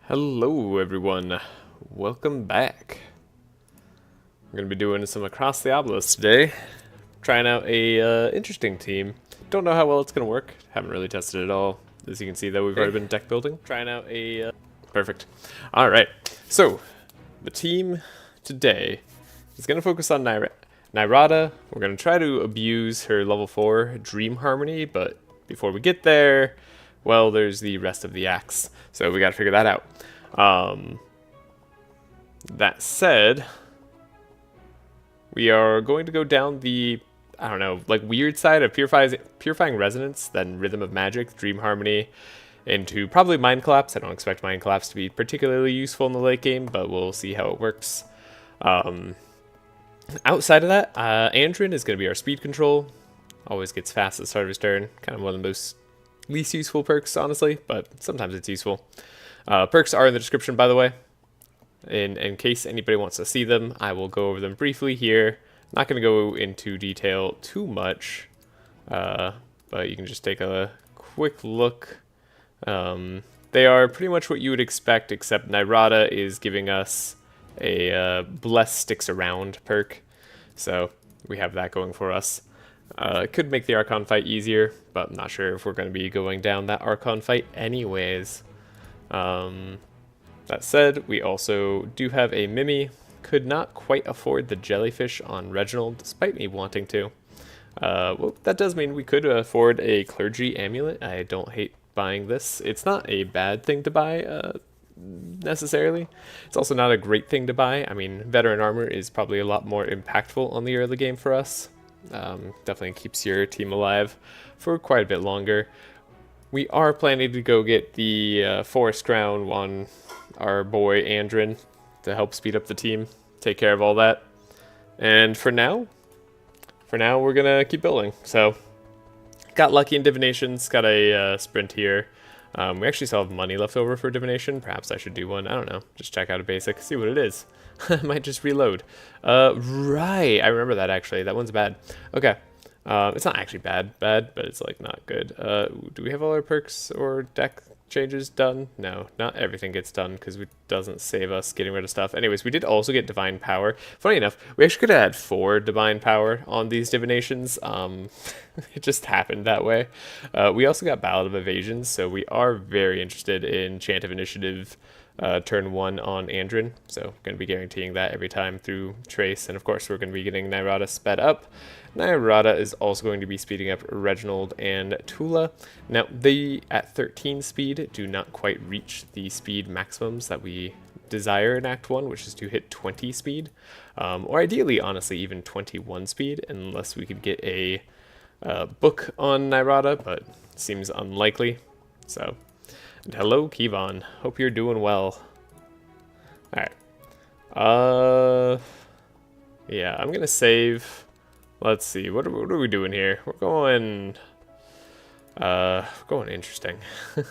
Hello everyone, welcome back. We're going to be doing some Across the Obelisk today, trying out a interesting team. Don't know how well it's going to work, haven't really tested it at all. As you can see though, we've already been deck building. Trying out a... Perfect. Alright, so the team today is going to focus on Nyrada. We're going to try to abuse her level 4 Dream Harmony, but before we get there, well, there's the rest of the acts, so we got to figure that out. That said, we are going to go down the, I don't know, like weird side of Purifying Resonance, then Rhythm of Magic, Dream Harmony, into probably Mind Collapse. I don't expect Mind Collapse to be particularly useful in the late game, but we'll see how it works. Outside of that, Andrin is going to be our speed control. Always gets fast at the start of his turn. Kind of one of the most least useful perks, honestly, but sometimes it's useful. Perks are in the description, by the way. In case anybody wants to see them, I will go over them briefly here. Not going to go into detail too much, but you can just take a quick look. They are pretty much what you would expect, except Nyrada is giving us a Bless Sticks Around perk, so we have that going for us. It could make the Archon fight easier, but I'm not sure if we're going to be going down that Archon fight anyways. That said, we also do have a Mimi. Could not quite afford the jellyfish on Reginald, despite me wanting to. Well, that does mean we could afford a clergy amulet. I don't hate buying this. It's not a bad thing to buy, necessarily. It's also not a great thing to buy. I mean, veteran armor is probably a lot more impactful on the early game for us. Definitely keeps your team alive for quite a bit longer. We are planning to go get the Forest Crown on our boy Andrin to help speed up the team, take care of all that. And for now we're gonna keep building. So, got lucky in Divinations, got a sprint here. We actually still have money left over for Divination. Perhaps I should do one. I don't know. Just check out a basic, see what it is. I might just reload. Right. I remember that actually. That one's bad. Okay. It's not actually bad, but it's like not good. Do we have all our perks or deck changes done? No, not everything gets done because it doesn't save us getting rid of stuff. Anyways, we did also get Divine Power. Funny enough, we actually could have had 4 Divine Power on these Divinations. It just happened that way. We also got Ballad of Evasions, so we are very interested in Chant of Initiative turn 1 on Andrin, so going to be guaranteeing that every time through Trace, and of course we're going to be getting Nyrada sped up. Nyrada is also going to be speeding up Reginald and Tulah. Now, they, at 13 speed, do not quite reach the speed maximums that we desire in Act 1, which is to hit 20 speed, or ideally, honestly, even 21 speed, unless we could get a book on Nyrada, but it seems unlikely, so... And hello, Kevon. Hope you're doing well. Alright. Yeah, I'm gonna save... Let's see, what are we doing here? We're going interesting. I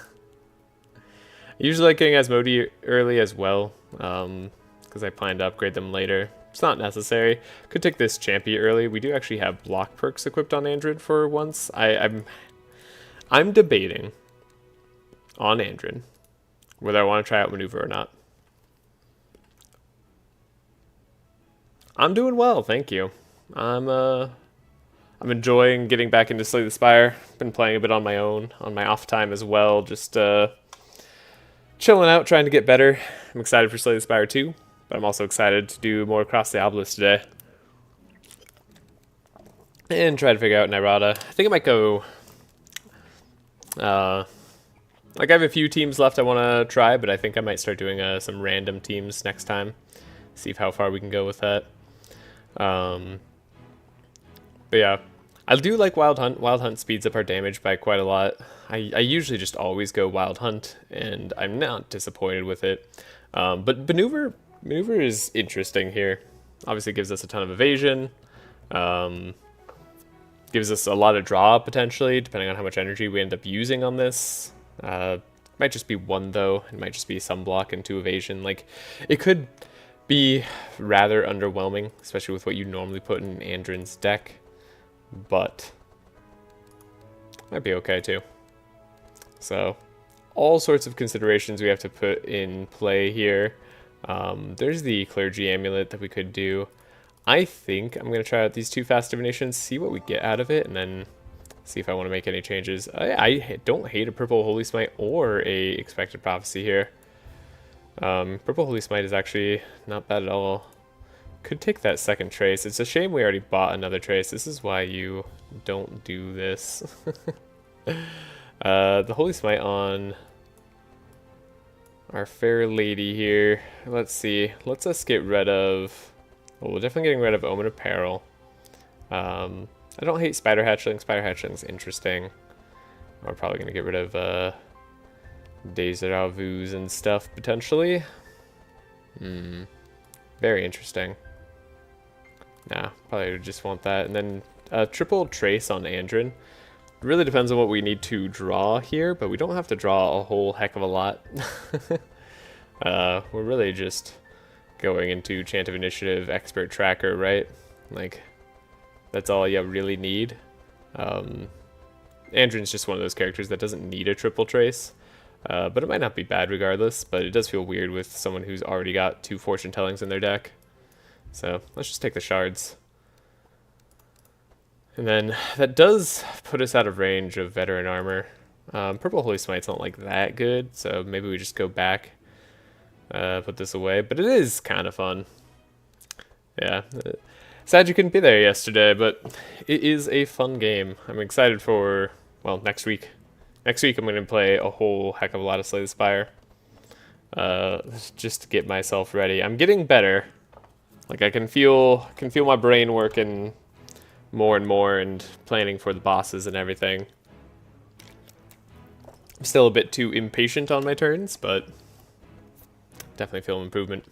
usually like getting Asmodee early as well, because I plan to upgrade them later. It's not necessary. Could take this Champy early. We do actually have block perks equipped on Andrin for once. I'm debating on Andrin whether I want to try out Maneuver or not. I'm doing well, thank you. I'm enjoying getting back into Slay the Spire. Been playing a bit on my own, on my off time as well, just chilling out, trying to get better. I'm excited for Slay the Spire 2, but I'm also excited to do more Across the Obelisk today. And try to figure out Nyrada. I think I might go... like, I have a few teams left I want to try, but I think I might start doing some random teams next time. See how far we can go with that. But yeah, I do like Wild Hunt. Wild Hunt speeds up our damage by quite a lot. I usually just always go Wild Hunt, and I'm not disappointed with it. But Maneuver is interesting here. Obviously gives us a ton of evasion. Gives us a lot of draw, potentially, depending on how much energy we end up using on this. Might just be 1 though. It might just be Sunblock and 2 evasion. Like, it could be rather underwhelming, especially with what you normally put in Andrin's deck, but might be okay too. So all sorts of considerations we have to put in play here. There's the clergy amulet that we could do. I think I'm going to try out these 2 fast divinations, see what we get out of it, and then see if I want to make any changes. I don't hate a purple holy smite or a expected prophecy here. Purple holy smite is actually not bad at all. Could take that second trace. It's a shame we already bought another trace. This is why you don't do this. The holy smite on our fair lady here. Let's see. Let's us get rid of... Well, we're definitely getting rid of Omen of Peril. I don't hate Spider Hatchling. Spider Hatchling's interesting. We're probably going to get rid of Desert Vus and stuff, potentially. Very interesting. Nah, probably just want that. And then triple trace on Andrin. It really depends on what we need to draw here, but we don't have to draw a whole heck of a lot. We're really just going into Chant of Initiative, Expert Tracker, right? Like, that's all you really need. Andrin's just one of those characters that doesn't need a triple trace, but it might not be bad regardless, but it does feel weird with someone who's already got 2 fortune tellings in their deck. So let's just take the shards. And then that does put us out of range of veteran armor. Purple Holy Smite's not like that good, so maybe we just go back, put this away. But it is kind of fun. Yeah. Sad you couldn't be there yesterday, but it is a fun game. I'm excited for, well, next week. Next week I'm going to play a whole heck of a lot of Slay the Spire. Just to get myself ready. I'm getting better. Like, I can feel my brain working more and more and planning for the bosses and everything. I'm still a bit too impatient on my turns, but definitely feel improvement.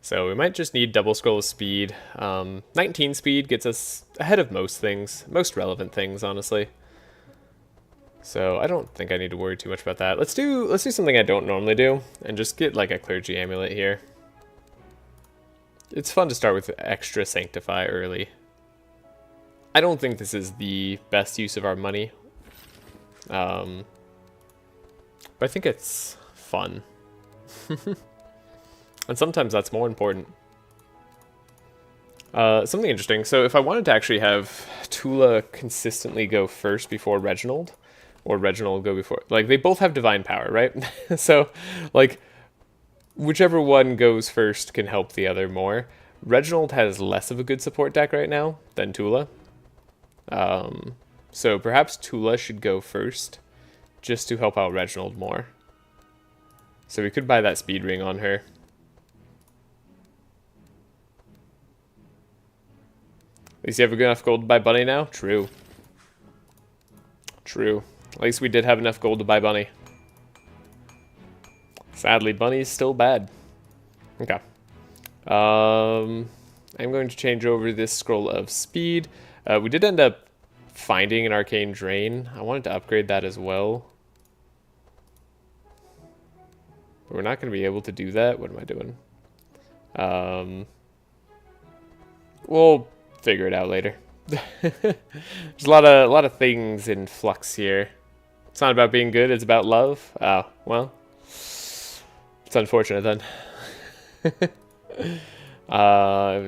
So we might just need double scroll of speed. 19 speed gets us ahead of most things, most relevant things, honestly. So I don't think I need to worry too much about that. Let's do something I don't normally do and just get like a clergy amulet here. It's fun to start with extra sanctify early. I don't think this is the best use of our money. But I think it's fun. And sometimes that's more important. Something interesting. So if I wanted to actually have Tulah consistently go first before Reginald, or Reginald go before... Like, they both have divine power, right? So, like, whichever one goes first can help the other more. Reginald has less of a good support deck right now than Tulah. So perhaps Tulah should go first, just to help out Reginald more. So we could buy that speed ring on her. At least you have enough gold to buy Bunny now? True. True. At least we did have enough gold to buy Bunny. Sadly, Bunny's still bad. Okay. I'm going to change over this scroll of speed. We did end up finding an arcane drain. I wanted to upgrade that as well. But we're not going to be able to do that. What am I doing? We'll figure it out later. There's a lot of things in flux here. It's not about being good, it's about love. Oh, well. It's unfortunate then.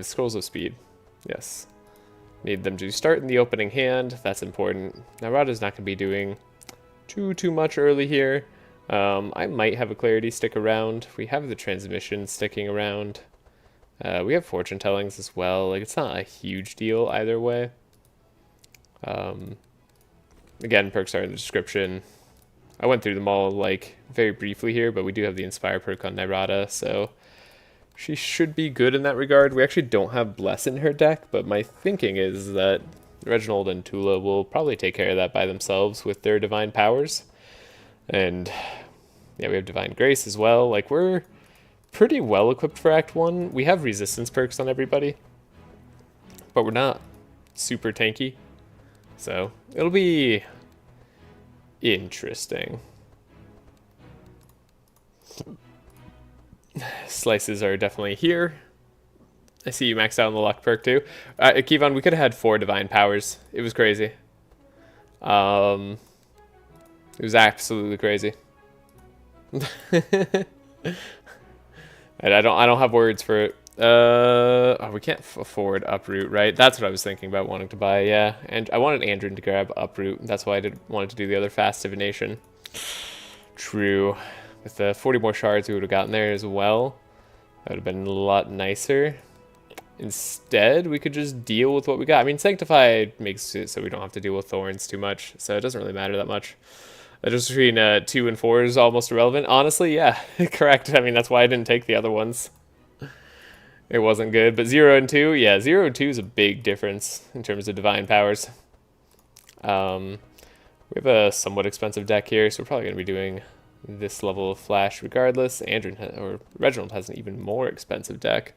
Scrolls of speed. Yes. Need them to start in the opening hand. That's important. Nyrada's not going to be doing too much early here. I might have a clarity stick around. We have the transmission sticking around. We have fortune tellings as well. Like, it's not a huge deal either way. Again, perks are in the description. I went through them all, like, very briefly here, but we do have the Inspire perk on Nyrada, so she should be good in that regard. We actually don't have Bless in her deck, but my thinking is that Reginald and Tulah will probably take care of that by themselves with their divine powers. And, yeah, we have Divine Grace as well. Like, we're pretty well equipped for Act 1. We have resistance perks on everybody, but we're not super tanky. So, it'll be interesting. Slices are definitely here. I see you maxed out on the luck perk too. Kevon, we could have had 4 divine powers. It was crazy. It was absolutely crazy. And I don't have words for it. Oh, we can't afford Uproot, right? That's what I was thinking about wanting to buy, yeah. And I wanted Andrew to grab Uproot. That's why I wanted to do the other fast Divination. True. With the 40 more shards, we would have gotten there as well. That would have been a lot nicer. Instead, we could just deal with what we got. I mean, Sanctify makes it so we don't have to deal with Thorns too much, so it doesn't really matter that much. Just between 2 and 4 is almost irrelevant. Honestly, yeah, correct. I mean, that's why I didn't take the other ones. It wasn't good, but 0 and 2, yeah, 0 and 2 is a big difference in terms of divine powers. We have a somewhat expensive deck here, so we're probably going to be doing this level of flash regardless. Andrew or Reginald has an even more expensive deck.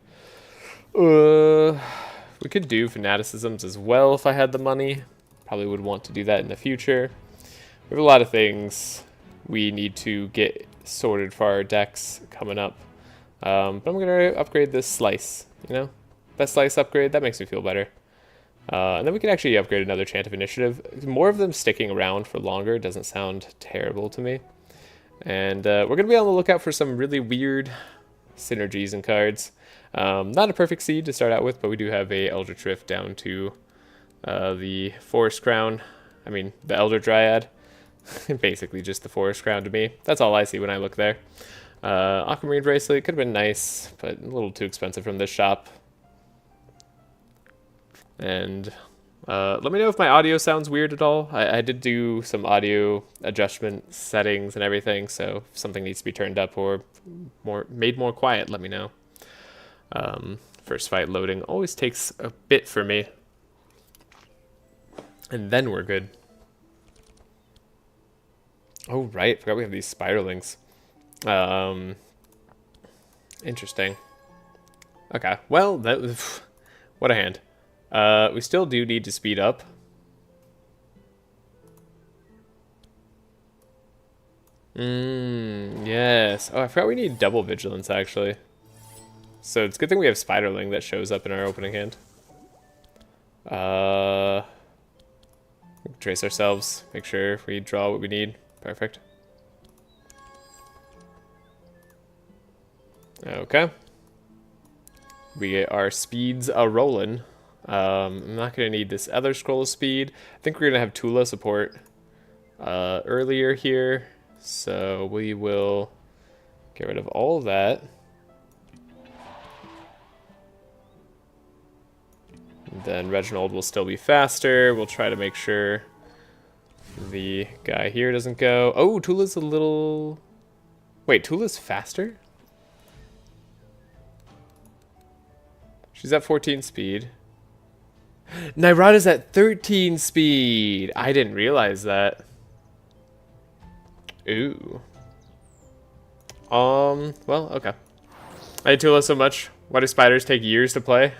We could do fanaticisms as well if I had the money. Probably would want to do that in the future. We have a lot of things we need to get sorted for our decks coming up. But I'm going to upgrade this slice, you know? Best slice upgrade, that makes me feel better. And then we can actually upgrade another Chant of Initiative. More of them sticking around for longer doesn't sound terrible to me. And we're going to be on the lookout for some really weird synergies and cards. Not a perfect seed to start out with, but we do have a Eldritch Rift down to the Forest Crown. I mean, the Elder Dryad. Basically just the Forest Crown to me. That's all I see when I look there. Aquamarine Bracelet could have been nice, but a little too expensive from this shop. And let me know if my audio sounds weird at all. I did do some audio adjustment settings and everything, so if something needs to be turned up or made more quiet, let me know. First fight loading always takes a bit for me. And then we're good. Oh, right. Forgot we have these spiralings. Interesting. Okay. Well, what a hand. We still do need to speed up. Yes. Oh, I forgot we need double vigilance, actually. So it's a good thing we have Spiderling that shows up in our opening hand. Trace ourselves. Make sure we draw what we need. Perfect. Okay. We get our speeds a-rolling. I'm not going to need this other scroll of speed. I think we're going to have Tulah support earlier here. So we will get rid of all of that. Then Reginald will still be faster. We'll try to make sure the guy here doesn't go. Oh, Tulah's a little... Wait, Tulah's faster? She's at 14 speed. Nyrada's at 13 speed. I didn't realize that. Ooh. Well, okay. I hate Tulah so much. Why do spiders take years to play?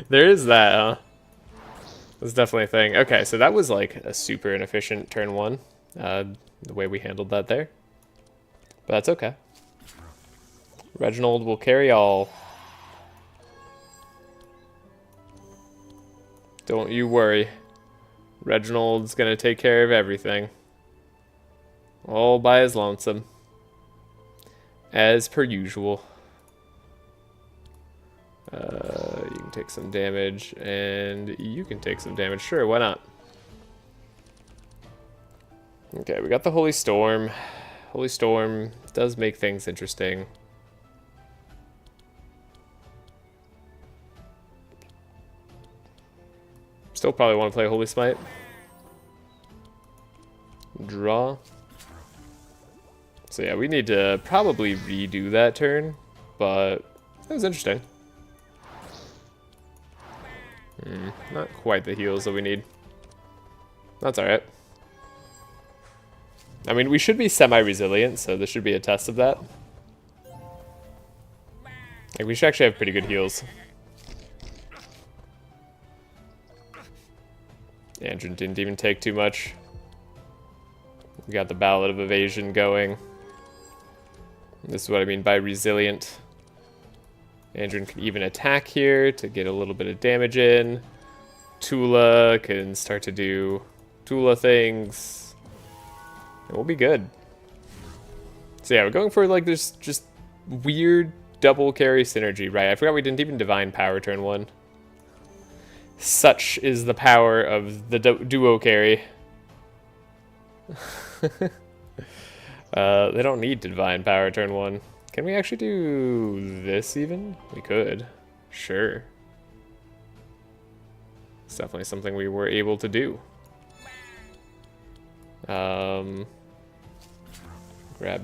There is that, huh? That's definitely a thing. Okay, so that was like a super inefficient turn one. The way we handled that there. But that's okay. Reginald will carry all. Don't you worry. Reginald's gonna take care of everything. All by his lonesome. As per usual. You can take some damage, and you can take some damage. Sure, why not? Okay, we got the Holy Storm. Holy Storm does make things interesting. Still probably want to play Holy Smite. Draw. So yeah, we need to probably redo that turn, but that was interesting. Not quite the heals that we need. That's alright. I mean, we should be semi-resilient, so this should be a test of that. Like, we should actually have pretty good heals. Andrew didn't even take too much. We got the Ballad of Evasion going. This is what I mean by resilient. Andrew can even attack here to get a little bit of damage in. Tulah can start to do Tulah things. and we'll be good. So yeah, we're going for like this just weird double carry synergy, right? I forgot we didn't even Divine Power turn 1. Such is the power of the duo carry. They don't need to Divine Power turn 1. Can we actually do this even? We could. Sure. It's definitely something we were able to do. Grab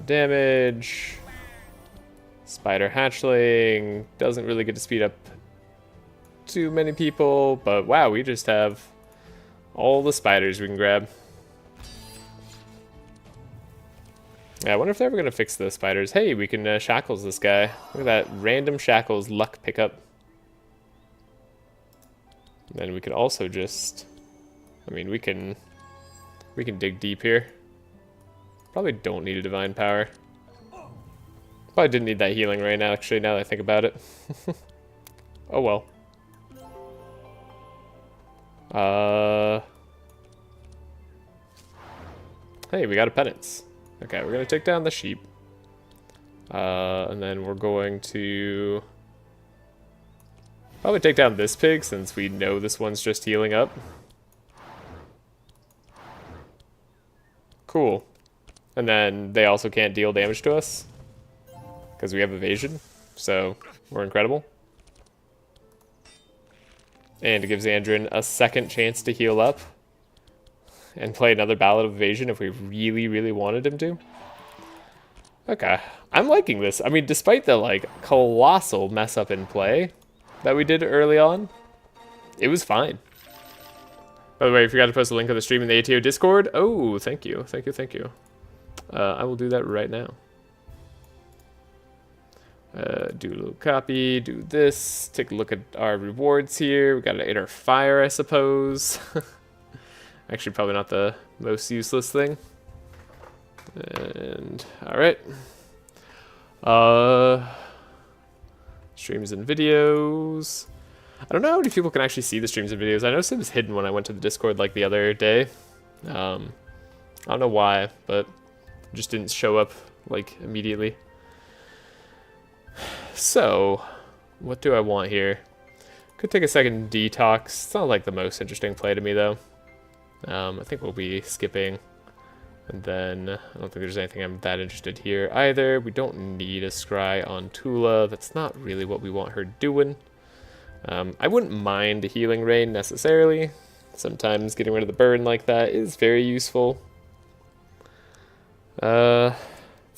damage. Spider hatchling. Doesn't really get to speed up too many people, but wow, we just have all the spiders we can grab. Yeah, I wonder if they're ever going to fix the spiders. Hey, we can shackles this guy. Look at that random shackles luck pickup. Then we could also just, I mean, we can dig deep here. Probably don't need a Divine Power. Probably didn't need that healing right now, actually, now that I think about it. Oh well. Hey, we got a penance. Okay, we're gonna take down the sheep. And then we're going to probably take down this pig since we know this one's just healing up. Cool. And then they also can't deal damage to us because we have evasion, so we're incredible. And it gives Andrin a second chance to heal up and play another Ballad of Evasion if we really, really wanted him to. Okay, I'm liking this. I mean, despite the, like, colossal mess up in play that we did early on, it was fine. By the way, I forgot to post a link of the stream in the ATO Discord. Oh, thank you, thank you, thank you. I will do that right now. Do a little copy, do this, take a look at our rewards here. We got an inner fire, I suppose. Actually, probably not the most useless thing. And, alright. Streams and videos. I don't know how many people can actually see the streams and videos. I noticed it was hidden when I went to the Discord like the other day. I don't know why, but it just didn't show up like immediately. So, what do I want here? Could take a second detox. It's not like the most interesting play to me though. I think we'll be skipping. And then, I don't think there's anything I'm that interested here either. We don't need a scry on Tulah. That's not really what we want her doing. I wouldn't mind a healing rain necessarily. Sometimes getting rid of the burn like that is very useful. But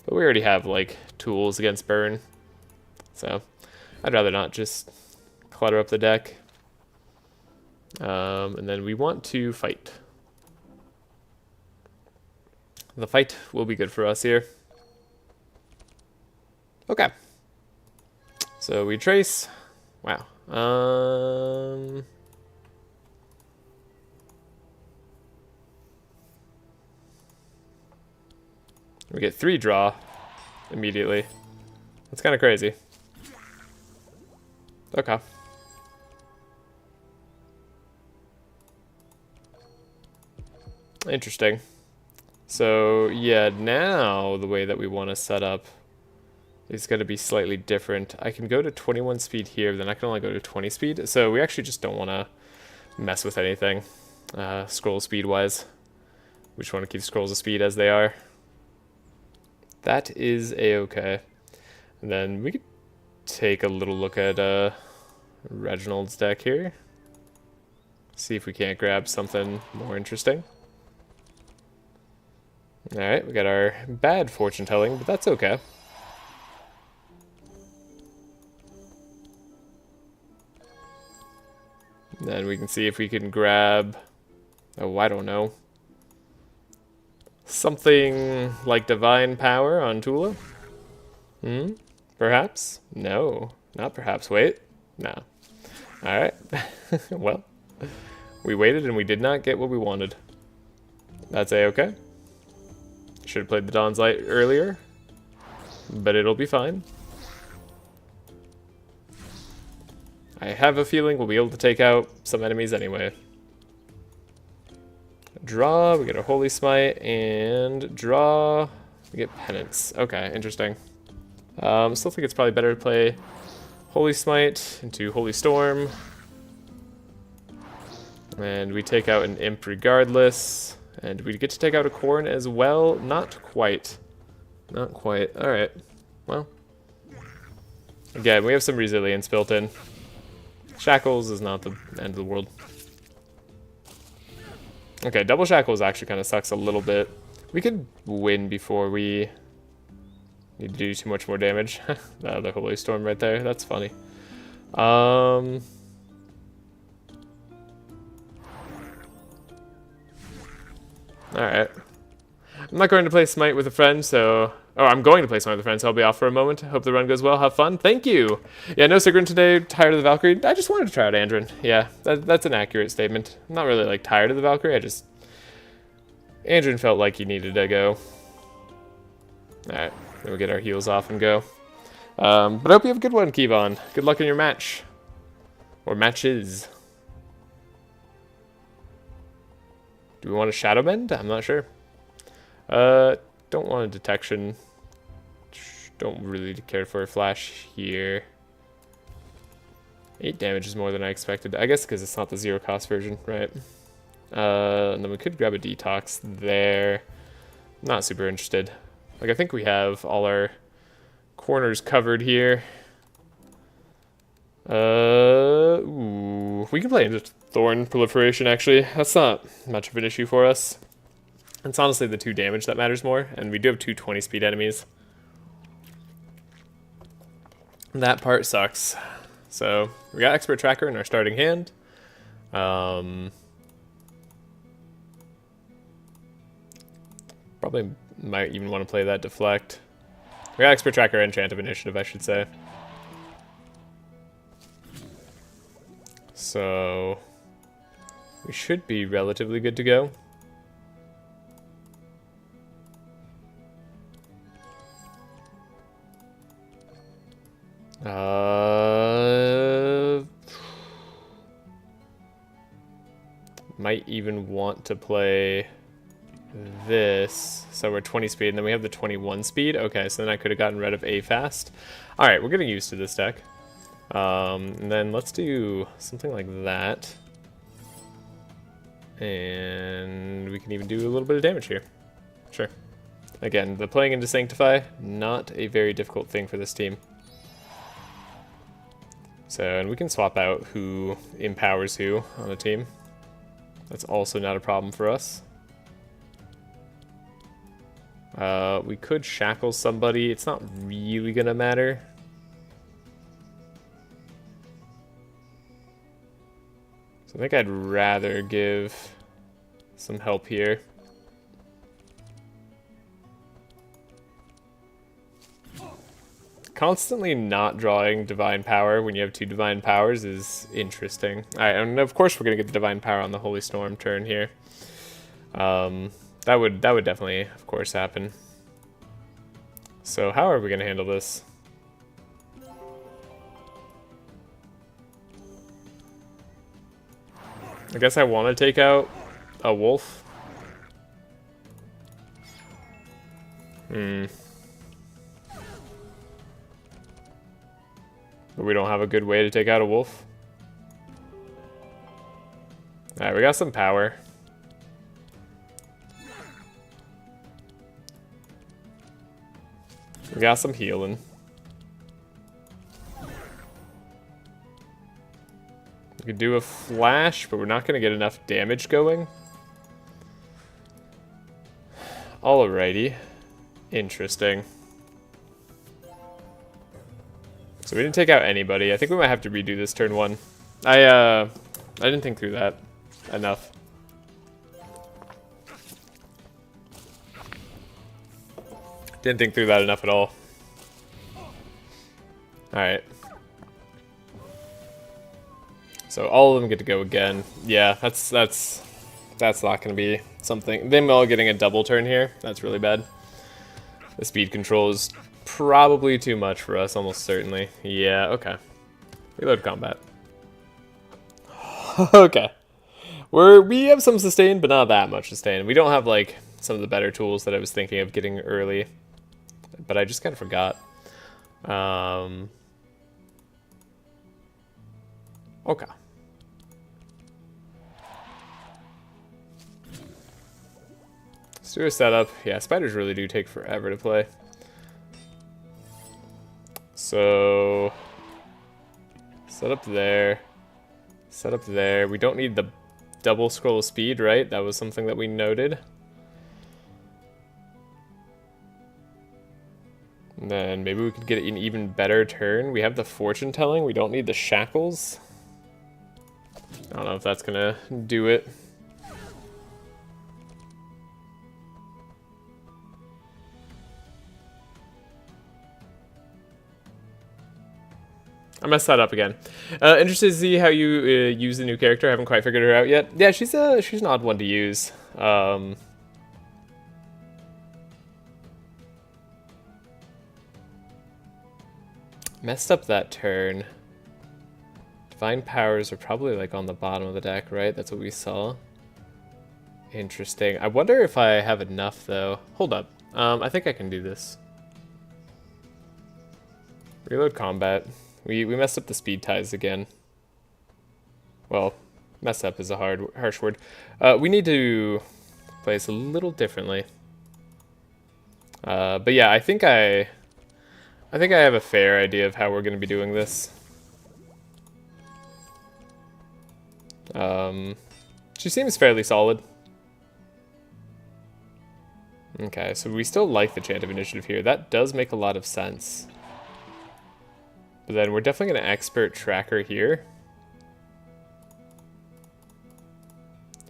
we already have like tools against burn. So, I'd rather not just clutter up the deck. And then we want to fight. The fight will be good for us here. Okay. So we trace. Wow. We get 3 draw immediately. That's kind of crazy. Okay. Interesting. So, yeah, now the way that we want to set up is going to be slightly different. I can go to 21 speed here, then I can only go to 20 speed. So we actually just don't want to mess with anything scroll speed-wise. We just want to keep scrolls of speed as they are. That is a-okay. And then we could take a little look at Reginald's deck here. See if we can't grab something more interesting. Alright, we got our bad fortune telling, but that's okay. Then we can see if we can grab, oh, I don't know, something like Divine Power on Tulah? Perhaps? No, not perhaps. Wait, no. Alright, well, we waited and we did not get what we wanted. That's a-okay. Should have played the Dawn's Light earlier, but it'll be fine. I have a feeling we'll be able to take out some enemies anyway. Draw, we get a Holy Smite, and draw, we get Penance. Okay, interesting. Still think it's probably better to play Holy Smite into Holy Storm. And we take out an Imp regardless. And we get to take out a Corn as well. Not quite. Not quite. Alright. Well. Again, we have some resilience built in. Shackles is not the end of the world. Okay, double Shackles actually kind of sucks a little bit. We could win before we need to do too much more damage. The Holy Storm right there. That's funny. Alright. I'm not going to play Smite with a friend, so... Oh, I'm going to play Smite with a friend, so I'll be off for a moment. Hope the run goes well. Have fun. Thank you! Yeah, no Sigrun today. Tired of the Valkyrie. I just wanted to try out Andrin. Yeah, that's an accurate statement. I'm not really, like, tired of the Valkyrie. Andrin felt like he needed to go. Alright, then we'll get our heals off and go. But I hope you have a good one, Kevon. Good luck in your match. Or matches. Do we want a Shadow Bend? I'm not sure. Don't want a detection. Don't really care for a flash here. 8 damage is more than I expected. I guess because it's not the 0 cost version, right? And then we could grab a detox there. Not super interested. Like, I think we have all our corners covered here. Ooh, we can play into Thorn Proliferation, actually. That's not much of an issue for us. It's honestly the 2 damage that matters more, and we do have 2 20 speed enemies. That part sucks. So, we got Expert Tracker in our starting hand. Probably might even want to play that Deflect. We got Expert Tracker and Chant of Initiative, I should say. So, we should be relatively good to go. Might even want to play this. So we're 20 speed, and then we have the 21 speed. Okay, so then I could have gotten rid of A fast. Alright, we're getting used to this deck. And then let's do something like that. And we can even do a little bit of damage here. Sure. Again, the playing into Sanctify, not a very difficult thing for this team. So, and we can swap out who empowers who on a team. That's also not a problem for us. We could shackle somebody. It's not really gonna matter. So I think I'd rather give some help here. Constantly not drawing Divine Power when you have 2 Divine Powers is interesting. Alright, and of course we're going to get the Divine Power on the Holy Storm turn here. That would definitely, of course, happen. So how are we going to handle this? I guess I want to take out a wolf. But we don't have a good way to take out a wolf. Alright, we got some power. We got some healing. We could do a flash, but we're not going to get enough damage going. Alrighty. Interesting. So we didn't take out anybody. I think we might have to redo this turn 1. I didn't think through that enough. Didn't think through that enough at all. Alright. So all of them get to go again. Yeah, that's not going to be something. Them all getting a double turn here. That's really bad. The speed control is probably too much for us, almost certainly. Yeah, okay. Reload combat. Okay. We have some sustain, but not that much sustain. We don't have like some of the better tools that I was thinking of getting early, but I just kind of forgot. Okay. Let's do a setup. Yeah, spiders really do take forever to play. So, set up there. Set up there. We don't need the double scroll of speed, right? That was something that we noted. And then maybe we could get an even better turn. We have the fortune telling. We don't need the shackles. I don't know if that's gonna do it. I messed that up again. Interested to see how you use the new character. I haven't quite figured her out yet. Yeah, she's an odd one to use. Messed up that turn. Divine powers are probably like on the bottom of the deck, right? That's what we saw. Interesting. I wonder if I have enough though. Hold up. I think I can do this. Reload combat. We messed up the speed ties again. Well, mess up is a harsh word. We need to play this a little differently. But yeah, I think I have a fair idea of how we're going to be doing this. She seems fairly solid. Okay, so we still like the Chant of Initiative here. That does make a lot of sense. But then we're definitely going to expert tracker here.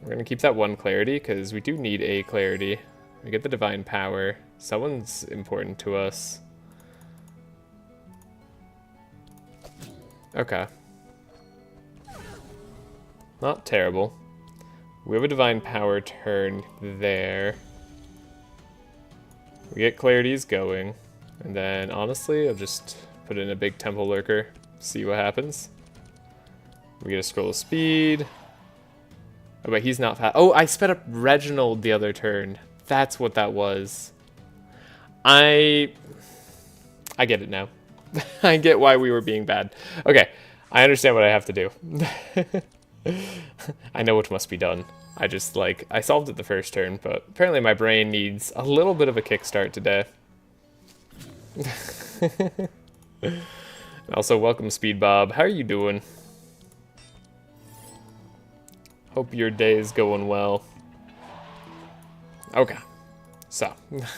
We're going to keep that one clarity because we do need a clarity. We get the divine power. Someone's important to us. Okay. Not terrible. We have a divine power turn there. We get clarities going. And then honestly, I'll just put in a big temple lurker, see what happens. We get a scroll of speed. Oh, but he's not fast. Oh, I sped up Reginald the other turn. That's what that was. I get it now. I get why we were being bad. Okay, I understand what I have to do. I know what must be done. I just, like, I solved it the first turn, but apparently my brain needs a little bit of a kickstart today. Also, welcome Speed Bob. How are you doing? Hope your day is going well. Okay, so this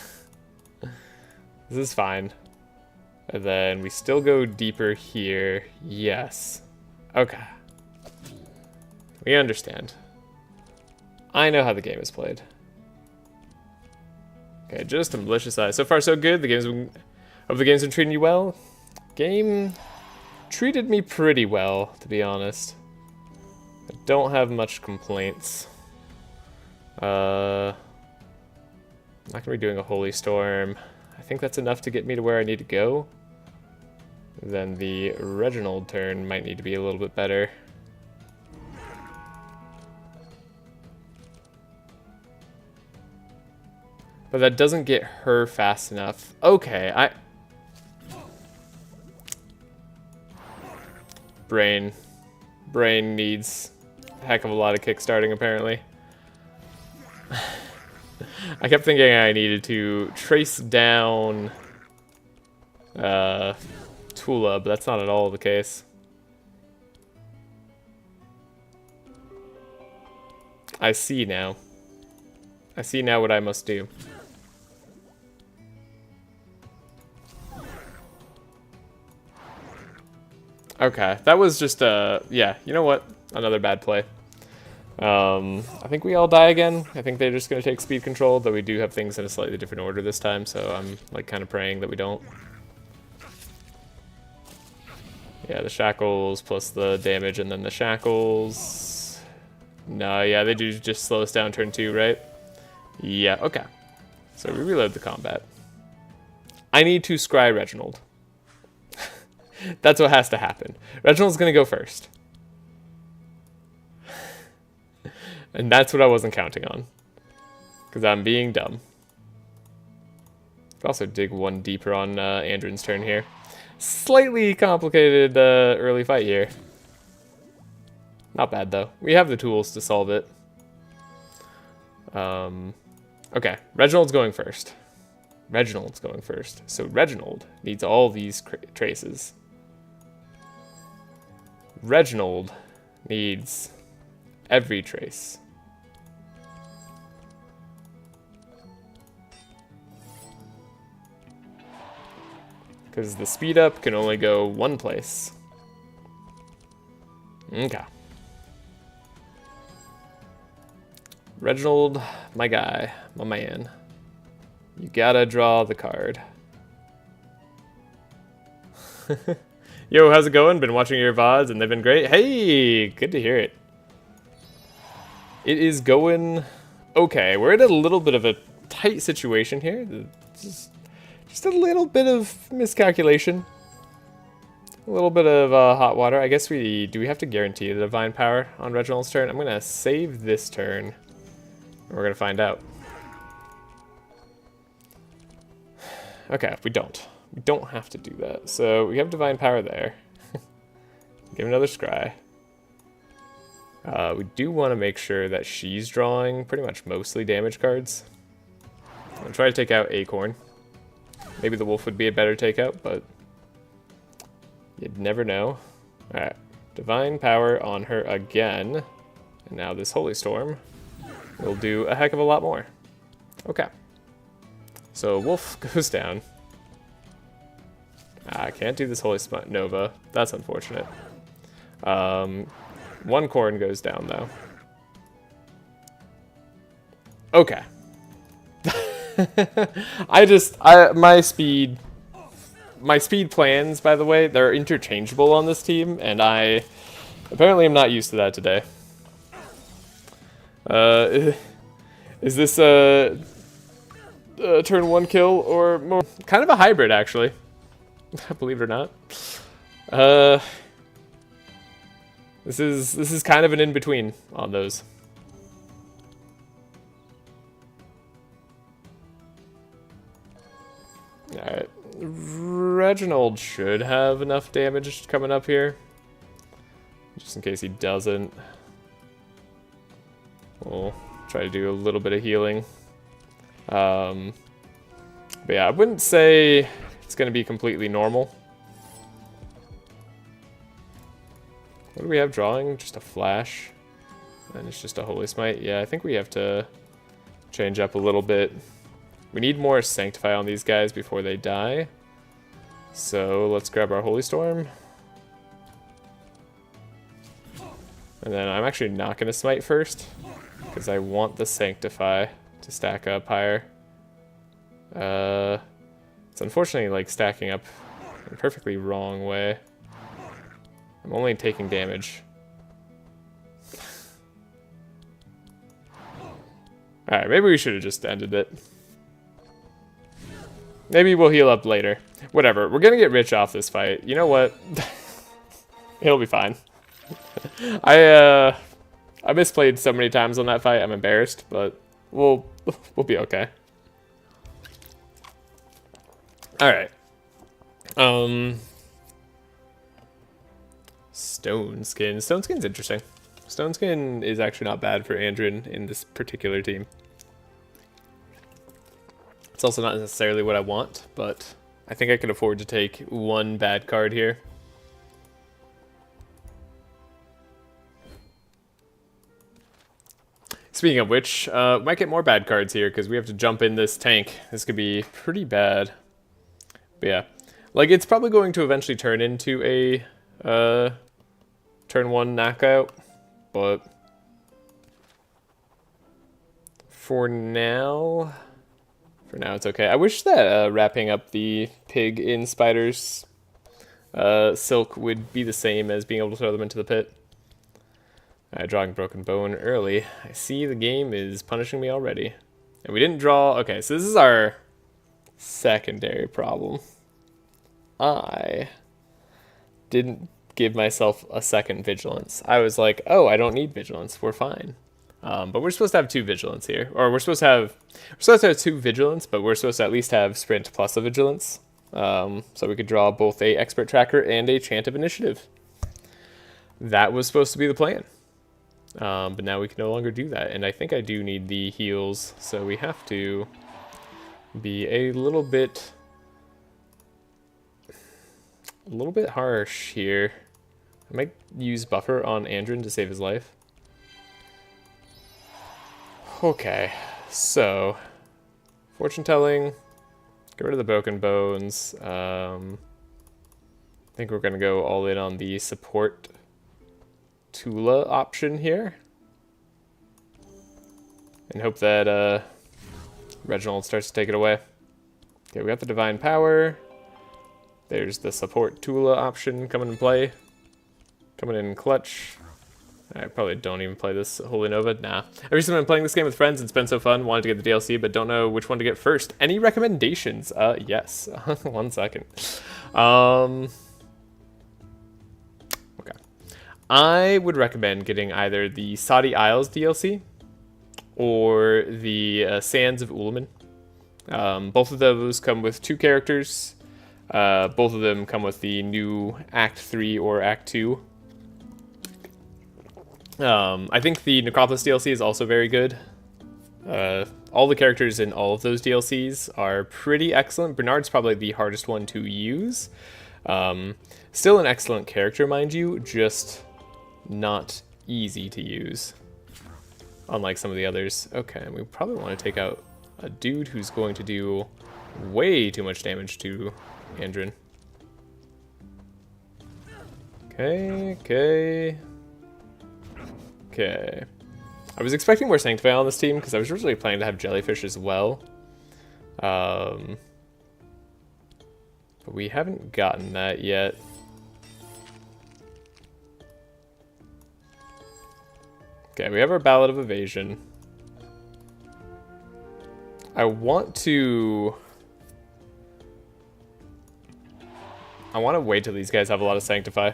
is fine. And then we still go deeper here. Yes. Okay. We understand. I know how the game is played. Okay, just a malicious eye. So far, so good. The game's been treating you well. Game treated me pretty well, to be honest. I don't have much complaints. Not gonna be doing a Holy Storm. I think that's enough to get me to where I need to go. Then the Reginald turn might need to be a little bit better. But that doesn't get her fast enough. Okay, Brain needs a heck of a lot of kickstarting, apparently. I kept thinking I needed to trace down Tulah, but that's not at all the case. I see now. I see now what I must do. Okay, that was just yeah, you know what? Another bad play. I think we all die again. I think they're just going to take speed control, though we do have things in a slightly different order this time, so I'm like kind of praying that we don't. Yeah, the shackles plus the damage and then the shackles. No, yeah, they do just slow us down turn 2, right? Yeah, okay. So we reload the combat. I need to scry Reginald. That's what has to happen. Reginald's going to go first. And that's what I wasn't counting on. Because I'm being dumb. Could also dig one deeper on Andrin's turn here. Slightly complicated early fight here. Not bad though. We have the tools to solve it. Okay, Reginald's going first. Reginald's going first. So Reginald needs all these traces. Reginald needs every trace. Because the speed up can only go one place. Okay. Reginald, my guy, my man. You gotta draw the card. Yo, how's it going? Been watching your VODs and they've been great. Hey, good to hear it. It is going okay. We're in a little bit of a tight situation here. Just a little bit of miscalculation. A little bit of hot water. I guess do we have to guarantee the divine power on Reginald's turn? I'm gonna save this turn. We're gonna find out. Okay, we don't. We don't have to do that. So we have divine power there. Give another scry. We do want to make sure that she's drawing pretty much mostly damage cards. I'm gonna try to take out Acorn. Maybe the wolf would be a better takeout, but you'd never know. Alright, divine power on her again. And now this Holy Storm will do a heck of a lot more. Okay. So wolf goes down. I can't do this Holy Nova. That's unfortunate. One corn goes down though. Okay. My speed plans, by the way, they're interchangeable on this team, and I apparently am not used to that today. Is this a turn one kill or more? Kind of a hybrid, actually. Believe it or not. This is kind of an in-between on those. Alright. Reginald should have enough damage coming up here. Just in case he doesn't. We'll try to do a little bit of healing. But yeah, I wouldn't say it's going to be completely normal. What do we have drawing? Just a flash. And it's just a Holy Smite. Yeah, I think we have to change up a little bit. We need more Sanctify on these guys before they die. So let's grab our Holy Storm. And then I'm actually not going to Smite first, because I want the Sanctify to stack up higher. It's unfortunately like stacking up in a perfectly wrong way. I'm only taking damage. Alright, maybe we should have just ended it. Maybe we'll heal up later. Whatever, we're gonna get rich off this fight. You know what? It'll be fine. I misplayed so many times on that fight, I'm embarrassed, but we'll be okay. Alright. Stone Skin. Stone Skin's interesting. Stone Skin is actually not bad for Andrin in this particular team. It's also not necessarily what I want, but I think I could afford to take one bad card here. Speaking of which, might get more bad cards here because we have to jump in this tank. This could be pretty bad. But yeah, like it's probably going to eventually turn into a turn one knockout, but for now it's okay. I wish that wrapping up the pig in spider's silk would be the same as being able to throw them into the pit. Drawing Broken Bone early. I see the game is punishing me already. And we didn't draw... Okay, so this is our secondary problem. I didn't give myself a second Vigilance. I was like, oh, I don't need Vigilance. We're fine. But we're supposed to have 2 vigilance here, or we're supposed to have 2 vigilance, but we're supposed to at least have sprint plus a vigilance, so we could draw both a expert tracker and a chant of initiative. That was supposed to be the plan, but now we can no longer do that, and I think I do need the heals, so we have to be a little bit harsh here. I might use buffer on Andrin to save his life. Okay, so fortune telling, get rid of the broken bones. I think we're gonna go all in on the support Tulah option here, and hope that Reginald starts to take it away. Okay, we got the divine power. There's the support Tulah option coming in play, coming in clutch. I probably don't even play this Holy Nova. Nah. I've recently been playing this game with friends. It's been so fun. Wanted to get the DLC, but don't know which one to get first. Any recommendations? Yes. 1 second. Okay. I would recommend getting either the Saudi Isles DLC or the Sands of Ulamin. Both of those come with 2 characters. Both of them come with the new Act 3 or Act 2. I think the Necropolis DLC is also very good. All the characters in all of those DLCs are pretty excellent. Bernard's probably the hardest one to use. Still an excellent character, mind you, just not easy to use, unlike some of the others. Okay, and we probably want to take out a dude who's going to do way too much damage to Andrin. Okay. I was expecting more Sanctify on this team because I was originally planning to have Jellyfish as well. But we haven't gotten that yet. Okay, we have our Ballad of Evasion. I want to wait till these guys have a lot of Sanctify.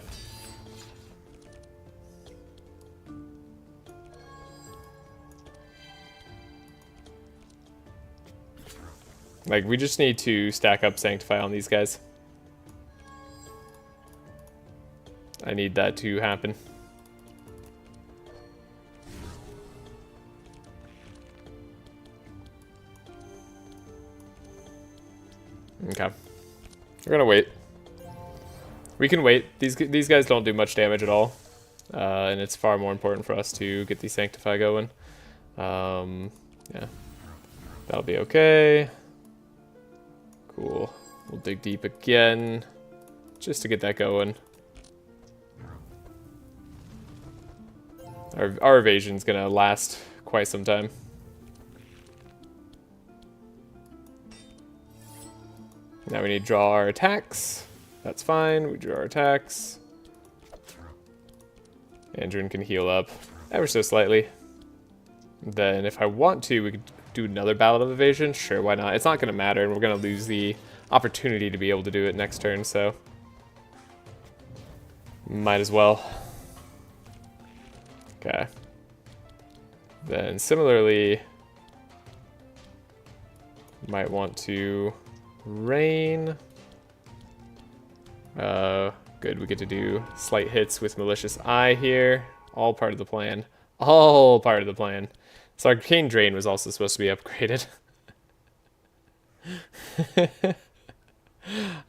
Like, we just need to stack up Sanctify on these guys. I need that to happen. Okay. We're gonna wait. We can wait. These guys don't do much damage at all. And it's far more important for us to get the Sanctify going. Yeah. That'll be okay. Cool. We'll dig deep again, just to get that going. Our evasion's gonna last quite some time. Now we need to draw our attacks. That's fine, we draw our attacks. Andrin can heal up ever so slightly. Then if I want to, we could do another Ballad of Evasion. Sure, why not? It's not going to matter, and we're going to lose the opportunity to be able to do it next turn, so might as well. Okay. Then similarly, might want to Rain. Good, we get to do slight hits with Malicious Eye here. All part of the plan. All part of the plan. So Arcane Drain was also supposed to be upgraded.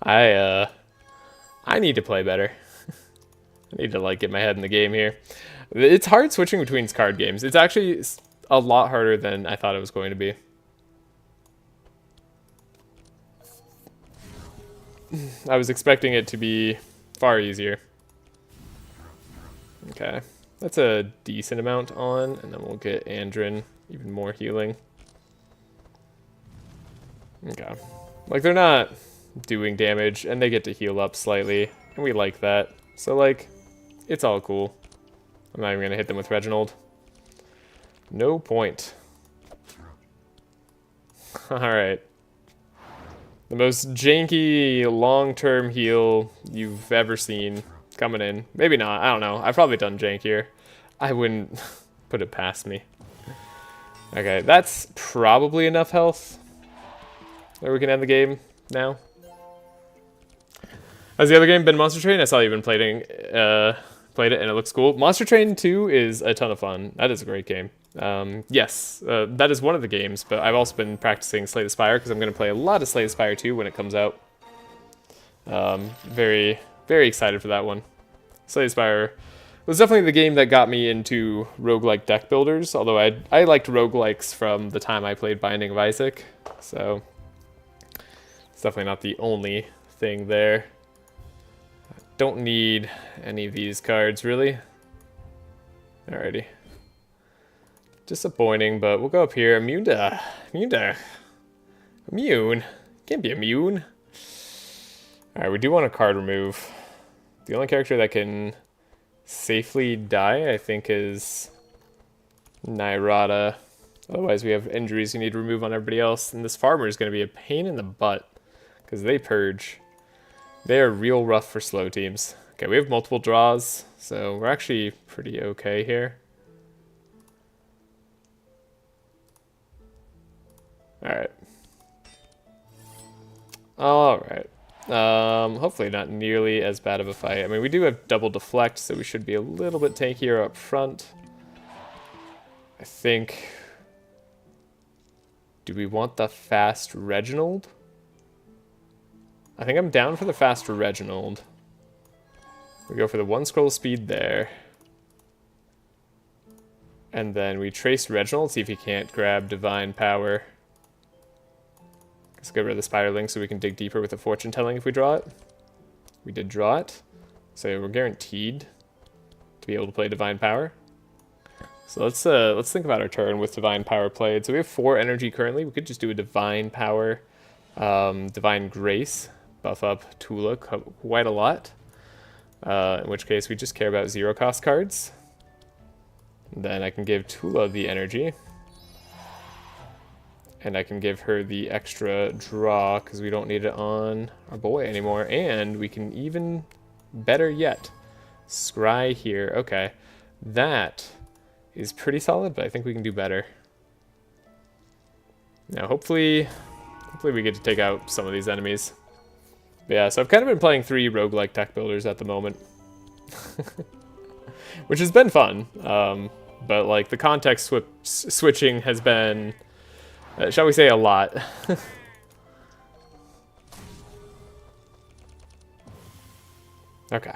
I need to play better. I need to, like, get my head in the game here. It's hard switching between card games. It's actually a lot harder than I thought it was going to be. I was expecting it to be far easier. Okay, that's a decent amount on, and then we'll get Andrin even more healing. Okay, like, they're not doing damage, and they get to heal up slightly, and we like that. So, like, it's all cool. I'm not even gonna hit them with Reginald. No point. Alright. The most janky long-term heal you've ever seen coming in. Maybe not, I don't know. I've probably done jankier. I wouldn't put it past me. Okay, that's probably enough health. Or we can end the game now. How's the other game been, Monster Train? I saw you've been played it and it looks cool. Monster Train 2 is a ton of fun. That is a great game. Yes, that is one of the games, but I've also been practicing Slay the Spire because I'm going to play a lot of Slay the Spire 2 when it comes out. Very, very excited for that one. Slay the Spire was definitely the game that got me into roguelike deck builders, although I liked roguelikes from the time I played Binding of Isaac, so it's definitely not the only thing there. Don't need any of these cards, really. Alrighty. Disappointing, but we'll go up here. Immune. Can't be immune. Alright, we do want a card remove. The only character that can safely die, I think, is Nyrada. Otherwise, we have injuries you need to remove on everybody else. And this farmer is going to be a pain in the butt because they purge. They are real rough for slow teams. Okay, we have multiple draws, so we're actually pretty okay here. Alright. Alright. Hopefully not nearly as bad of a fight. I mean, we do have double deflect, so we should be a little bit tankier up front. I think... Do we want the fast Reginald? I think I'm down for the fast Reginald. We go for the 1 scroll speed there. And then we trace Reginald, see if he can't grab Divine Power. Let's get rid of the Spiderling so we can dig deeper with the Fortune Telling if we draw it. We did draw it. So we're guaranteed to be able to play Divine Power. So let's think about our turn with Divine Power played. So we have 4 energy currently. We could just do a Divine Power, Divine Grace. Buff up Tulah quite a lot. In which case we just care about 0 cost cards. And then I can give Tulah the energy. And I can give her the extra draw because we don't need it on our boy anymore. And we can even, better yet, scry here. Okay, that is pretty solid, but I think we can do better. Now hopefully we get to take out some of these enemies. But yeah, so I've kind of been playing 3 roguelike deck builders at the moment. Which has been fun. But like the context switching has been, shall we say, a lot. Okay.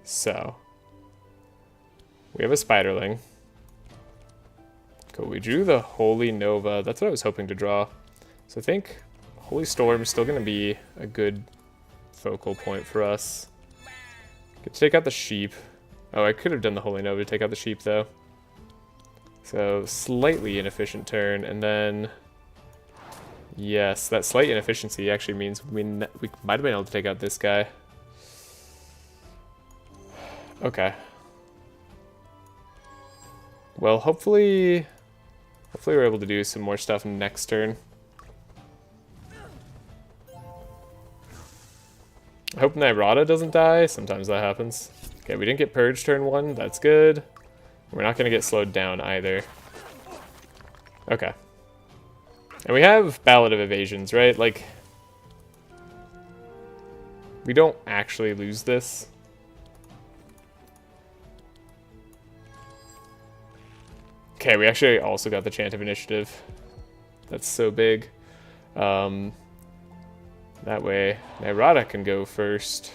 So we have a Spiderling. Cool, we drew the Holy Nova. That's what I was hoping to draw. So I think Holy Storm is still going to be a good focal point for us. Get to take out the sheep. Oh, I could have done the Holy Nova to take out the sheep, though. So, slightly inefficient turn, and then... Yes, that slight inefficiency actually means we might have been able to take out this guy. Okay. Well, hopefully we're able to do some more stuff next turn. I hope Nyrada doesn't die. Sometimes that happens. Okay, we didn't get Purge turn 1. That's good. We're not going to get slowed down either. Okay. And we have Ballad of Evasions, right? Like, we don't actually lose this. Okay, we actually also got the Chant of Initiative. That's so big. That way, Nyrada can go first.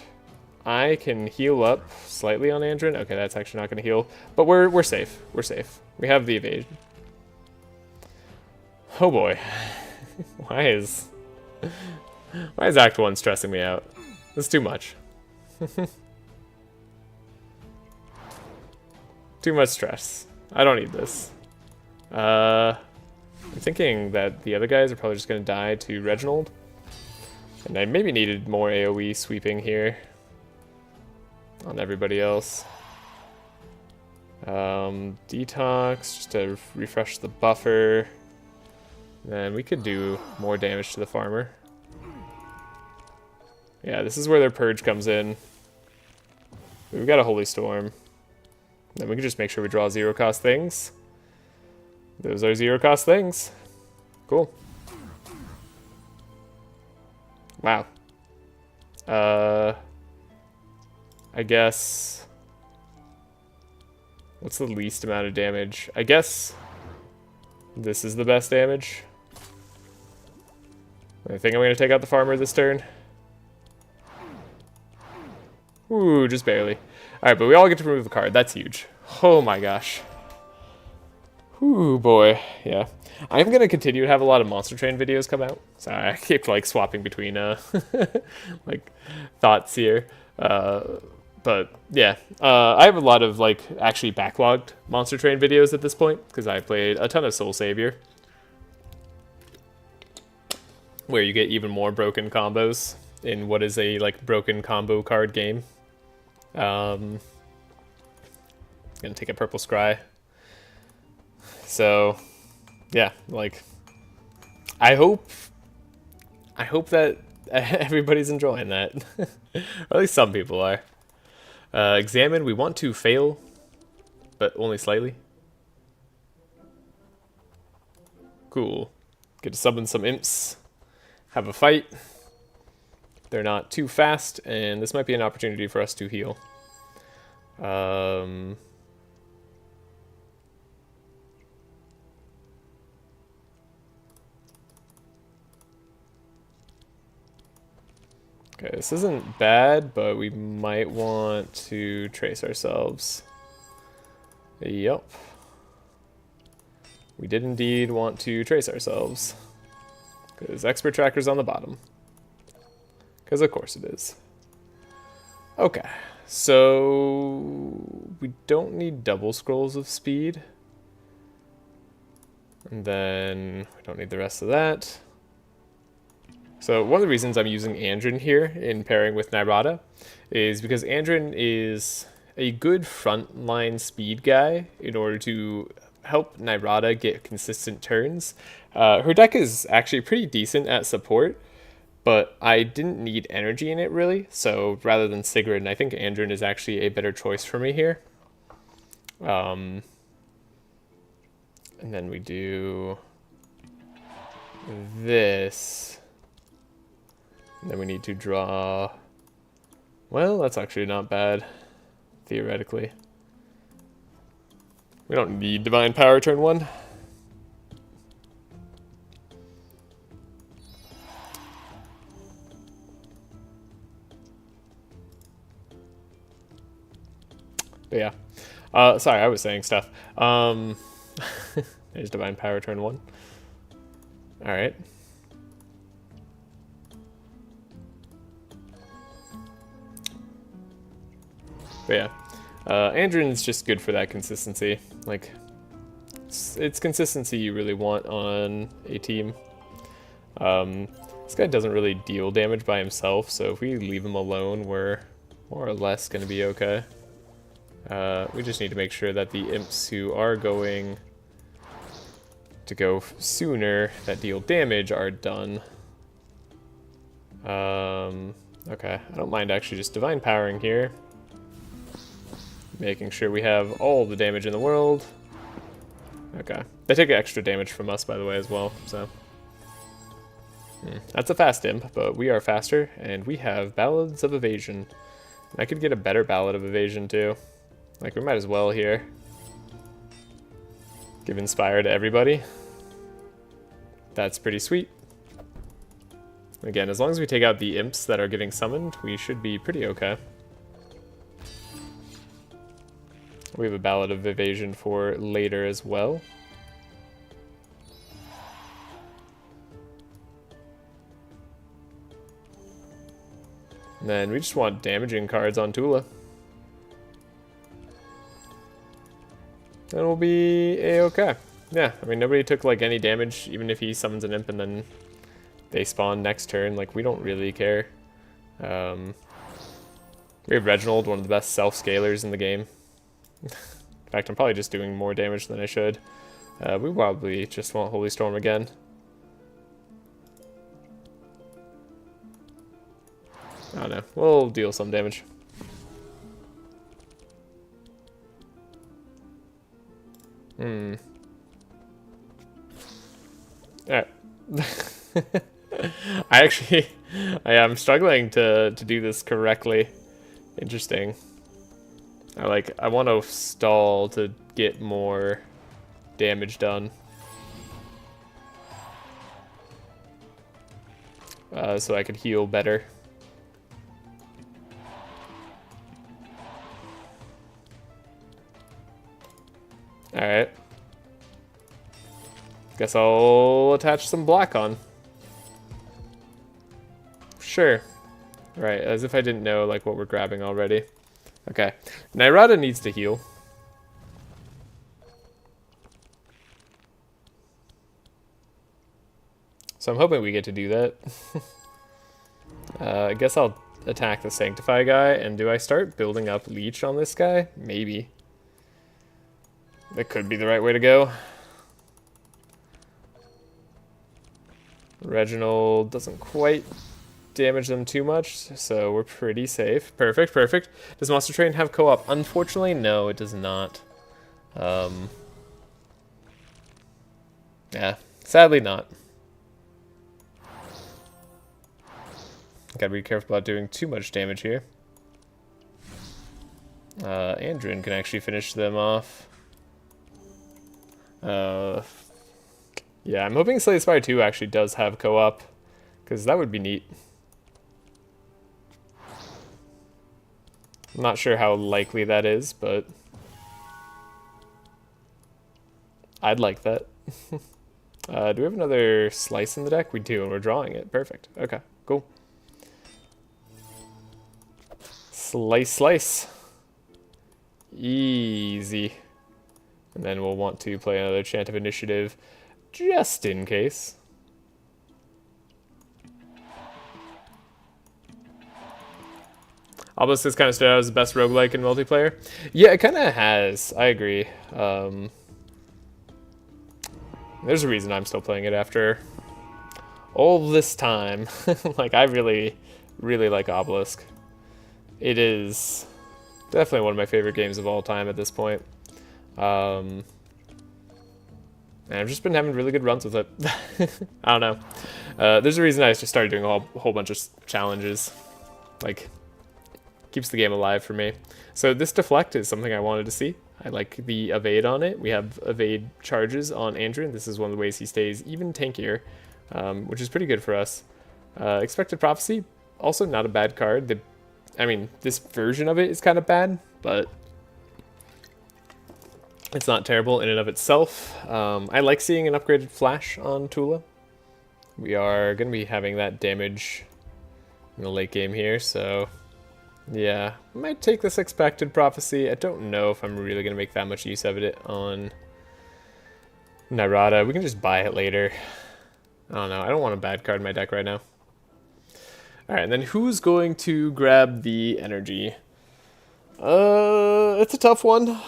I can heal up slightly on Andrin. Okay, that's actually not going to heal. But we're safe. We're safe. We have the evasion. Oh boy. Why is Act 1 stressing me out? That's too much. Too much stress. I don't need this. I'm thinking that the other guys are probably just going to die to Reginald. And I maybe needed more AoE sweeping here on everybody else. Detox, just to refresh the buffer. Then we could do more damage to the farmer. Yeah, this is where their purge comes in. We've got a Holy Storm. Then we can just make sure we draw 0 cost things. Those are zero cost things. Cool. Wow. I guess... What's the least amount of damage? I guess this is the best damage. I think I'm going to take out the farmer this turn. Ooh, just barely. Alright, but we all get to remove a card. That's huge. Oh my gosh. Ooh, boy. Yeah. I'm going to continue to have a lot of Monster Train videos come out. Sorry, I keep, like, swapping between, like, thoughts here. But, yeah. I have a lot of, like, actually backlogged Monster Train videos at this point, because I played a ton of Soul Savior, where you get even more broken combos in what is a, like, broken combo card game. Gonna take a purple scry. So, yeah, like, I hope that everybody's enjoying that. Or at least some people are. Examine, we want to fail, but only slightly. Cool. Get to summon some imps. Have a fight. They're not too fast, and this might be an opportunity for us to heal. Okay, this isn't bad, but we might want to trace ourselves. Yep. We did indeed want to trace ourselves. Because Expert Tracker's on the bottom. Because of course it is. Okay, so we don't need double scrolls of speed. And then we don't need the rest of that. So one of the reasons I'm using Andrin here in pairing with Nyrada is because Andrin is a good frontline speed guy in order to help Nyrada get consistent turns. Her deck is actually pretty decent at support, but I didn't need energy in it really, so rather than Sigrid, I think Andrin is actually a better choice for me here. And then we do this. And then we need to draw... Well, that's actually not bad, theoretically. We don't need Divine Power turn 1. But yeah. Sorry, I was saying stuff. There's Divine Power turn 1. Alright. But yeah, Andrin's just good for that consistency. Like, it's consistency you really want on a team. This guy doesn't really deal damage by himself, so if we leave him alone, we're more or less going to be okay. We just need to make sure that the imps who are going to go sooner that deal damage are done. Okay, I don't mind actually just Divine Powering here. Making sure we have all the damage in the world. Okay. They take extra damage from us, by the way, as well, so. That's a fast imp, but we are faster, and we have Ballads of Evasion. I could get a better Ballad of Evasion, too. Like, we might as well here. Give Inspire to everybody. That's pretty sweet. Again, as long as we take out the imps that are getting summoned, we should be pretty okay. We have a Ballad of Evasion for later as well. And then we just want damaging cards on Tulah. And we'll be a-okay. Yeah, I mean, nobody took, like, any damage, even if he summons an imp and then they spawn next turn. Like, we don't really care. We have Reginald, one of the best self-scalers in the game. In fact, I'm probably just doing more damage than I should. We probably just want Holy Storm again. I don't know. We'll deal some damage. Alright. I am struggling to do this correctly. Interesting. I want to stall to get more damage done. So I could heal better. Alright. Guess I'll attach some black on. Sure. Right, as if I didn't know like what we're grabbing already. Okay. Nyrada needs to heal. So I'm hoping we get to do that. I guess I'll attack the Sanctify guy, and do I start building up Leech on this guy? Maybe. That could be the right way to go. Reginald doesn't quite damage them too much, so we're pretty safe. Perfect, perfect. Does Monster Train have co-op? Unfortunately, no, it does not. Yeah, sadly not. Gotta be careful about doing too much damage here. Andrin can actually finish them off. Yeah, I'm hoping Slay the Spire 2 actually does have co-op, because that would be neat. I'm not sure how likely that is, but I'd like that. Do we have another Slice in the deck? We do, and we're drawing it. Perfect. Okay, cool. Slice, slice. Easy. And then we'll want to play another Chant of Initiative, just in case. Obelisk has kind of stood out as the best roguelike in multiplayer. Yeah, it kind of has. I agree. There's a reason I'm still playing it after all this time. Like, I really, really like Obelisk. It is definitely one of my favorite games of all time at this point. And I've just been having really good runs with it. I don't know. There's a reason I just started doing a whole bunch of challenges. Like, keeps the game alive for me. So this deflect is something I wanted to see. I like the evade on it. We have evade charges on Andrin. This is one of the ways he stays even tankier, which is pretty good for us. Expected Prophecy, also not a bad card. I mean, this version of it is kind of bad, but it's not terrible in and of itself. I like seeing an upgraded Flash on Tulah. We are going to be having that damage in the late game here, so yeah, I might take this Expected Prophecy. I don't know if I'm really going to make that much use of it on Nyrada. We can just buy it later. I don't know. I don't want a bad card in my deck right now. Alright, and then who's going to grab the energy? It's a tough one.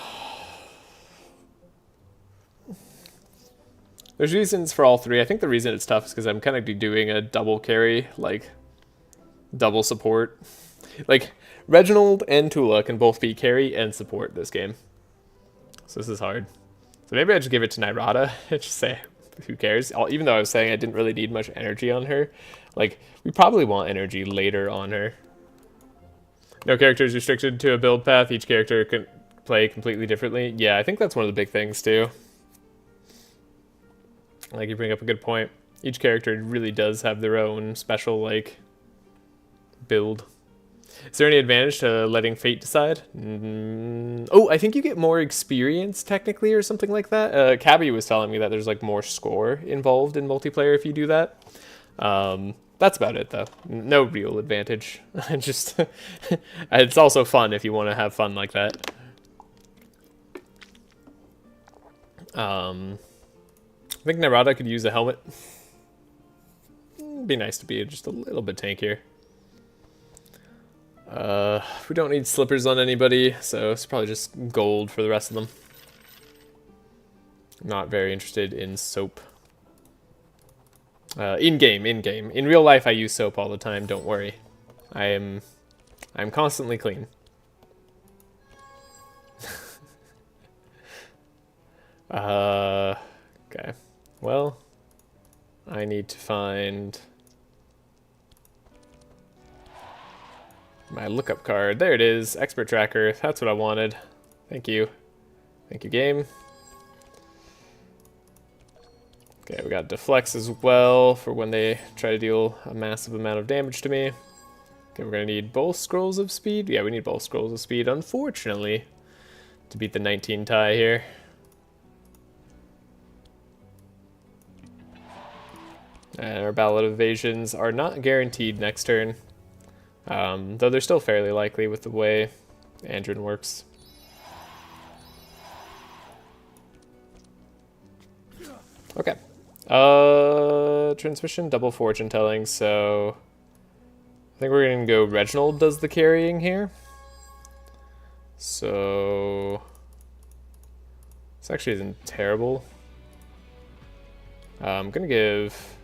There's reasons for all three. I think the reason it's tough is because I'm kind of doing a double carry, like double support. Like, Reginald and Tulah can both be carry and support this game. So this is hard. So maybe I just give it to Nyrada and just say, who cares? Even though I was saying I didn't really need much energy on her. Like, we probably want energy later on her. No character is restricted to a build path. Each character can play completely differently. Yeah, I think that's one of the big things, too. Like, you bring up a good point. Each character really does have their own special, like, build. Is there any advantage to letting fate decide? Oh, I think you get more experience, technically, or something like that. KAIAAB was telling me that there's, like, more score involved in multiplayer if you do that. That's about it, though. No real advantage. Just, it's also fun if you want to have fun like that. I think Nyrada could use a helmet. It'd be nice to be just a little bit tankier. We don't need slippers on anybody, so it's probably just gold for the rest of them. Not very interested in soap. In-game. In real life, I use soap all the time, don't worry. I'm constantly clean. Okay. Well, I need to find my lookup card. There it is, Expert Tracker. That's what I wanted. Thank you. Thank you, game. Okay, we got Deflects as well for when they try to deal a massive amount of damage to me. Okay, we're gonna need both Scrolls of Speed. Yeah, we need both Scrolls of Speed, unfortunately, to beat the 19 tie here. And our Ballad of Evasions are not guaranteed next turn, though they're still fairly likely with the way Andrin works. Okay. Transmission, double fortune telling, so I think we're gonna go Reginald does the carrying here. So this actually isn't terrible. I'm gonna give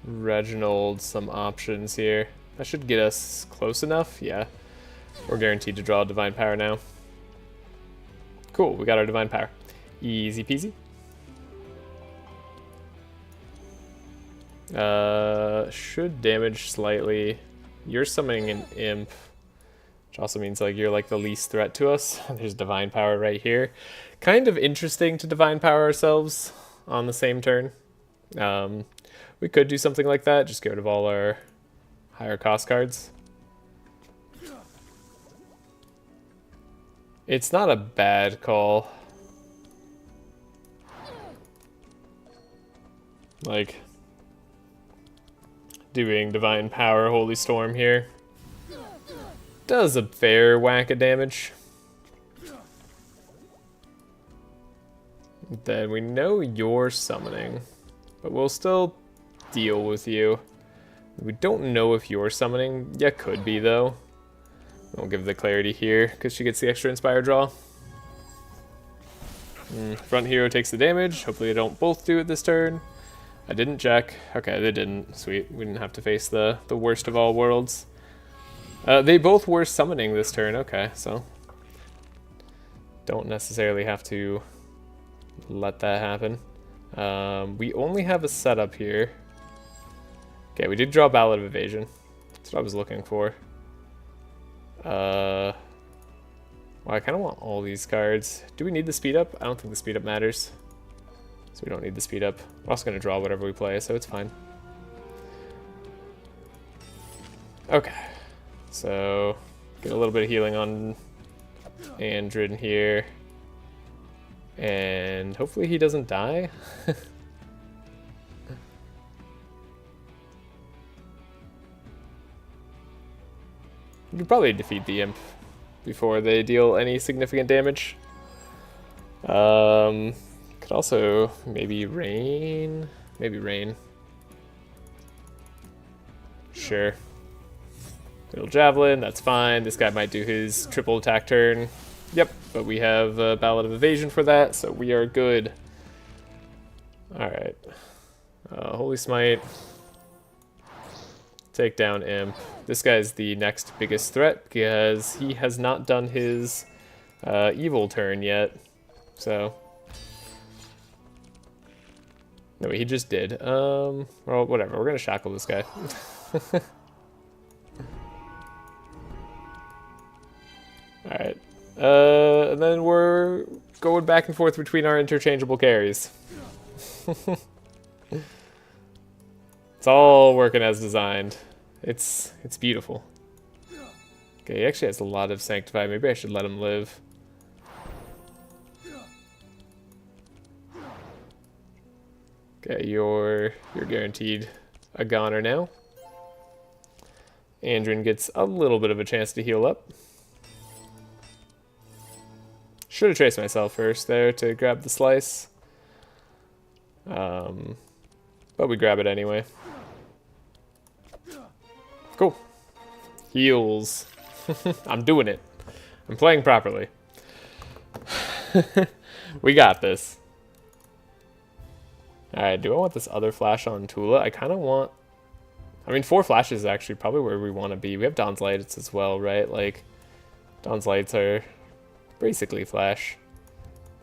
Reginald some options here. That should get us close enough. Yeah, we're guaranteed to draw a Divine Power now. Cool, we got our Divine Power. Easy peasy. Should damage slightly. You're summoning an imp, which also means like you're like the least threat to us. There's Divine Power right here. Kind of interesting to Divine Power ourselves on the same turn. We could do something like that, just get rid of all our higher cost cards. It's not a bad call. Like, doing Divine Power, Holy Storm here does a fair whack of damage. Then we know you're summoning, but we'll still deal with you. We don't know if you're summoning. Yeah, could be though. We'll give the clarity here because she gets the extra Inspire draw. Front hero takes the damage. Hopefully they don't both do it this turn. I didn't check. Okay, they didn't. Sweet. We didn't have to face the worst of all worlds. They both were summoning this turn. Okay, so don't necessarily have to let that happen. We only have a setup here. Okay, we did draw Ballad of Evasion. That's what I was looking for. Well, I kind of want all these cards. Do we need the speed up? I don't think the speed up matters. So we don't need the speed up. We're also going to draw whatever we play, so it's fine. Okay. So, get a little bit of healing on Andrin here. And hopefully he doesn't die. You can probably defeat the imp before they deal any significant damage. Could also maybe rain. Maybe rain. Sure. Little javelin, that's fine. This guy might do his triple attack turn. Yep, but we have a Ballad of Evasion for that, so we are good. Alright. Holy Smite. Take down Imp. This guy's the next biggest threat because he has not done his evil turn yet. So. No, he just did. Well, whatever. We're going to shackle this guy. Alright. And then we're going back and forth between our interchangeable carries. It's all working as designed. It's beautiful. Okay, he actually has a lot of Sanctify. Maybe I should let him live. Okay, you're guaranteed a goner now. Andrin gets a little bit of a chance to heal up. Should have traced myself first there to grab the slice. But we grab it anyway. Cool. Heals. I'm doing it. I'm playing properly. We got this. Alright, do I want this other flash on Tulah? I kind of want... I mean, 4 flashes is actually probably where we want to be. We have Dawn's Lights as well, right? Like, Dawn's Lights are basically flash.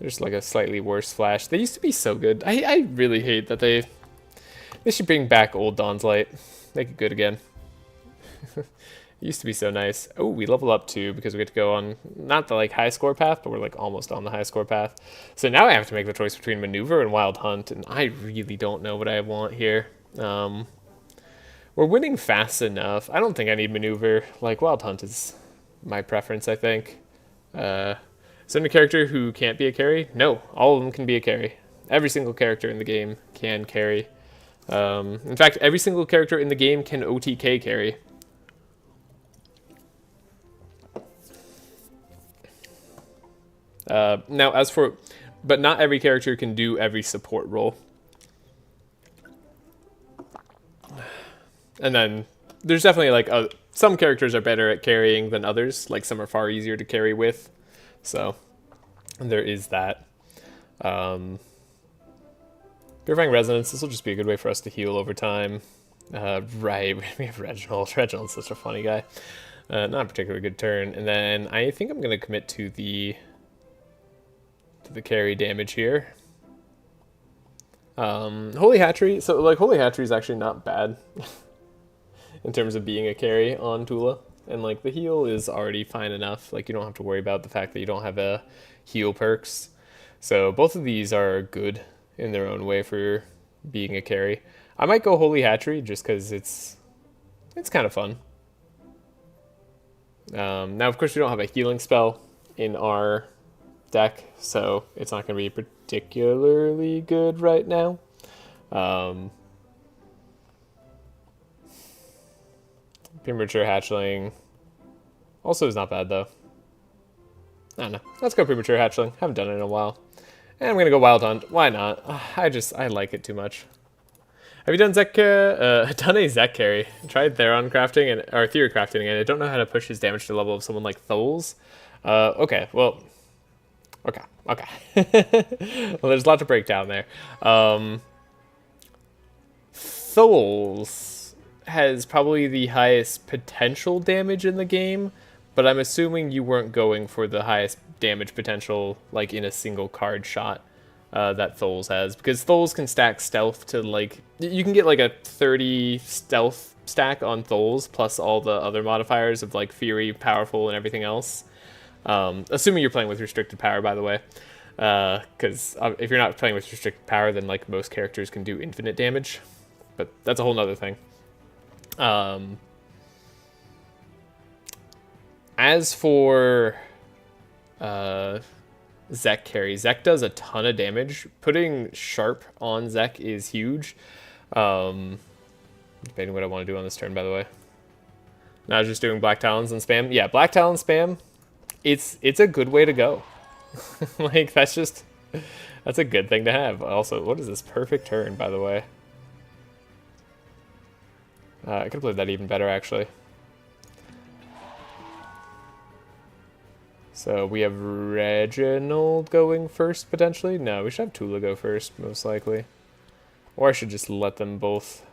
There's like a slightly worse flash. They used to be so good. I really hate that they should bring back old Dawn's Light. Make it good again. It used to be so nice. Oh, we level up too because we get to go on not the like high score path, but we're like almost on the high score path. So now I have to make the choice between Maneuver and Wild Hunt, and I really don't know what I want here. We're winning fast enough. I don't think I need Maneuver. Like Wild Hunt is my preference, I think. Is there a character who can't be a carry? No, all of them can be a carry. Every single character in the game can carry. In fact, every single character in the game can OTK carry. Now, but not every character can do every support role. And then there's definitely like some characters are better at carrying than others. Like some are far easier to carry with. So there is that. Purifying Resonance, this will just be a good way for us to heal over time. Right, we have Reginald. Reginald's such a funny guy. Not a particularly good turn. And then I think I'm going to commit to the carry damage here. Holy Hatchery. So like Holy Hatchery is actually not bad in terms of being a carry on Tulah. And like the heal is already fine enough. Like you don't have to worry about the fact that you don't have a heal perks. So both of these are good in their own way for being a carry. I might go Holy Hatchery just because it's kind of fun. Now of course we don't have a healing spell in our deck, so it's not going to be particularly good right now. Premature Hatchling also is not bad though. I don't know. Let's go Premature Hatchling. Haven't done it in a while. And I'm going to go Wild Hunt. Why not? I like it too much. Have you done Zek? Done a Zek carry? Tried Theron crafting or Theory crafting, and I don't know how to push his damage to the level of someone like Tholes. Okay, well, okay. Well, there's a lot to break down there. Tholes has probably the highest potential damage in the game, but I'm assuming you weren't going for the highest damage potential like in a single card shot that Tholes has, because Tholes can stack stealth to like, you can get like a 30 stealth stack on Tholes plus all the other modifiers of like Fury, Powerful, and everything else. Assuming you're playing with restricted power, by the way, because if you're not playing with restricted power, then like most characters can do infinite damage, but that's a whole nother thing. As for Zek carry, Zek does a ton of damage. Putting Sharp on Zek is huge. Debating what I want to do on this turn, by the way. Now just doing Black Talons and spam. Yeah, Black Talon spam. It's a good way to go. Like that's a good thing to have. Also, what is this perfect turn, by the way? I could have played that even better, actually. So we have Reginald going first, potentially? No, we should have Tulah go first, most likely. Or I should just let them both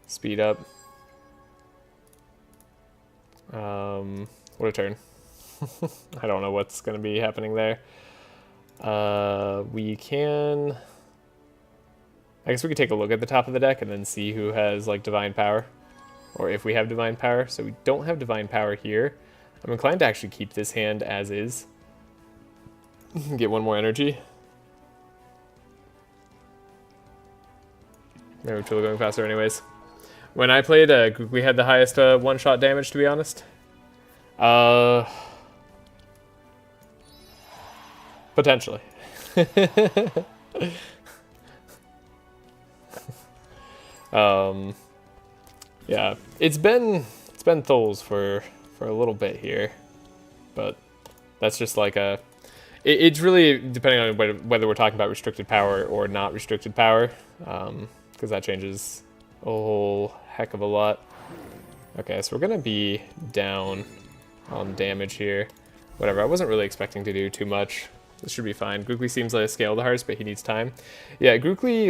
speed up. What a turn. I don't know what's going to be happening there. We can... I guess we could take a look at the top of the deck and then see who has, like, Divine Power. Or if we have Divine Power. So we don't have Divine Power here. I'm inclined to actually keep this hand as is. Get one more energy. Maybe Tulah going faster anyways. When I played, we had the highest one-shot damage, to be honest. Potentially. Yeah, it's been Tholes for a little bit here, but that's just like it's really depending on whether we're talking about restricted power or not restricted power, because that changes a whole heck of a lot. Okay, so we're gonna be down on damage here. Whatever, I wasn't really expecting to do too much. This should be fine. Grookly seems like a scale the hardest, but he needs time. Yeah, Grookly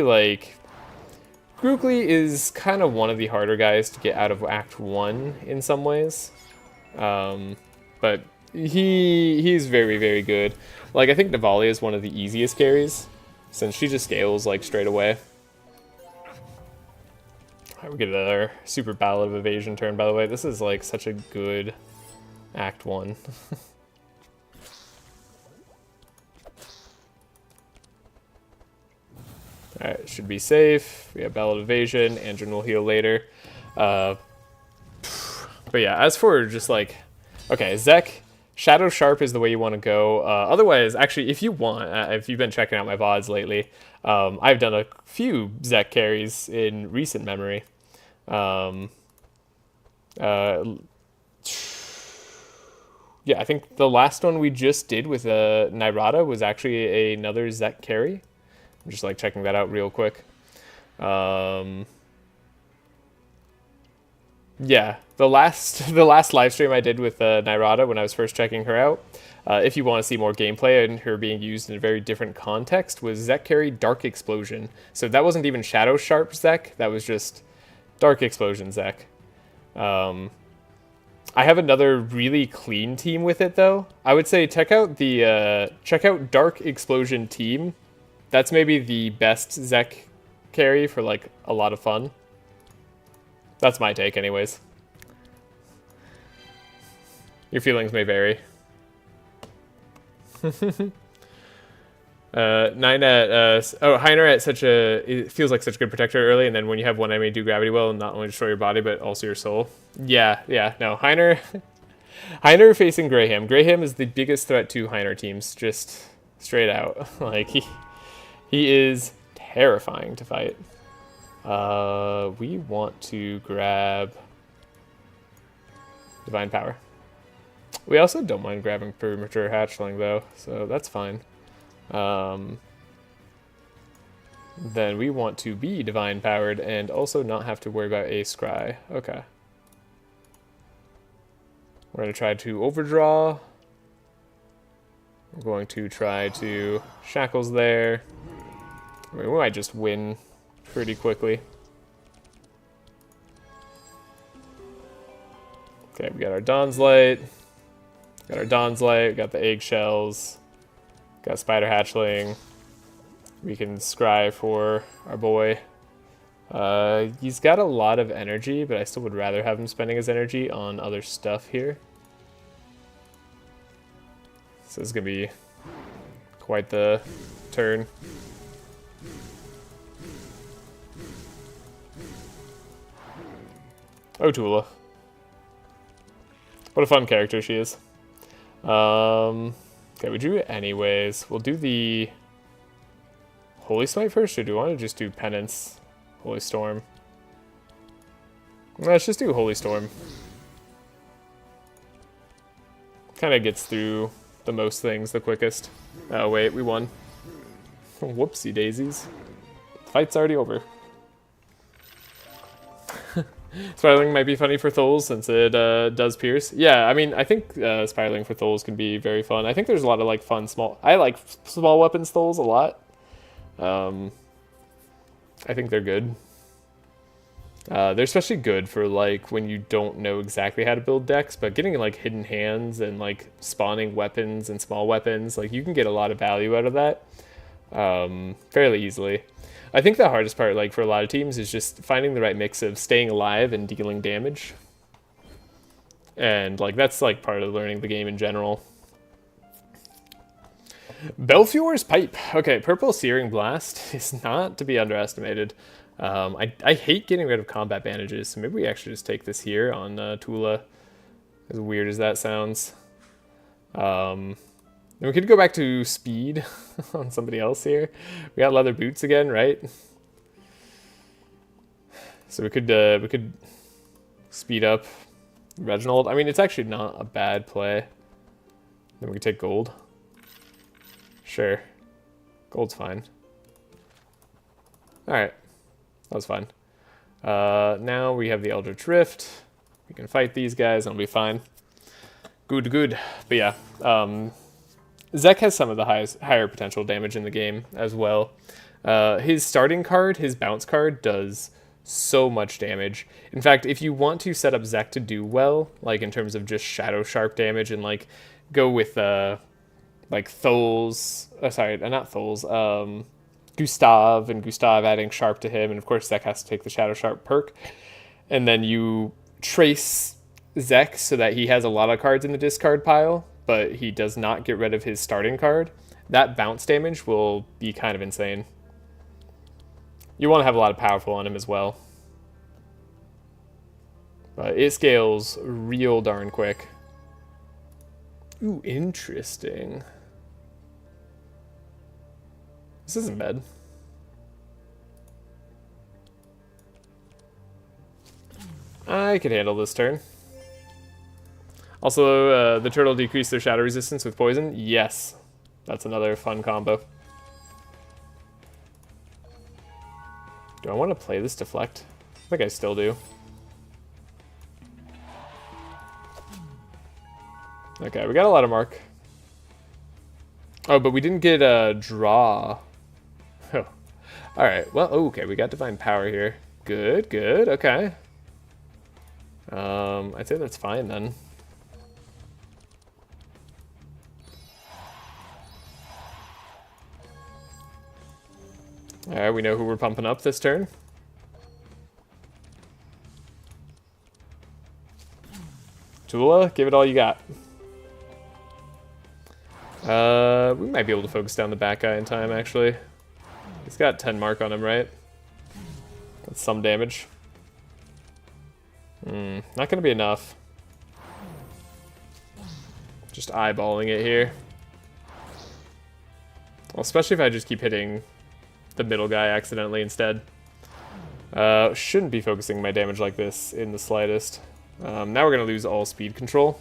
is kind of one of the harder guys to get out of Act 1 in some ways. But He's very, very good. Like, I think Navali is one of the easiest carries, since she just scales, like, straight away. Alright, we get another super Ballad of Evasion turn, by the way. This is, like, such a good Act 1. Alright, should be safe. We have Ballad of Evasion. Andrin will heal later. But yeah, as for just, like... Okay, Zek... Shadow Sharp is the way you want to go. Otherwise, actually, if you want, if you've been checking out my VODs lately, I've done a few Zek carries in recent memory. Yeah, I think the last one we just did with Nyrada was actually another Zek carry. I'm just like checking that out real quick. Yeah, the last live stream I did with Nyrada when I was first checking her out, if you want to see more gameplay and her being used in a very different context, was Zek carry Dark Explosion. So that wasn't even Shadow Sharp Zek, that was just Dark Explosion Zek. I have another really clean team with it though. I would say check out Dark Explosion Team. That's maybe the best Zek carry for like a lot of fun. That's my take, anyways. Your feelings may vary. 9 at... Heiner at such a... It feels like such a good protector early, and then when you have one enemy do gravity well and not only destroy your body, but also your soul. Yeah, no. Heiner... Heiner facing Graham. Graham is the biggest threat to Heiner teams, just straight out. Like, he is terrifying to fight. We want to grab Divine Power. We also don't mind grabbing Premature Hatchling though, so that's fine. Then we want to be Divine Powered and also not have to worry about a Scry. Okay. We're going to try to Overdraw. We're going to try to Shackles there. I mean, we might just win pretty quickly. Okay, we got our Dawn's Light. Got our Dawn's Light, we got the Eggshells. Got Spider Hatchling. We can scry for our boy. He's got a lot of energy, but I still would rather have him spending his energy on other stuff here. So this is going to be quite the turn. Oh, Tulah. What a fun character she is. Okay, we do it anyways. We'll do the Holy Smite first, or do you want to just do Penance? Holy Storm. Let's just do Holy Storm. Kind of gets through the most things the quickest. Oh wait, we won. Whoopsie daisies. The fight's already over. Spiraling might be funny for Tholes since it does pierce. Yeah, I mean, I think Spiraling for Tholes can be very fun. I think there's a lot of like fun small... I like small weapons Tholes a lot. I think they're good. They're especially good for like when you don't know exactly how to build decks, but getting like hidden hands and like spawning weapons and small weapons, like you can get a lot of value out of that fairly easily. I think the hardest part, like for a lot of teams, is just finding the right mix of staying alive and dealing damage. And like that's like part of learning the game in general. Belfior's Pipe. Okay, Purple Searing Blast is not to be underestimated. I hate getting rid of combat bandages, so maybe we actually just take this here on Tulah, as weird as that sounds. And we could go back to speed on somebody else here. We got leather boots again, right? So we could speed up Reginald. I mean, it's actually not a bad play. Then we could take gold. Sure. Gold's fine. Alright. That was fine. Now we have the Eldritch Rift. We can fight these guys and it'll be fine. Good. But yeah, Zek has some of the higher potential damage in the game as well. His starting card, his bounce card, does so much damage. In fact, if you want to set up Zek to do well, like in terms of just Shadow Sharp damage and like go with like Tholes. Sorry, not Tholes. Gustav, and Gustav adding Sharp to him, and of course Zek has to take the Shadow Sharp perk. And then you trace Zek so that he has a lot of cards in the discard pile, but he does not get rid of his starting card. That bounce damage will be kind of insane. You want to have a lot of powerful on him as well. But it scales real darn quick. Ooh, interesting. This isn't bad. I can handle this turn. Also, the turtle decreased their shadow resistance with poison. Yes, that's another fun combo. Do I want to play this deflect? I think I still do. Okay, we got a lot of mark. Oh, but we didn't get a draw. Oh. Alright, well, okay, we got divine power here. Good, good, okay. I'd say that's fine then. Alright, we know who we're pumping up this turn. Tulah, give it all you got. We might be able to focus down the back guy in time, actually. He's got 10 mark on him, right? That's some damage. Not gonna be enough. Just eyeballing it here. Well, especially if I just keep hitting the middle guy accidentally instead. Shouldn't be focusing my damage like this in the slightest. Now we're gonna lose all speed control.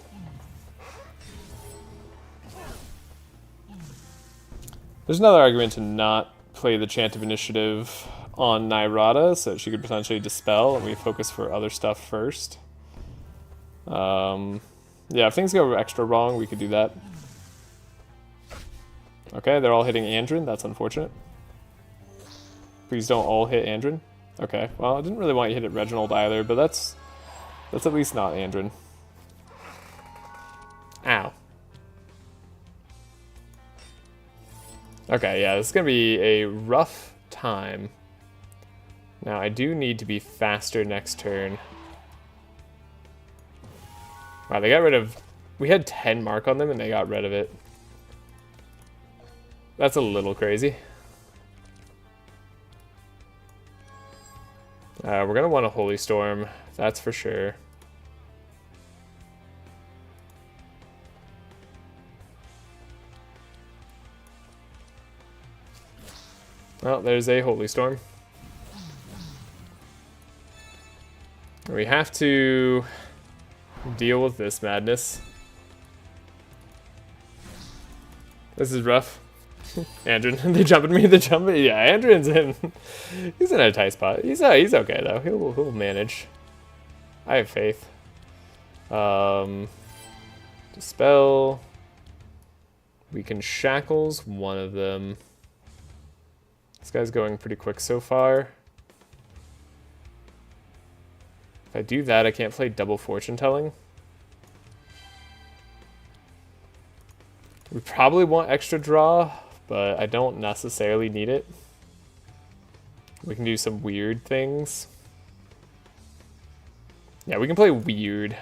There's another argument to not play the Chant of Initiative on Nyrada, so she could potentially dispel, and we focus for other stuff first. Yeah, if things go extra wrong, we could do that. Okay, they're all hitting Andrin. That's unfortunate. Please don't all hit Andrin. Okay, well, I didn't really want you to hit Reginald either, but that's at least not Andrin. Ow. Okay, yeah, this is going to be a rough time. Now, I do need to be faster next turn. Wow, they got rid of... We had 10 mark on them, and they got rid of it. That's a little crazy. We're going to want a Holy Storm, that's for sure. Well, there's a Holy Storm. We have to deal with this madness. This is rough. Andrin, they jumping me, yeah, Andrin's in. He's in a tight spot. He's okay though. He'll manage. I have faith. Dispel. We can shackles one of them. This guy's going pretty quick so far. If I do that, I can't play double fortune telling. We probably want extra draw, but I don't necessarily need it. We can do some weird things. Yeah, we can play weird.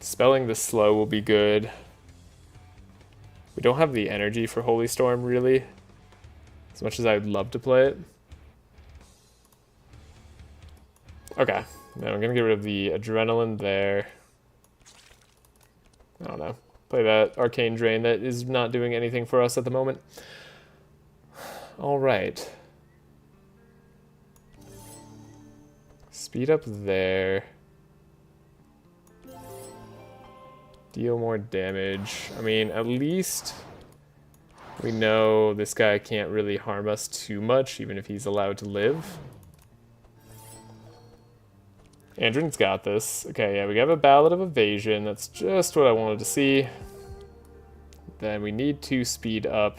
Spelling the slow will be good. We don't have the energy for Holy Storm, really. As much as I would love to play it. Okay, now I'm going to get rid of the Adrenaline there. I don't know. Play that Arcane Drain that is not doing anything for us at the moment. Alright. Speed up there. Deal more damage. I mean, at least we know this guy can't really harm us too much, even if he's allowed to live. Andrin's got this. Okay, yeah, we have a Ballad of Evasion. That's just what I wanted to see. Then we need to speed up...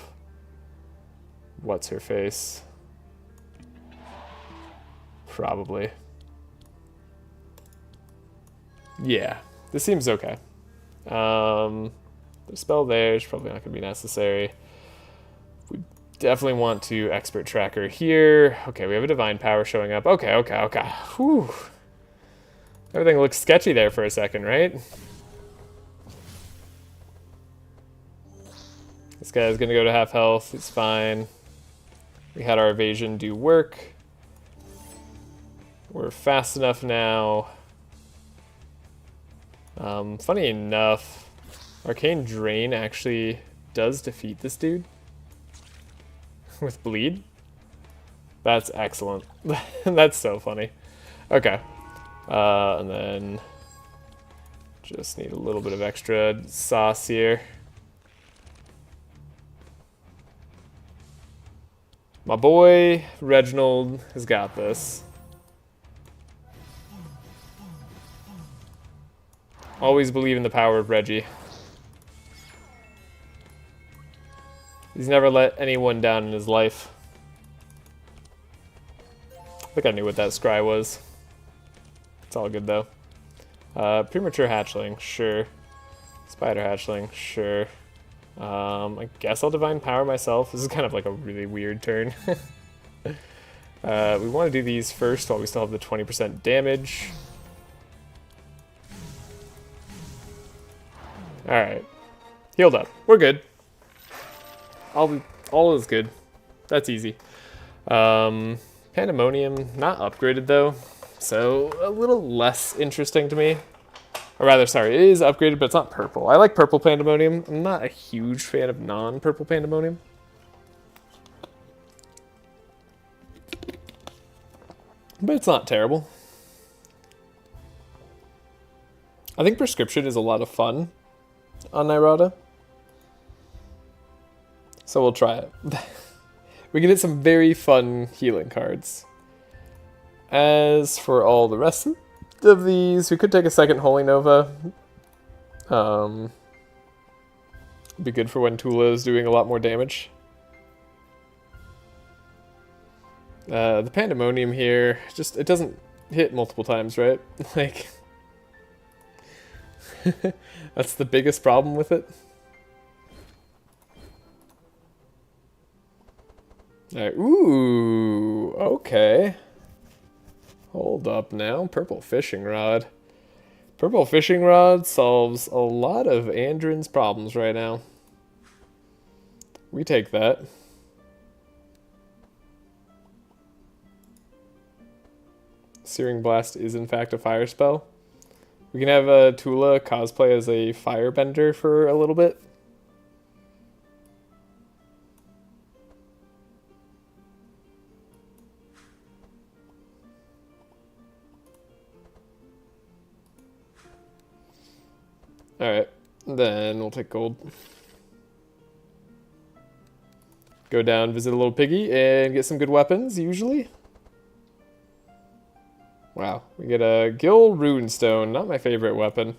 What's her face? Probably. Yeah, this seems okay. The spell there is probably not going to be necessary. We definitely want to expert tracker here. Okay, we have a divine power showing up. Okay. Whew. Everything looks sketchy there for a second, right? This guy's going to go to half health. It's fine. We had our evasion do work. We're fast enough now. Funny enough, Arcane Drain actually does defeat this dude with bleed. That's excellent. That's so funny. Okay. And then just need a little bit of extra sauce here. My boy Reginald has got this. Always believe in the power of Reggie. He's never let anyone down in his life. I think I knew what that scry was. It's all good though. Premature hatchling, sure. Spider hatchling, sure. I guess I'll divine power myself. This is kind of like a really weird turn. We want to do these first while we still have the 20% damage. Alright. Healed up. We're good. All is good. That's easy. Pandemonium, not upgraded though, so a little less interesting to me. Or rather, sorry, it is upgraded, but it's not purple. I like purple Pandemonium. I'm not a huge fan of non-purple Pandemonium. But it's not terrible. I think Prescription is a lot of fun on Nyrada. So we'll try it. We can hit some very fun healing cards. As for all the rest of these, we could take a second Holy Nova. Be good for when Tulah is doing a lot more damage. The Pandemonium here, just, it doesn't hit multiple times, right? Like, that's the biggest problem with it. Alright, ooh, okay. Hold up now, Purple Fishing Rod. Purple Fishing Rod solves a lot of Andrin's problems right now. We take that. Searing Blast is in fact a fire spell. We can have Tulah cosplay as a firebender for a little bit. Alright, then we'll take gold. Go down, visit a little piggy, and get some good weapons, usually. Wow, we get a Gil Runestone, not my favorite weapon.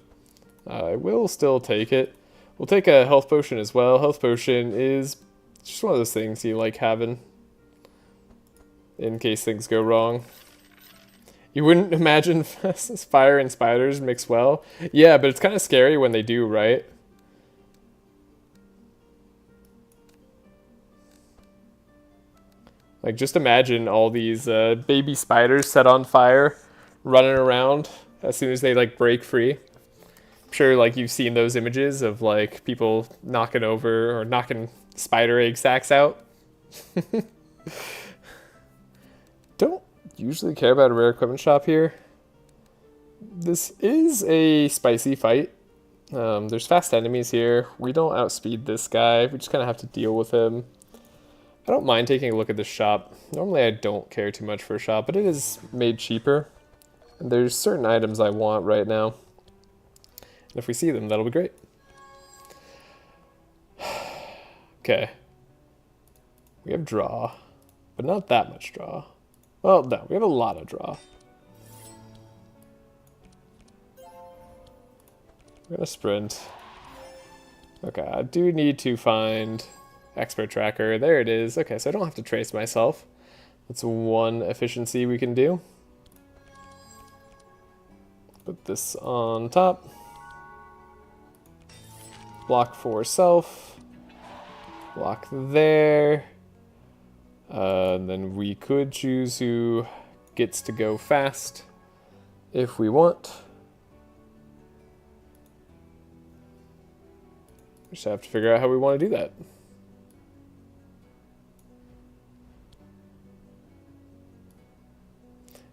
I will still take it. We'll take a health potion as well. Health potion is just one of those things you like having in case things go wrong. You wouldn't imagine fire and spiders mix well. Yeah, but it's kind of scary when they do, right? Like, just imagine all these baby spiders set on fire, running around as soon as they, like, break free. I'm sure, like, you've seen those images of, like, people knocking over or knocking spider egg sacs out. Don't usually care about a rare equipment shop here. This is a spicy fight. There's fast enemies here. We don't outspeed this guy. We just kind of have to deal with him. I don't mind taking a look at this shop. Normally I don't care too much for a shop, but it is made cheaper. And there's certain items I want right now. And if we see them, that'll be great. Okay. We have draw, but not that much draw. Well, no, we have a lot of draw. We're gonna sprint. Okay, I do need to find expert tracker. There it is. Okay, so I don't have to trace myself. That's one efficiency we can do. Put this on top. Block for self. Block there. Then we could choose who gets to go fast if we want. Just have to figure out how we want to do that.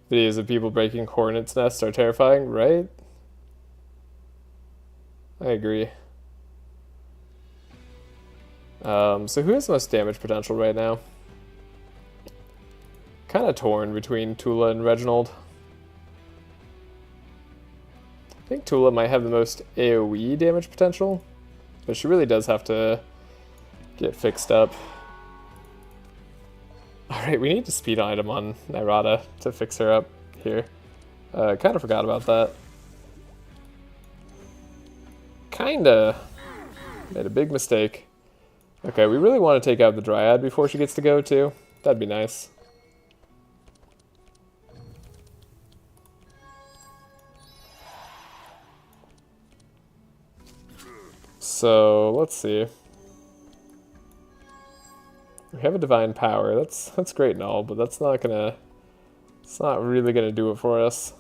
Videos of people breaking hornets' nests are terrifying, right? I agree. So who has the most damage potential right now? Kind of torn between Tulah and Reginald. I think Tulah might have the most AoE damage potential, but she really does have to get fixed up. Alright, we need to speed item on Nyrada to fix her up here. Kind of forgot about that. Kinda made a big mistake. Okay, we really want to take out the Dryad before she gets to go too. That'd be nice. So, let's see. We have a divine power. That's great and all, but it's not really gonna do it for us.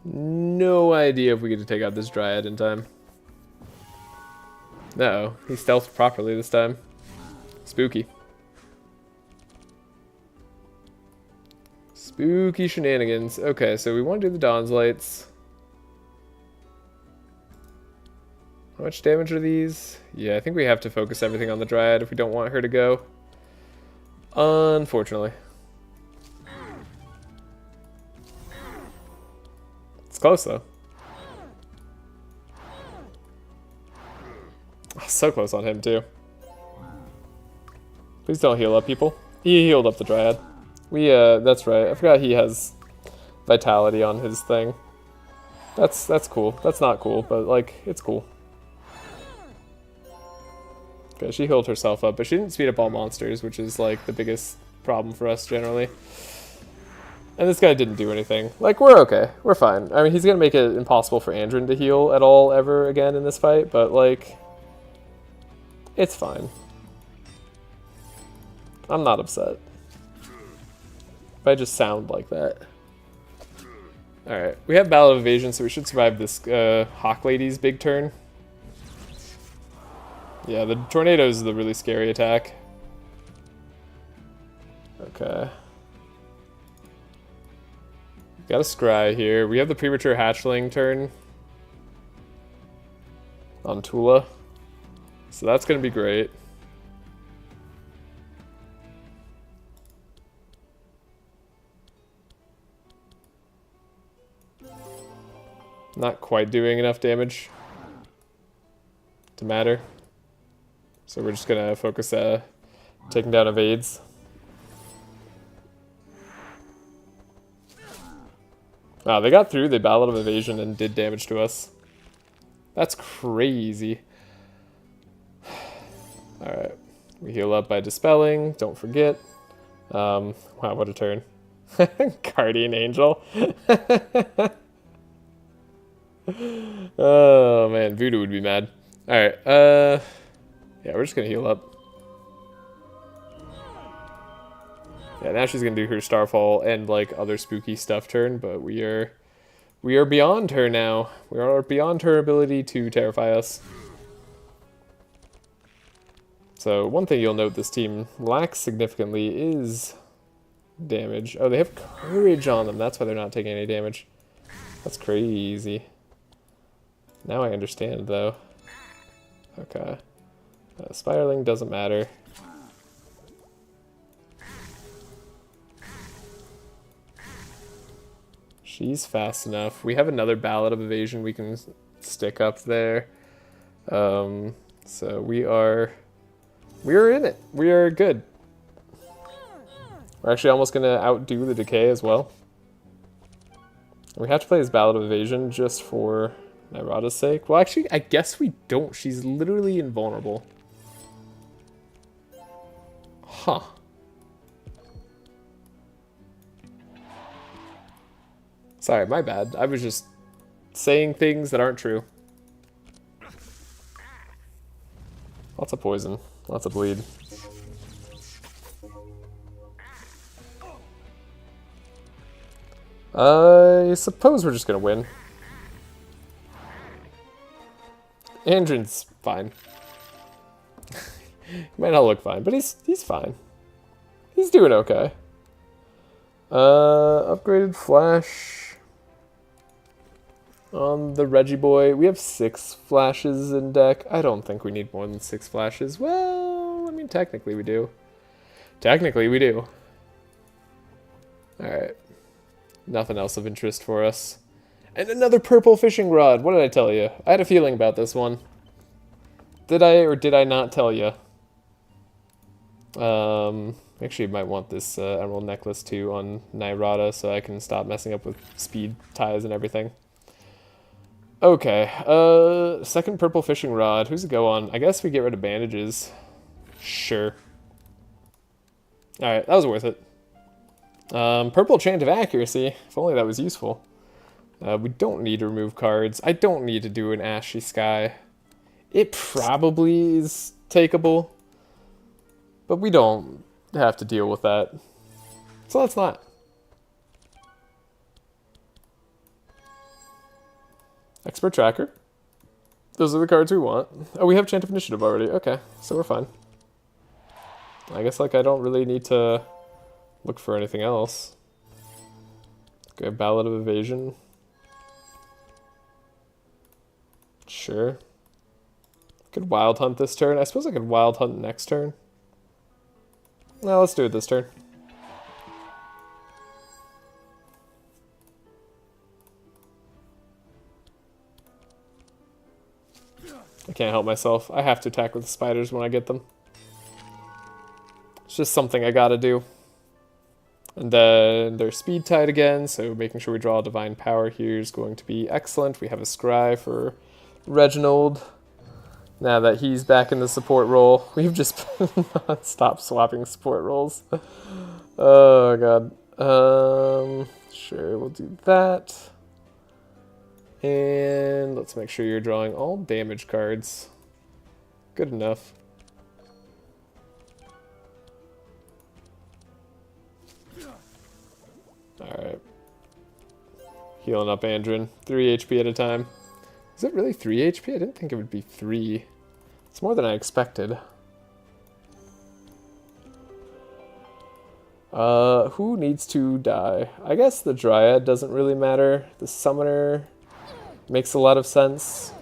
No idea if we get to take out this Dryad in time. Uh-oh, he stealthed properly this time. Spooky. Spooky shenanigans. Okay, so we want to do the Dawn's Lights. How much damage are these? Yeah, I think we have to focus everything on the Dryad if we don't want her to go. Unfortunately. It's close though. Oh, so close on him too. Please don't heal up, people. He healed up the Dryad. That's right. I forgot he has vitality on his thing. That's cool. That's not cool, but like, it's cool. Okay, she healed herself up, but she didn't speed up all monsters, which is like the biggest problem for us generally. And this guy didn't do anything. Like, we're okay. We're fine. I mean, he's gonna make it impossible for Andrin to heal at all ever again in this fight, but like, it's fine. I'm not upset. If I just sound like that. Alright, we have Ballad of Evasion, so we should survive this Hawk Lady's big turn. Yeah, the tornado is the really scary attack. Okay. Got a scry here. We have the premature hatchling turn on Tulah. So that's going to be great. Not quite doing enough damage to matter. So we're just gonna focus taking down evades. Wow, they got through the Ballad of Evasion and did damage to us. That's crazy. Alright. We heal up by dispelling, don't forget. Wow, what a turn. Guardian Angel. Oh man, Voodoo would be mad. Alright, yeah, we're just gonna heal up. Yeah, now she's gonna do her Starfall and like other spooky stuff turn, but we are beyond her now. We are beyond her ability to terrify us. So one thing you'll note this team lacks significantly is damage. Oh, they have courage on them. That's why they're not taking any damage. That's crazy. Now I understand though. Okay. Spiraling doesn't matter. She's fast enough. We have another Ballad of Evasion we can stick up there. So we're in it. We are good. We're actually almost gonna outdo the Decay as well. We have to play this Ballad of Evasion just for Nyrada's sake. Well, actually, I guess we don't. She's literally invulnerable. Huh. Sorry, my bad. I was just saying things that aren't true. Lots of poison. Lots of bleed. I suppose we're just gonna win. Andrin's fine. He might not look fine, but he's fine. He's doing okay. Upgraded flash on the Reggie boy. We have 6 flashes in deck. I don't think we need more than 6 flashes. Well, I mean, technically we do. Technically we do. Alright. Nothing else of interest for us. And another purple fishing rod. What did I tell you? I had a feeling about this one. Did I or did I not tell you? Actually, you might want this emerald necklace too on Nyrada so I can stop messing up with speed ties and everything. Okay, second purple fishing rod. Who's it go on? I guess we get rid of bandages. Sure. Alright, that was worth it. Purple chant of accuracy. If only that was useful. We don't need to remove cards. I don't need to do an ashy sky. It probably is takeable, but we don't have to deal with that. So let's not. Expert tracker. Those are the cards we want. Oh, we have chant of initiative already. Okay, so we're fine. I guess like I don't really need to look for anything else. Okay, ballad of evasion. Sure. Could wild hunt this turn. I suppose I could wild hunt next turn. No, let's do it this turn. I can't help myself. I have to attack with the spiders when I get them. It's just something I gotta do. And then they're speed tied again, so making sure we draw a divine power here is going to be excellent. We have a scry for Reginald. Now that he's back in the support role, we've just stopped swapping support roles. Oh god. Sure, we'll do that. And let's make sure you're drawing all damage cards. Good enough. Alright. Healing up Andrin. 3 HP at a time. Is it really 3 HP? I didn't think it would be 3. It's more than I expected. Who needs to die? I guess the Dryad doesn't really matter. The Summoner makes a lot of sense.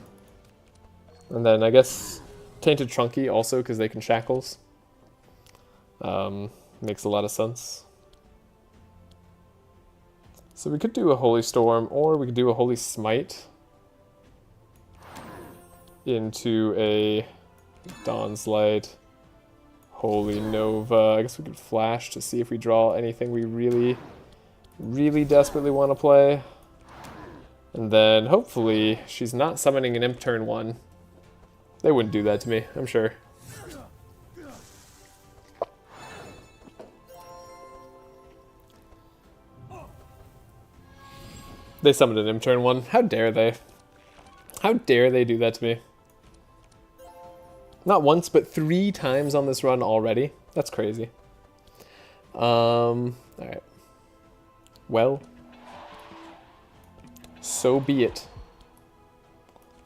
And then I guess Tainted Trunky also, because they can shackles. Makes a lot of sense. So we could do a Holy Storm, or we could do a Holy Smite into a Dawn's Light, Holy Nova. I guess we could flash to see if we draw anything we really, really desperately want to play. And then hopefully she's not summoning an imp turn 1. They wouldn't do that to me, I'm sure. They summoned an imp turn 1. How dare they? How dare they do that to me? Not once, but 3 times on this run already. That's crazy. Alright. Well. So be it.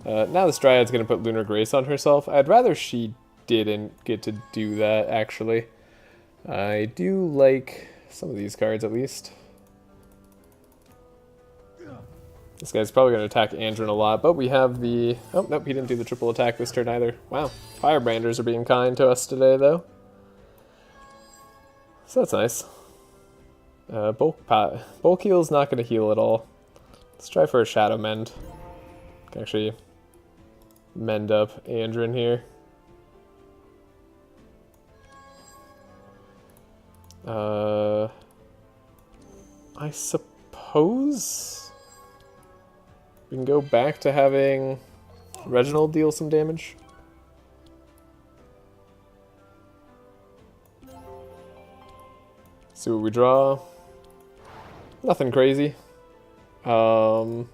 Now this Dryad's gonna put Lunar Grace on herself. I'd rather she didn't get to do that, actually. I do like some of these cards, at least. This guy's probably going to attack Andrin a lot, but we have the... Oh, nope, he didn't do the triple attack this turn either. Wow. Firebranders are being kind to us today, though. So that's nice. Bulk heal's not going to heal at all. Let's try for a Shadow Mend. Can actually mend up Andrin here. I suppose... we can go back to having Reginald deal some damage. See what we draw. Nothing crazy. Guess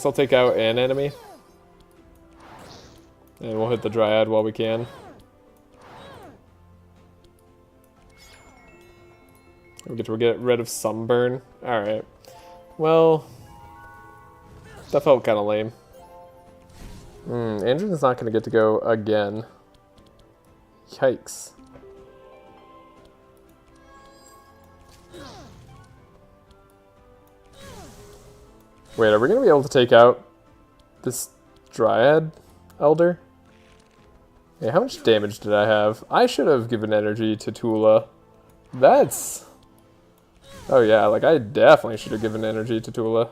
I'll take out an enemy. And we'll hit the Dryad while we can. We get to get rid of Sunburn. Alright. Well, that felt kind of lame. Andrew's not going to get to go again. Yikes. Wait, are we going to be able to take out this Dryad Elder? Hey, how much damage did I have? I should have given energy to Tulah. That's... Oh yeah, like I definitely should have given energy to Tulah.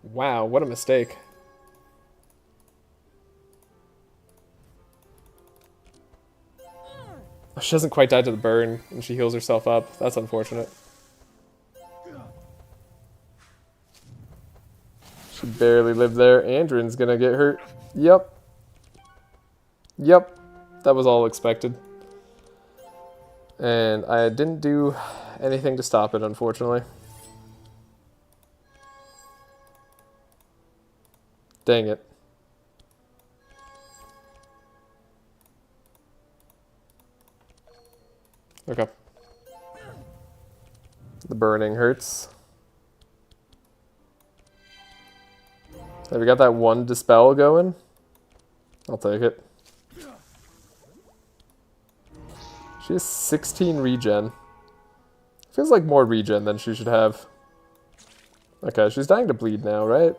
Wow, what a mistake. Oh, she hasn't quite died to the burn, and she heals herself up. That's unfortunate. She barely lived there. Andrin's gonna get hurt. Yep. Yep. That was all expected. And I didn't do anything to stop it, unfortunately. Dang it. Okay. The burning hurts. Have we got that one dispel going? I'll take it. She has 16 regen. Feels like more regen than she should have. Okay, she's dying to bleed now, right?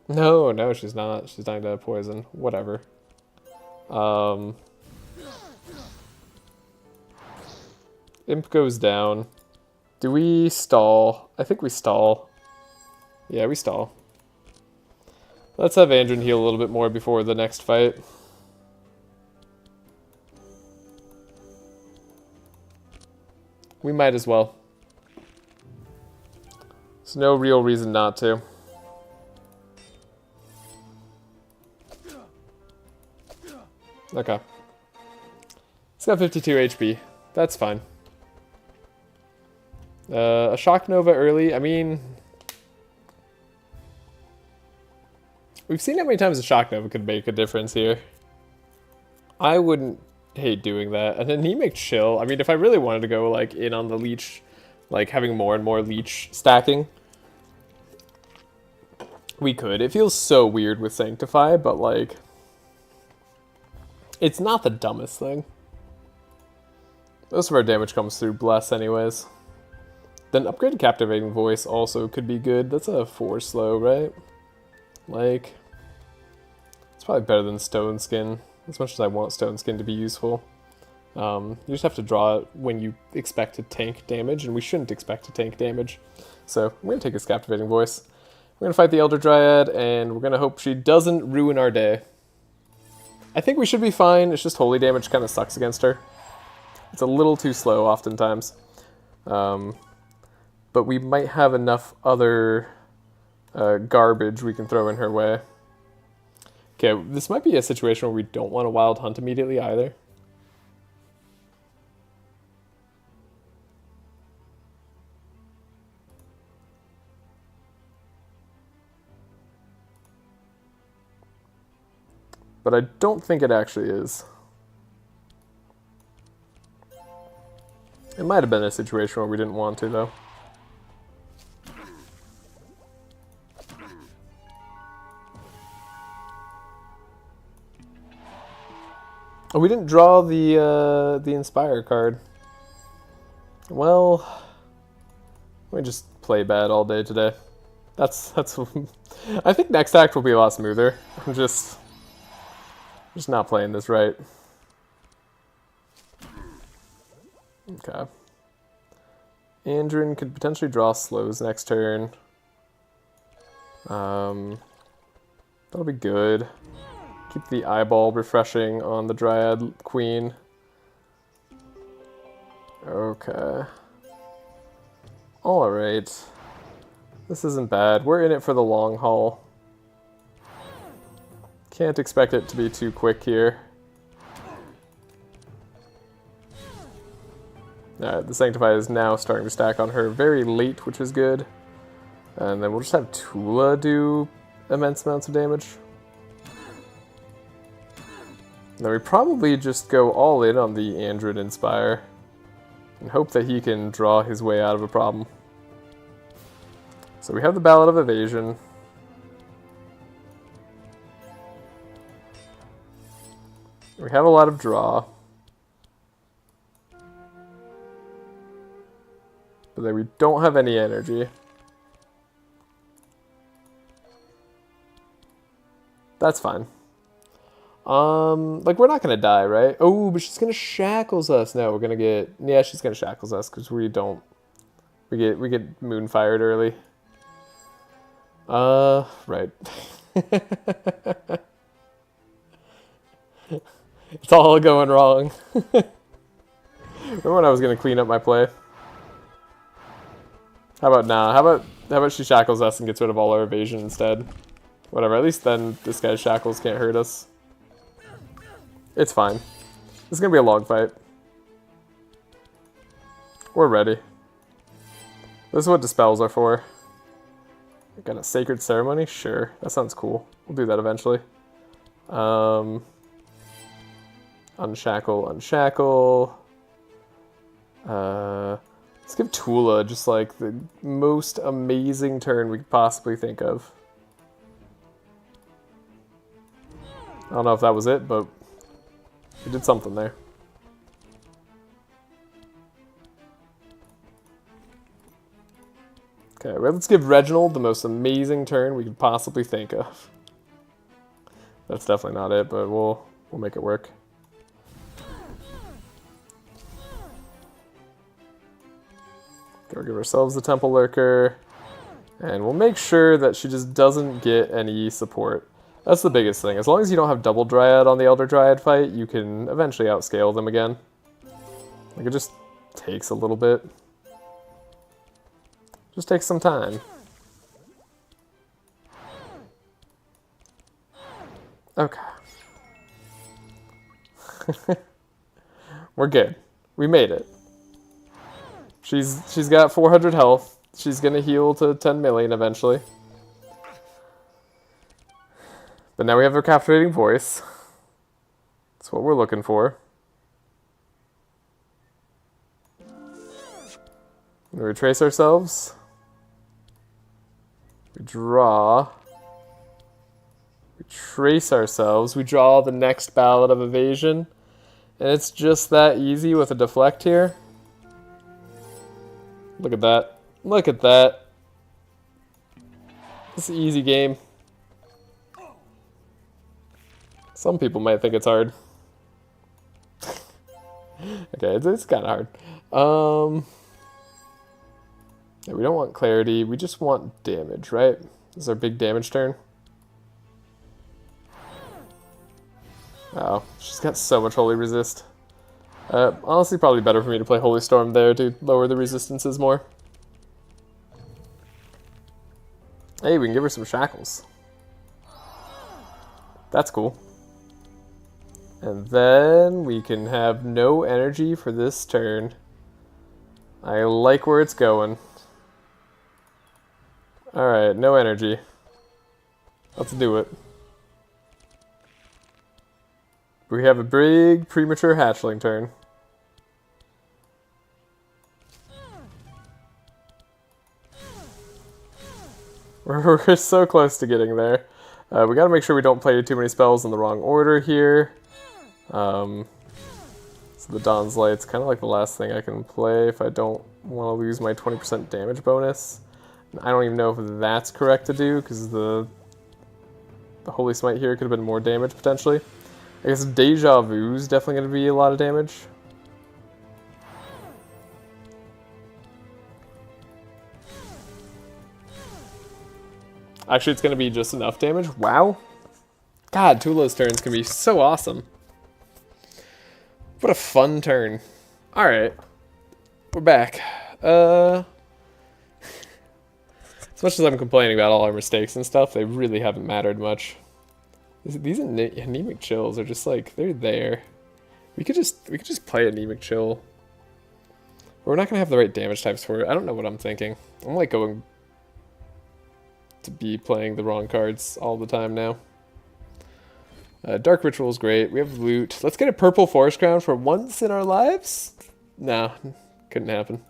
No, no, she's not. She's dying to poison. Whatever. Imp goes down. Do we stall? I think we stall. Yeah, we stall. Let's have Andrin heal a little bit more before the next fight. We might as well. There's no real reason not to. Okay. It's got 52 HP. That's fine. A Shock Nova early, I mean... We've seen how many times a Shock Nova could make a difference here. I wouldn't hate doing that. And then he makes chill. I mean, if I really wanted to go, like, in on the leech, like, having more and more leech stacking, we could. It feels so weird with Sanctify, but, like, it's not the dumbest thing. Most of our damage comes through Bless anyways. Then upgraded Captivating Voice also could be good. That's a 4 slow, right? Like, it's probably better than Stone Skin, as much as I want Stone Skin to be useful. You just have to draw it when you expect to tank damage, and we shouldn't expect to tank damage. So, I'm going to take his Captivating Voice. We're going to fight the Elder Dryad, and we're going to hope she doesn't ruin our day. I think we should be fine, it's just holy damage kind of sucks against her. It's a little too slow oftentimes. But we might have enough other garbage we can throw in her way. Okay, this might be a situation where we don't want to Wild Hunt immediately either. But I don't think it actually is. It might have been a situation where we didn't want to, though. Oh, we didn't draw the Inspire card. Well, we just play bad all day today. That's. I think next act will be a lot smoother. I'm just not playing this right. Okay. Andrin could potentially draw slows next turn. That'll be good. Keep the eyeball refreshing on the Dryad Queen. Okay. Alright. This isn't bad. We're in it for the long haul. Can't expect it to be too quick here. Alright, the Sanctify is now starting to stack on her very late, which is good. And then we'll just have Tulah do immense amounts of damage. Then we probably just go all in on the Android Inspire and hope that he can draw his way out of a problem. So we have the Ballad of Evasion. We have a lot of draw. But then we don't have any energy. That's fine. Like, we're not gonna die, right? Oh, but she's gonna shackles us. No, we're gonna get... Yeah, she's gonna shackles us, because we don't... We get moonfired early. Right. It's all going wrong. Remember when I was gonna clean up my play? How about nah? How about she shackles us and gets rid of all our evasion instead? Whatever, at least then this guy's shackles can't hurt us. It's fine. This is gonna be a long fight. We're ready. This is what dispels are for. Got a sacred ceremony? Sure, that sounds cool. We'll do that eventually. Unshackle, unshackle. Let's give Tulah just like the most amazing turn we could possibly think of. I don't know if that was it, but we did something there. Okay, well, let's give Reginald the most amazing turn we could possibly think of. That's definitely not it, but we'll make it work. Go give ourselves the Temple Lurker, and we'll make sure that she just doesn't get any support. That's the biggest thing. As long as you don't have double Dryad on the Elder Dryad fight, you can eventually outscale them again. Like, it just takes a little bit. Just takes some time. Okay. We're good. We made it. She's got 400 health. She's gonna heal to 10 million eventually. But now we have her captivating voice. That's what we're looking for. We retrace ourselves. We draw. We trace ourselves. We draw the next Ballad of Evasion. And it's just that easy with a deflect here. Look at that. Look at that. It's an easy game. Some people might think it's hard. Okay, it's kind of hard. Yeah, we don't want clarity. We just want damage, right? This is our big damage turn. Oh, she's got so much Holy Resist. Honestly, probably better for me to play Holy Storm there to lower the resistances more. Hey, we can give her some shackles. That's cool. And then we can have no energy for this turn. I like where it's going. Alright, no energy. Let's do it. We have a big premature hatchling turn. We're so close to getting there. We gotta make sure we don't play too many spells in the wrong order here. So the Dawn's Light's kind of like the last thing I can play if I don't want to lose my 20% damage bonus. I don't even know if that's correct to do, because the Holy Smite here could have been more damage potentially. I guess Deja Vu's definitely going to be a lot of damage. Actually, it's going to be just enough damage. Wow. God, Tulah's turns can be so awesome. What a fun turn. Alright. We're back. As much as I'm complaining about all our mistakes and stuff, they really haven't mattered much. These anemic chills are just like, they're there. We could just play anemic chill. But we're not going to have the right damage types for it. I don't know what I'm thinking. I'm like going to be playing the wrong cards all the time now. Dark Ritual is great. We have loot. Let's get a purple Forest Crown for once in our lives? No, couldn't happen.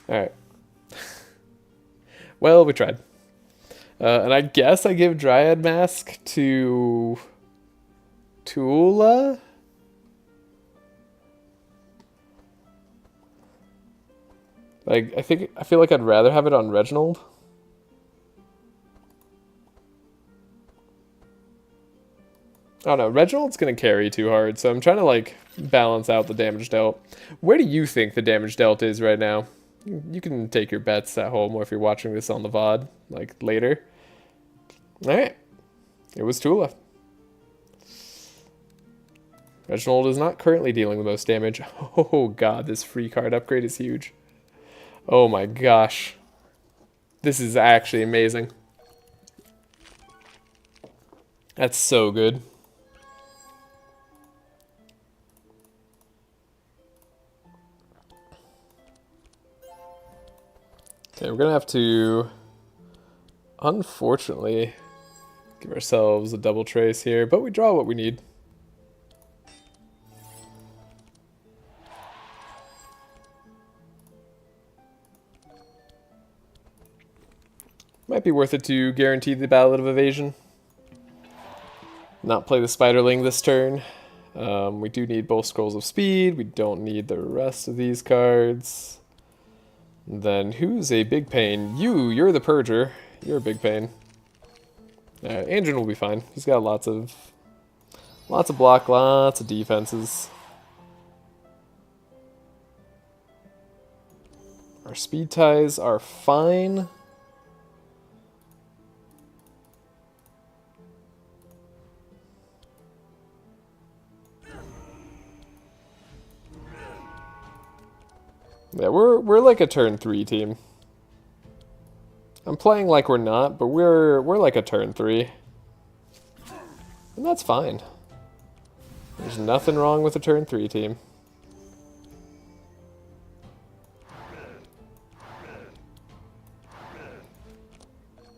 Alright. Well, we tried. And I guess I give Dryad Mask to Tulah? Like, I feel like I'd rather have it on Reginald. I don't know, Reginald's gonna carry too hard, so I'm trying to like balance out the damage dealt. Where do you think the damage dealt is right now? You can take your bets at home, or if you're watching this on the VOD, like later. Alright. It was Tulah. Reginald is not currently dealing the most damage. Oh god, this free card upgrade is huge. Oh my gosh. This is actually amazing. That's so good. Okay, we're gonna have to, unfortunately, give ourselves a double trace here, but we draw what we need. Might be worth it to guarantee the Ballad of Evasion. Not play the Spiderling this turn. We do need both Scrolls of Speed. We don't need the rest of these cards. Then who's a big pain? You're the Purger. You're a big pain. Andrin will be fine. He's got lots of block, lots of defenses. Our speed ties are fine. Yeah, we're like a turn 3 team. I'm playing like we're not, but we're like a turn 3. And that's fine. There's nothing wrong with a turn 3 team.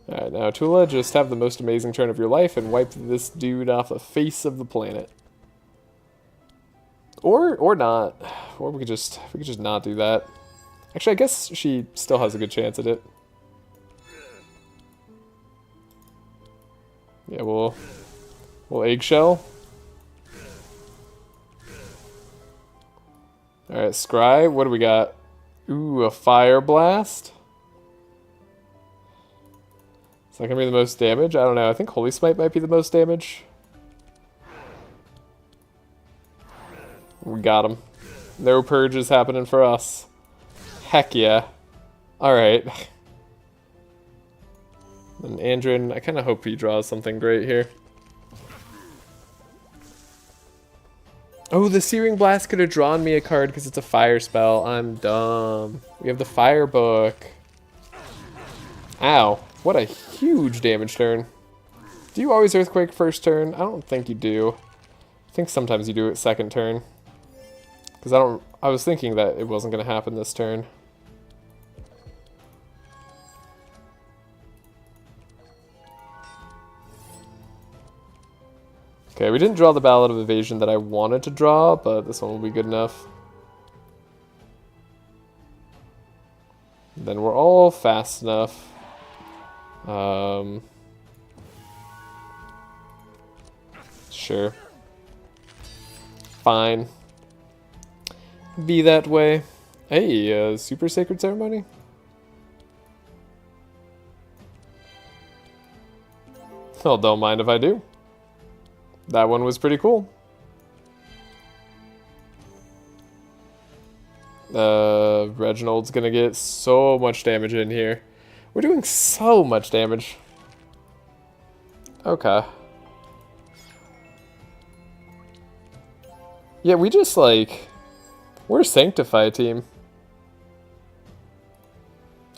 Alright, now Tulah, just have the most amazing turn of your life and wipe this dude off the face of the planet. Or not. Or we could just not do that. Actually, I guess she still has a good chance at it. Yeah, we'll eggshell. Alright, Scry, what do we got? Ooh, a Fire Blast. Is that gonna be the most damage? I don't know. I think Holy Smite might be the most damage. We got him. No purges happening for us. Heck yeah. Alright. And Andrin, I kind of hope he draws something great here. Oh, the Searing Blast could have drawn me a card because it's a fire spell. I'm dumb. We have the Fire Book. Ow. What a huge damage turn. Do you always Earthquake first turn? I don't think you do. I think sometimes you do it second turn. Because I was thinking that it wasn't going to happen this turn. Okay, we didn't draw the Ballad of Evasion that I wanted to draw, but this one will be good enough. Then we're all fast enough. Sure. Fine. Be that way. Hey, Super Sacred Ceremony? Well, don't mind if I do. That one was pretty cool. Reginald's gonna get so much damage in here. We're doing so much damage. Okay. Yeah, we just like... We're a Sanctify team.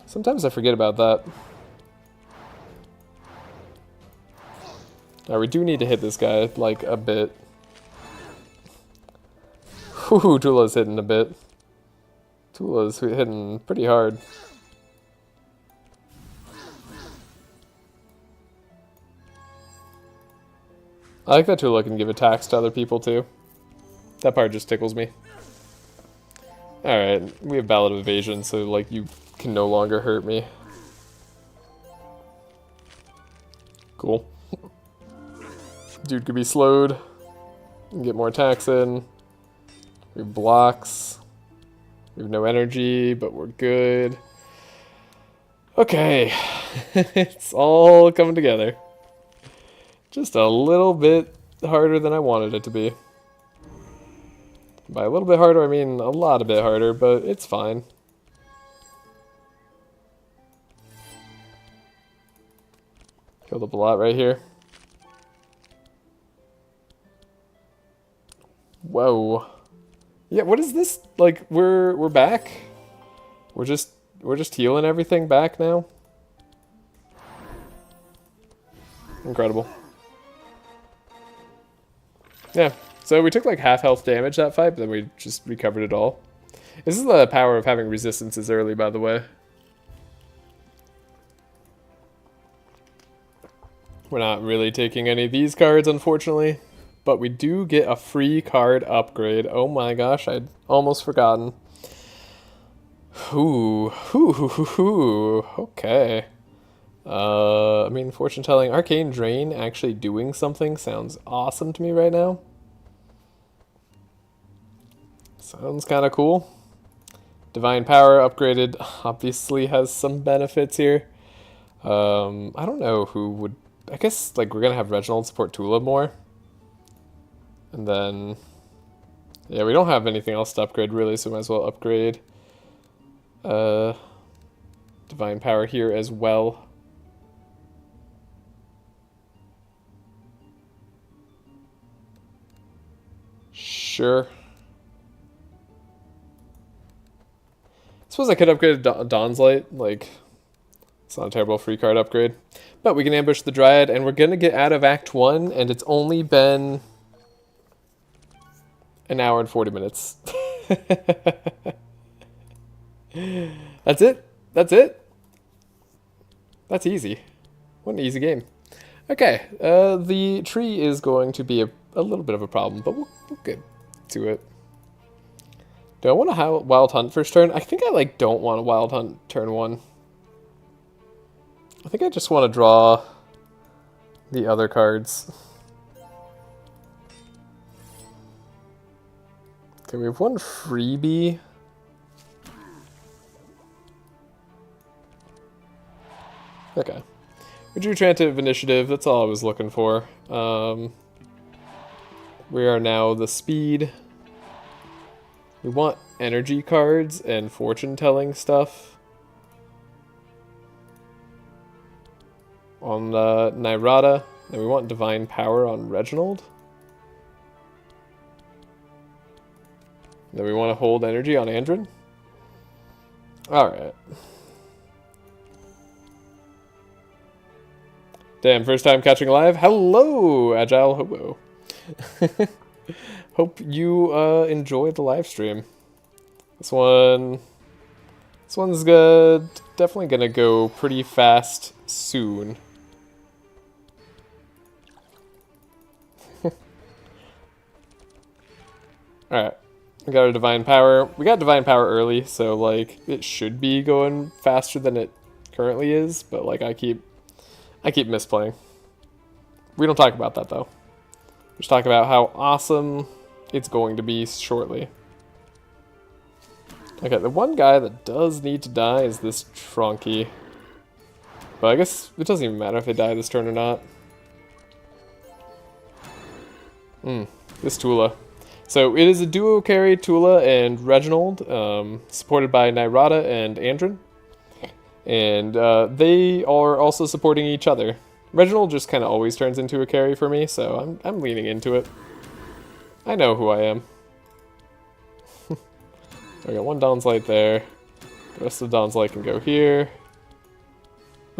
Sometimes I forget about that. Alright, we do need to hit this guy, like, a bit. Ooh, Tulah's hitting a bit. Tulah's hitting pretty hard. I like that Tulah can give attacks to other people too. That part just tickles me. Alright, we have Ballad of Evasion, so like you can no longer hurt me. Cool. Dude could be slowed. Get more attacks in. We have blocks. We have no energy, but we're good. Okay. It's all coming together. Just a little bit harder than I wanted it to be. By a little bit harder, I mean a lot a bit harder, but it's fine. Killed up a lot right here. Whoa. Yeah, what is this? Like, we're back? We're just healing everything back now? Incredible. Yeah, so we took like half health damage that fight, but then we just recovered it all. This is the power of having resistances early, by the way. We're not really taking any of these cards, unfortunately. But we do get a free card upgrade. Oh my gosh, I'd almost forgotten. Okay. I mean, fortune telling, Arcane Drain actually doing something sounds awesome to me right now. Sounds kind of cool. Divine Power upgraded obviously has some benefits here. I don't know who would... I guess like we're gonna have Reginald support Tulah more. And then... yeah, we don't have anything else to upgrade really, so we might as well upgrade Divine Power here as well. Sure. Suppose I could upgrade Dawn's Light, like, it's not a terrible free card upgrade. But we can ambush the Dryad, and we're gonna get out of Act 1, and it's only been an hour and 40 minutes. That's it? That's it? That's easy. What an easy game. Okay, the tree is going to be a little bit of a problem, but we'll get to it. Do I want to Wild Hunt first turn? I think I like don't want to Wild Hunt turn 1. I think I just want to draw the other cards. Okay, we have one freebie. Okay. We drew Transitive Initiative, that's all I was looking for. We are now the speed. We want energy cards and fortune telling stuff on Nyrada, and we want Divine Power on Reginald. Then we want to hold energy on Andrin. Alright. Damn, first time catching live. Hello, Agile Hobo. Hope you enjoy the live stream. This one's good. Definitely gonna go pretty fast soon. Alright. We got our Divine Power. We got Divine Power early, so like it should be going faster than it currently is, but like I keep misplaying. We don't talk about that though. We just talk about how awesome it's going to be shortly. Okay, the one guy that does need to die is this Trunky. But I guess it doesn't even matter if they die this turn or not. This Tulah. So it is a duo carry, Tulah and Reginald, supported by Nyrada and Andrin. And they are also supporting each other. Reginald just kind of always turns into a carry for me, so I'm leaning into it. I know who I am. I got one Dawn's Light there. The rest of the Dawn's Light can go here.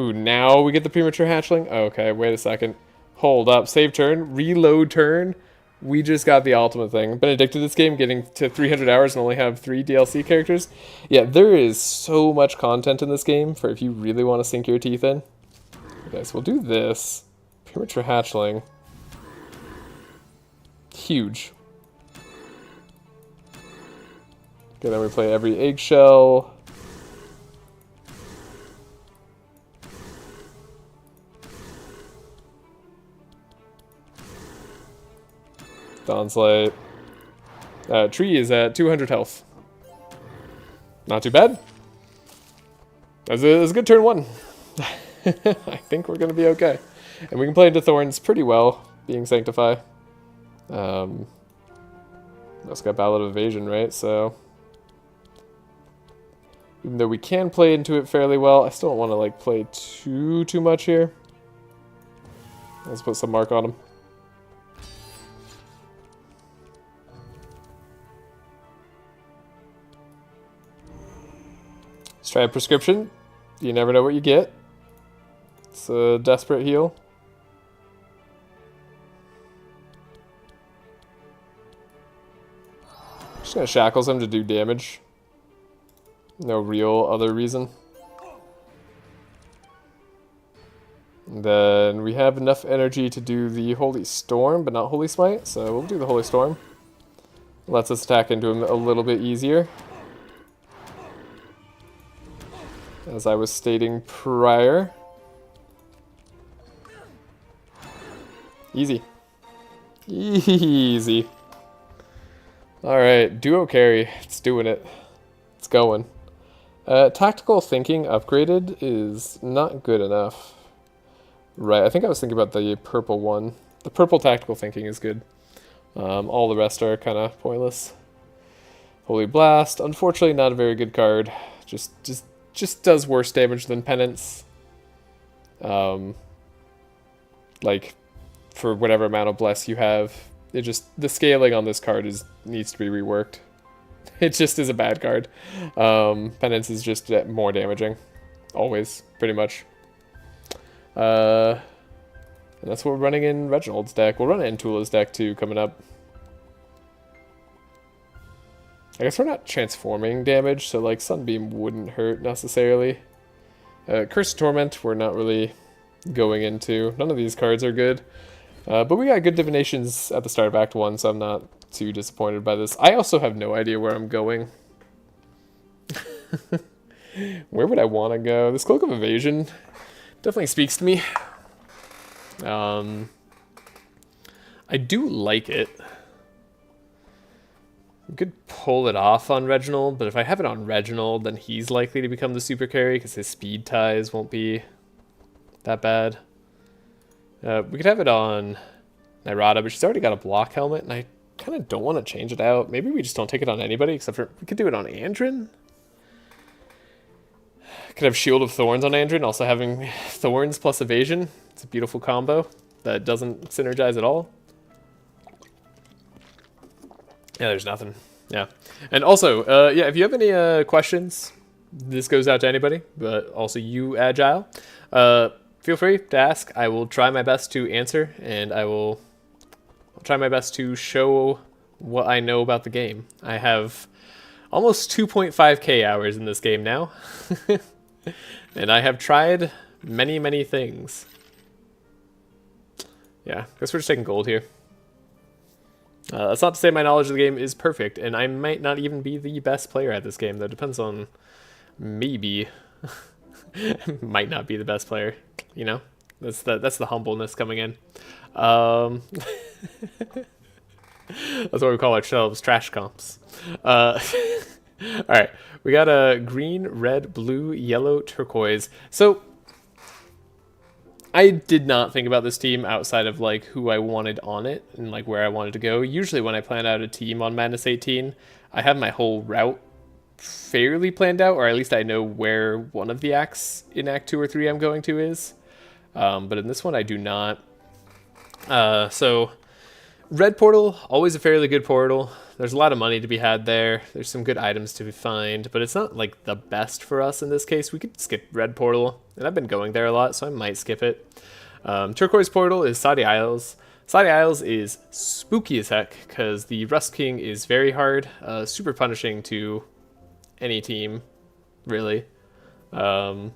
Ooh, now we get the premature hatchling? Okay, wait a second. Hold up. Save turn. Reload turn. We just got the ultimate thing. Been addicted to this game, getting to 300 hours and only have 3 DLC characters. Yeah, there is so much content in this game for if you really want to sink your teeth in. Okay, so we'll do this. Premature hatchling. Huge. Okay, then we play every eggshell. Dawn's Tree is at 200 health. Not too bad. That was a good turn 1. I think we're going to be okay. And we can play into Thorns pretty well, being Sanctify. Also got Ballad of Evasion, right? So, even though we can play into it fairly well, I still don't want to like play too much here. Let's put some mark on him. Let's try a prescription. You never know what you get. It's a desperate heal. Just gonna shackles him to do damage. No real other reason. And then we have enough energy to do the Holy Storm, but not Holy Smite, so we'll do the Holy Storm. Lets us attack into him a little bit easier. As I was stating prior. Easy. Easy. Alright, duo carry. It's doing it. It's going. Tactical thinking upgraded is not good enough. Right, I think I was thinking about the purple one. The purple tactical thinking is good. All the rest are kind of pointless. Holy Blast, unfortunately not a very good card. Just does worse damage than Penance. Like, for whatever amount of Bless you have, the scaling on this card needs to be reworked. It just is a bad card. Penance is just more damaging. Always, pretty much. And that's what we're running in Reginald's deck. We'll run it in Tulah's deck too, coming up. I guess we're not transforming damage, so like Sunbeam wouldn't hurt necessarily. Curse Torment we're not really going into. None of these cards are good. But we got good divinations at the start of Act 1, so I'm not too disappointed by this. I also have no idea where I'm going. Where would I want to go? This Cloak of Evasion definitely speaks to me. I do like it. I could pull it off on Reginald, but if I have it on Reginald, then he's likely to become the super carry because his speed ties won't be that bad. We could have it on Nyrada, but she's already got a block helmet, and I kind of don't want to change it out. Maybe we just don't take it on anybody, except for we could do it on Andrin. Could have Shield of Thorns on Andrin, also having Thorns plus Evasion. It's a beautiful combo that doesn't synergize at all. Yeah, there's nothing. Yeah. And also, yeah, if you have any questions, this goes out to anybody, but also you, Agile, feel free to ask. I will try my best to answer, and I'll try my best to show what I know about the game. I have almost 2.5k hours in this game now, and I have tried many, many things. Yeah, I guess we're just taking gold here. That's not to say my knowledge of the game is perfect, and I might not even be the best player at this game. That depends on maybe. Might not be the best player, you know. That's the humbleness coming in. That's what we call ourselves, trash comps. All right, we got a green, red, blue, yellow, turquoise. So I did not think about this team outside of like who I wanted on it and like where I wanted to go. Usually when I plan out a team on Madness 18, I have my whole route fairly planned out, or at least I know where one of the acts in Act 2 or 3 I'm going to is. But in this one I do not. So red portal, always a fairly good portal. There's a lot of money to be had there. There's some good items to find, but it's not like the best for us in this case. We could skip red portal, and I've been going there a lot, so I might skip it. Turquoise portal is Saudi Isles. Sliding Isles is spooky as heck because the Rust King is very hard, super punishing to any team, really. So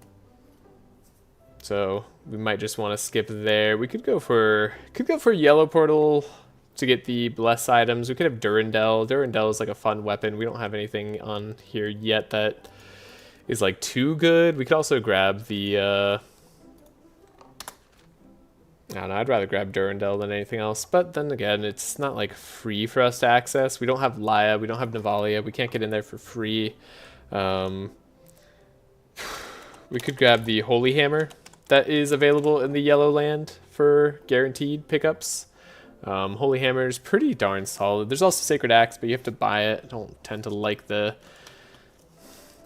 we might just want to skip there. We could go for Yellow Portal to get the bless items. We could have Durandal. Durandal is like a fun weapon. We don't have anything on here yet that is like too good. We could also grab the I don't know, I'd rather grab Durandal than anything else, but then again, it's not like free for us to access. We don't have Laya, we don't have Navalia, we can't get in there for free. We could grab the Holy Hammer that is available in the Yellow Land for guaranteed pickups. Holy Hammer is pretty darn solid. There's also Sacred Axe, but you have to buy it. I don't tend to like the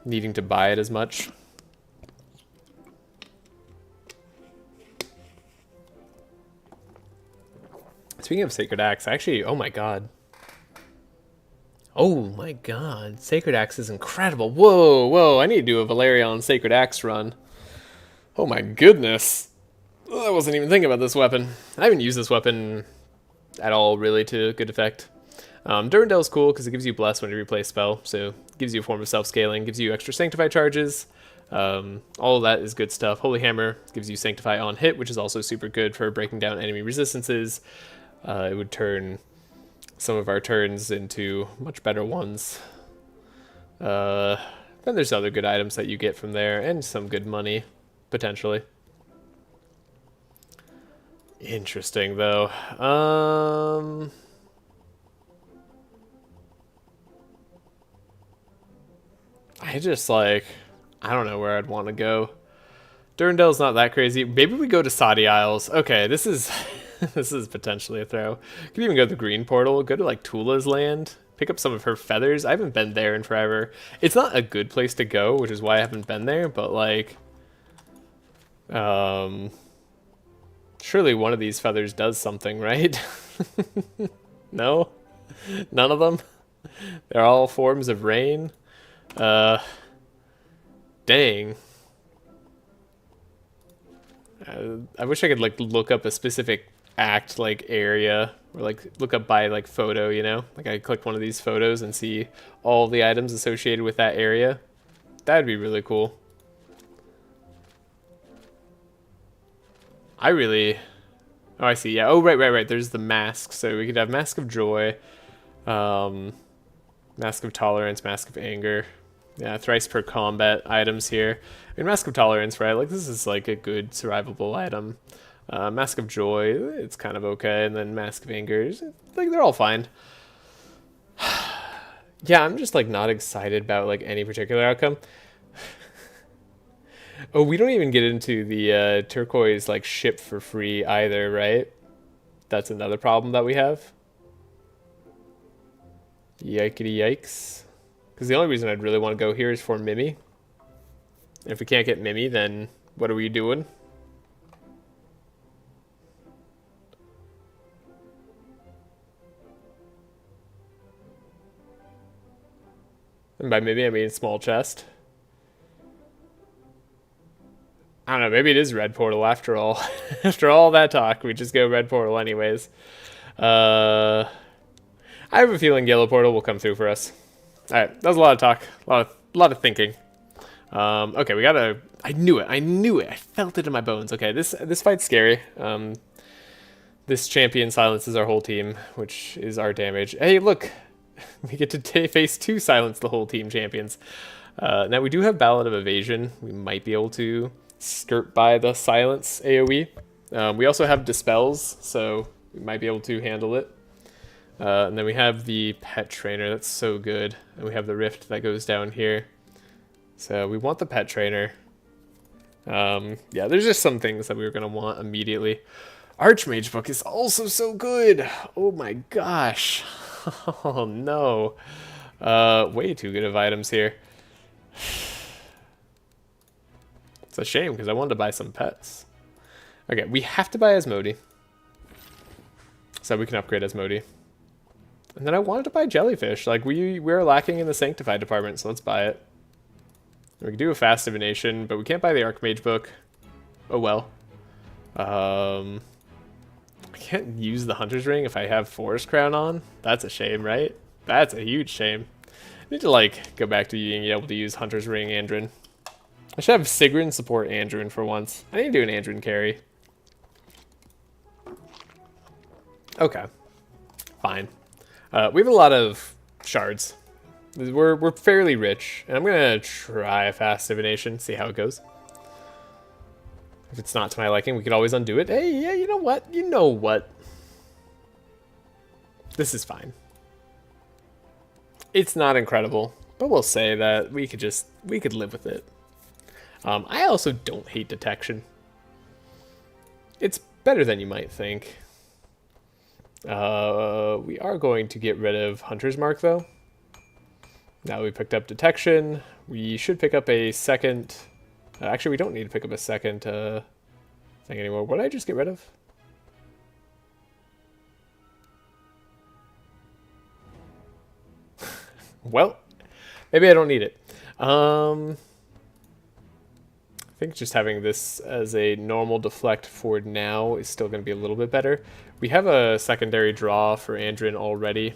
needing to buy it as much. Speaking of Sacred Axe, actually, oh my god. Oh my god, Sacred Axe is incredible. Whoa, whoa, I need to do a Valerion Sacred Axe run. Oh my goodness. I wasn't even thinking about this weapon. I haven't used this weapon at all, really, to good effect. Durandal is cool because it gives you Bless when you replay a spell, so it gives you a form of self-scaling, gives you extra Sanctify charges. All of that is good stuff. Holy Hammer gives you Sanctify on hit, which is also super good for breaking down enemy resistances. It would turn some of our turns into much better ones. Then there's other good items that you get from there, and some good money, potentially. Interesting, though. I just, like, I don't know where I'd want to go. Durandal's not that crazy. Maybe we go to Saudi Isles. Okay, this is... this is potentially a throw. Could even go to the Green Portal, go to like Tulah's land, pick up some of her feathers. I haven't been there in forever. It's not a good place to go, which is why I haven't been there, but like, surely one of these feathers does something, right? No? None of them? They're all forms of rain? Dang. I wish I could like look up a specific act like area or like look up by like photo, you know, like I click one of these photos and see all the items associated with that area. That'd be really cool. I really, oh, I see. Yeah. Oh, right. There's the mask. So we could have Mask of Joy, Mask of Tolerance, Mask of Anger. Yeah, thrice per combat items here. I mean, Mask of Tolerance, right? Like, this is like a good survivable item. Mask of Joy, it's kind of okay. And then Mask of Anger, like, they're all fine. Yeah, I'm just, like, not excited about, like, any particular outcome. Oh, we don't even get into the turquoise, like, ship for free either, right? That's another problem that we have. Yikety yikes. Because the only reason I'd really want to go here is for Mimi. If we can't get Mimi, then what are we doing? And by Mimi, I mean small chest. I don't know, maybe it is Red Portal after all. After all that talk, we just go Red Portal anyways. I have a feeling Yellow Portal will come through for us. Alright, that was a lot of talk, a lot of thinking. Okay, we gotta... I knew it, I felt it in my bones. Okay, this fight's scary. This champion silences our whole team, which is our damage. Hey, look! We get to face 2 silence the whole team champions. Now, we do have Ballad of Evasion. We might be able to skirt by the silence AoE. We also have Dispels, so we might be able to handle it. And then we have the Pet Trainer. That's so good. And we have the Rift that goes down here. So we want the Pet Trainer. Yeah, there's just some things that we were going to want immediately. Archmage Book is also so good. Oh my gosh. Oh no. Way too good of items here. It's a shame because I wanted to buy some pets. Okay, we have to buy Asmodee. So we can upgrade Asmodee. And then I wanted to buy Jellyfish. Like, we're lacking in the Sanctify department, so let's buy it. We can do a fast divination, but we can't buy the Archmage book. Oh well. I can't use the Hunter's Ring if I have Forest Crown on. That's a shame, right? That's a huge shame. I need to, like, go back to being able to use Hunter's Ring Andrin. I should have Sigrun support Andrin for once. I need to do an Andrin carry. Okay. Fine. We have a lot of shards. We're fairly rich. And I'm going to try a fast divination, see how it goes. If it's not to my liking, we could always undo it. Hey, yeah, you know what? You know what? This is fine. It's not incredible, but we'll say that we could live with it. I also don't hate detection. It's better than you might think. We are going to get rid of Hunter's Mark, though. Now we picked up detection. We should pick up a second... actually, we don't need to pick up a second thing anymore. What did I just get rid of? Well, maybe I don't need it. I think just having this as a normal deflect for now is still going to be a little bit better. We have a secondary draw for Andrin already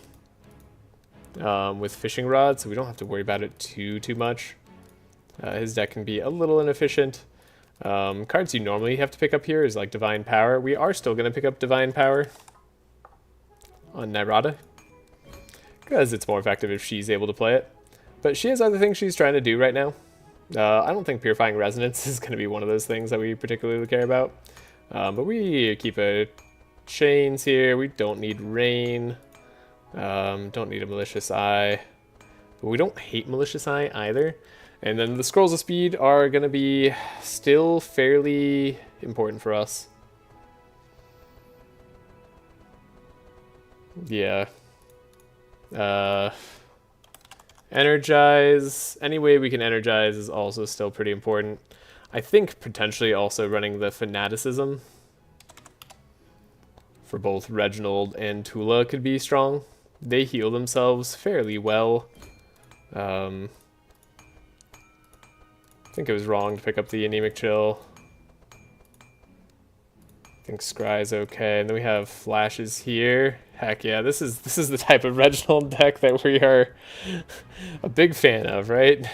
with Fishing Rod, so we don't have to worry about it too much. His deck can be a little inefficient. Cards you normally have to pick up here is like Divine Power. We are still going to pick up Divine Power on Nyrada, because it's more effective if she's able to play it. But she has other things she's trying to do right now. I don't think Purifying Resonance is going to be one of those things that we particularly care about. But we keep a Chains here. We don't need Rain. Don't need a Malicious Eye. But we don't hate Malicious Eye either. And then the Scrolls of Speed are going to be still fairly important for us. Yeah. Energize. Any way we can energize is also still pretty important. I think potentially also running the Fanaticism for both Reginald and Tulah could be strong. They heal themselves fairly well. I think it was wrong to pick up the Anemic Chill. I think Scry's okay. And then we have Flashes here. Heck yeah, this is the type of Reginald deck that we are a big fan of, right?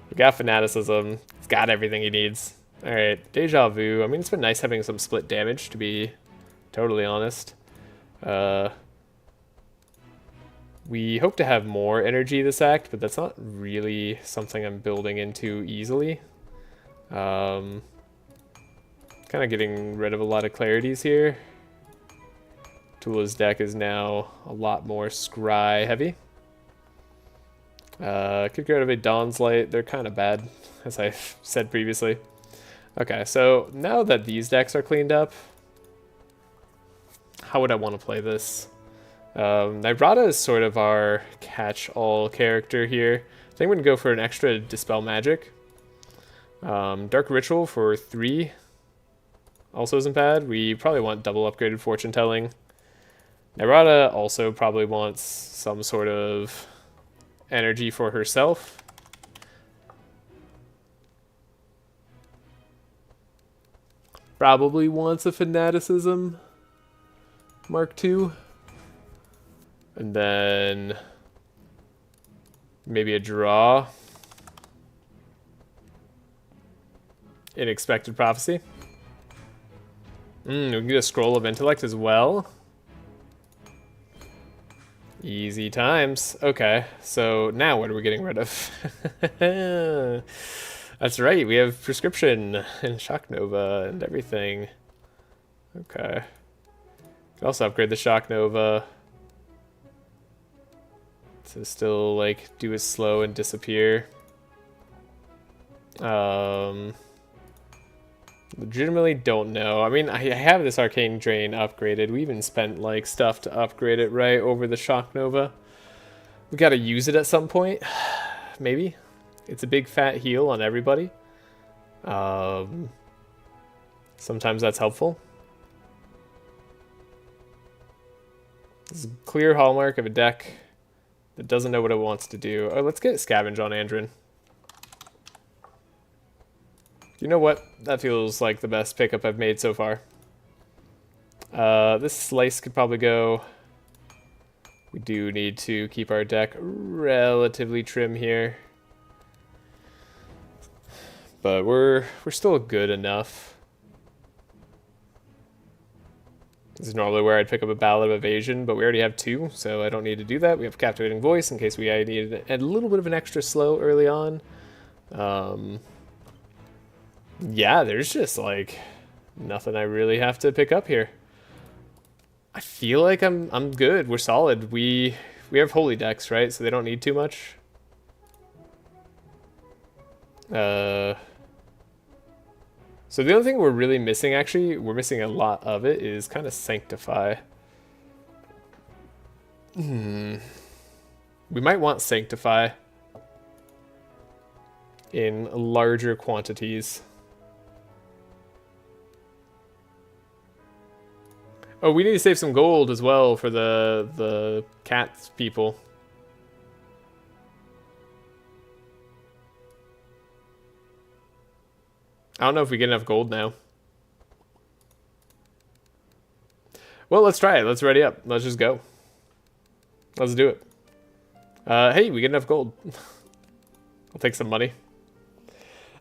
We got Fanaticism. It's got everything he needs. Alright, Deja Vu. I mean, it's been nice having some split damage, to be totally honest. We hope to have more energy this act, but that's not really something I'm building into easily. Kind of getting rid of a lot of clarities here. Tulah's deck is now a lot more scry heavy. Could get rid of a Dawn's Light. They're kind of bad, as I've said previously. Okay, so now that these decks are cleaned up, how would I want to play this? Nyrada is sort of our catch-all character here. I think we're going to go for an extra Dispel Magic. Dark Ritual for 3 also isn't bad. We probably want double upgraded Fortune Telling. Nyrada also probably wants some sort of energy for herself. Probably wants a Fanaticism Mark II. And then maybe a draw. Unexpected Prophecy. We can get a Scroll of Intellect as well. Easy times. Okay, so now what are we getting rid of? That's right, we have Prescription and Shock Nova and everything. Okay. Can also upgrade the Shock Nova to still, like, do a slow and disappear. Legitimately don't know. I mean, I have this Arcane Drain upgraded. We even spent, like, stuff to upgrade it right over the Shock Nova. We gotta use it at some point. Maybe. It's a big fat heal on everybody. Sometimes that's helpful. This is a clear hallmark of a deck that doesn't know what it wants to do. Oh, let's get Scavenge on Andrin. You know what? That feels like the best pickup I've made so far. This slice could probably go. We do need to keep our deck relatively trim here. But we're still good enough. This is normally where I'd pick up a Ballad of Evasion, but we already have 2, so I don't need to do that. We have Captivating Voice in case we needed a little bit of an extra slow early on. Yeah, there's just like nothing I really have to pick up here. I feel like I'm good. We're solid. We have holy decks, right? So they don't need too much. So the only thing we're really missing, actually, we're missing a lot of it, is kind of Sanctify. We might want Sanctify in larger quantities. Oh, we need to save some gold as well for the cats people. I don't know if we get enough gold now. Well, let's try it. Let's ready up. Let's just go. Let's do it. Hey, we get enough gold. I'll take some money.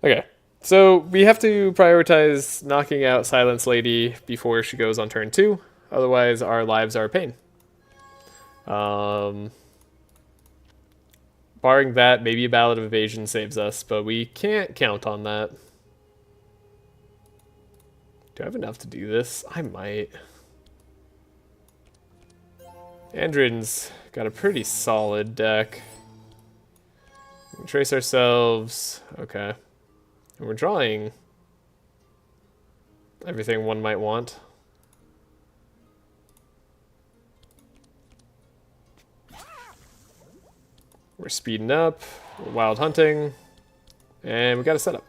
Okay. So we have to prioritize knocking out Silence Lady before she goes on turn 2. Otherwise, our lives are a pain. Barring that, maybe a Ballad of Evasion saves us, but we can't count on that. Do I have enough to do this? I might. Andrin's got a pretty solid deck. We can trace ourselves. Okay. And we're drawing everything one might want. We're speeding up. We're wild hunting. And we got a setup.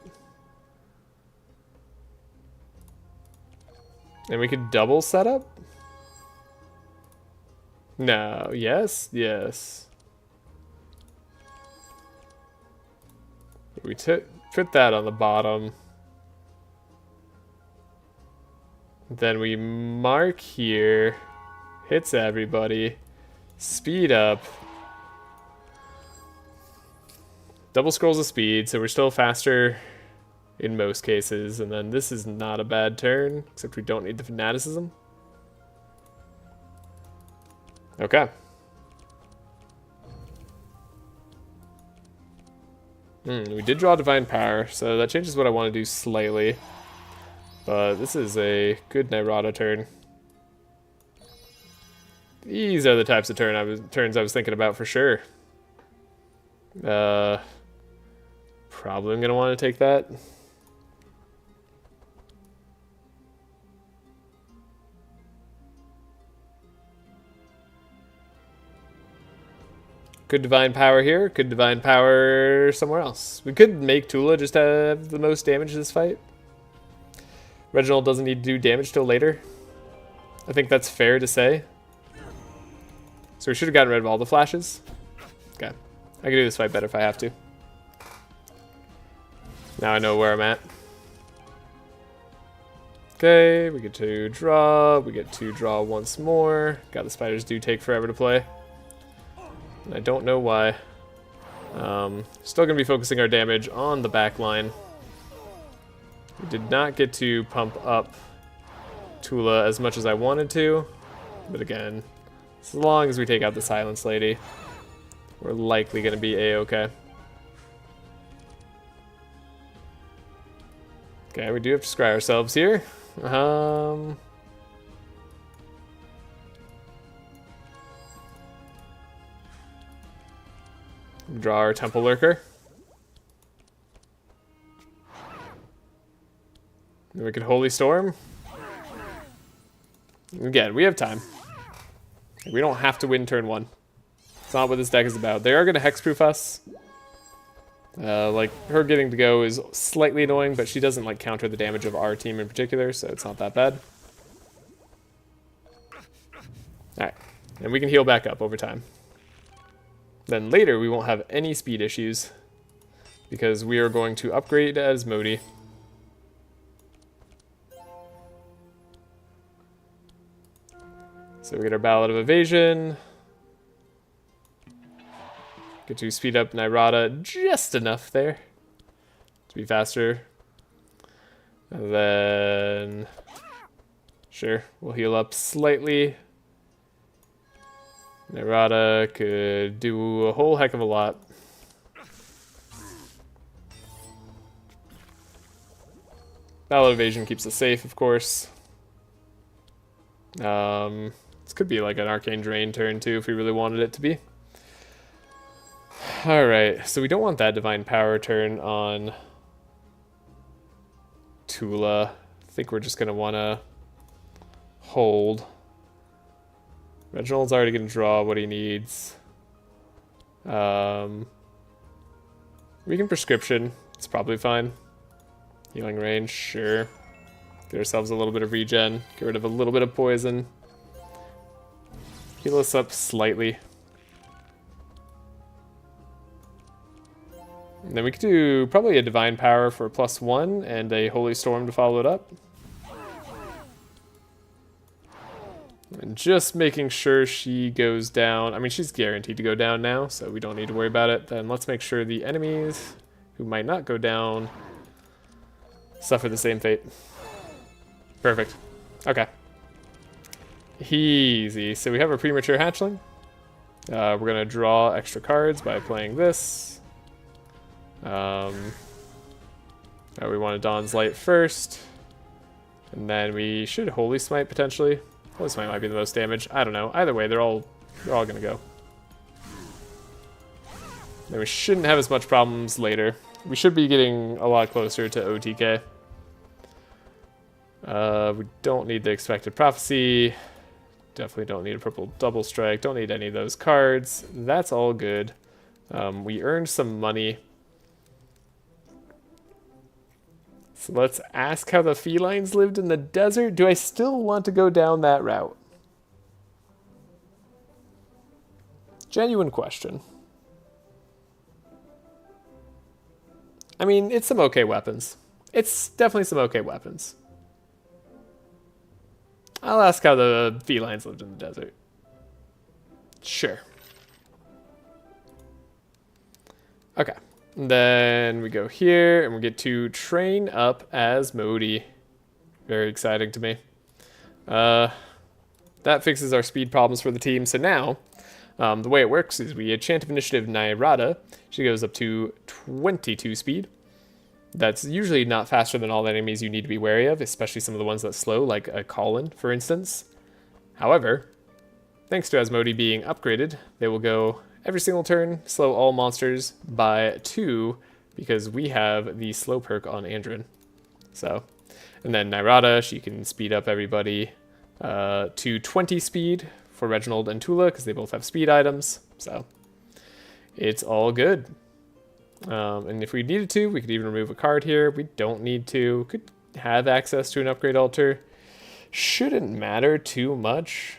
And we could double setup? No. Yes? Yes. We put that on the bottom. Then we mark here. Hits everybody. Speed up. Double scrolls of speed, so we're still faster in most cases, and then this is not a bad turn, except we don't need the fanaticism. Okay. We did draw Divine Power, so that changes what I want to do slightly. But this is a good Nyrada turn. These are the types of turns I was thinking about for sure. Probably I'm going to want to take that. Could Divine Power here, could Divine Power somewhere else. We could make Tulah just have the most damage this fight. Reginald doesn't need to do damage till later. I think that's fair to say. So we should have gotten rid of all the flashes. Okay. I can do this fight better if I have to. Now I know where I'm at. Okay, we get to draw. We get to draw once more. God, the spiders do take forever to play. And I don't know why. Still going to be focusing our damage on the back line. We did not get to pump up Tulah as much as I wanted to. But again, as long as we take out the Silence Lady, we're likely going to be A-okay. Okay, we do have to scry ourselves here. Draw our Temple Lurker. Then we could Holy Storm. Again, we have time. We don't have to win turn 1. It's not what this deck is about. They are going to hexproof us. Like, her getting to go is slightly annoying, but she doesn't, like, counter the damage of our team in particular, so it's not that bad. Alright. And we can heal back up over time. Then later, we won't have any speed issues, because we are going to upgrade as Modi. So we get our Ballad of Evasion. Get to speed up Nyrada just enough there to be faster. And then, sure, we'll heal up slightly. Nyrada could do a whole heck of a lot. Ballad Evasion keeps us safe, of course. This could be like an Arcane Drain turn too if we really wanted it to be. Alright, so we don't want that Divine Power turn on Tulah. I think we're just going to want to hold. Reginald's already going to draw what he needs. We can Prescription. It's probably fine. Healing range, sure. Get ourselves a little bit of regen. Get rid of a little bit of poison. Heal us up slightly. And then we could do probably a Divine Power for +1 and a Holy Storm to follow it up. And just making sure she goes down. I mean, she's guaranteed to go down now, so we don't need to worry about it. Then let's make sure the enemies who might not go down suffer the same fate. Perfect. Okay. Easy. So we have a premature hatchling. We're going to draw extra cards by playing this. We want to Dawn's Light first. And then we should Holy Smite potentially. Holy Smite might be the most damage. I don't know. Either way, they're all going to go. Then we shouldn't have as much problems later. We should be getting a lot closer to OTK. We don't need the Expected Prophecy. Definitely don't need a purple double strike. Don't need any of those cards. That's all good. We earned some money. So let's ask how the felines lived in the desert. Do I still want to go down that route? Genuine question. I mean, it's some okay weapons. It's definitely some okay weapons. I'll ask how the felines lived in the desert. Sure. Okay. Then we go here, and we get to train up as Modi. Very exciting to me. That fixes our speed problems for the team. So now, the way it works is we enchant of Initiative Nyrada. She goes up to 22 speed. That's usually not faster than all the enemies you need to be wary of, especially some of the ones that slow, like a Colin, for instance. However, thanks to Asmodee being upgraded, they will go every single turn, slow all monsters by 2, because we have the slow perk on Andrin. So, and then Nyrada, she can speed up everybody to 20 speed for Reginald and Tulah, because they both have speed items. So, it's all good. And if we needed to, we could even remove a card here. We don't need to. Could have access to an upgrade altar. Shouldn't matter too much.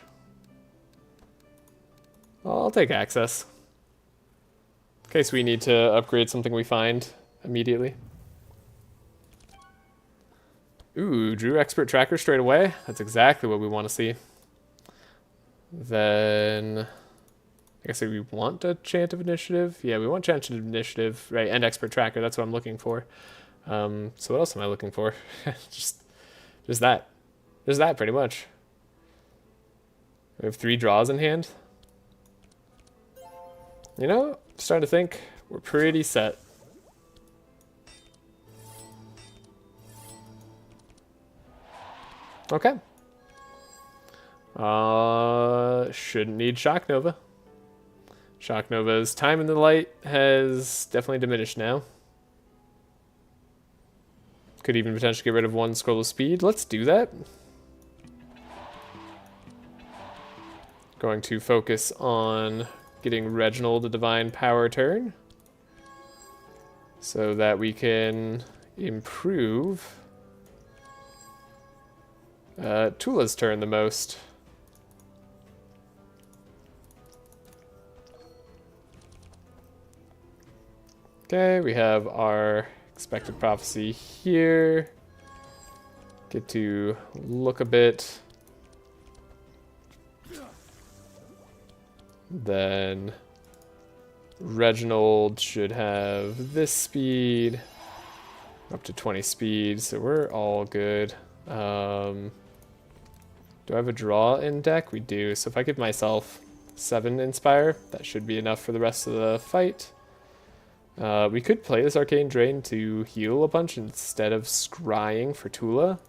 I'll take access. In case we need to upgrade something we find immediately. Ooh, Drew Expert Tracker straight away. That's exactly what we want to see. Then I guess we want a Chant of Initiative. Yeah, we want Chant of Initiative, right? And Expert Tracker. That's what I'm looking for. So what else am I looking for? just that. Just that, pretty much. We have 3 draws in hand. You know, I'm starting to think we're pretty set. Okay. Shouldn't need Shock Nova. Shock Nova's time in the light has definitely diminished now. Could even potentially get rid of 1 scroll of speed. Let's do that. Going to focus on getting Reginald a Divine Power turn so that we can improve Tulah's turn the most. Okay, we have our Expected Prophecy here. Get to look a bit. Then Reginald should have this speed, up to 20 speed, so we're all good. Do I have a draw in deck? We do, so if I give myself 7 Inspire, that should be enough for the rest of the fight. We could play this Arcane Drain to heal a bunch instead of scrying for Tulah.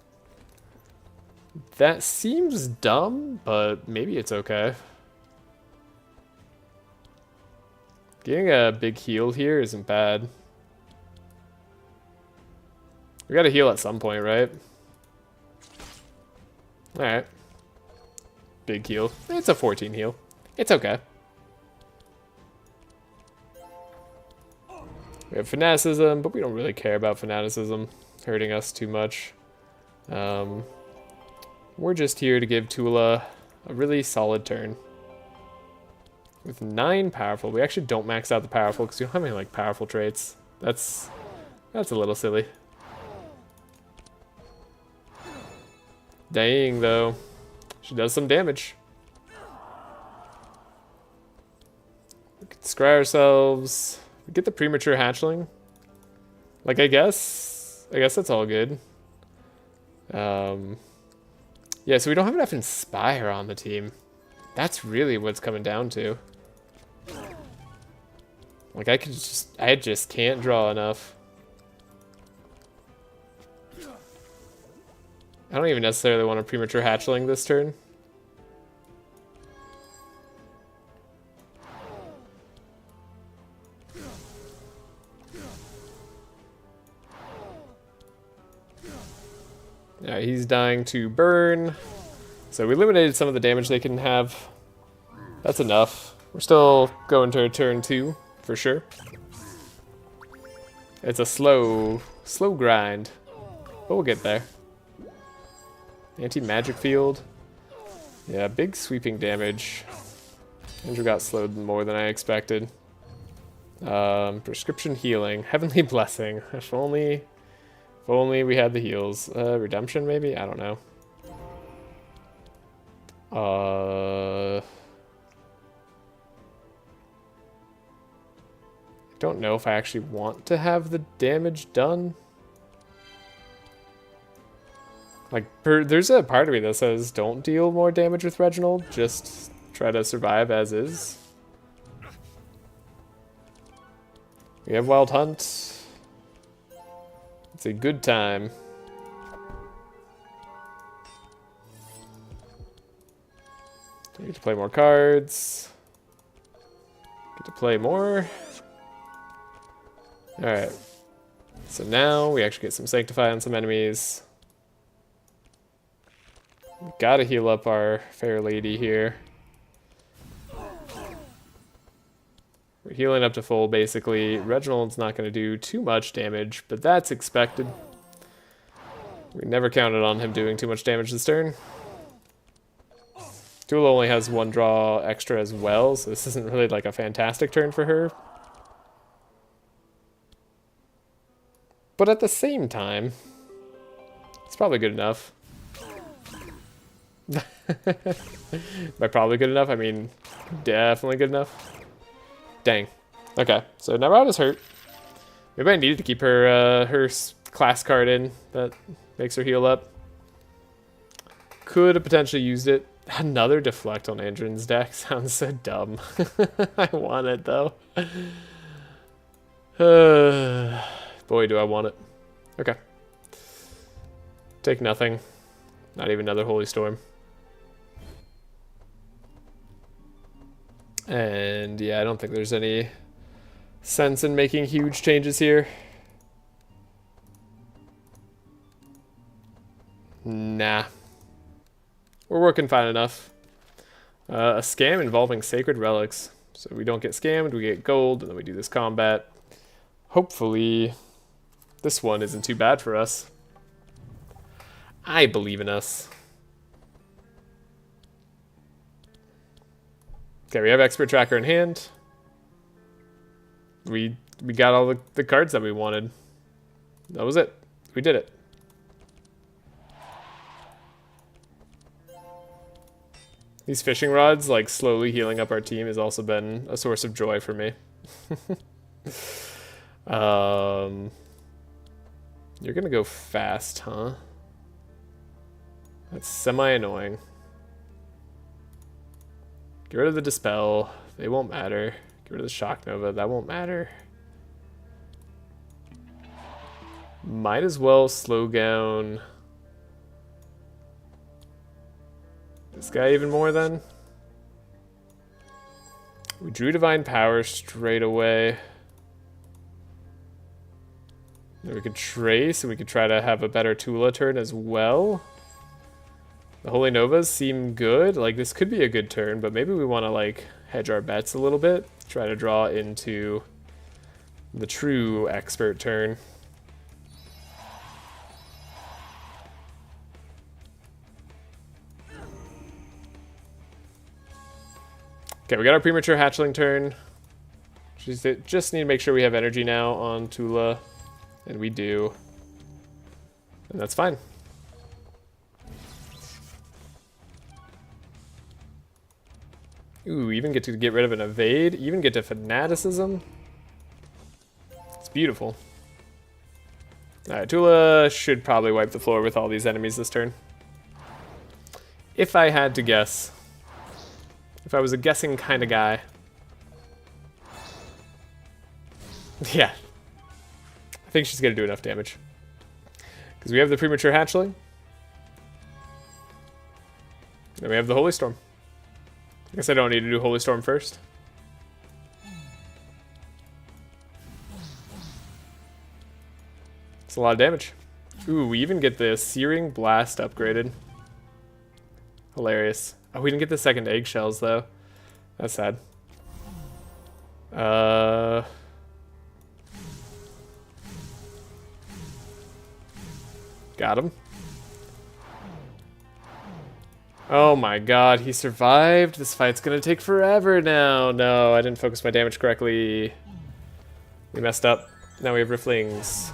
That seems dumb, but maybe it's okay. Getting a big heal here isn't bad. We gotta heal at some point, right? Alright. Big heal. It's a 14 heal. It's okay. We have Fanaticism, but we don't really care about Fanaticism hurting us too much. We're just here to give Tulah a really solid turn. With 9 powerful, we actually don't max out the powerful because we don't have any like powerful traits. That's a little silly. Dang though, she does some damage. We can scry ourselves. We get the premature hatchling. Like I guess that's all good. Yeah, so we don't have enough Inspire on the team. That's really what's coming down to. Like I just can't draw enough. I don't even necessarily want a premature hatchling this turn. Yeah, he's dying to burn. So we eliminated some of the damage they can have. That's enough. We're still going to turn 2, for sure. It's a slow grind, but we'll get there. Anti-magic field. Yeah, big sweeping damage. Andrew got slowed more than I expected. Prescription healing. Heavenly blessing. If only we had the heals. Redemption maybe? I don't know. I don't know if I actually want to have the damage done. Like, there's a part of me that says don't deal more damage with Reginald, just try to survive as is. We have Wild Hunt. It's a good time. I get to play more cards. Get to play more. Alright. So now we actually get some Sanctify on some enemies. Gotta heal up our fair lady here. We're healing up to full, basically. Reginald's not going to do too much damage, but that's expected. We never counted on him doing too much damage this turn. Tulah only has 1 draw extra as well, so this isn't really like a fantastic turn for her. But at the same time, it's probably good enough. By probably good enough, I mean definitely good enough. Dang. Okay, so Nyrada's hurt. Maybe I needed to keep her her class card in that makes her heal up. Could have potentially used it. Another deflect on Andrin's deck sounds so dumb. I want it though. Boy, do I want it. Okay. Take nothing. Not even another Holy Storm. And yeah, I don't think there's any sense in making huge changes here. Nah. We're working fine enough. A scam involving sacred relics. So we don't get scammed, we get gold, and then we do this combat. Hopefully, this one isn't too bad for us. I believe in us. Okay, we have Expert Tracker in hand. We got all the cards that we wanted. That was it. We did it. These fishing rods, like, slowly healing up our team has also been a source of joy for me. You're gonna go fast, huh? That's semi-annoying. Get rid of the Dispel. They won't matter. Get rid of the Shock Nova. That won't matter. Might as well slow down this guy even more then. We drew Divine Power straight away. Then we could Trace, and we could try to have a better Tulah turn as well. The Holy Novas seem good. Like, this could be a good turn, but maybe we want to, like, hedge our bets a little bit. Try to draw into the true expert turn. Okay, we got our premature hatchling turn. Just need to make sure we have energy now on Tulah. And we do. And that's fine. Ooh, even get to get rid of an evade. Even get to fanaticism. It's beautiful. Alright, Tulah should probably wipe the floor with all these enemies this turn. If I had to guess. If I was a guessing kind of guy. Yeah. I think she's going to do enough damage. Because we have the premature hatchling. Then we have the Holy Storm. I guess I don't need to do Holy Storm first. It's a lot of damage. Ooh, we even get the Searing Blast upgraded. Hilarious. Oh, we didn't get the second eggshells though. That's sad. Got him. Oh my god, he survived. This fight's gonna take forever now. No, I didn't focus my damage correctly. We messed up. Now we have Rifflings.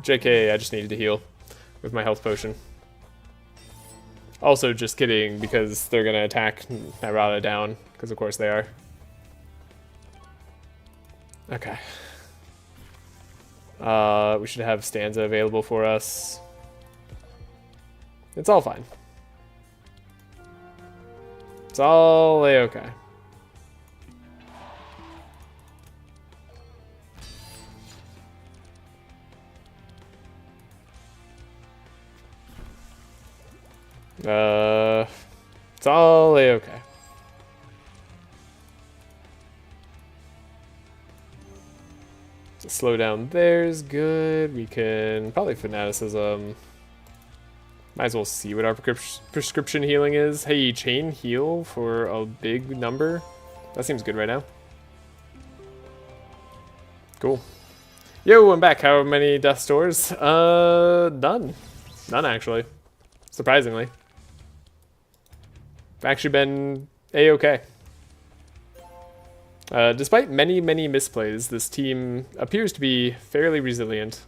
JK, I just needed to heal with my health potion. Also, just kidding, because they're gonna attack Nyrada down, because of course they are. Okay. We should have Stanza available for us. It's all fine. It's all a-okay. It's all a-okay. Slow down there's good. We can probably fanaticism. Might as well see what our prescription healing is. Hey, chain heal for a big number. That seems good right now. Cool. Yo, I'm back. How many death stores? None. None, actually. Surprisingly. I've actually been a-okay. Despite many, many misplays, this team appears to be fairly resilient.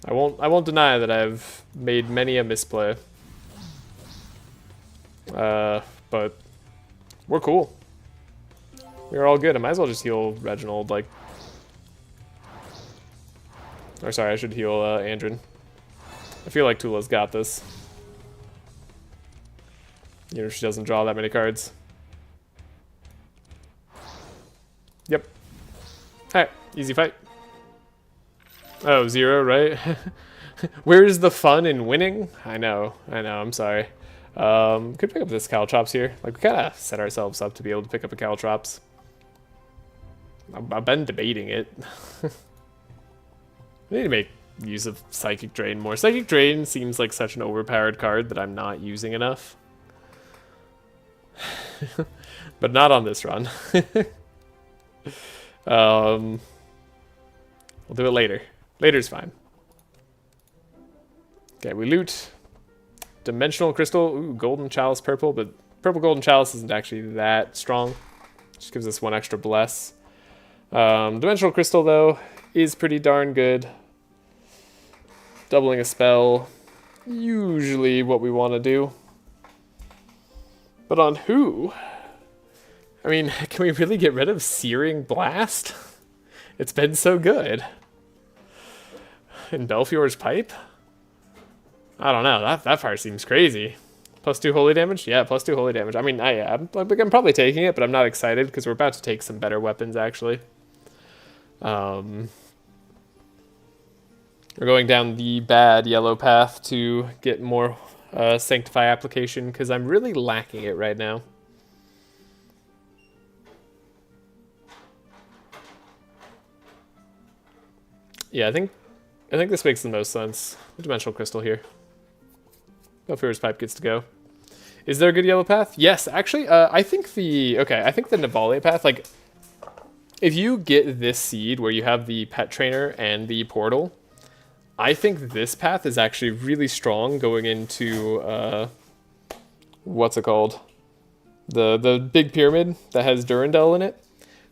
I won't deny that I've made many a misplay. But we're cool. We're all good. I might as well just heal Reginald, like... Or sorry, I should heal Andrin. I feel like Tulah's got this. You know, she doesn't draw that many cards. Yep. Alright, easy fight. Oh, 0, right? Where's the fun in winning? I know, I'm sorry. Could pick up this Caltrops here. Like, we kind of set ourselves up to be able to pick up a Caltrops. I've been debating it. I need to make use of Psychic Drain more. Psychic Drain seems like such an overpowered card that I'm not using enough. But not on this run. We'll do it later. Later's fine. Okay, we loot Dimensional Crystal. Ooh, Golden Chalice purple, but purple Golden Chalice isn't actually that strong. Just gives us 1 extra bless. Dimensional Crystal, though, is pretty darn good. Doubling a spell usually what we want to do. But on who? I mean, can we really get rid of Searing Blast? It's been so good. And Belfior's Pipe? I don't know, that part seems crazy. +2 holy damage? Yeah, +2 holy damage. I mean, I'm probably taking it, but I'm not excited because we're about to take some better weapons, actually. We're going down the bad yellow path to get more Sanctify application because I'm really lacking it right now. Yeah, I think this makes the most sense. Dimensional Crystal here. Belfior's Pipe gets to go. Is there a good yellow path? Yes, actually, I think the Navalia path, like, if you get this seed where you have the pet trainer and the portal, I think this path is actually really strong going into, what's it called? The big pyramid that has Durandal in it.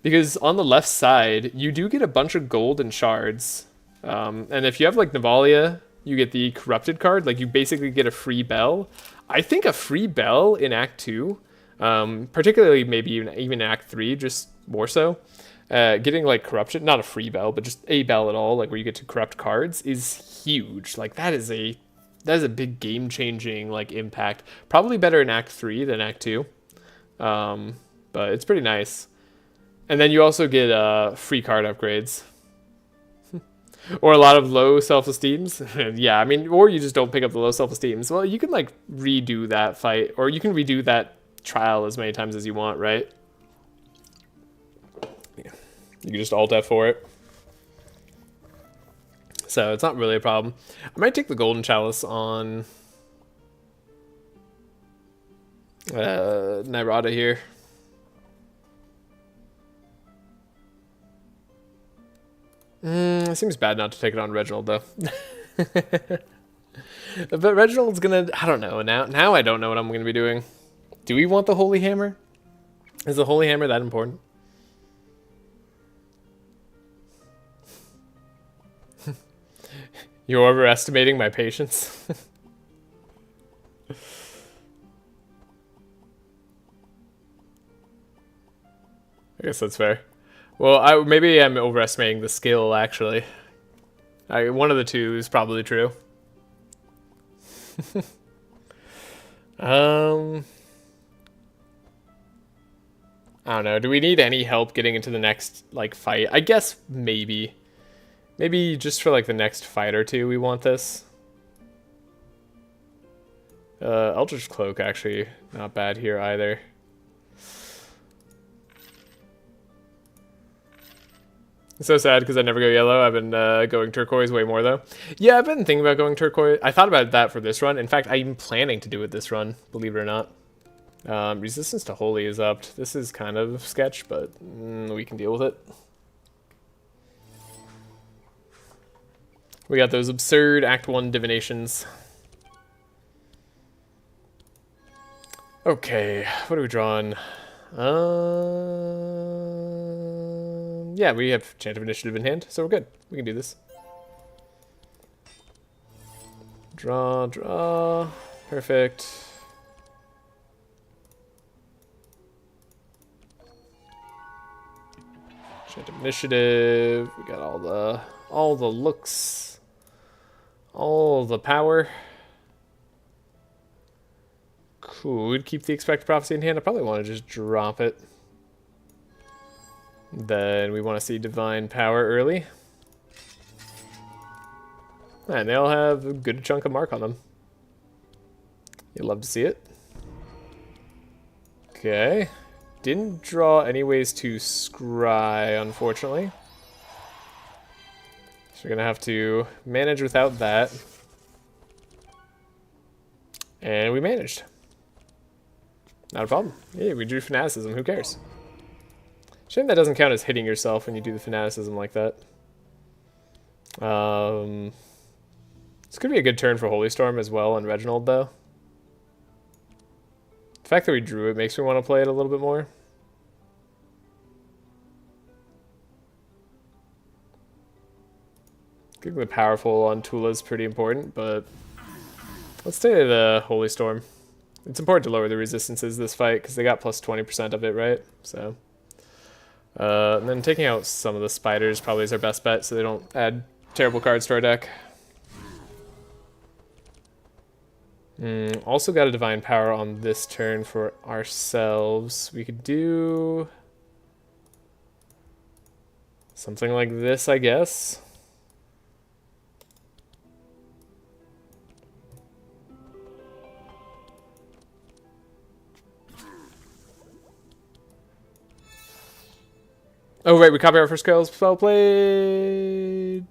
Because on the left side, you do get a bunch of gold and shards. And if you have, like, Navalia, you get the Corrupted card. Like, you basically get a free bell. I think a free bell in Act 2, particularly maybe even Act 3, just more so, getting, like, Corruption, not a free bell, but just a bell at all, like, where you get to corrupt cards, is huge. Like, that is a big game-changing, like, impact. Probably better in Act 3 than Act 2. But it's pretty nice. And then you also get free card upgrades. Or a lot of low self-esteems. Yeah, I mean, or you just don't pick up the low self-esteems. Well, you can, like, redo that fight, or you can redo that trial as many times as you want, right? Yeah. You can just alt F for it. So it's not really a problem. I might take the Golden Chalice on Nyrada here. It seems bad not to take it on Reginald, though. But Reginald's gonna... I don't know. Now I don't know what I'm gonna be doing. Do we want the Holy Hammer? Is the Holy Hammer that important? You're overestimating my patience. I guess that's fair. Well, maybe I'm overestimating the skill, actually. One of the two is probably true. I don't know. Do we need any help getting into the next, like, fight? I guess maybe. Maybe just for, like, the next fight or two we want this. Eldritch Cloak, actually, not bad here either. It's so sad because I never go yellow. I've been going turquoise way more, though. Yeah, I've been thinking about going turquoise. I thought about that for this run. In fact, I'm planning to do it this run, believe it or not. Resistance to Holy is upped. This is kind of sketch, but we can deal with it. We got those absurd Act 1 divinations. Okay, what are we drawing? Yeah, we have Chant of Initiative in hand, so we're good. We can do this. Draw. Perfect. Chant of Initiative. We got all the looks. All the power. Cool. We'd keep the Expected Prophecy in hand. I probably want to just drop it. Then we want to see Divine Power early. And they all have a good chunk of mark on them. You'd love to see it. Okay. Didn't draw any ways to scry, unfortunately. So we're going to have to manage without that. And we managed. Not a problem. Yeah, we drew Fanaticism. Who cares? Shame that doesn't count as hitting yourself when you do the Fanaticism like that. This could be a good turn for Holy Storm as well on Reginald, though. The fact that we drew it makes me want to play it a little bit more. Getting the powerful on Tulah is pretty important, but Let's stay the Holy Storm. It's important to lower the resistances this fight because they got plus 20% of it, right? So, and then taking out some of the spiders probably is our best bet so they don't add terrible cards to our deck. Also got a Divine Power on this turn for ourselves. We could do something like this, I guess. Oh, right, we copy our first spell played.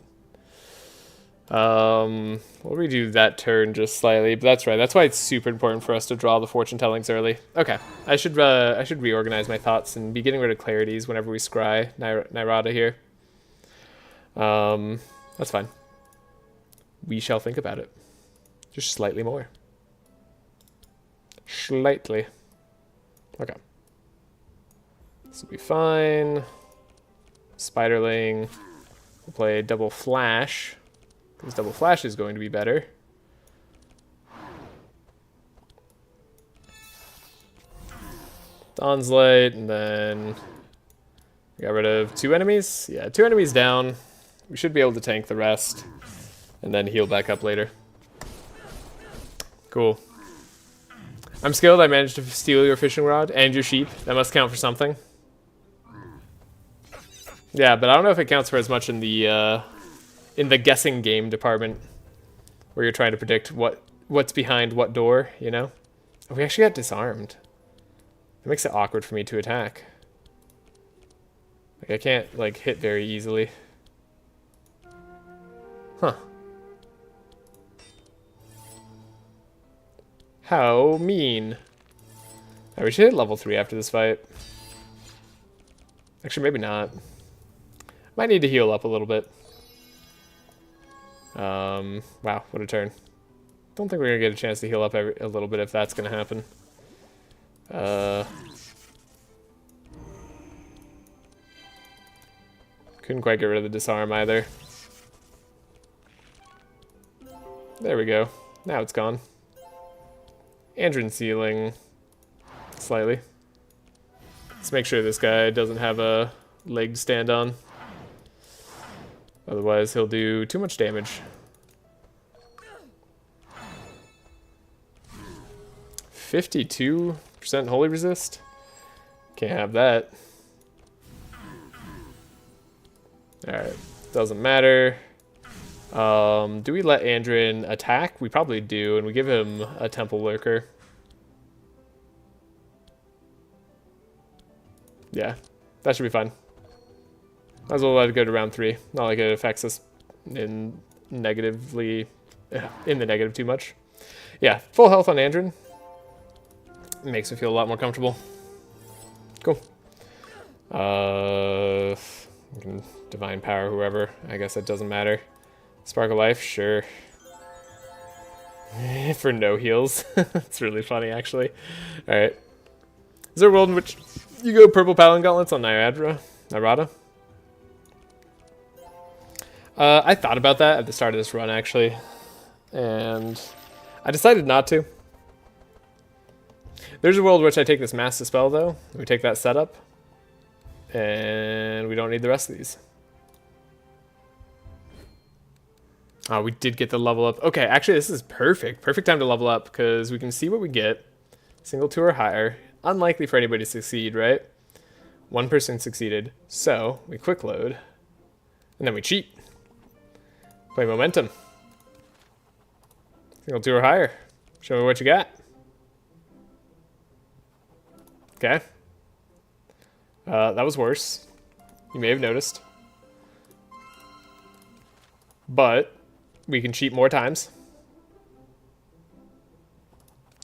We'll redo that turn just slightly, but that's right. That's why it's super important for us to draw the fortune tellings early. Okay, I should reorganize my thoughts and be getting rid of clarities whenever we scry Nyrada here. That's fine. We shall think about it. Just slightly more. Slightly. Okay. This will be fine. Spiderling. We'll play double flash. Because double flash is going to be better. Dawn's Light, and then we got rid of 2 enemies. Yeah, 2 enemies down. We should be able to tank the rest, and then heal back up later. Cool. I'm skilled. I managed to steal your fishing rod and your sheep. That must count for something. Yeah, but I don't know if it counts for as much in the guessing game department, where you're trying to predict what's behind what door, you know? Oh, we actually got disarmed. That makes it awkward for me to attack. Like, I can't, like, hit very easily. Huh. How mean. Right, we should hit level 3 after this fight. Actually, maybe not. Might need to heal up a little bit. Wow, what a turn. Don't think we're gonna get a chance to heal up a little bit if that's gonna happen. Couldn't quite get rid of the disarm either. There we go. Now it's gone. Andron sealing slightly. Let's make sure this guy doesn't have a leg to stand on. Otherwise, he'll do too much damage. 52% holy resist? Can't have that. Alright, doesn't matter. Do we let Andron attack? We probably do, and we give him a Temple Lurker. Yeah, that should be fine. Might as well let it go to round 3. Not like it affects us in the negative too much. Yeah, full health on Andron. Makes me feel a lot more comfortable. Cool. I can Divine Power whoever. I guess it doesn't matter. Spark of Life, sure. For no heals. It's really funny, actually. Alright. Is there a world in which you go purple Paladin Gauntlets on Nyrada? I thought about that at the start of this run, actually. And I decided not to. There's a world in which I take this Mass Dispel, though. We take that setup. And we don't need the rest of these. Oh, we did get the level up. Okay, actually, this is perfect. Perfect time to level up, because we can see what we get. Single 2 or higher. Unlikely for anybody to succeed, right? One person succeeded. So, we quick load. And then we cheat. Play momentum. Single 2 or higher. Show me what you got. Okay. That was worse. You may have noticed. But we can cheat more times.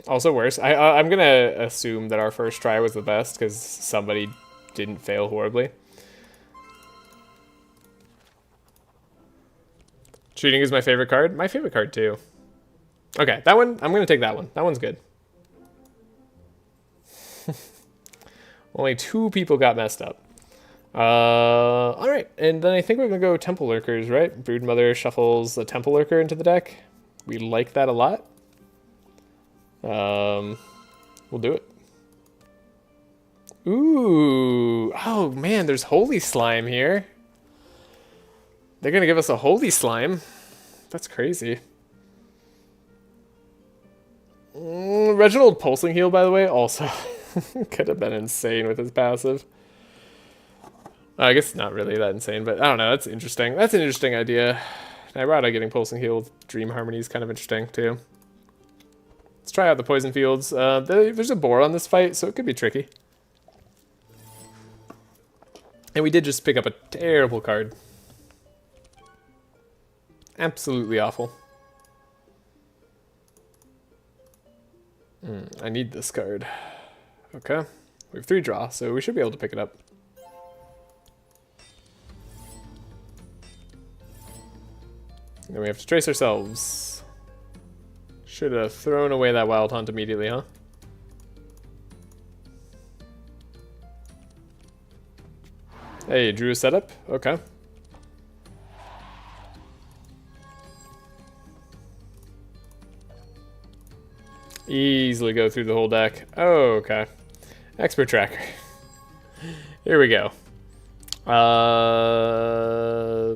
Also worse. I'm going to assume that our first try was the best because somebody didn't fail horribly. Cheating is my favorite card. My favorite card too. Okay, that one, I'm going to take that one. That one's good. Only 2 people got messed up. Alright, and then I think we're going to go Temple Lurkers, right? Broodmother shuffles a Temple Lurker into the deck. We like that a lot. We'll do it. Ooh. Oh, man, there's Holy Slime here. They're going to give us a Holy Slime. That's crazy. Reginald Pulsing Heal, by the way, also could have been insane with his passive. I guess not really that insane, but I don't know. That's interesting. That's an interesting idea. Nyrada getting Pulsing Heal with Dream Harmony is kind of interesting, too. Let's try out the Poison Fields. There's a boar on this fight, so it could be tricky. And we did just pick up a terrible card. Absolutely awful. I need this card. Okay. We have 3 draw, so we should be able to pick it up. And then we have to trace ourselves. Should have thrown away that Wild Hunt immediately, huh? Hey, drew a setup? Okay. Easily go through the whole deck. Oh, okay. Expert tracker. Here we go.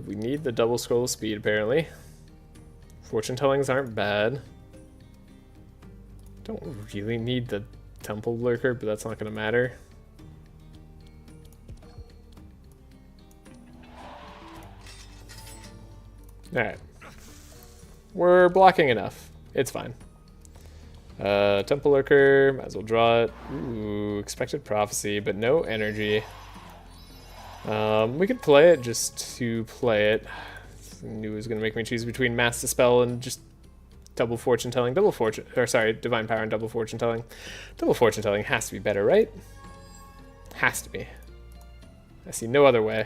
We need the double scroll of speed, apparently. Fortune tellings aren't bad. Don't really need the temple lurker, but that's not going to matter. Alright. We're blocking enough. It's fine. Temple Lurker, might as well draw it. Ooh, Expected Prophecy, but no energy. We could play it just to play it. I knew it was going to make me choose between Mass Dispel and just double fortune telling. Divine Power and double fortune telling. Double fortune telling has to be better, right? Has to be. I see no other way.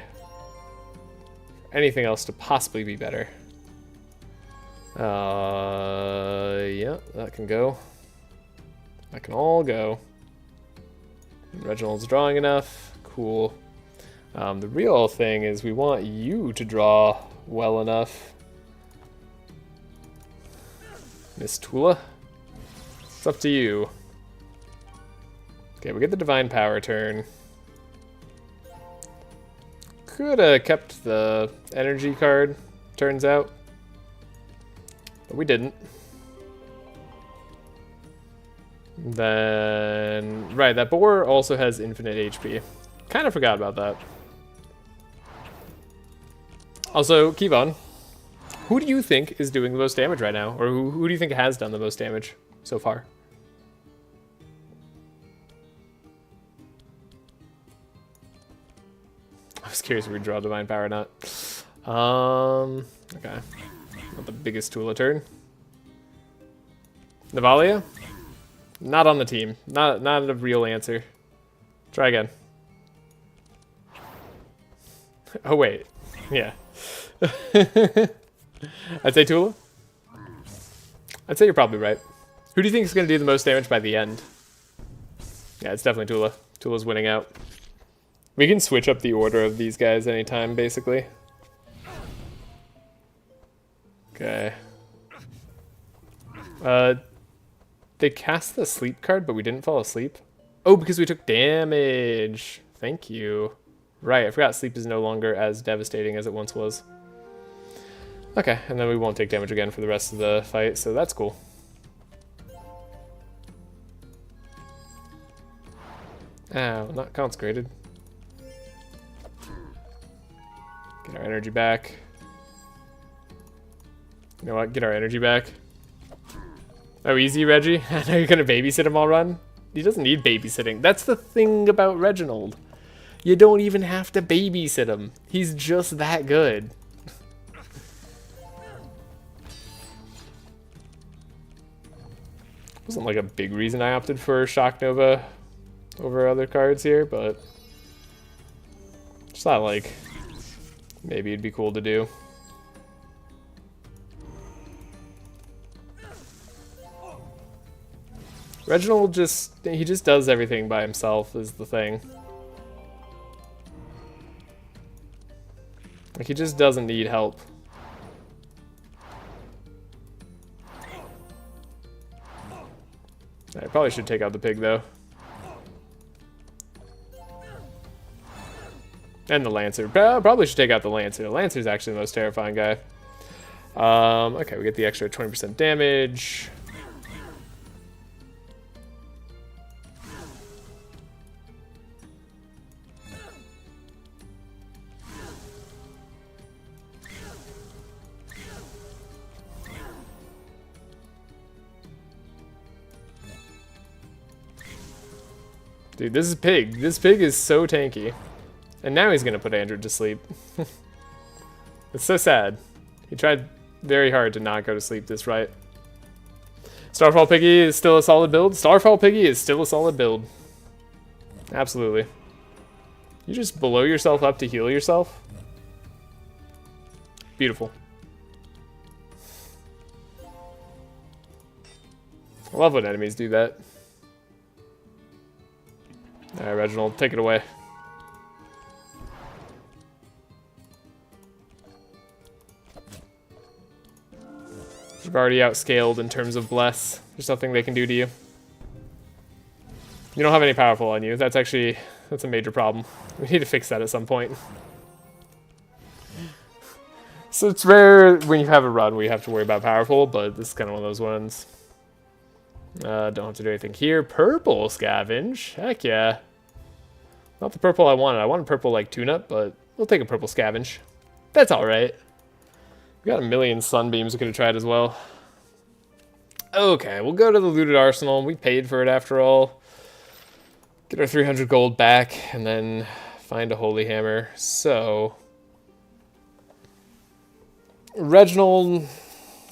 Anything else to possibly be better. Yeah, that can go. That can all go. Reginald's drawing enough. Cool. The real thing is we want you to draw well enough. Miss Tulah. It's up to you. Okay, we get the Divine Power turn. Could have kept the energy card, turns out. But we didn't. Then, right, that boar also has infinite HP. Kind of forgot about that. Also, Kevon, who do you think is doing the most damage right now? Or who do you think has done the most damage so far? I was curious if we'd draw Divine Power or not. Okay. Not the biggest Tulah turn. Navalia? Not on the team. Not a real answer. Try again. Oh, wait. Yeah. I'd say Tulah. I'd say you're probably right. Who do you think is going to do the most damage by the end? Yeah, it's definitely Tulah. Tulah's winning out. We can switch up the order of these guys anytime, basically. Okay. They cast the sleep card, but we didn't fall asleep. Oh, because we took damage. Thank you. Right, I forgot sleep is no longer as devastating as it once was. Okay, and then we won't take damage again for the rest of the fight, so that's cool. Ow, not consecrated. Get our energy back. You know what? Get our energy back. Oh, easy, Reggie. I know you're gonna babysit him all run. He doesn't need babysitting. That's the thing about Reginald. You don't even have to babysit him. He's just that good. Wasn't like a big reason I opted for Shock Nova over other cards here, but just thought like maybe it'd be cool to do. Reginald just does everything by himself is the thing. Like, he just doesn't need help. I probably should take out the pig, though. And the Lancer. Probably should take out the Lancer. The Lancer's actually the most terrifying guy. Okay, we get the extra 20% damage. Dude, this is Pig. This Pig is so tanky. And now he's gonna put Andrew to sleep. It's so sad. He tried very hard to not go to sleep this right. Starfall Piggy is still a solid build. Starfall Piggy is still a solid build. Absolutely. You just blow yourself up to heal yourself. Beautiful. I love when enemies do that. Alright, Reginald, take it away. You've already outscaled in terms of bless. There's nothing they can do to you. You don't have any powerful on you. That's a major problem. We need to fix that at some point. So it's rare when you have a run where you have to worry about powerful, but this is kind of one of those ones. Don't have to do anything here. Purple scavenge. Heck yeah. Not the purple I wanted. I wanted purple like tune-up, but we'll take a purple scavenge. That's alright. We got a million sunbeams we could have tried as well. Okay, we'll go to the looted arsenal. We paid for it after all. Get our 300 gold back, and then find a holy hammer. So, Reginald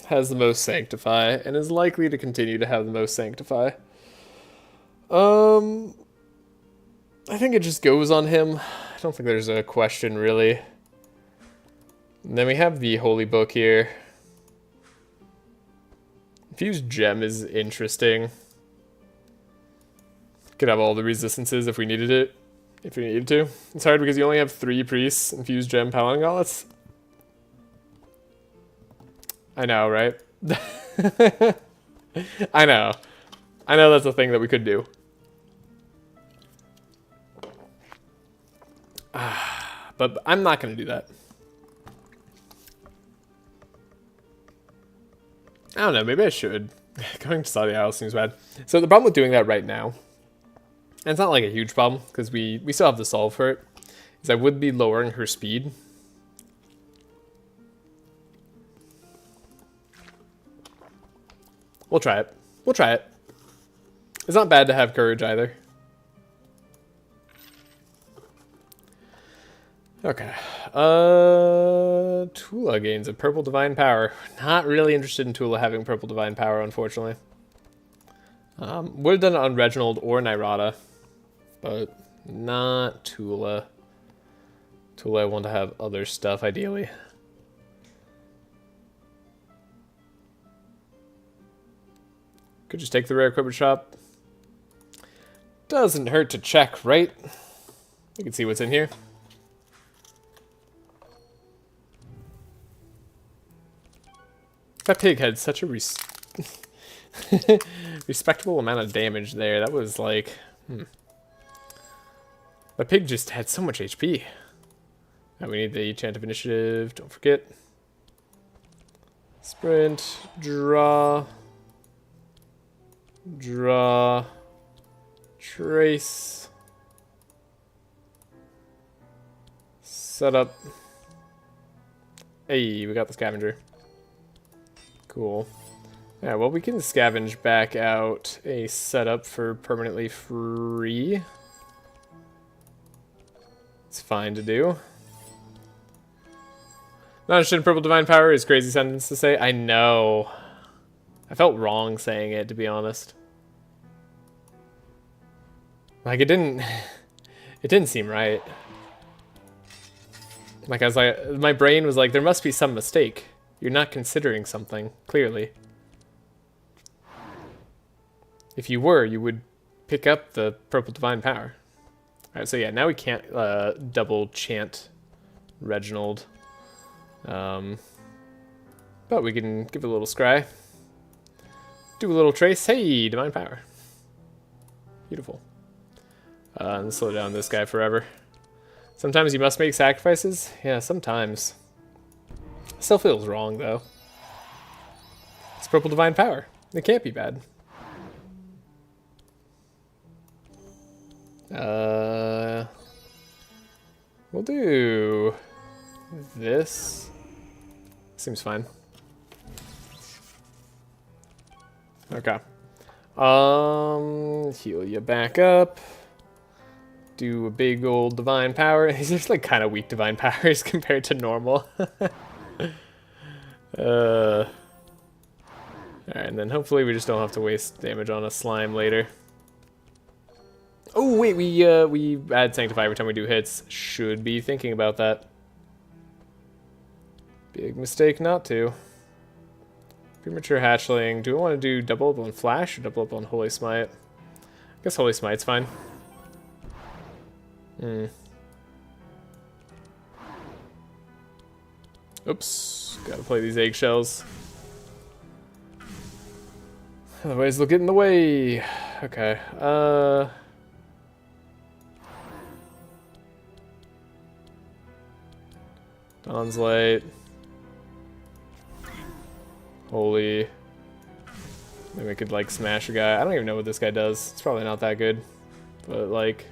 has the most sanctify, and is likely to continue to have the most sanctify. I think it just goes on him. I don't think there's a question, really. And then we have the Holy Book here. Infused Gem is interesting. Could have all the resistances if we needed it. If we needed to. It's hard because you only have 3 priests. Infused Gem Paladin Gauntlets. I know, right? I know. I know that's a thing that we could do. But I'm not going to do that. I don't know, maybe I should. Going to Saudi Isles seems bad. So the problem with doing that right now, and it's not like a huge problem, because we still have the solve for it, is I would be lowering her speed. We'll try it. We'll try it. It's not bad to have courage either. Okay. Tulah gains a purple divine power. Not really interested in Tulah having purple divine power, unfortunately. Would have done it on Reginald or Nyrada, but not Tulah. Tulah I want to have other stuff, ideally. Could just take the rare equipment shop. Doesn't hurt to check, right? You can see what's in here. That pig had such a respectable amount of damage there. That was like... That pig just had so much HP. Now we need the Chant of Initiative. Don't forget. Sprint. Draw. Draw. Trace. Set up. Hey, we got the scavenger. Cool. Yeah, well, we can scavenge back out a setup for permanently free. It's fine to do. Not interested in purple divine power is a crazy sentence to say. I know. I felt wrong saying it, to be honest. Like, it didn't seem right. Like, I was like, my brain was like, there must be some mistake. You're not considering something, clearly. If you were, you would pick up the purple divine power. Alright, so yeah, now we can't double chant Reginald. But we can give it a little scry. Do a little trace. Hey, divine power. Beautiful. And slow down this guy forever. Sometimes you must make sacrifices? Yeah, sometimes. Still feels wrong, though. It's purple divine power. It can't be bad. We'll do this. Seems fine. Okay. Heal you back up. Do a big old divine power. These are just like kind of weak divine powers compared to normal. Alright, and then hopefully we just don't have to waste damage on a slime later. Oh wait, we add Sanctify every time we do hits. Should be thinking about that. Big mistake not to. Premature Hatchling. Do I want to do double up on Flash or double up on Holy Smite? I guess Holy Smite's fine. Oops. Gotta play these eggshells. Otherwise they'll get in the way. Okay. Dawn's Light. Holy. Maybe we could like smash a guy. I don't even know what this guy does. It's probably not that good. But like,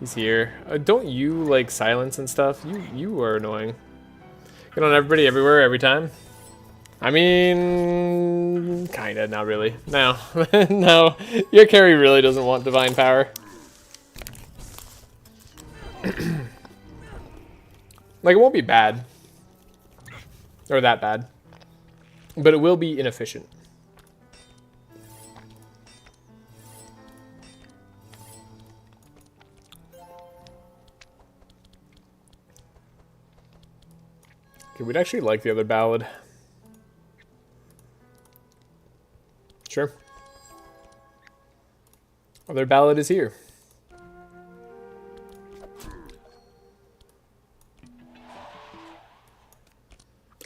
he's here. Don't you like silence and stuff? You are annoying. Get on everybody, everywhere, every time. I mean, kinda, not really. No, no. Your carry really doesn't want divine power. Like, it won't be bad. Or that bad. But it will be inefficient. Okay, we'd actually like the other ballad. Sure. Other ballad is here.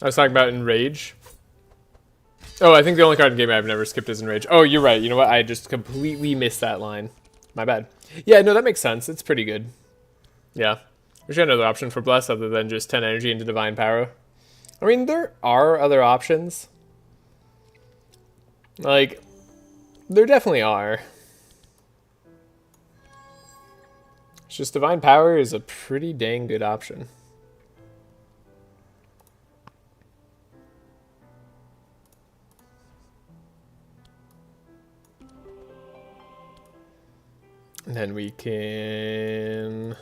I was talking about Enrage. Oh, I think the only card in the game I've never skipped is Enrage. Oh, you're right. You know what? I just completely missed that line. My bad. Yeah, no, that makes sense. It's pretty good. Yeah. Wish I had another option for Bless other than just 10 energy into Divine Power. I mean, there are other options. Like, there definitely are. It's just Divine Power is a pretty dang good option. And then we can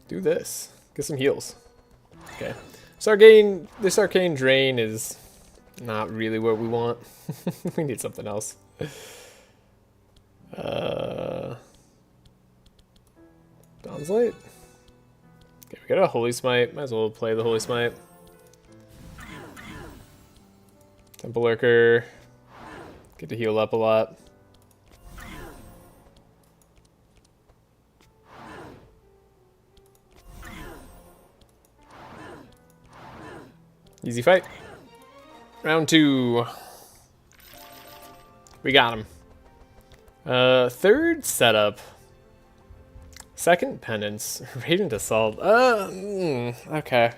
do this. Get some heals. Okay. This Arcane Drain is not really what we want. We need something else. Dawn's Light. Okay, we got a Holy Smite. Might as well play the Holy Smite. Temple Lurker. Get to heal up a lot. Easy fight. Round 2. We got him. Third setup. Second penance. Radiant Assault. Okay.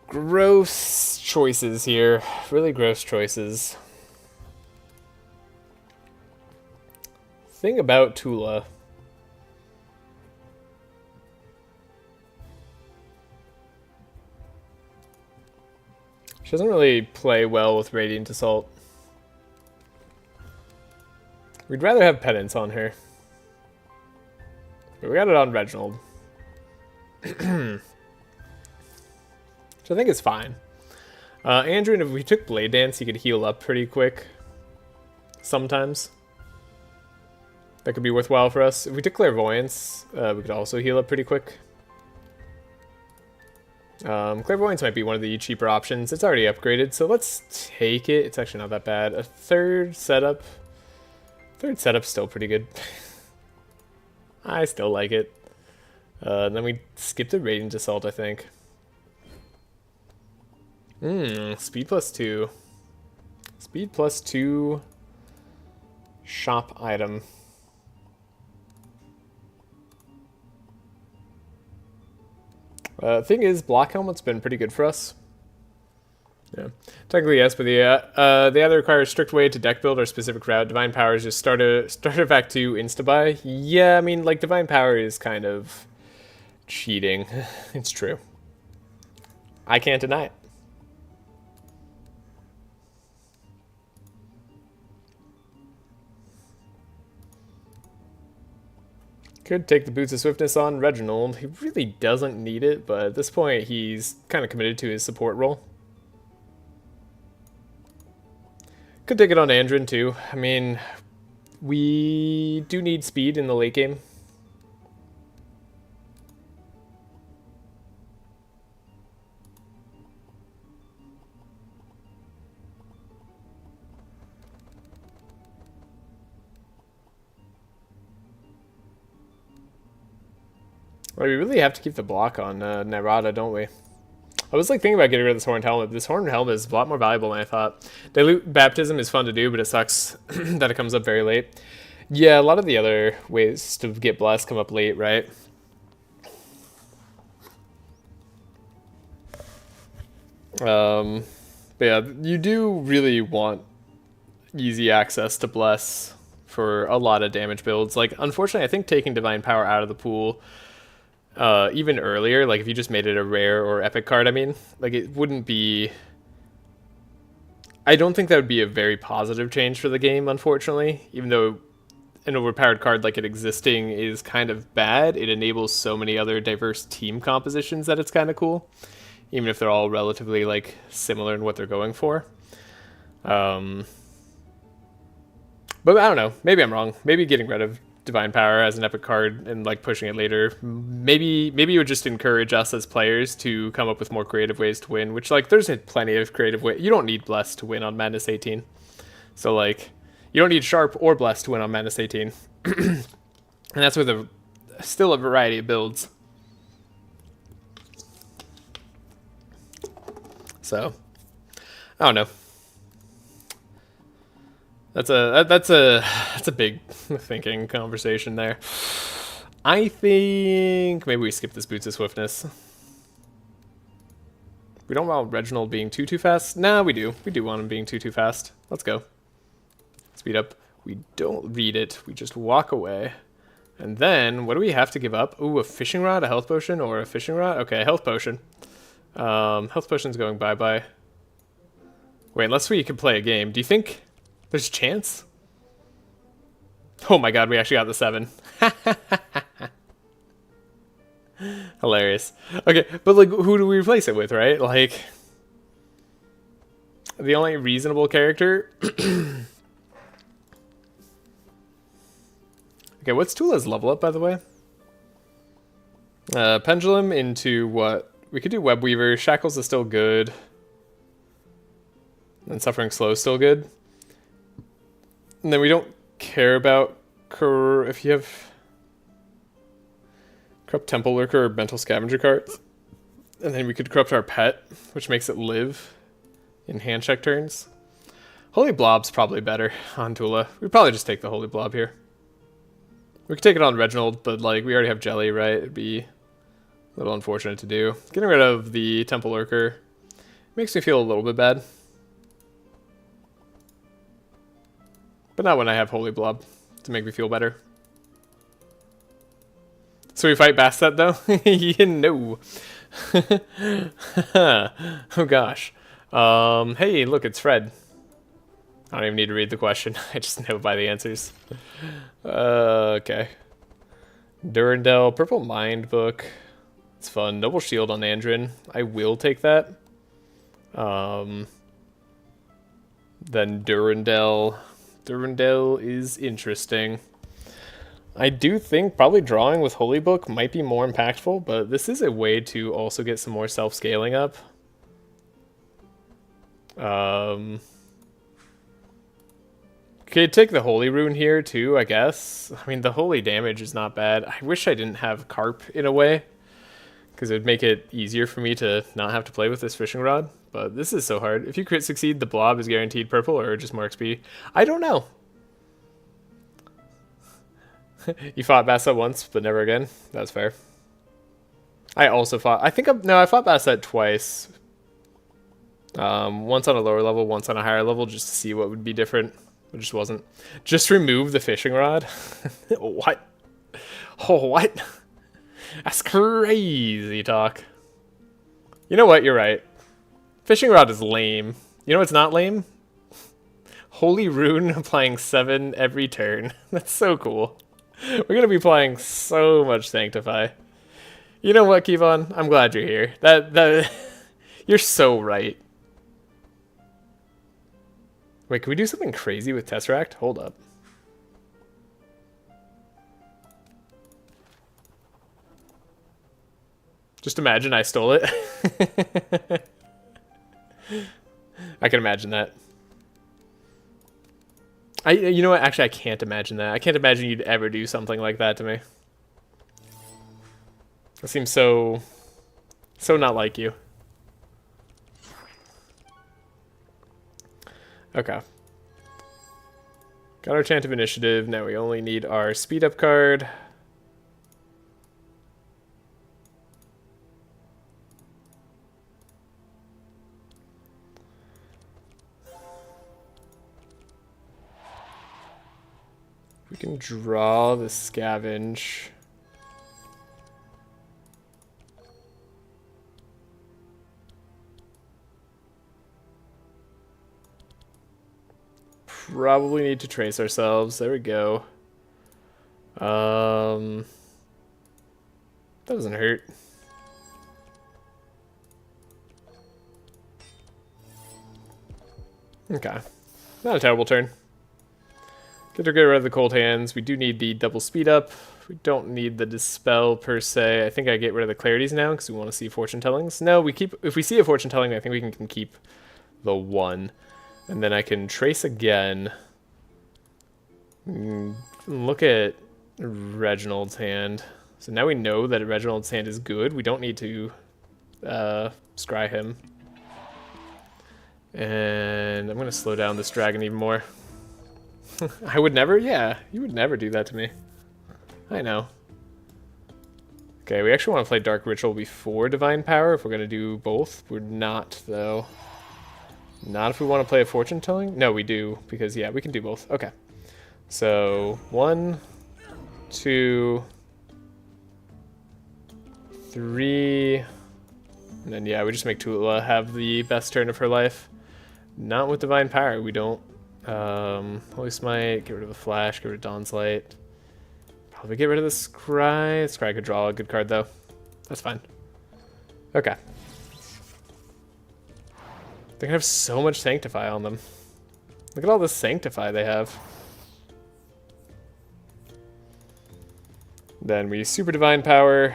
Gross choices here. Really gross choices. Thing about Tulah. She doesn't really play well with Radiant Assault. We'd rather have Penance on her. But we got it on Reginald. Which I think is fine. Andrew, if we took Blade Dance, he could heal up pretty quick. Sometimes. That could be worthwhile for us. If we took Clairvoyance, we could also heal up pretty quick. Clairvoyance might be one of the cheaper options. It's already upgraded, so let's take it. It's actually not that bad. A third setup. Third setup's still pretty good. I still like it. Then we skip the Radiant Assault, I think. Speed +2. Speed +2. Shop item. Thing is, block helmet's been pretty good for us. Yeah, technically yes, but the other requires strict way to deck build or specific route. Divine Power is just start of Act 2 insta buy. Yeah, I mean like Divine Power is kind of cheating. It's true. I can't deny it. Could take the Boots of Swiftness on Reginald. He really doesn't need it, but at this point he's kind of committed to his support role. Could take it on Andrin too. I mean, we do need speed in the late game. Well, we really have to keep the block on Nyrada, don't we? I was like thinking about getting rid of this horned helmet. This horned helmet is a lot more valuable than I thought. Dilute Baptism is fun to do, but it sucks that it comes up very late. Yeah, a lot of the other ways to get blessed come up late, right? But yeah, you do really want easy access to bless for a lot of damage builds. Like, unfortunately, I think taking Divine Power out of the pool even earlier, like if you just made it a rare or epic card, I mean, like it wouldn't be... I don't think that would be a very positive change for the game, unfortunately. Even though an overpowered card like it existing is kind of bad, it enables so many other diverse team compositions that it's kind of cool. Even if they're all relatively like similar in what they're going for. But I don't know, maybe I'm wrong. Maybe getting rid of Divine Power as an epic card and like pushing it later, maybe it would just encourage us as players to come up with more creative ways to win, which like there's plenty of creative ways. You don't need Bless to win on Madness 18. So like you don't need Sharp or Bless to win on Madness 18. And that's with still a variety of builds. So I don't know. That's a big thinking conversation there. I think maybe we skip this Boots of Swiftness. We don't want Reginald being too fast. Nah, we do. We do want him being too fast. Let's go. Speed up. We don't read it. We just walk away. And then, what do we have to give up? Ooh, a fishing rod, a health potion, or a fishing rod? Okay, health potion. Health potion's going bye-bye. Wait, unless we can play a game. Do you think there's a chance? Oh my god, we actually got the 7. Hilarious. Okay, but like, who do we replace it with, right? Like, the only reasonable character... Okay, what's Tulah's level up, by the way? Pendulum into what? We could do Web Weaver. Shackles is still good. And Suffering Slow is still good. And then we don't care about if you have Corrupt Temple Lurker or Mental Scavenger cards. And then we could corrupt our pet, which makes it live in hand check turns. Holy Blob's probably better on Tulah. We'd probably just take the Holy Blob here. We could take it on Reginald, but like we already have Jelly, right? It'd be a little unfortunate to do. Getting rid of the Temple Lurker makes me feel a little bit bad. But not when I have Holy Blob to make me feel better. So we fight Bastet though? Yeah, no. Oh gosh. Hey, look, it's Fred. I don't even need to read the question. I just know by the answers. Okay. Durandal, Purple Mind Book. It's fun. Noble Shield on Andrin. I will take that. Then Durandal. Durandal is interesting. I do think probably drawing with Holy Book might be more impactful, but this is a way to also get some more self-scaling up. Okay, take the Holy Rune here too, I guess. I mean, the Holy damage is not bad. I wish I didn't have Carp in a way, because it would make it easier for me to not have to play with this Fishing Rod. But this is so hard. If you crit succeed, the Blob is guaranteed purple or just more XP. I don't know. You fought Basset once, but never again. That's fair. I also fought. I fought Basset twice. Once on a lower level, once on a higher level, just to see what would be different. It just wasn't. Just remove the fishing rod. What? Oh, what? That's crazy talk. You know what? You're right. Fishing rod is lame. You know what's not lame? Holy Rune applying 7 every turn. That's so cool. We're going to be playing so much Sanctify. You know what, Kevon? I'm glad you're here. That you're so right. Wait, can we do something crazy with Tesseract? Hold up. Just imagine I stole it. I can imagine that. You know what? Actually, I can't imagine that. I can't imagine you'd ever do something like that to me. That seems so not like you. Okay. Got our Chant of Initiative. Now we only need our speed up card. We can draw the Scavenge. Probably need to trace ourselves. There we go. That doesn't hurt. Okay. Not a terrible turn. Get rid of the cold hands. We do need the double speed up. We don't need the dispel per se. I think I get rid of the clarities now because we want to see fortune tellings. No, we keep. If we see a fortune telling, I think we can keep the 1, and then I can trace again. Look at Reginald's hand. So now we know that Reginald's hand is good. We don't need to scry him. And I'm gonna slow down this dragon even more. I would never? Yeah, you would never do that to me. I know. Okay, we actually want to play Dark Ritual before Divine Power if we're going to do both. We're not, though. Not if we want to play a Fortune Telling? No, we do, because, yeah, we can do both. Okay. So, 1, 2, 3, and then, yeah, we just make Tulah have the best turn of her life. Not with Divine Power, we don't. Holy Smite, get rid of the Flash, get rid of Dawn's Light. Probably get rid of the Scry. Scry could draw a good card, though. That's fine. Okay. They can have so much Sanctify on them. Look at all this Sanctify they have. Then we Super Divine Power.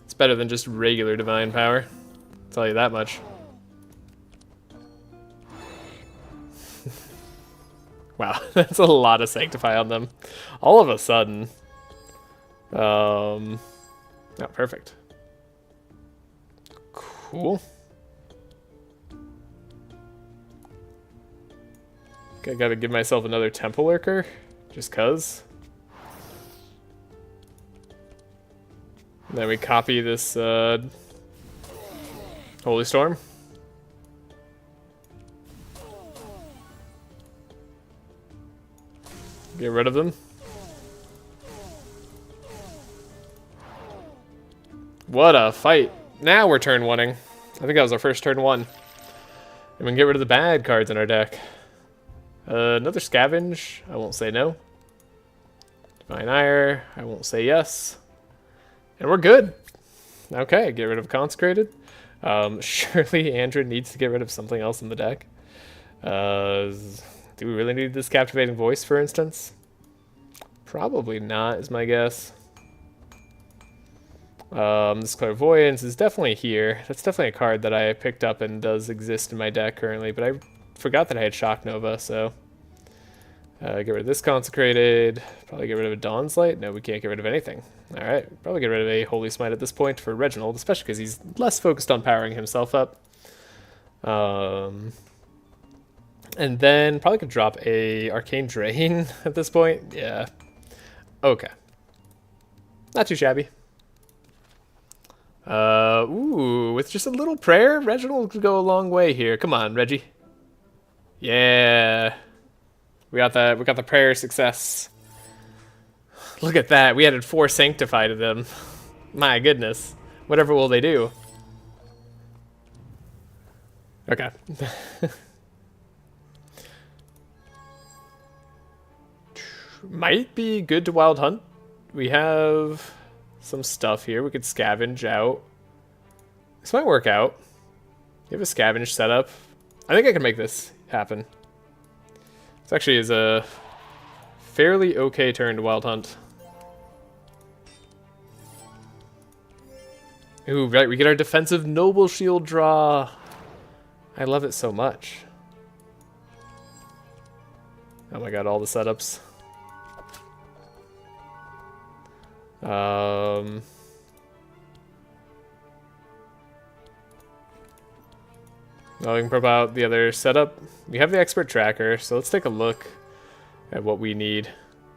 It's better than just regular Divine Power. I'll tell you that much. Wow, that's a lot of Sanctify on them. All of a sudden. Oh, perfect. Cool. Okay, gotta give myself another Temple Lurker, just cuz. And then we copy this Holy Storm. Get rid of them. What a fight. Now we're turn 1-ing. I think that was our first turn 1. And we can get rid of the bad cards in our deck. Another Scavenge. I won't say no. Divine Ire. I won't say yes. And we're good. Okay, get rid of Consecrated. Surely Andrew needs to get rid of something else in the deck. Do we really need this Captivating Voice, for instance? Probably not, is my guess. This Clairvoyance is definitely here. That's definitely a card that I picked up and does exist in my deck currently, but I forgot that I had Shock Nova, so... get rid of this Consecrated. Probably get rid of a Dawn's Light. No, we can't get rid of anything. Alright, probably get rid of a Holy Smite at this point for Reginald, especially because he's less focused on powering himself up. And then probably could drop a Arcane Drain at this point. Yeah. Okay. Not too shabby. Ooh, with just a little prayer, Reginald could go a long way here. Come on, Reggie. Yeah. We got the prayer success. Look at that. We added 4 Sanctify to them. My goodness. Whatever will they do? Okay. Might be good to Wild Hunt. We have some stuff here we could scavenge out. This might work out. You have a scavenge setup. I think I can make this happen. This actually is a fairly okay turn to Wild Hunt. Ooh, right, we get our defensive Noble Shield draw. I love it so much. Oh my god, all the setups. Now we can probe out the other setup. We have the expert tracker, so let's take a look at what we need.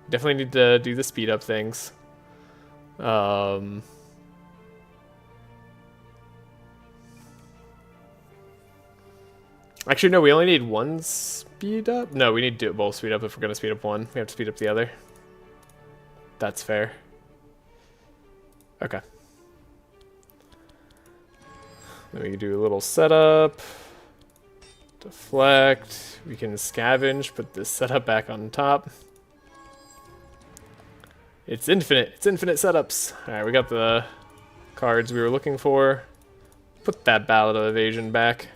Definitely need to do the speed up things. Actually, no, we only need 1 speed up. No, we need to do both speed up if we're going to speed up one. We have to speed up the other. That's fair. Okay. Then we can do a little setup. Deflect. We can scavenge, put this setup back on top. It's infinite. It's infinite setups. Alright, we got the cards we were looking for. Put that Ballad of Evasion back.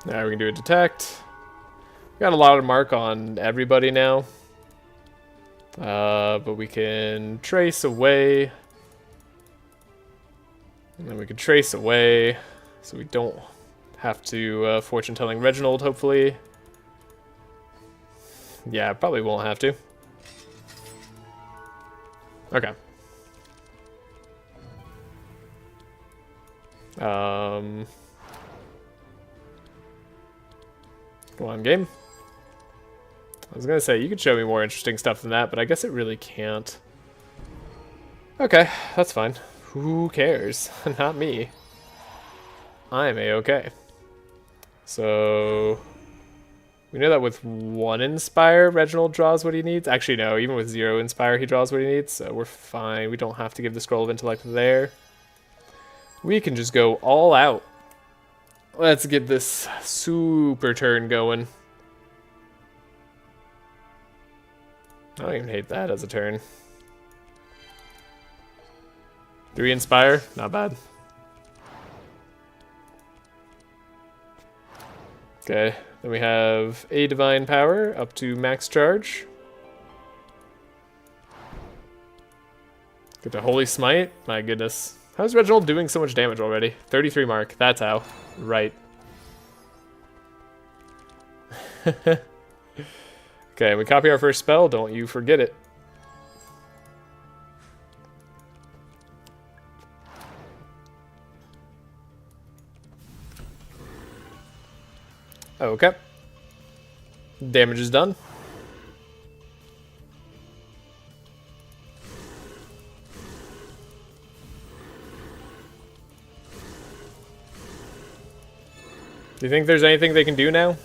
Now we can do a detect. Got a lot of mark on everybody now. But we can trace away. And then we can trace away. So we don't have to fortune telling Reginald, hopefully. Yeah, probably won't have to. Okay. Come on, game. I was gonna say, you could show me more interesting stuff than that, but I guess it really can't. Okay, that's fine. Who cares? Not me. I'm a-okay. So... we know that with 1 Inspire, Reginald draws what he needs. Actually, no, even with 0 Inspire, he draws what he needs, so we're fine. We don't have to give the Scroll of Intellect there. We can just go all out. Let's get this super turn going. I don't even hate that as a turn. 3 Inspire, not bad. Okay, then we have a Divine Power up to max charge. Get the Holy Smite, my goodness. How's Reginald doing so much damage already? 33 mark, that's how. Right. Okay, we copy our first spell, don't you forget it. Okay. Damage is done. Do you think there's anything they can do now?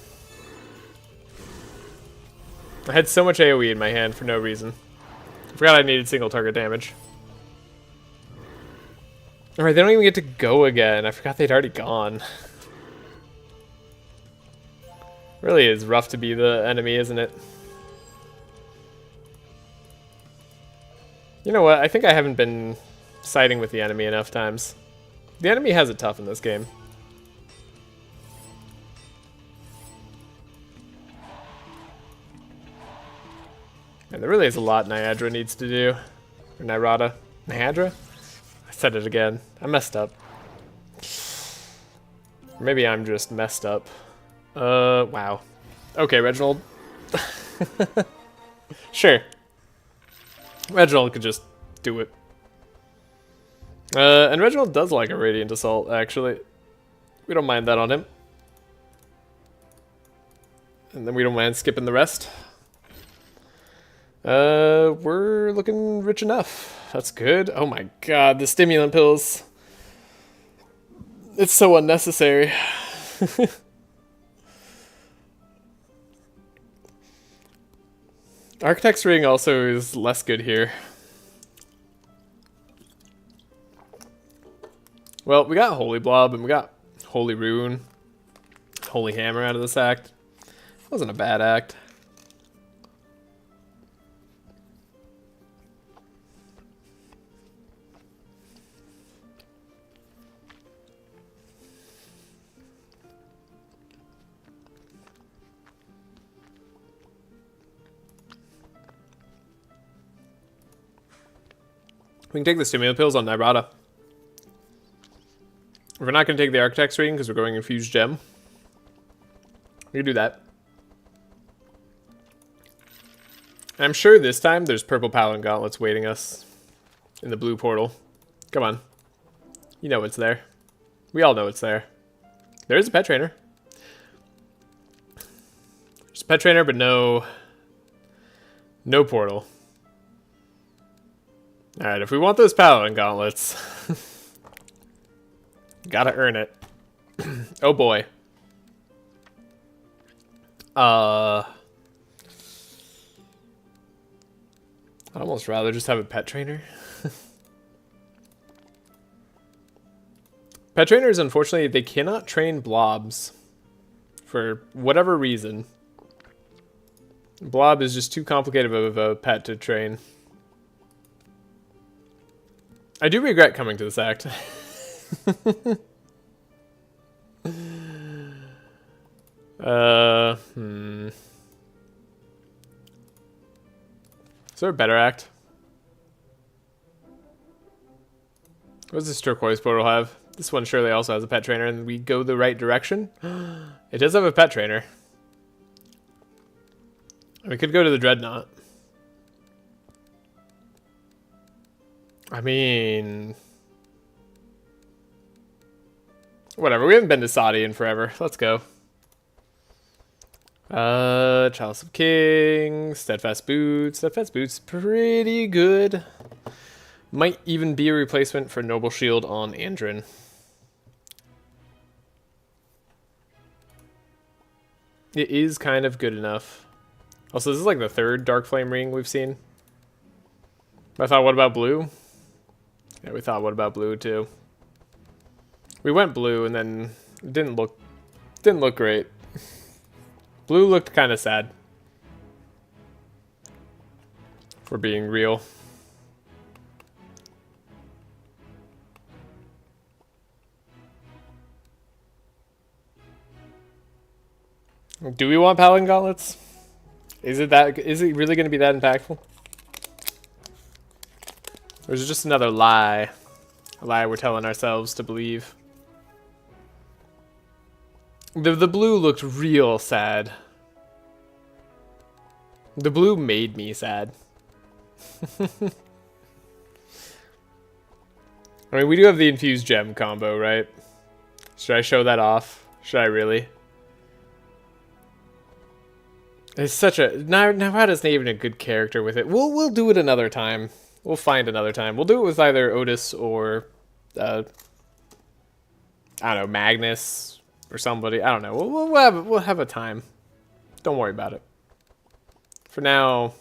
I had so much AoE in my hand for no reason. I forgot I needed single target damage. Alright, they don't even get to go again. I forgot they'd already gone. Really is rough to be the enemy, isn't it? You know what? I think I haven't been siding with the enemy enough times. The enemy has it tough in this game. And there really is a lot Nyrada needs to do. Or Nyrada. Nyrada? I said it again. I messed up. Or maybe I'm just messed up. Wow. Okay, Reginald. Sure. Reginald could just do it. And Reginald does like a Radiant Assault, actually. We don't mind that on him. And then we don't mind skipping the rest. We're looking rich enough. That's good. Oh my god, the stimulant pills. It's so unnecessary. Architect's Ring also is less good here. Well, we got Holy Blob and we got Holy Rune. Holy Hammer out of this act. Wasn't a bad act. We can take the stimulant pills on Nyrada. We're not going to take the Architect's Ring because we're going Infused Gem. We can do that. I'm sure this time there's purple Paladin Gauntlets waiting us in the blue portal. Come on. You know it's there. We all know it's there. There is a pet trainer. There's a pet trainer, but no portal. Alright, if we want those Paladin Gauntlets, gotta earn it. Oh boy. I'd almost rather just have a pet trainer. Pet trainers, unfortunately, they cannot train blobs for whatever reason. Blob is just too complicated of a pet to train. I do regret coming to this act. Is there a better act? What does this turquoise portal have? This one surely also has a pet trainer, and we go the right direction. It does have a pet trainer. We could go to the Dreadnought. I mean... whatever, we haven't been to Saudi in forever. Let's go. Chalice of Kings, Steadfast Boots. Steadfast Boots, pretty good. Might even be a replacement for Noble Shield on Andrin. It is kind of good enough. Also, this is like the third Dark Flame ring we've seen. I thought, what about blue? Yeah, we thought, what about blue too? We went blue and then it didn't look great. Blue looked kind of sad. If we're being real. Do we want Paladin Gauntlets? Is it really going to be that impactful? Or is it just another lie? A lie we're telling ourselves to believe. The blue looked real sad. The blue made me sad. I mean, we do have the infused gem combo, right? Should I show that off? Should I really? It's such a... Nyrada's not even a good character with it. We'll do it another time. We'll find another time. We'll do it with either Otis or... I don't know, Magnus or somebody. I don't know. We'll have a time. Don't worry about it. For now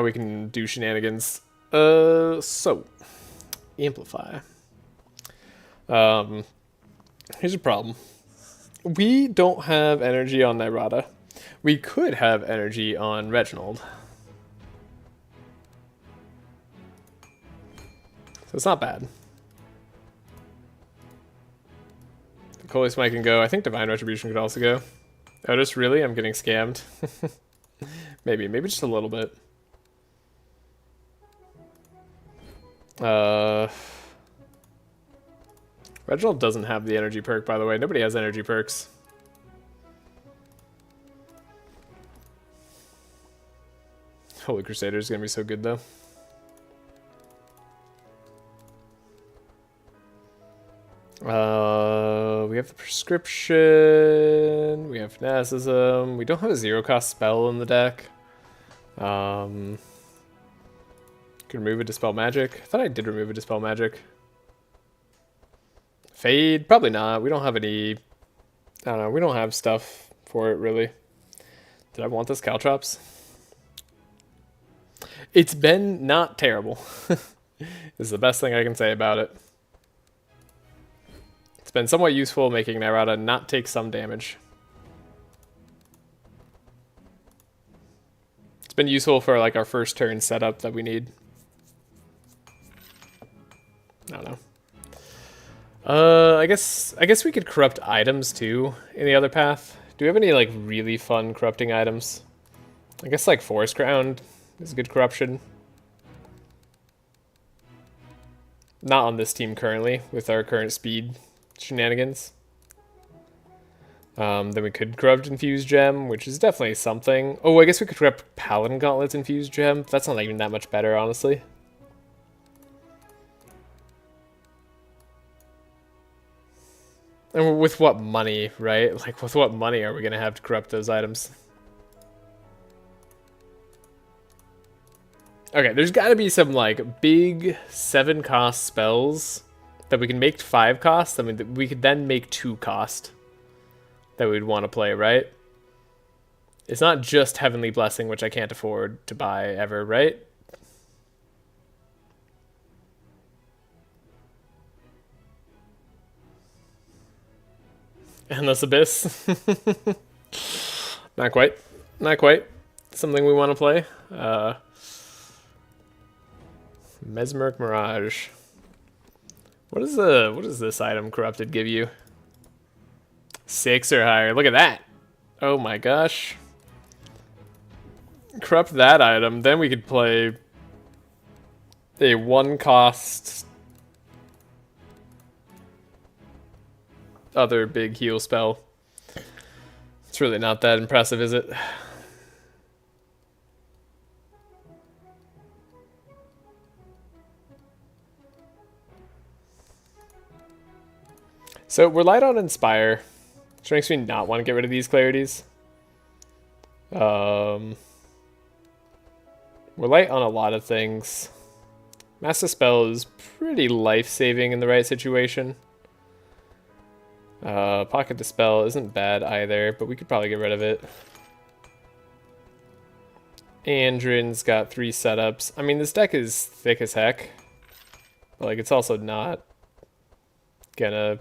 we can do shenanigans. So amplify. Here's a problem. We don't have energy on Nyrada. We could have energy on Reginald. So it's not bad. Holy Smite can go. I think Divine Retribution could also go. Otis, really? I'm getting scammed. maybe just a little bit. Reginald doesn't have the energy perk, by the way. Nobody has energy perks. Holy Crusader is going to be so good, though. We have the prescription. We have fanaticism. We don't have a 0-cost spell in the deck. Can remove a dispel magic. I thought I did remove a dispel magic. Fade? Probably not. We don't have any. I don't know. We don't have stuff for it really. Did I want this Caltrops? It's been not terrible. This is the best thing I can say about it. It's been somewhat useful making Nyrada not take some damage. It's been useful for like our first turn setup that we need. I don't know. I guess we could corrupt items too in the other path. Do we have any like really fun corrupting items? I guess like Forest Crown is a good corruption. Not on this team currently with our current speed shenanigans. Then we could corrupt Infused Gem, which is definitely something. Oh, I guess we could corrupt Paladin Gauntlet's Infused Gem. That's not even that much better, honestly. And with what money, right? Like, with what money are we going to have to corrupt those items? Okay, there's got to be some, like, big 7-cost spells that we can make 5 cost. I mean, we could then make 2 cost that we'd want to play, right? It's not just Heavenly Blessing, which I can't afford to buy ever, right? Endless Abyss. Not quite. Not quite. Something we want to play. Mesmeric Mirage. What does this item corrupted give you? 6 or higher. Look at that. Oh my gosh. Corrupt that item. Then we could play a 1-cost other big heal spell. It's really not that impressive, is it? So we're light on Inspire, which makes me not want to get rid of these clarities. We're light on a lot of things. Master Spell is pretty life-saving in the right situation. Pocket Dispel isn't bad either, but we could probably get rid of it. Andrin's got 3 setups. I mean, this deck is thick as heck, but like, it's also not gonna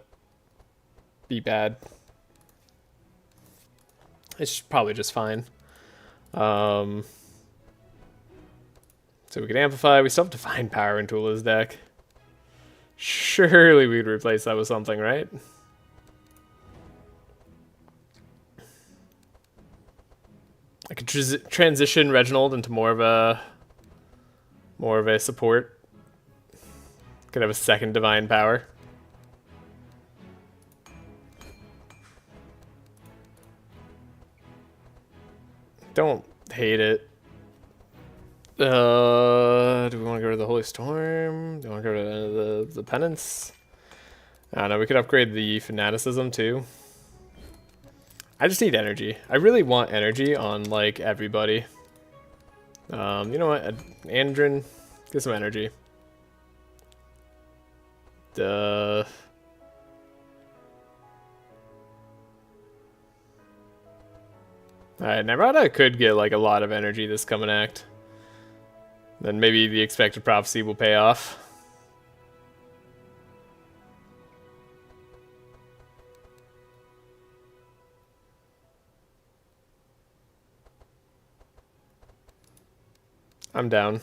be bad. It's probably just fine. So we can amplify. We still have Divine Power in Tulah's deck. Surely we'd replace that with something, right? I could transition Reginald into more of a support. Could have a second Divine Power. Don't hate it. Do we want to go to the Holy Storm? Do we want to go to the Penance? I don't know. We could upgrade the Fanaticism too. I just need energy. I really want energy on like everybody. You know what? Andrin, get some energy. Duh. Alright, Nyrada could get like a lot of energy this coming act. Then maybe the Expected Prophecy will pay off. I'm down.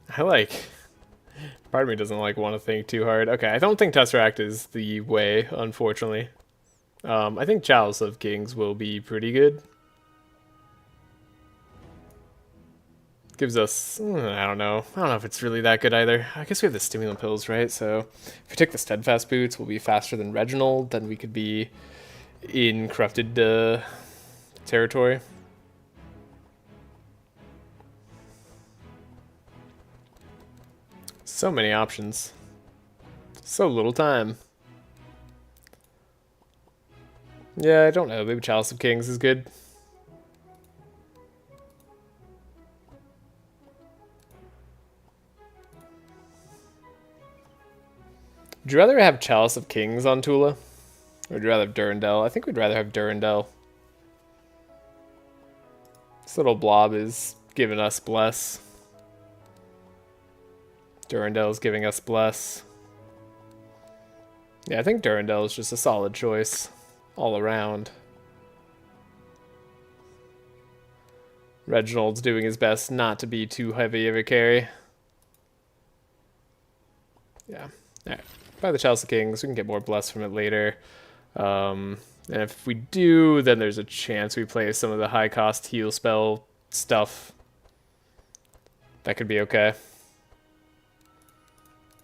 Part of me doesn't like want to think too hard. Okay, I don't think Tesseract is the way, unfortunately. I think Chalice of Kings will be pretty good. Gives us, I don't know. I don't know if it's really that good either. I guess we have the stimulant pills, right? So if we take the Steadfast Boots, we'll be faster than Reginald. Then we could be in corrupted territory. So many options. So little time. Yeah, I don't know. Maybe Chalice of Kings is good. Would you rather have Chalice of Kings on Tulah? Or would you rather have Durandal? I think we'd rather have Durandal. This little blob is giving us Bless. Durandal is giving us Bless. Yeah, I think Durandal is just a solid choice all around. Reginald's doing his best not to be too heavy of a carry. Yeah. Alright. By the Chalice of Kings, we can get more Bless from it later. And if we do, then there's a chance we play some of the high cost heal spell stuff. That could be okay.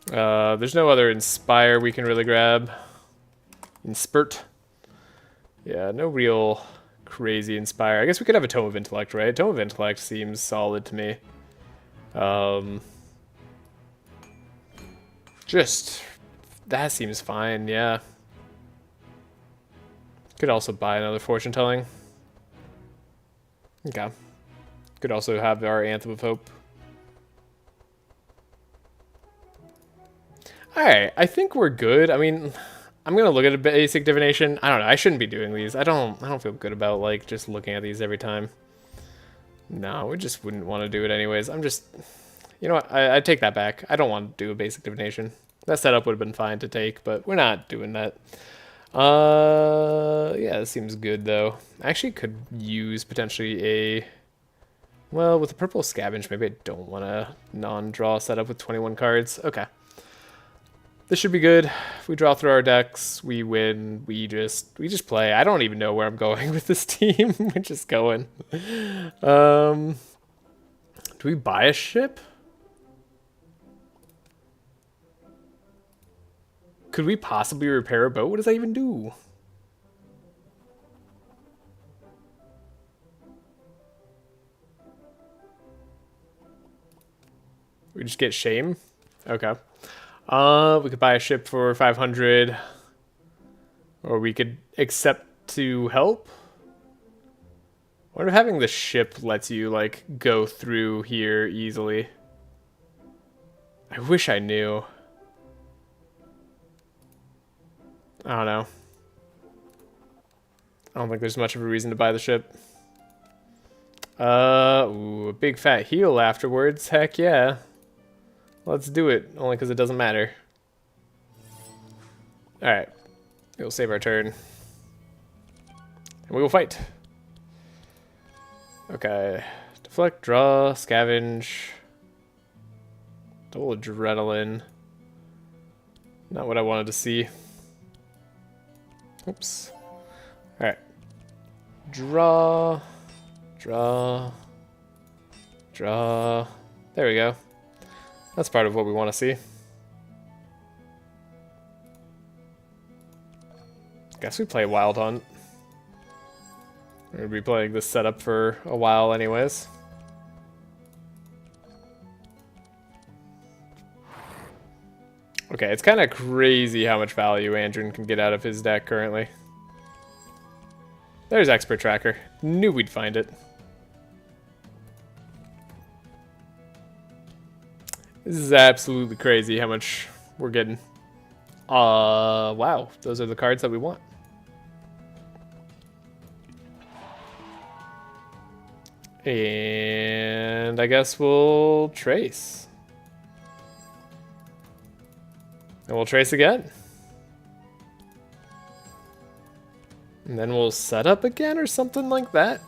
There's no other Inspire we can really grab. Inspurt. Yeah, no real crazy Inspire. I guess we could have a Tome of Intellect, right? Tome of Intellect seems solid to me. Just, that seems fine, yeah. Could also buy another Fortune Telling. Okay. Could also have our Anthem of Hope. Alright, I think we're good. I mean, I'm gonna look at a basic divination. I don't know, I shouldn't be doing these. I don't feel good about like just looking at these every time. No, we just wouldn't want to do it anyways. I'm just, you know what, I take that back. I don't want to do a basic divination. That setup would have been fine to take, but we're not doing that. Yeah, this seems good though. I actually could use potentially a, well, with the purple scavenge, maybe I don't want a non-draw setup with 21 cards. Okay. This should be good. If we draw through our decks, we win. We just play. I don't even know where I'm going with this team. We're just going. Do we buy a ship? Could we possibly repair a boat? What does that even do? We just get shame? Okay. We could buy a ship for 500. Or we could accept to help. I wonder if having the ship lets you, like, go through here easily. I wish I knew. I don't know. I don't think there's much of a reason to buy the ship. Ooh, a big fat heal afterwards. Heck yeah. Let's do it, only because it doesn't matter. Alright. We'll save our turn. And we will fight. Okay. Deflect, draw, scavenge. Double adrenaline. Not what I wanted to see. Oops. Alright. Draw. Draw. Draw. There we go. That's part of what we want to see. Guess we play Wild Hunt. We're going to be playing this setup for a while anyways. Okay, it's kind of crazy how much value Andrew can get out of his deck currently. There's Expert Tracker. Knew we'd find it. This is absolutely crazy how much we're getting. Wow. Those are the cards that we want. And I guess we'll trace. And we'll trace again. And then we'll set up again or something like that.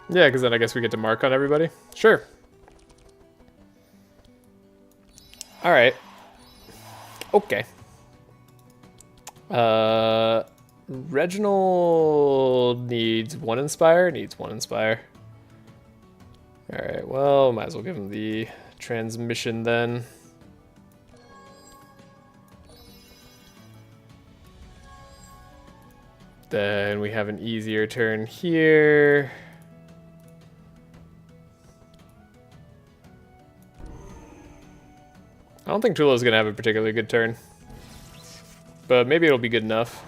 Yeah, because then I guess we get to mark on everybody. Sure. Alright. Okay. Reginald needs one Inspire. Needs one Inspire. Alright, well, might as well give him the transmission then. Then we have an easier turn here. I don't think Tulah's gonna have a particularly good turn, but maybe it'll be good enough.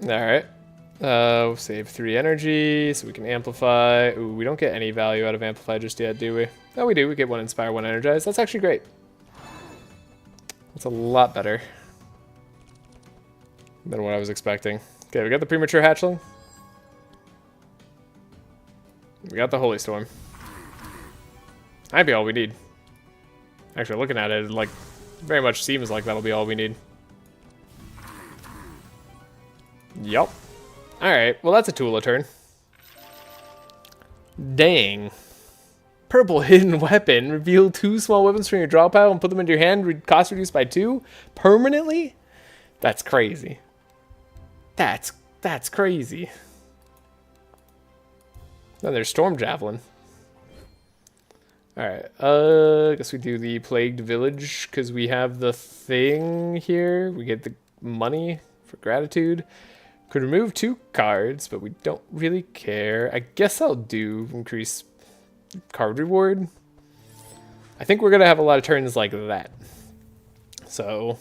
Alright. We'll save 3 energy so we can amplify. Ooh, we don't get any value out of amplify just yet, do we? Oh, we do. We get 1 inspire, 1 energize. That's actually great. That's a lot better than what I was expecting. Okay, we got the premature hatchling. We got the Holy Storm. Might be all we need. Actually, looking at it, like, very much seems like that'll be all we need. Yup. Alright, well that's a Tulah turn. Dang. Purple hidden weapon. Reveal 2 small weapons from your draw pile and put them into your hand. Cost reduced by 2 permanently? That's crazy. That's crazy. Then there's Storm Javelin. Alright, I guess we do the Plagued Village because we have the thing here. We get the money for gratitude. Could remove 2 cards, but we don't really care. I guess I'll do increase card reward. I think we're going to have a lot of turns like that. So,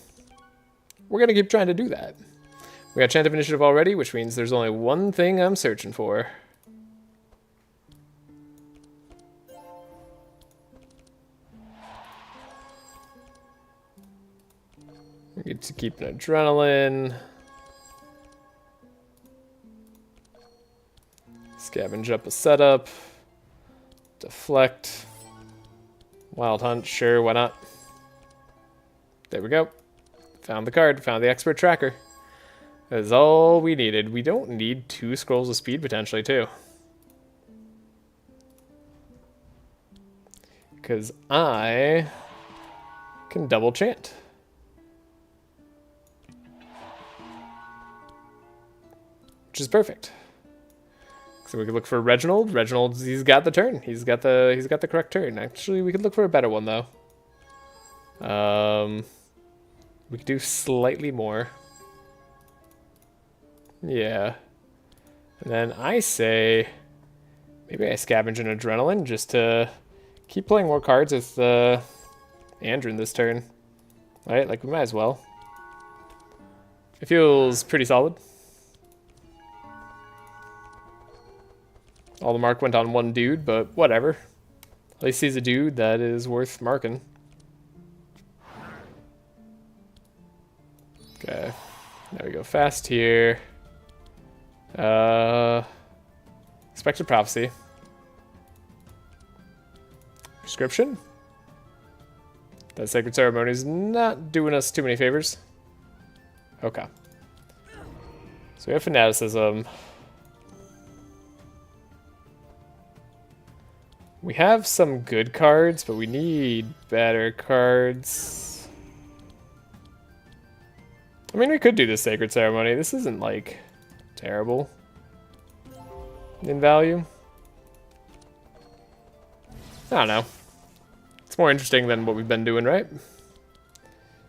we're going to keep trying to do that. We got Chant of Initiative already, which means there's only one thing I'm searching for. We get to keep an Adrenaline. Scavenge up a setup. Deflect. Wild Hunt, sure, why not? There we go. Found the card, found the Expert Tracker. That is all we needed. We don't need 2 scrolls of speed, potentially, too. Because I can double chant. Which is perfect. So we could look for Reginald. Reginald, he's got the turn. He's got the correct turn. Actually, we could look for a better one though. We could do slightly more. Yeah. And then I say maybe I scavenge an Adrenaline just to keep playing more cards with Andrew this turn. Right? Like we might as well. It feels pretty solid. All the mark went on one dude, but whatever. At least he's a dude that is worth marking. Okay. There we go. Fast here. Expected Prophecy. Prescription. That Sacred Ceremony is not doing us too many favors. Okay. So we have Fanaticism. We have some good cards, but we need better cards. I mean, we could do the Sacred Ceremony. This isn't, like, terrible in value. I don't know. It's more interesting than what we've been doing, right?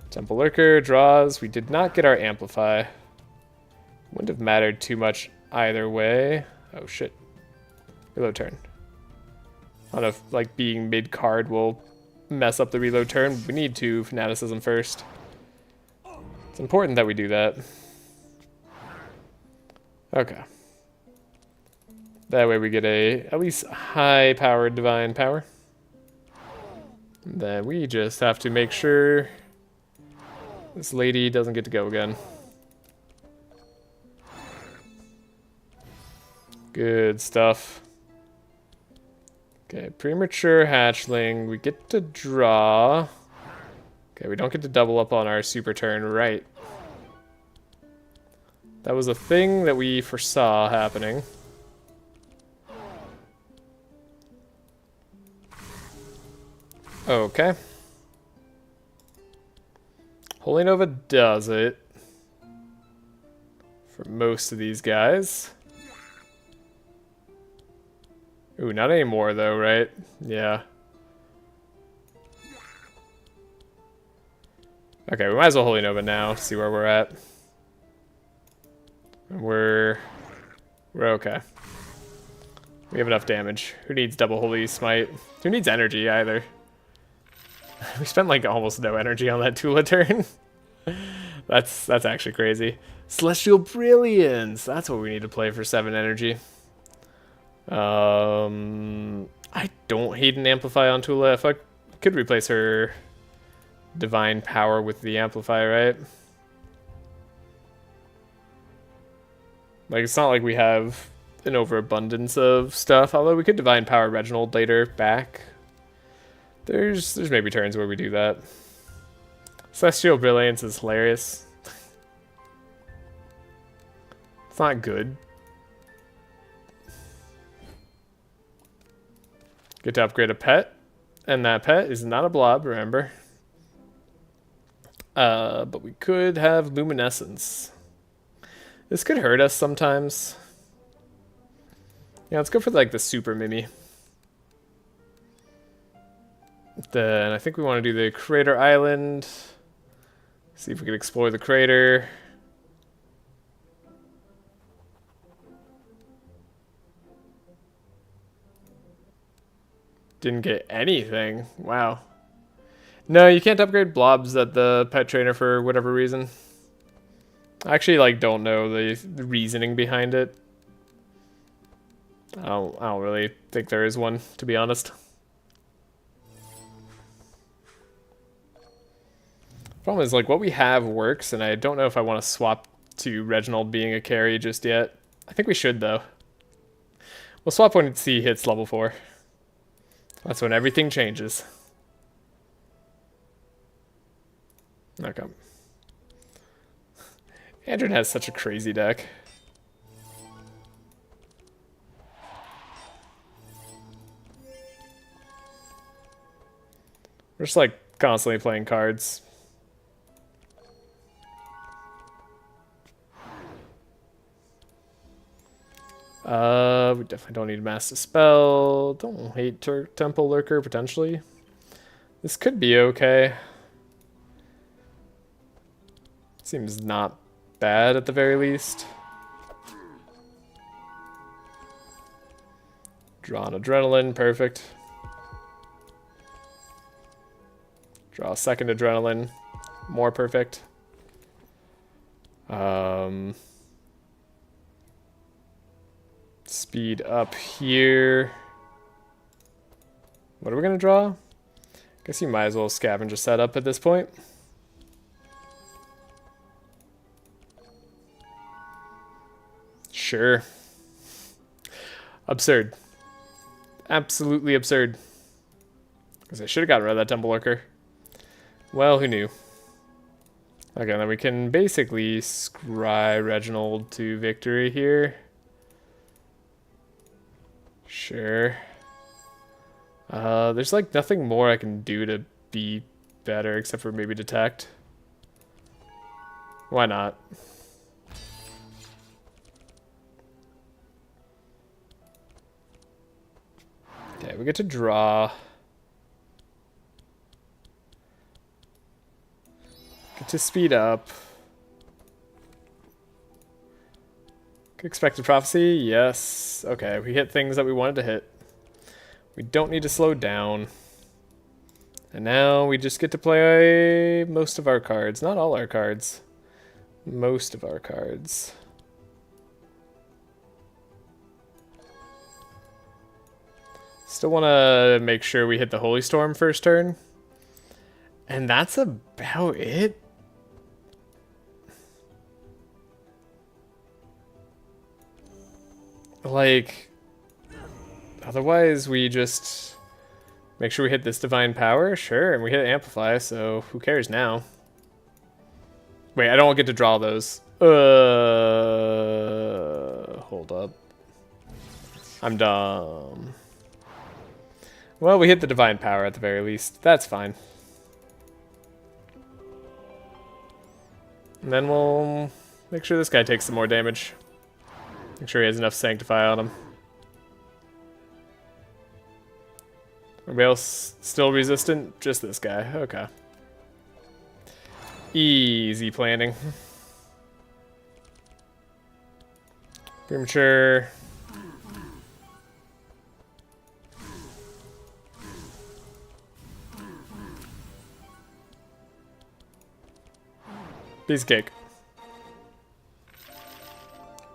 Temple Lurker, draws. We did not get our Amplify. Wouldn't have mattered too much either way. Oh, shit. Reload turn. I don't know if, like, being mid-card will mess up the reload turn. We need to Fanaticism first. It's important that we do that. Okay. That way we get a, at least, high-powered Divine Power. And then we just have to make sure this lady doesn't get to go again. Good stuff. Okay, premature hatchling. We get to draw. Okay, we don't get to double up on our super turn, right? That was a thing that we foresaw happening. Okay. Holy Nova does it. For most of these guys. Ooh, not anymore though, right? Yeah. Okay, we might as well Holy Nova now, see where we're at. We're okay. We have enough damage. Who needs double Holy Smite? Who needs energy either? We spent like almost no energy on that Tulah turn. That's actually crazy. Celestial Brilliance! That's what we need to play for 7 energy. I don't hate an Amplify on Tulah. If I could replace her Divine Power with the Amplify, right? Like, it's not like we have an overabundance of stuff, although we could Divine Power Reginald later back. There's maybe turns where we do that. Celestial Brilliance is hilarious. It's not good. Get to upgrade a pet, and that pet is not a blob, remember? But we could have Luminescence. This could hurt us sometimes. Yeah, let's go for like the Super Mimi. Then I think we want to do the Crater Island. See if we can explore the crater. Didn't get anything. Wow. No, you can't upgrade blobs at the pet trainer for whatever reason. I actually like don't know the reasoning behind it. I don't really think there is one, to be honest. Problem is, like, what we have works, and I don't know if I want to swap to Reginald being a carry just yet. I think we should, though. We'll swap when C hits level 4. That's when everything changes. Okay. Andrew has such a crazy deck. We're just, like, constantly playing cards. We definitely don't need Mass Dispel. Don't hate Temple Lurker, potentially. This could be okay. Seems not bad at the very least. Draw an Adrenaline, perfect. Draw a second Adrenaline, more perfect. Speed up here. What are we gonna draw? Guess you might as well scavenge a setup at this point. Sure. Absurd. Absolutely absurd. Because I should have gotten rid of that Temple Lurker. Well, who knew? Okay, then we can basically scry Reginald to victory here. Sure. There's like nothing more I can do to be better except for maybe detect. Why not? Okay, we get to draw. Get to speed up. Expected Prophecy, yes. Okay, we hit things that we wanted to hit. We don't need to slow down. And now we just get to play most of our cards. Not all our cards. Most of our cards. Still want to make sure we hit the Holy Storm first turn. And that's about it. Like, otherwise we just make sure we hit this Divine Power, sure, and we hit Amplify, so who cares now? Wait, I don't get to draw those. Hold up. I'm dumb. Well, we hit the Divine Power at the very least. That's fine. And then we'll make sure this guy takes some more damage. Make sure he has enough Sanctify on him. Everybody else still resistant? Just this guy. Okay. Easy planning. Premature. Piece of cake.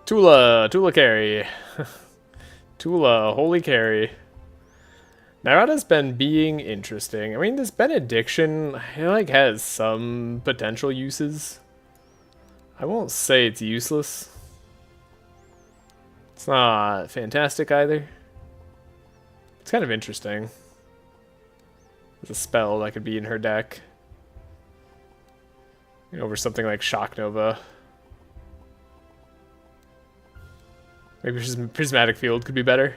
Tulah carry. Tulah, holy carry. Nyrada's been being interesting. I mean, this benediction, it like has some potential uses. I won't say it's useless. It's not fantastic either. It's kind of interesting. There's a spell that could be in her deck. You know, over something like Shock Nova. Maybe Prismatic Field could be better.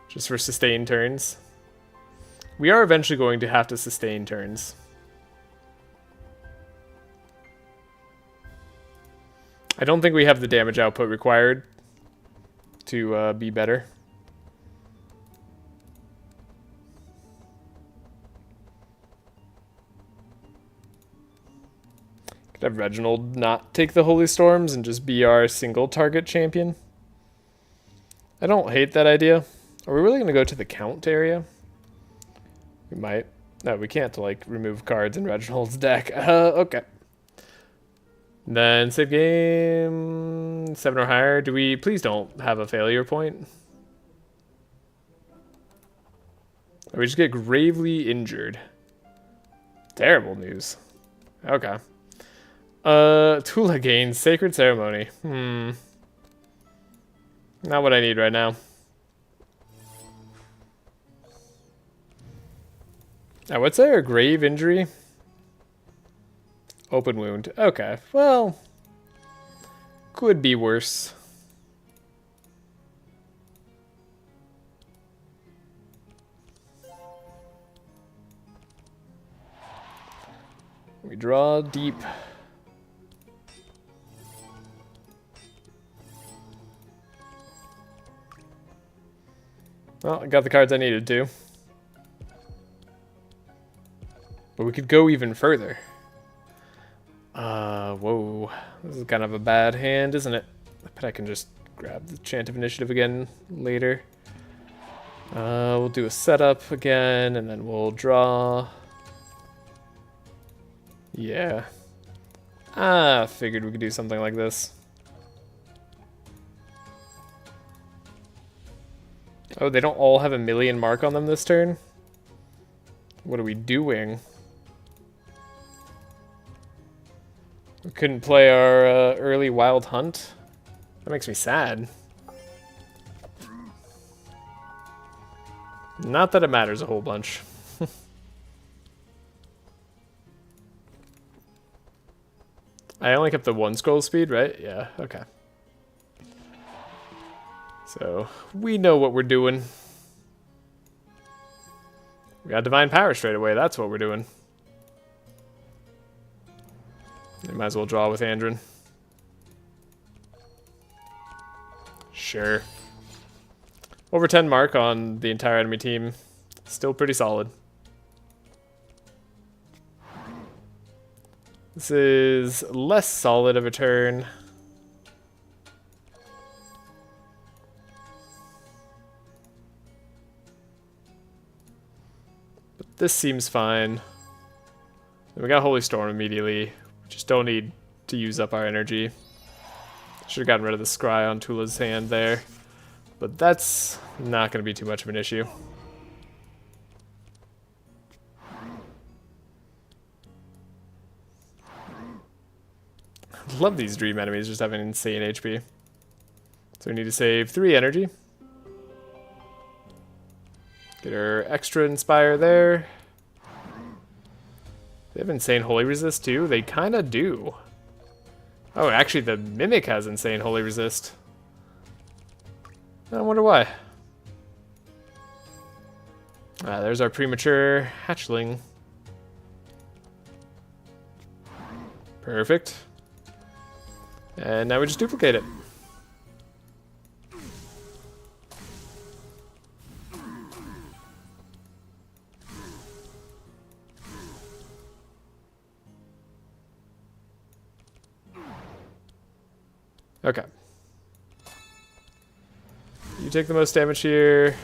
Just for sustained turns. We are eventually going to have to sustain turns. I don't think we have the damage output required to be better. Could have Reginald not take the Holy Storms and just be our single target champion. I don't hate that idea. Are we really going to go to the count area? We might. No, we can't, like, remove cards in Reginald's deck. Okay. Then, save game... 7 or higher. Do we... Please don't have a failure point. Or we just get gravely injured. Terrible news. Okay. Tulah gains Sacred Ceremony. Not what I need right now. Now, what's there? A grave injury? Open wound. Okay, well, could be worse. We draw deep. Well, I got the cards I needed to. But we could go even further. Whoa. This is kind of a bad hand, isn't it? But I can just grab the Chant of Initiative again later. We'll do a setup again, and then we'll draw. Yeah. Figured we could do something like this. Oh, they don't all have a million mark on them this turn? What are we doing? We couldn't play our early Wild Hunt? That makes me sad. Not that it matters a whole bunch. I only kept the 1 scroll speed, right? Yeah, okay. So, we know what we're doing. We got Divine Power straight away, that's what we're doing. We might as well draw with Andrin. Sure. Over 10 mark on the entire enemy team. Still pretty solid. This is less solid of a turn. But this seems fine. And we got Holy Storm immediately. Just don't need to use up our energy. Should have gotten rid of the Scry on Tulah's hand there. But that's not going to be too much of an issue. Love these dream enemies just having insane HP. So we need to save 3 energy. Get our extra Inspire there. They have insane Holy Resist too? They kind of do. Oh, actually the Mimic has insane Holy Resist. I wonder why. There's our premature hatchling. Perfect. And now we just duplicate it. Okay. You take the most damage here.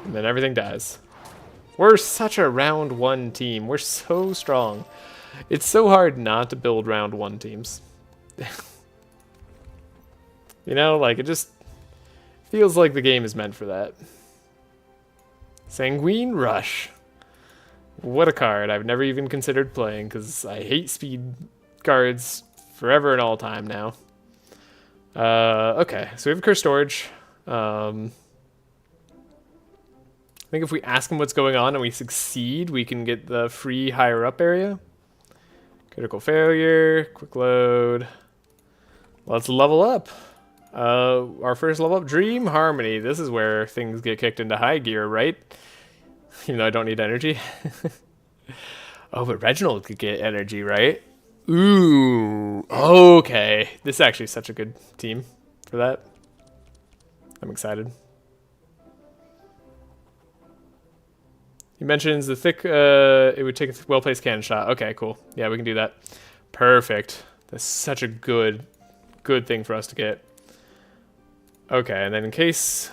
And then everything dies. We're such a round 1 team. We're so strong. It's so hard not to build round 1 teams. You know, like, it just feels like the game is meant for that. Sanguine Rush. What a card. I've never even considered playing because I hate speed cards forever and all time now. Okay, so we have Curse Storage. I think if we ask him what's going on and we succeed, we can get the free higher up area. Critical failure, quick load. Let's level up. Our first level up, Dream Harmony. This is where things get kicked into high gear, right? Even though I don't need energy. Oh, but Reginald could get energy, right? Ooh, okay. This is actually such a good team for that. I'm excited. He mentions the thick, it would take a well-placed cannon shot. Okay, cool. Yeah, we can do that. Perfect. That's such a good thing for us to get. Okay, and then in case...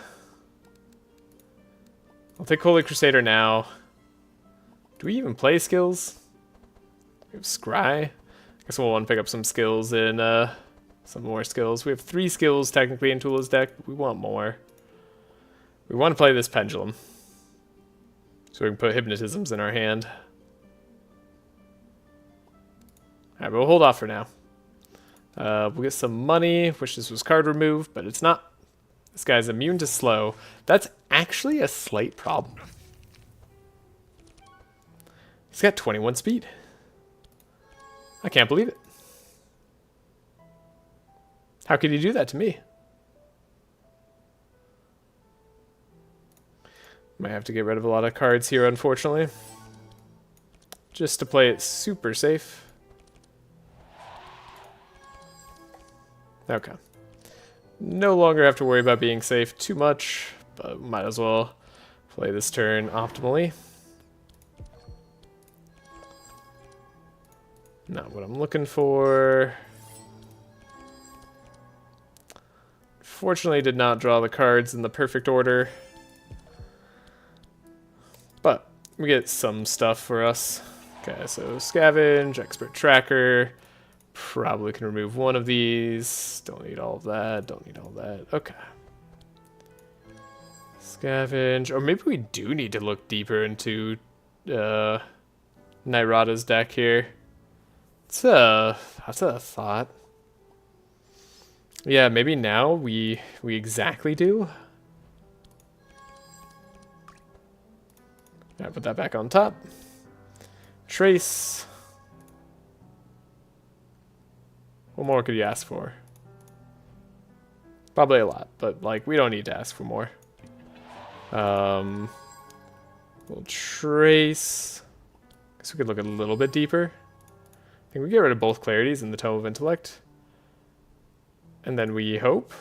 I'll take Holy Crusader now. Do we even play skills? We have Scry. I guess we'll want to pick up some skills in, some more skills. We have 3 skills technically in Tulah's deck. We want more. We want to play this Pendulum. So we can put Hypnotisms in our hand. Alright, but we'll hold off for now. We'll get some money. Wish this was card removed, but it's not. This guy's immune to slow. That's actually a slight problem. He's got 21 speed. I can't believe it. How could he do that to me? Might have to get rid of a lot of cards here, unfortunately. Just to play it super safe. Okay. No longer have to worry about being safe too much, but might as well play this turn optimally. Not what I'm looking for. Fortunately, did not draw the cards in the perfect order. But we get some stuff for us. Okay, so Scavenge, Expert Tracker. Probably can remove one of these. Don't need all of that. Don't need all that. Okay. Scavenge. Or maybe we do need to look deeper into Nyrada's deck here. That's a thought. Yeah, maybe now we exactly do. Alright, put that back on top. Trace. What more could you ask for? Probably a lot, but like we don't need to ask for more. We'll trace. Guess we could look a little bit deeper. I think we get rid of both clarities in the Tome of Intellect. And then we hope.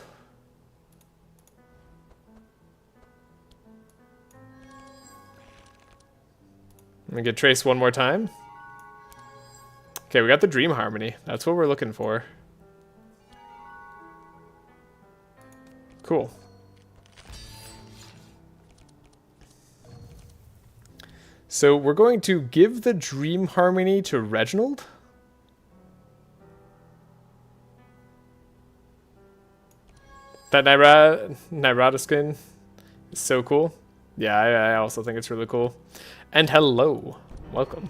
Let me get trace one more time. Okay, we got the Dream Harmony. That's what we're looking for. Cool. So we're going to give the Dream Harmony to Reginald. That Nyrada skin is so cool. Yeah, I also think it's really cool. And hello. Welcome.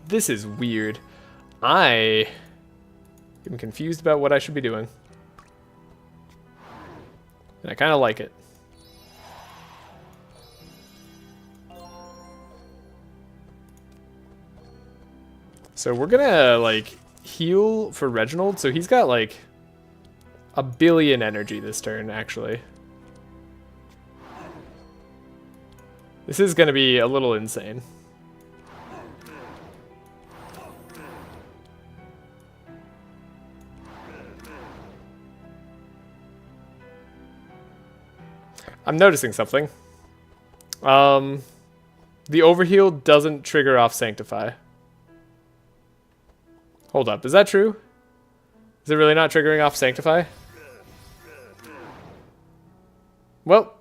This is weird. I am confused about what I should be doing. And I kind of like it. So we're gonna, like, heal for Reginald. So he's got, like, 1 billion energy this turn, actually. This is gonna be a little insane. I'm noticing something. The overheal doesn't trigger off Sanctify. Hold up, is that true? Is it really not triggering off Sanctify? Well,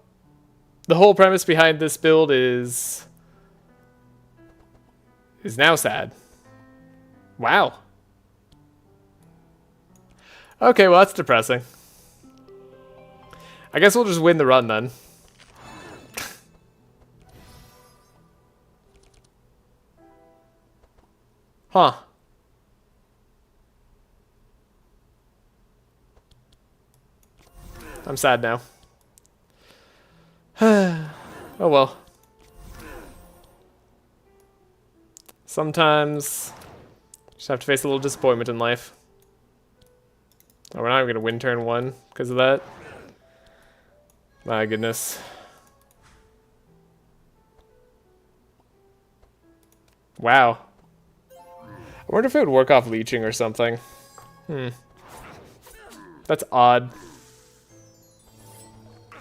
the whole premise behind this build is now sad. Wow. Okay, well that's depressing. I guess we'll just win the run then. Huh. I'm sad now. Oh well. Sometimes just have to face a little disappointment in life. Oh, we're not even gonna win turn 1 because of that. My goodness. Wow. I wonder if it would work off leeching or something. That's odd.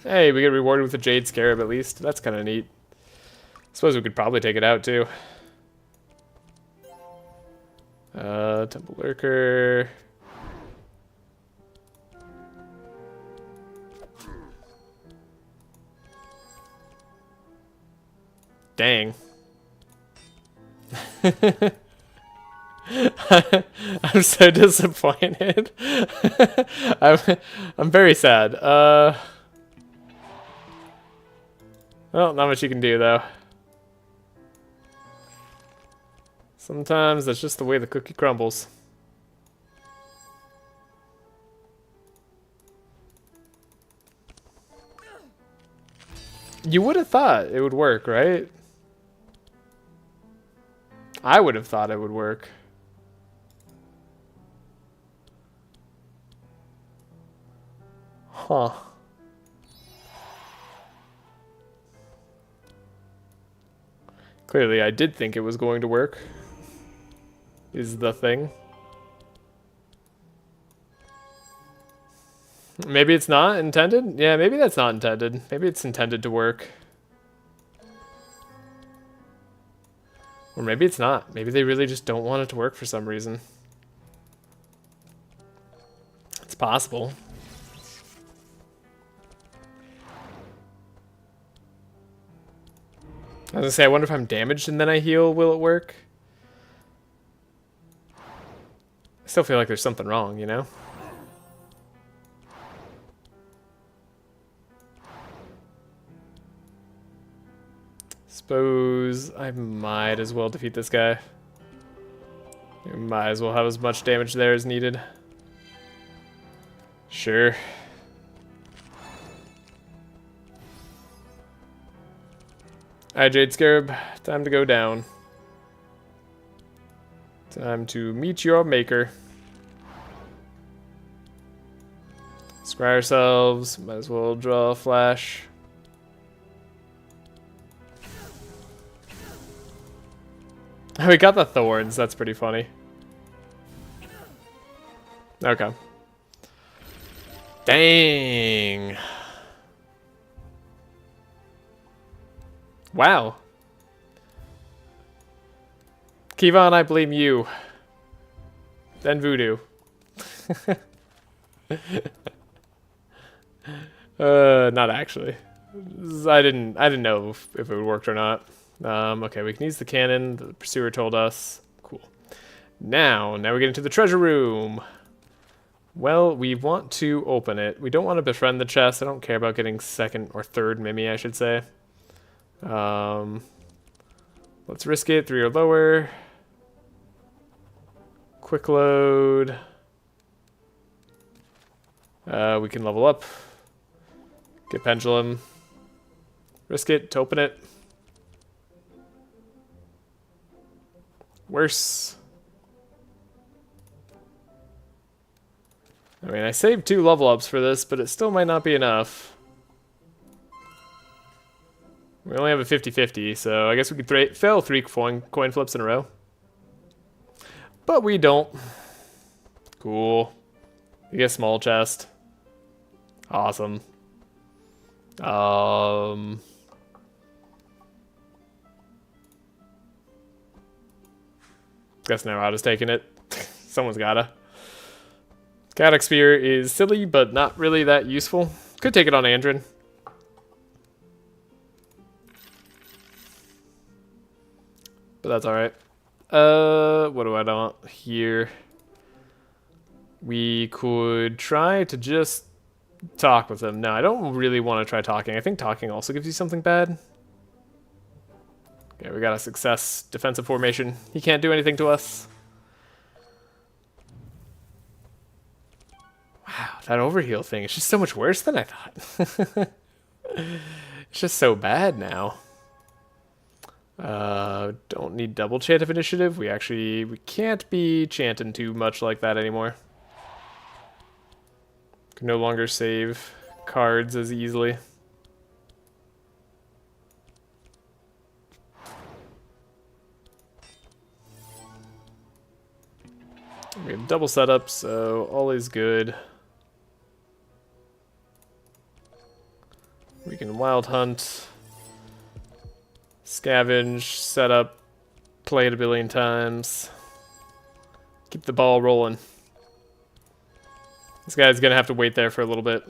Hey, we get rewarded with a Jade Scarab at least. That's kind of neat. I suppose we could probably take it out too. Temple Lurker. Dang. I'm so disappointed. I'm very sad. Well, not much you can do though. Sometimes that's just the way the cookie crumbles. You would have thought it would work, right? I would have thought it would work. Huh. Clearly, I did think it was going to work. Is the thing. Maybe it's not intended? Yeah, maybe that's not intended. Maybe it's intended to work. Or maybe it's not. Maybe they really just don't want it to work for some reason. It's possible. I was gonna say, I wonder if I'm damaged and then I heal, will it work? I still feel like there's something wrong, you know? Suppose I might as well defeat this guy. I might as well have as much damage there as needed. Sure. Alright, Jade Scarab, time to go down. Time to meet your maker. Scry ourselves, might as well draw a flash. We got the thorns, that's pretty funny. Okay. Dang. Wow. Kevon, I blame you. Then Voodoo. Not actually. I didn't know if it would work or not. Okay, we can use the cannon. The pursuer told us. Cool. Now we get into the treasure room. Well, we want to open it. We don't want to befriend the chest. I don't care about getting second or third Mimi, I should say. Let's risk it. 3 or lower. Quick load. We can level up. Get pendulum. Risk it to open it. Worse. I mean, I saved 2 level ups for this, but it still might not be enough. We only have a 50-50, so I guess we could fail 3 coin flips in a row. But we don't. Cool. You get a small chest. Awesome. Guess Nyrada's taking it. Someone's gotta. Chaotic Spear is silly, but not really that useful. Could take it on Andrin. But that's alright. What do I want here? We could try to just talk with them. No, I don't really want to try talking. I think talking also gives you something bad. Okay, we got a success. Defensive formation. He can't do anything to us. Wow, that overheal thing is just so much worse than I thought. It's just so bad now. Don't need double chant of initiative. We can't be chanting too much like that anymore. Can no longer save cards as easily. We have double setup, so all is good. We can wild hunt, scavenge, set up, play it a billion times. Keep the ball rolling. This guy's gonna have to wait there for a little bit.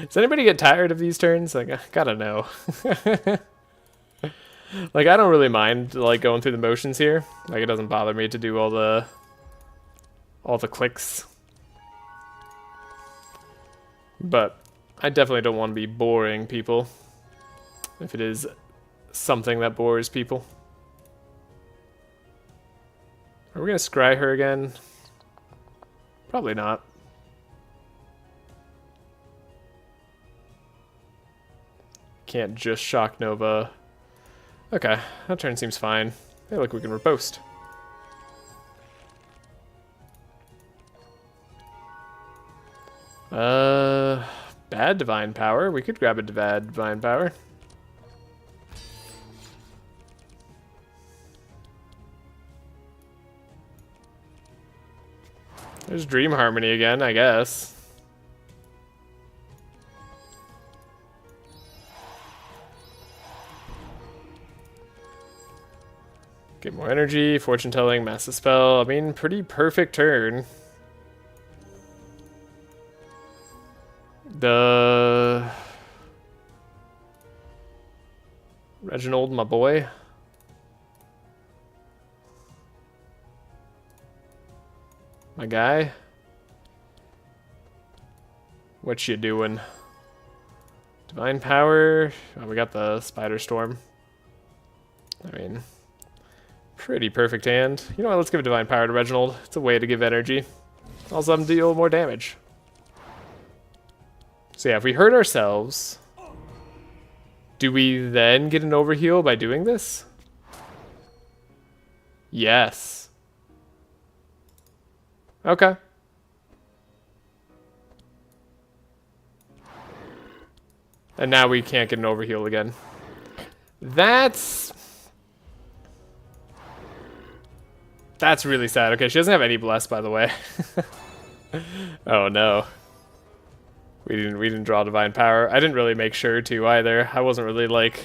Does anybody get tired of these turns? Like, I gotta know. Like, I don't really mind like going through the motions here. Like, it doesn't bother me to do all the clicks. But I definitely don't want to be boring people. If it is something that bores people. Are we gonna scry her again? Probably not. Can't just shock Nova. Okay, that turn seems fine. Hey, look, we can riposte. Bad divine power. We could grab a bad divine power. There's Dream Harmony again, I guess. Get more energy, fortune telling, massive spell. I mean, pretty perfect turn. The Reginald, my boy. My guy. What you doing? Divine power. Oh, we got the Spider Storm. I mean, pretty perfect hand. You know what? Let's give a divine power to Reginald. It's a way to give energy. Also, I'm deal more damage. So yeah, if we hurt ourselves, do we then get an overheal by doing this? Yes. Okay. And now we can't get an overheal again. That's really sad. Okay, she doesn't have any bless, by the way. Oh no. We didn't draw divine power. I didn't really make sure to either. I wasn't really like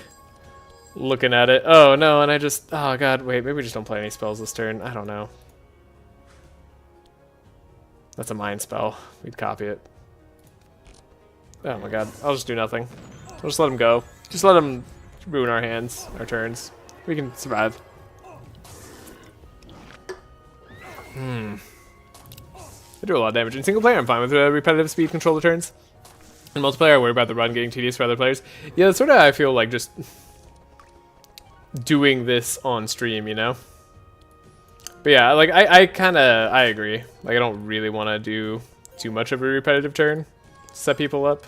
looking at it. Oh no, and oh god, wait, maybe we just don't play any spells this turn. I don't know. That's a mind spell. We'd copy it. Oh my god, I'll just do nothing. I'll just let him go. Just let him ruin our hands, our turns. We can survive. They do a lot of damage. In single player, I'm fine with repetitive speed controller turns. In multiplayer, I worry about the run getting tedious for other players. Yeah, that's sort of how I feel like just doing this on stream, you know? But yeah, like, I agree. Like, I don't really want to do too much of a repetitive turn to set people up.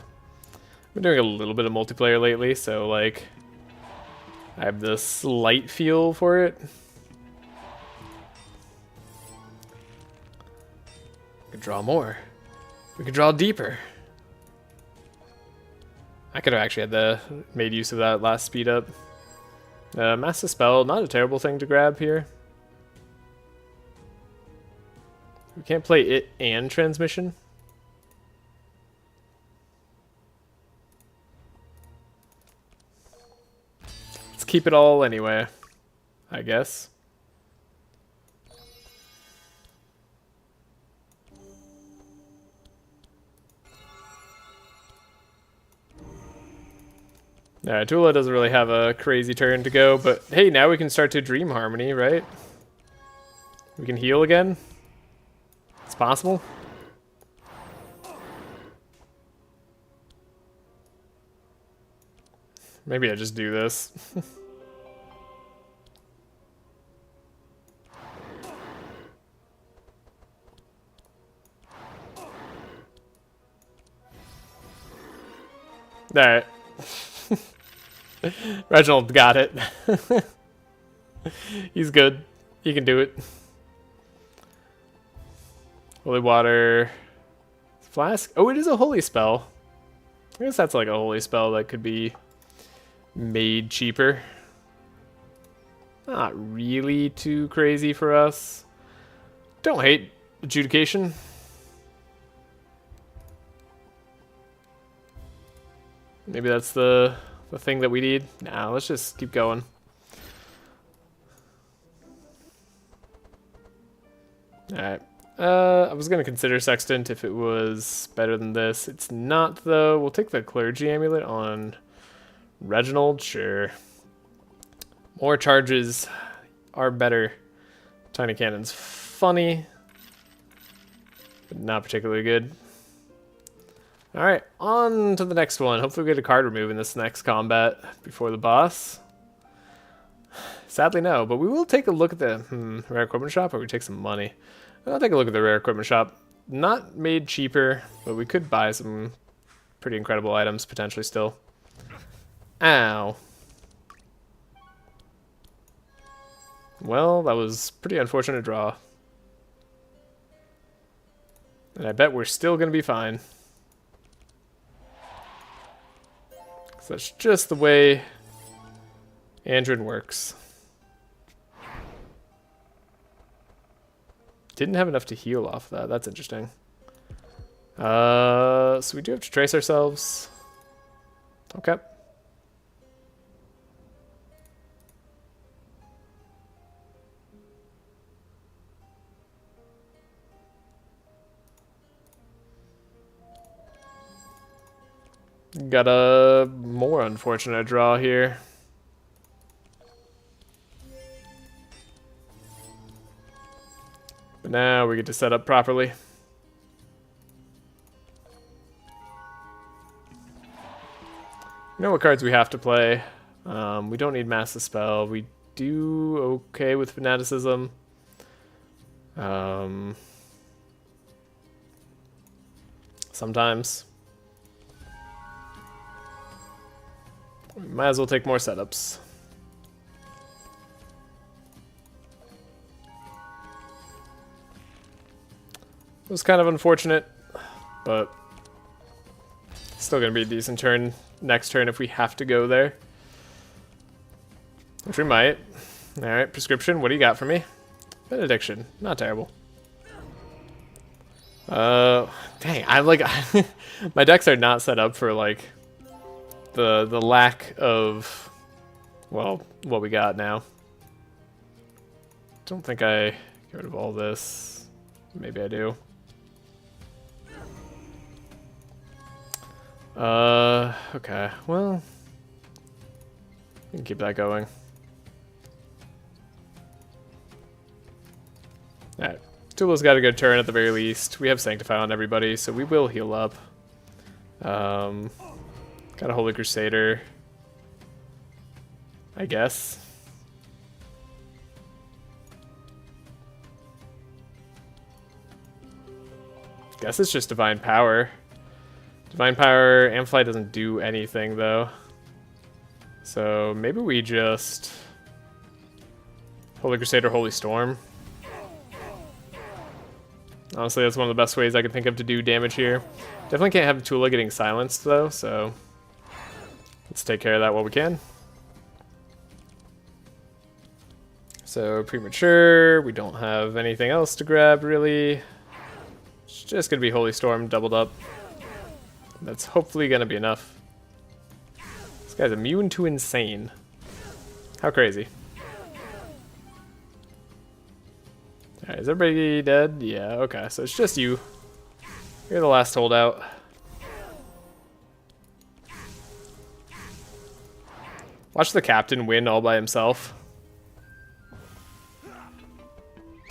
I've been doing a little bit of multiplayer lately, so, like, I have the slight feel for it. We could draw more. We could draw deeper. I could have actually made use of that last speed up. Massive spell, not a terrible thing to grab here. We can't play it and transmission. Let's keep it all anyway, I guess. Tulah doesn't really have a crazy turn to go, but hey, now we can start to Dream Harmony, right? We can heal again. It's possible. Maybe I just do this. Alright. Reginald got it. He's good. He can do it. Holy water. Flask? Oh, it is a holy spell. I guess that's like a holy spell that could be made cheaper. Not really too crazy for us. Don't hate adjudication. Maybe that's the thing that we need. Nah, let's just keep going. Alright. I was going to consider Sextant if it was better than this. It's not, though. We'll take the Clergy Amulet on Reginald. Sure. More charges are better. Tiny Cannon's funny, but not particularly good. Alright, on to the next one. Hopefully we get a card remove in this next combat before the boss. Sadly, no, but we will take a look at the rare equipment shop, or we take some money. I'll take a look at the rare equipment shop. Not made cheaper, but we could buy some pretty incredible items potentially still. Ow. Well, that was pretty unfortunate draw. And I bet we're still going to be fine. So that's just the way Andrin works. Didn't have enough to heal off that. That's interesting. So we do have to trace ourselves. Okay. Got a more unfortunate draw here. But now we get to set up properly. We know what cards we have to play. We don't need Mass Dispel. We do okay with Fanaticism. Sometimes. We might as well take more setups. It was kind of unfortunate, but still going to be a decent turn next turn if we have to go there. Which we might. Alright, Prescription, what do you got for me? Benediction, not terrible. Dang, I'm like, my decks are not set up for like the lack of, well, what we got now. Don't think I get rid of all this. Maybe I do. Okay, well, we can keep that going. Alright, Tulah's got a good turn at the very least. We have Sanctify on everybody, so we will heal up. Got a Holy Crusader, I guess. Guess it's just Divine Power. Divine Power, Amplify doesn't do anything though. So maybe we just Holy Crusader, Holy Storm. Honestly, that's one of the best ways I can think of to do damage here. Definitely can't have Tulah getting silenced though, so let's take care of that while we can. So Premature, we don't have anything else to grab really. It's just gonna be Holy Storm doubled up. That's hopefully gonna be enough. This guy's immune to insane. How crazy. Alright, is everybody dead? Yeah, okay, so it's just you. You're the last holdout. Watch the captain win all by himself.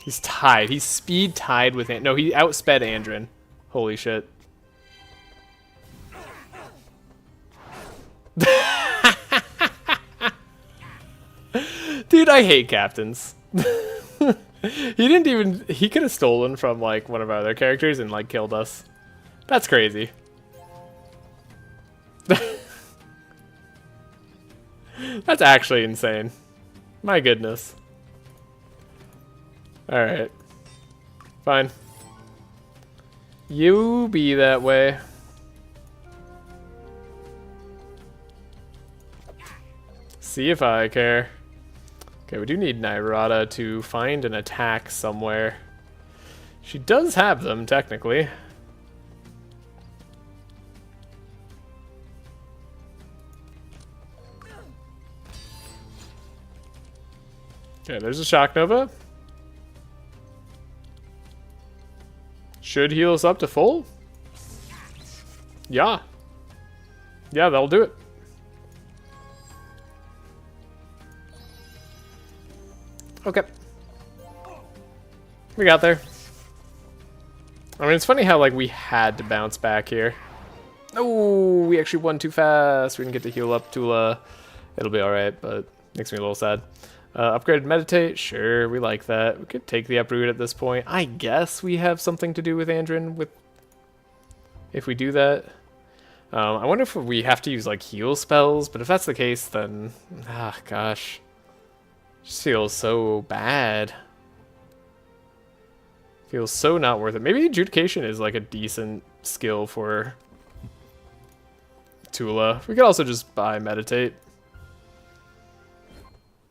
He's tied. He's speed tied with... No, he outsped Andrin. Holy shit. Dude, I hate captains. He didn't even... He could have stolen from, like, one of our other characters and, like, killed us. That's crazy. That's actually insane. My goodness. Alright. Fine. You be that way. See if I care. Okay, we do need Nyrada to find an attack somewhere. She does have them, technically. Okay, there's a Shock Nova. Should heal us up to full? Yeah. Yeah, that'll do it. Okay. We got there. I mean, it's funny how, like, we had to bounce back here. Oh, we actually won too fast. We didn't get to heal up Tulah. It'll be alright, but makes me a little sad. Upgraded Meditate? Sure, we like that. We could take the Uproot at this point. I guess we have something to do with Andrin with if we do that. I wonder if we have to use, like, heal spells, but if that's the case, then... Ah, gosh. Just feels so bad. Feels so not worth it. Maybe Adjudication is, like, a decent skill for Tulah. We could also just buy Meditate.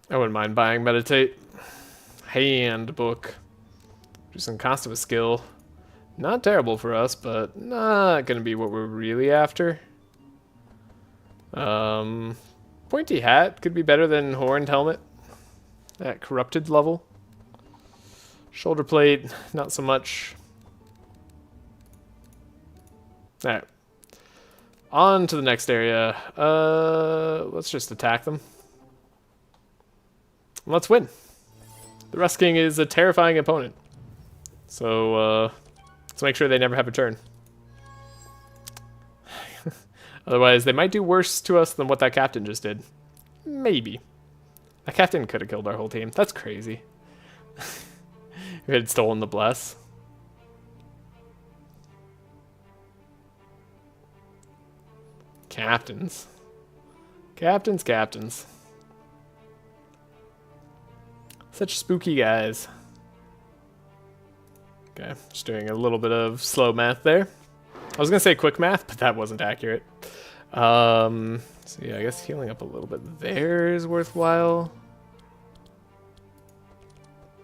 I wouldn't mind buying Meditate. Handbook. Just some cost of a skill. Not terrible for us, but not gonna be what we're really after. Pointy Hat could be better than Horned Helmet. At Corrupted level. Shoulder Plate, not so much. Alright. On to the next area. Let's just attack them. Let's win. The Rust King is a terrifying opponent. So, let's make sure they never have a turn. Otherwise, they might do worse to us than what that captain just did. Maybe. That captain could have killed our whole team. That's crazy. If it had stolen the Bless. Captains. Captains, captains. Such spooky guys. Okay, just doing a little bit of slow math there. I was gonna say quick math, but that wasn't accurate. So yeah, I guess healing up a little bit there is worthwhile.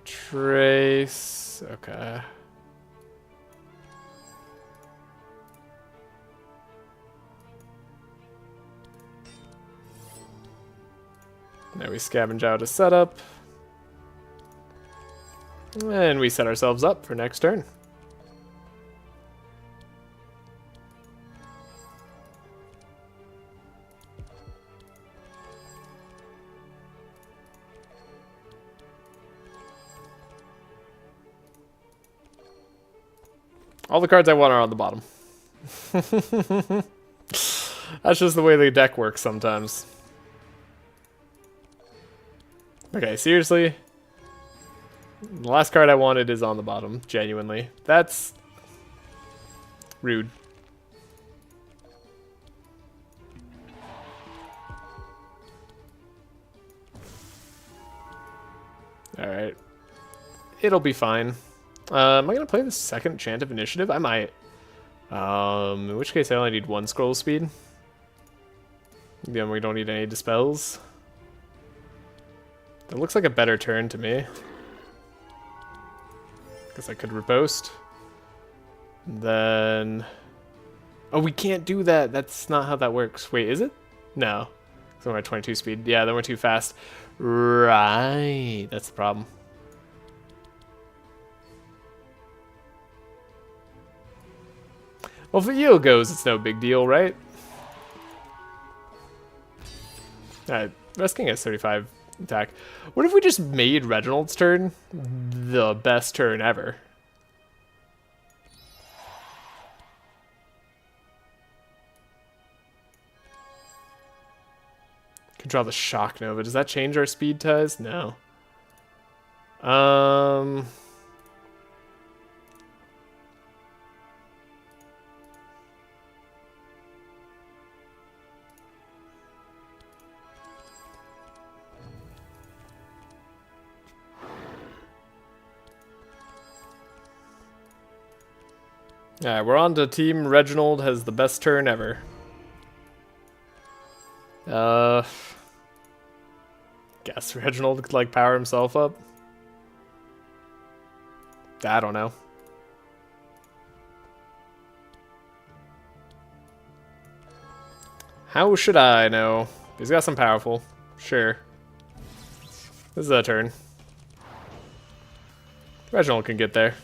Trace, okay. Now we scavenge out a setup. And we set ourselves up for next turn. All the cards I want are on the bottom. That's just the way the deck works sometimes. Okay, seriously? The last card I wanted is on the bottom, genuinely. That's rude. Alright. It'll be fine. Am I going to play the second Chant of Initiative? I might. In which case I only need one scroll speed. Then we don't need any dispels. That looks like a better turn to me. Guess I could riposte. Then... Oh, we can't do that. That's not how that works. Wait, is it? No. So we're at 22 speed. Yeah, then we're too fast. Right. That's the problem. Well, if the yield goes, it's no big deal, right? Alright. Resking has 35 attack. What if we just made Reginald's turn the best turn ever? Could draw the Shock Nova. Does that change our speed ties? No. Alright, we're on to Team Reginald has the best turn ever. Guess Reginald could, like, power himself up. I don't know. How should I know? He's got some powerful. Sure. This is a turn. Reginald can get there.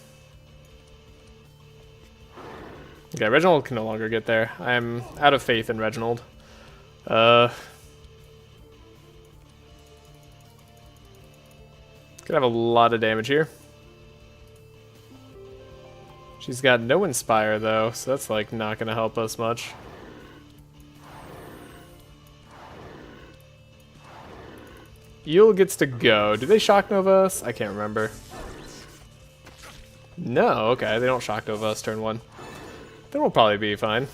Okay, Reginald can no longer get there. I'm out of faith in Reginald. Could have a lot of damage here. She's got no Inspire though, so that's like not gonna help us much. Eel gets to go. Do they Shock Nova us? I can't remember. No, okay, they don't Shock Nova us turn 1. Then we'll probably be fine.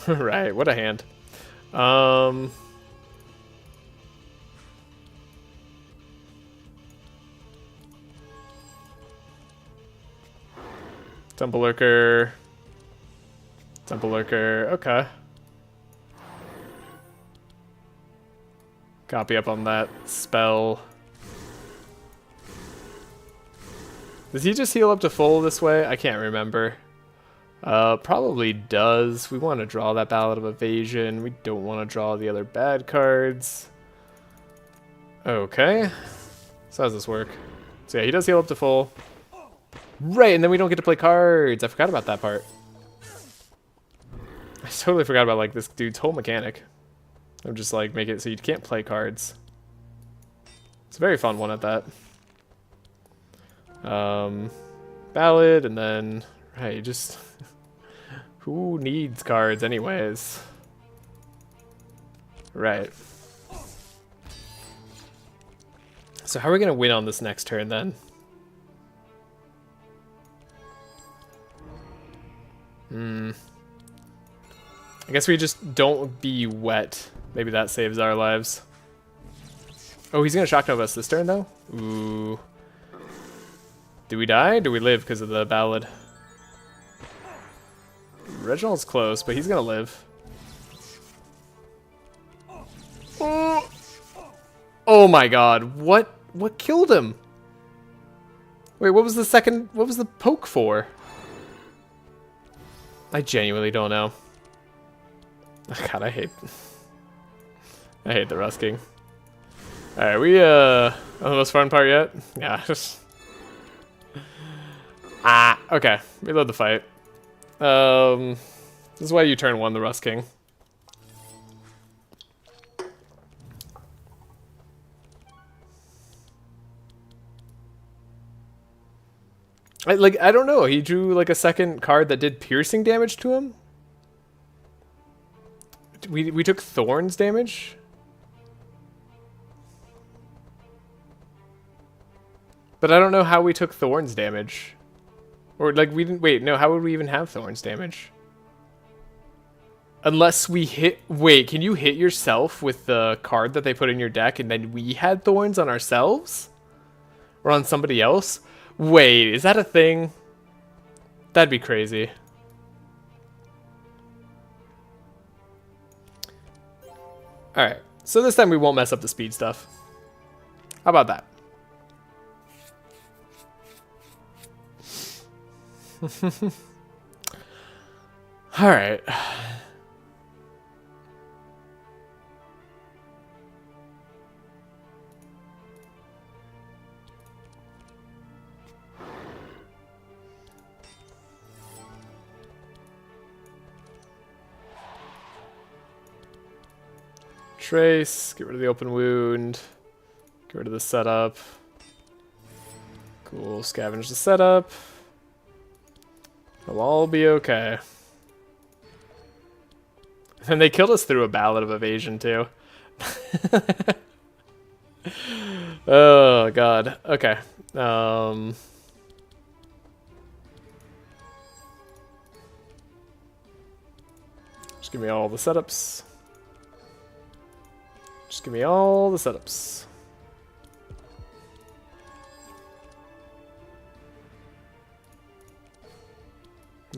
Right, what a hand. Temple Lurker. Temple Lurker, okay. Copy up on that spell. Does he just heal up to full this way? I can't remember. Probably does. We want to draw that Ballad of Evasion. We don't want to draw the other bad cards. Okay. So how does this work? So yeah, he does heal up to full. Right, and then we don't get to play cards. I forgot about that part. I totally forgot about like this dude's whole mechanic. I'm just like make it so you can't play cards. It's a very fun one at that. Ballad, and then right, just who needs cards anyways? Right. So how are we gonna win on this next turn then? I guess we just don't be wet. Maybe that saves our lives. Oh, he's gonna Shock Nova us this turn though? Ooh. Do we die? Do we live because of the Ballad? Reginald's close, but he's gonna live. Oh, oh my god, what killed him? Wait, what was the second, what was the poke for? I genuinely don't know. God, I hate the rusking. Alright, we on the most fun part yet? Yeah, just okay. Reload the fight. This is why you turn 1 the rusking. I don't know. He drew like a second card that did piercing damage to him. We took Thorns damage. But I don't know how we took Thorns damage. Or like we didn't wait, no, how would we even have Thorns damage? Unless we hit wait, can you hit yourself with the card that they put in your deck and then we had Thorns on ourselves? Or on somebody else? Wait, is that a thing? That'd be crazy. Alright, so this time we won't mess up the speed stuff. How about that? Alright. Trace, get rid of the open wound, get rid of the setup. Cool, scavenge the setup. It'll all be okay. And they killed us through a Ballad of Evasion too. Oh god. Okay. Just give me all the setups. Just give me all the setups.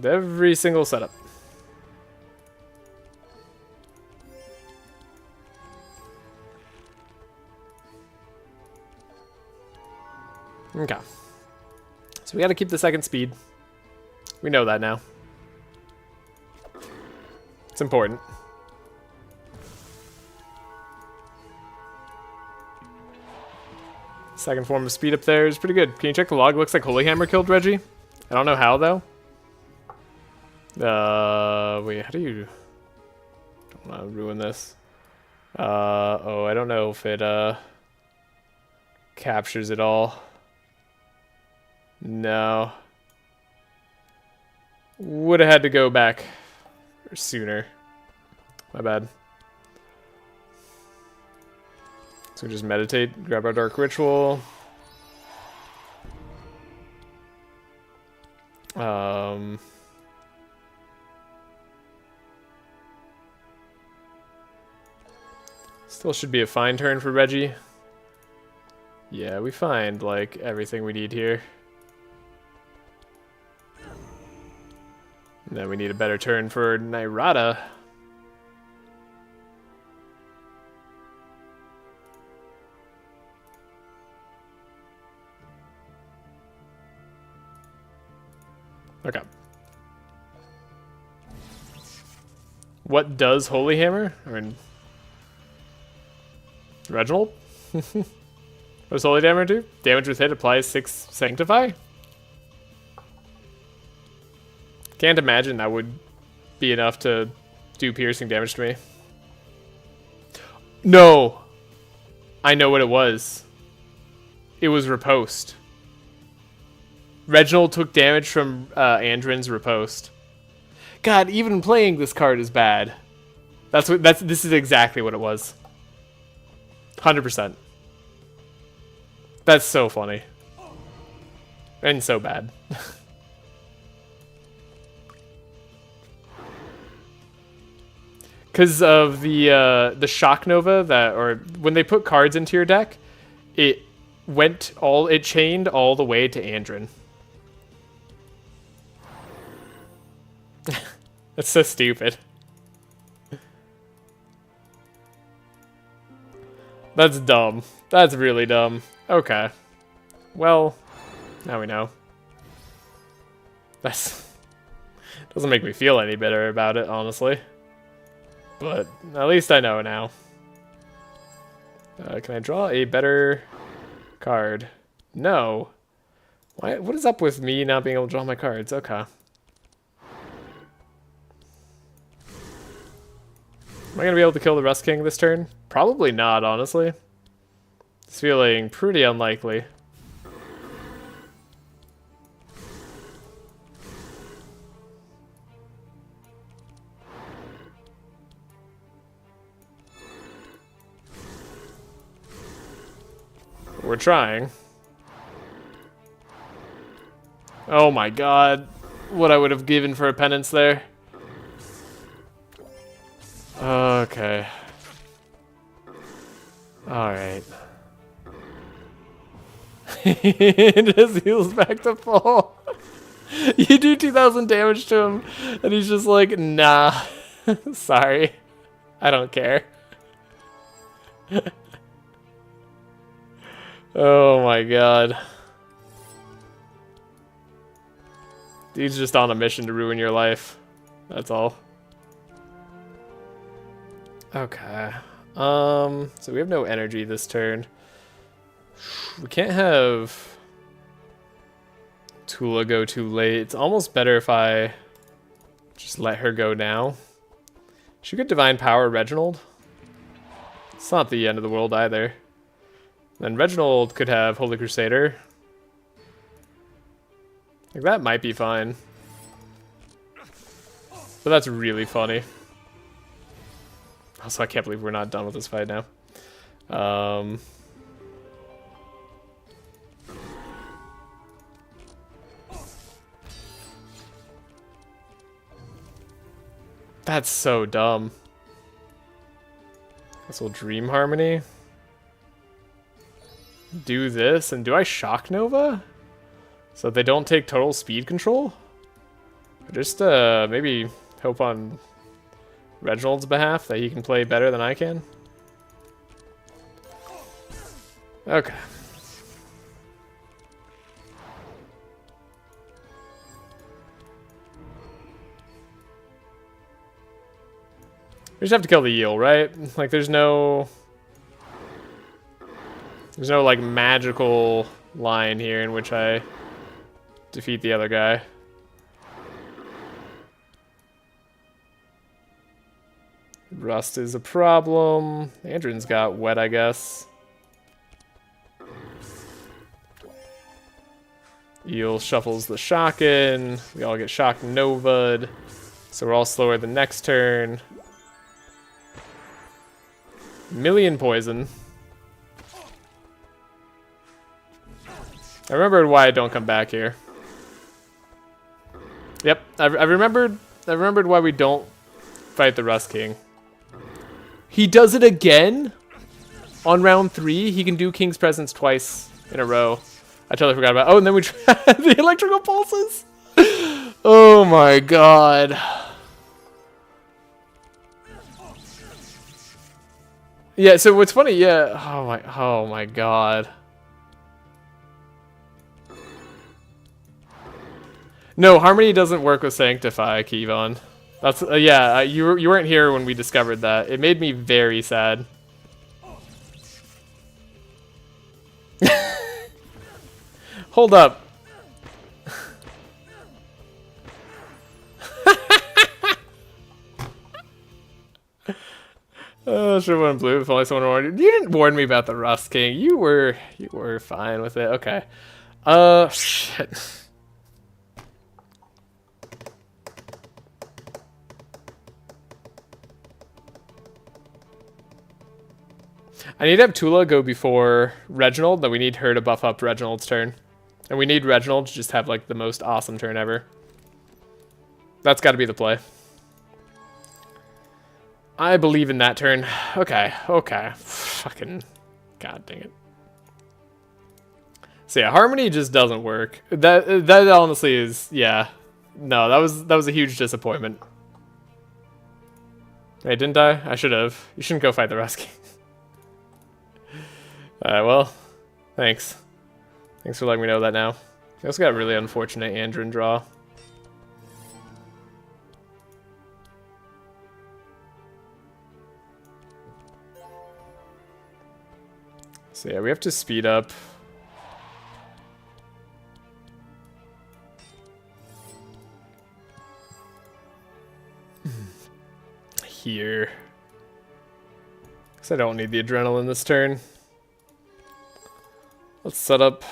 Every single setup. Okay. So we gotta keep the second speed. We know that now. It's important. Second form of speed up there is pretty good. Can you check the log? Looks like Holy Hammer killed Reggie. I don't know how though. Wait, how do you... Don't want to ruin this. Oh, I don't know if it, captures it all. No. Would have had to go back sooner. My bad. So we just meditate, grab our Dark Ritual. Still should be a fine turn for Reggie. Yeah, we find, like, everything we need here. And then we need a better turn for Nyrada. Okay. What does Holy Hammer? I mean... Reginald? What does Holy Hammer do? Damage with hit applies 6 Sanctify? Can't imagine that would be enough to do piercing damage to me. No! I know what it was. It was Riposte. Reginald took damage from Andrin's Riposte. God, even playing this card is bad. This is exactly what it was. 100%. That's so funny. And so bad. Because of the Shock Nova that, or when they put cards into your deck, it chained all the way to Andrin. That's so stupid. That's dumb. That's really dumb. Okay. Well, now we know. That's doesn't make me feel any better about it, honestly. But at least I know now. Can I draw a better card? No. Why? What is up with me not being able to draw my cards? Okay. Am I going to be able to kill the Rust King this turn? Probably not, honestly. It's feeling pretty unlikely. We're trying. Oh my god. What I would have given for a penance there. Okay. Alright. It just heals back to full. You do 2,000 damage to him, and he's just like, nah. Sorry. I don't care. Oh my god. Dude's just on a mission to ruin your life. That's all. Okay. So we have no energy this turn. We can't have Tulah go too late. It's almost better if I just let her go now. She could Divine Power Reginald. It's not the end of the world either. Then Reginald could have Holy Crusader. Like, that might be fine. But that's really funny. Also, I can't believe we're not done with this fight now. That's so dumb. This will Dream Harmony. Do this, and do I Shock Nova? So they don't take total speed control? Or just maybe hope on Reginald's behalf that he can play better than I can? Okay. We just have to kill the eel, right? Like, there's no like magical line here in which I defeat the other guy. Rust is a problem. Andrin's got wet, I guess. Eel shuffles the shock in. We all get shock nova'd. So we're all slower the next turn. Million poison. I remembered why I don't come back here. Yep, I remembered why we don't fight the Rust King. He does it again? On round 3, he can do King's Presence twice in a row. I totally forgot about it. Oh, and then we tried the electrical pulses. Oh my god. Yeah, so what's funny, yeah. Oh my god. No, Harmony doesn't work with Sanctify, Kevon. That's yeah, you weren't here when we discovered that. It made me very sad. Hold up. Oh, should have went blue if only someone warned you. You didn't warn me about the Rust King. You were fine with it. Okay. Shit. I need to have Tulah go before Reginald, but we need her to buff up Reginald's turn. And we need Reginald to just have, like, the most awesome turn ever. That's got to be the play. I believe in that turn. Okay. Fucking god dang it. So yeah, Harmony just doesn't work. That honestly is, yeah. No, that was a huge disappointment. Hey, didn't I? I should have. You shouldn't go fight the Rust King. Alright, well, thanks. Thanks for letting me know that now. We also got a really unfortunate Andrin draw. So yeah, we have to speed up. Here. Because I don't need the adrenaline this turn. Let's set up.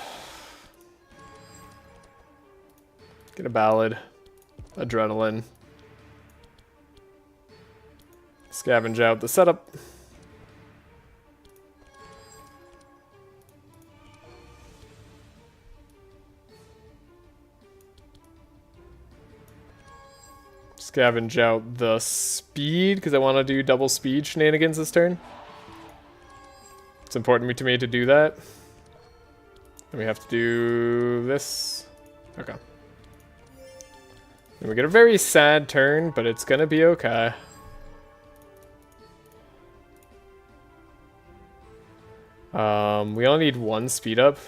Get a ballad. Adrenaline. Scavenge out the setup. Scavenge out the speed, because I want to do double speed shenanigans this turn. It's important to me to do that. And we have to do this. Okay. And we get a very sad turn, but it's gonna be okay. We only need one speed up.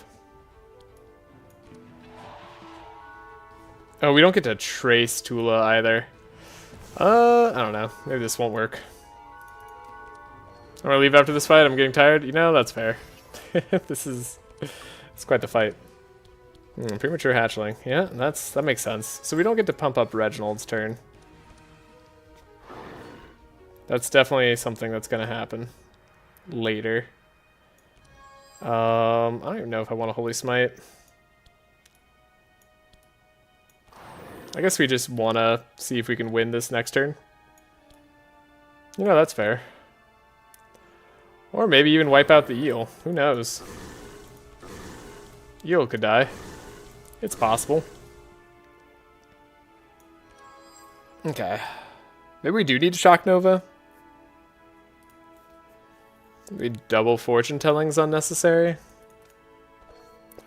Oh, we don't get to trace Tulah either. I don't know. Maybe this won't work. I'm gonna leave after this fight. I'm getting tired. You know, that's fair. It's quite the fight. Premature hatchling. Yeah, that makes sense. So we don't get to pump up Reginald's turn. That's definitely something that's gonna happen. later. I don't even know if I want a Holy Smite. I guess we just want to see if we can win this next turn. You know, that's fair. Or maybe even wipe out the eel. Who knows? Eel could die. It's possible. Okay. Maybe we do need to Shock Nova. Maybe double fortune telling's unnecessary.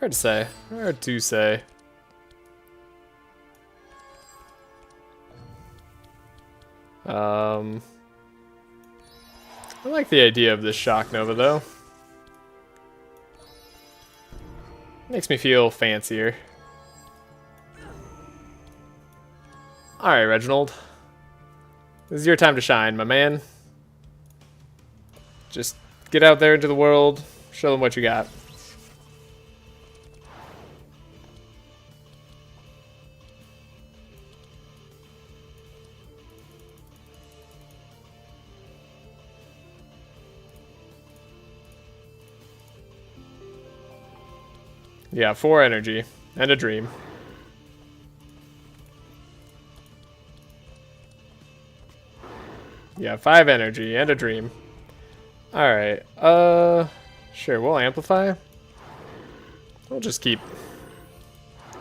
Hard to say. Hard to say. I like the idea of this Shock Nova though. Makes me feel fancier. Alright, Reginald. This is your time to shine, my man. Just get out there into the world, show them what you got. Yeah, 4 energy and a dream. Yeah, 5 energy and a dream. Alright, sure, we'll amplify. We'll just keep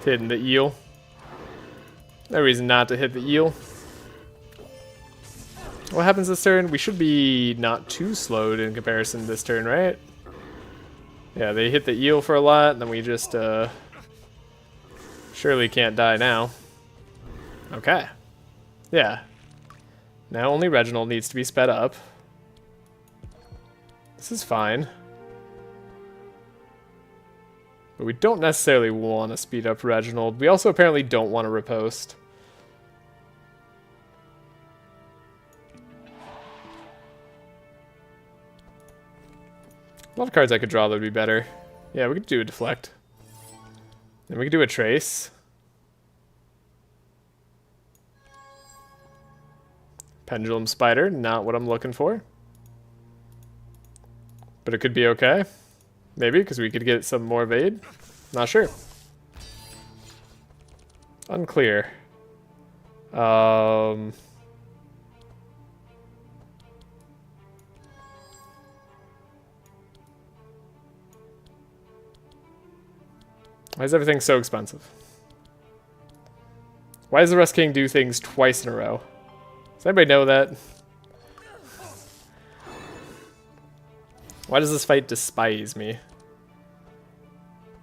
hitting the eel. No reason not to hit the eel. What happens this turn? We should be not too slowed in comparison this turn, right? Yeah, they hit the eel for a lot, and then we just, surely can't die now. Okay. Yeah. Now only Reginald needs to be sped up. This is fine. But we don't necessarily want to speed up Reginald. We also apparently don't want to riposte. A lot of cards I could draw that would be better. Yeah, we could do a deflect. And we could do a trace. Pendulum Spider, not what I'm looking for. But it could be okay. Maybe, because we could get some more evade. Not sure. Unclear. Why is everything so expensive? Why does the Rust King do things twice in a row? Does anybody know that? Why does this fight despise me?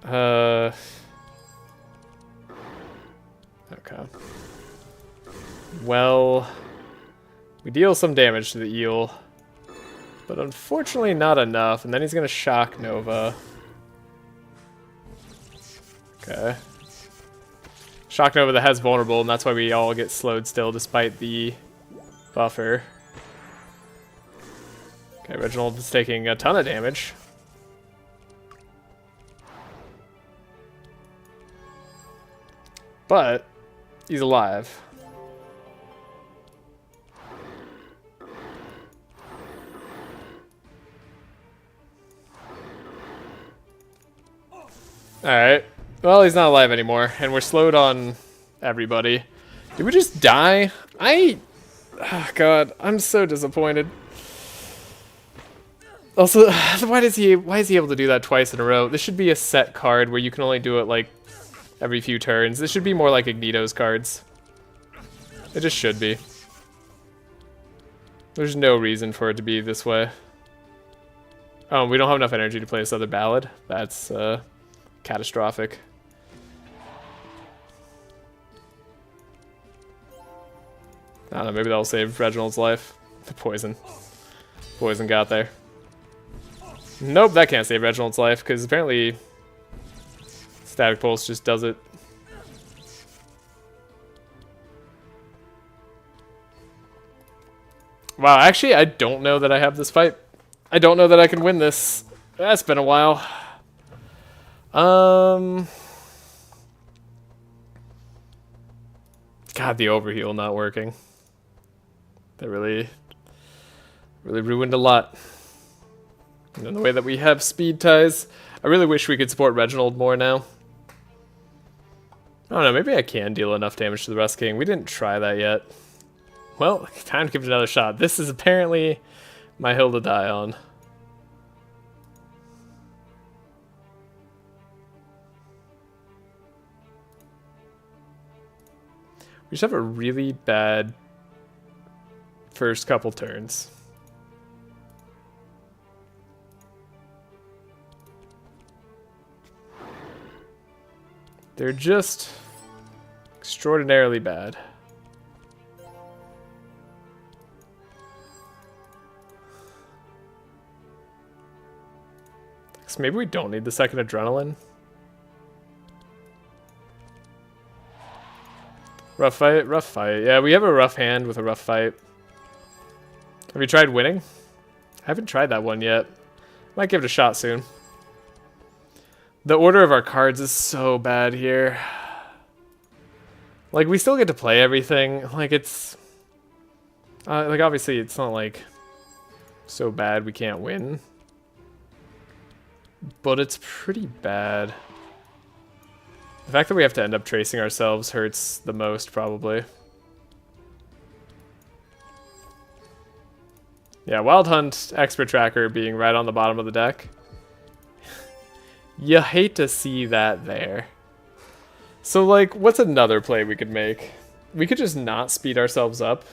Okay. Well, we deal some damage to the eel, but unfortunately not enough, and then he's gonna Shock Nova. Okay. Shock Nova that has vulnerable, and that's why we all get slowed still despite the buffer. Okay, Reginald is taking a ton of damage. But he's alive. Alright. Well, he's not alive anymore, and we're slowed on everybody. Did we just die? Oh god, I'm so disappointed. Also, why is he able to do that twice in a row? This should be a set card where you can only do it like every few turns. This should be more like Agnito's cards. It just should be. There's no reason for it to be this way. Oh, we don't have enough energy to play this other ballad. That's catastrophic. I don't know, maybe that'll save Reginald's life. The poison. Poison got there. Nope, that can't save Reginald's life, because apparently Static Pulse just does it. Wow, actually, I don't know that I have this fight. I don't know that I can win this. That's been a while. God, the overheal not working. That really ruined a lot. And then the way that we have speed ties, I really wish we could support Reginald more now. I don't know, maybe I can deal enough damage to the Rust King. We didn't try that yet. Well, time to give it another shot. This is apparently my hill to die on. We just have a really bad first couple turns. They're just extraordinarily bad. So maybe we don't need the second adrenaline. Rough fight, rough fight. Yeah, we have a rough hand with a rough fight. Have you tried winning? I haven't tried that one yet. Might give it a shot soon. The order of our cards is so bad here. Like, we still get to play everything. Like, it's... like, obviously, it's not, like, so bad we can't win. But it's pretty bad. The fact that we have to end up tracing ourselves hurts the most, probably. Yeah, Wild Hunt, Expert Tracker being right on the bottom of the deck. You hate to see that there. So, like, what's another play we could make? We could just not speed ourselves up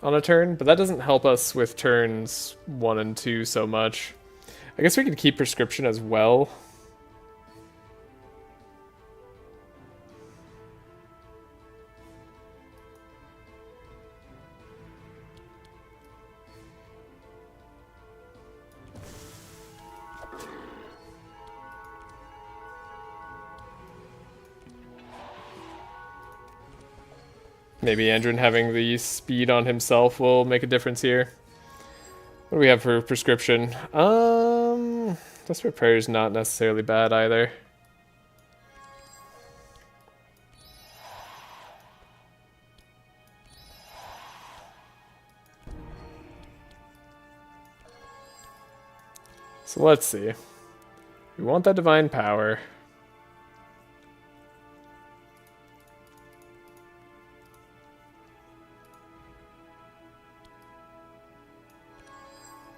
on a turn, but that doesn't help us with turns 1 and 2 so much. I guess we could keep Prescription as well. Maybe Andrin having the speed on himself will make a difference here. What do we have for Prescription? Desperate Prayer is not necessarily bad either. So let's see. We want that Divine Power.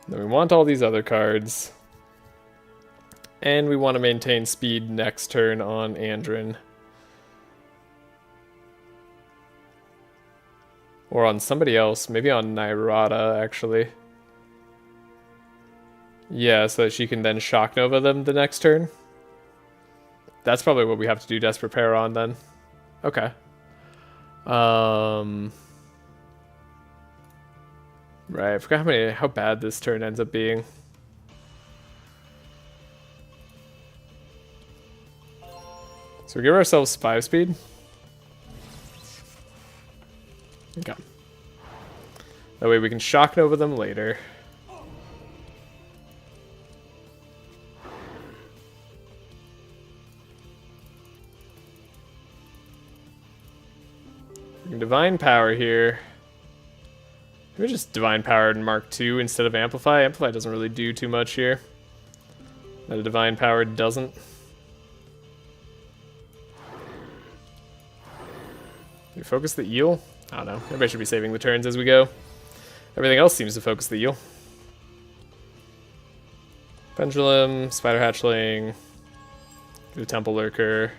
Then we want all these other cards. And we want to maintain speed next turn on Andrin. Or on somebody else. Maybe on Nyrada, actually. Yeah, so that she can then Shock Nova them the next turn. That's probably what we have to do Desperate Prayer on then. Okay. Right, I forgot how bad this turn ends up being. So we give ourselves 5 speed. Okay. That way we can Shock Nova them later. We can Divine Power here. Maybe just Divine Power and Mark II instead of Amplify. Amplify doesn't really do too much here. That a Divine Power doesn't. We focus the eel? I don't know. Maybe I should be saving the turns as we go. Everything else seems to focus the eel. Pendulum, Spider Hatchling, get a Temple Lurker.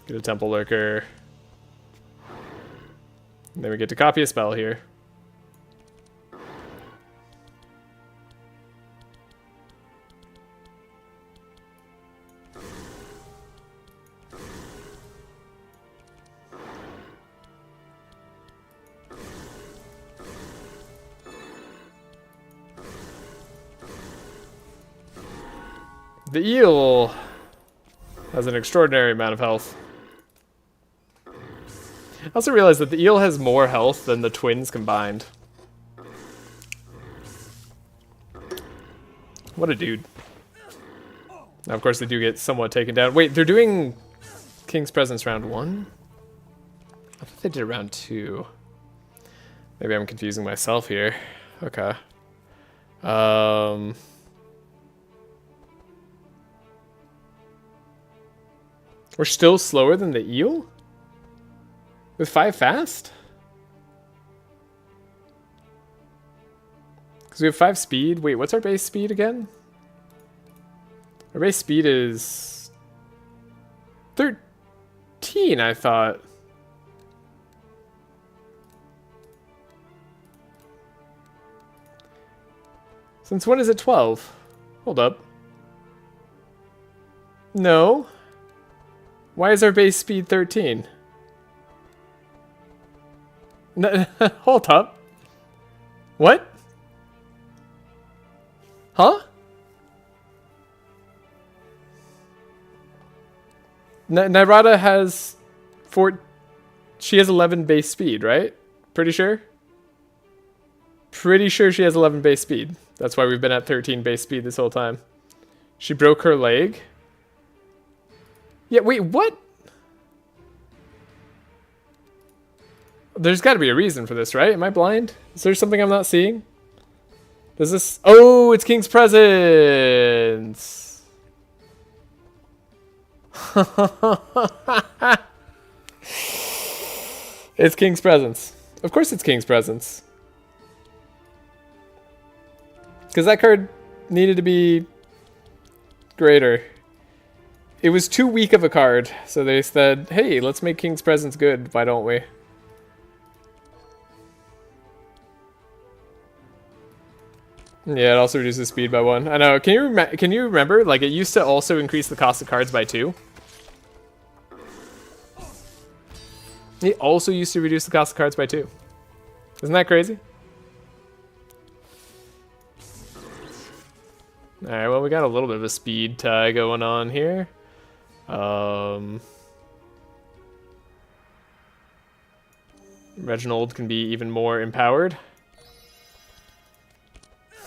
Get a Temple Lurker. And then we get to copy a spell here. The eel has an extraordinary amount of health. I also realized that the eel has more health than the twins combined. What a dude. Now, of course, they do get somewhat taken down. Wait, they're doing King's Presence round 1? I thought they did round 2. Maybe I'm confusing myself here. Okay. We're still slower than the eel? With 5 fast? Because we have 5 speed. Wait, what's our base speed again? Our base speed is 13, I thought. Since when is it 12? Hold up. No. Why is our base speed 13? No, hold up. What? Huh? Nyrada has she has 11 base speed, right? Pretty sure? Pretty sure she has 11 base speed. That's why we've been at 13 base speed this whole time. She broke her leg. Yeah, wait, what? There's got to be a reason for this, right? Am I blind? Is there something I'm not seeing? Does this... Oh, it's King's Presence! It's King's Presence. Of course it's King's Presence. Because that card needed to be greater. It was too weak of a card, so they said, hey, let's make King's Presence good, why don't we? Yeah, it also reduces speed by 1. I know, can you remember, like, it used to also increase the cost of cards by 2? It also used to reduce the cost of cards by 2. Isn't that crazy? Alright, well, we got a little bit of a speed tie going on here. Reginald can be even more empowered.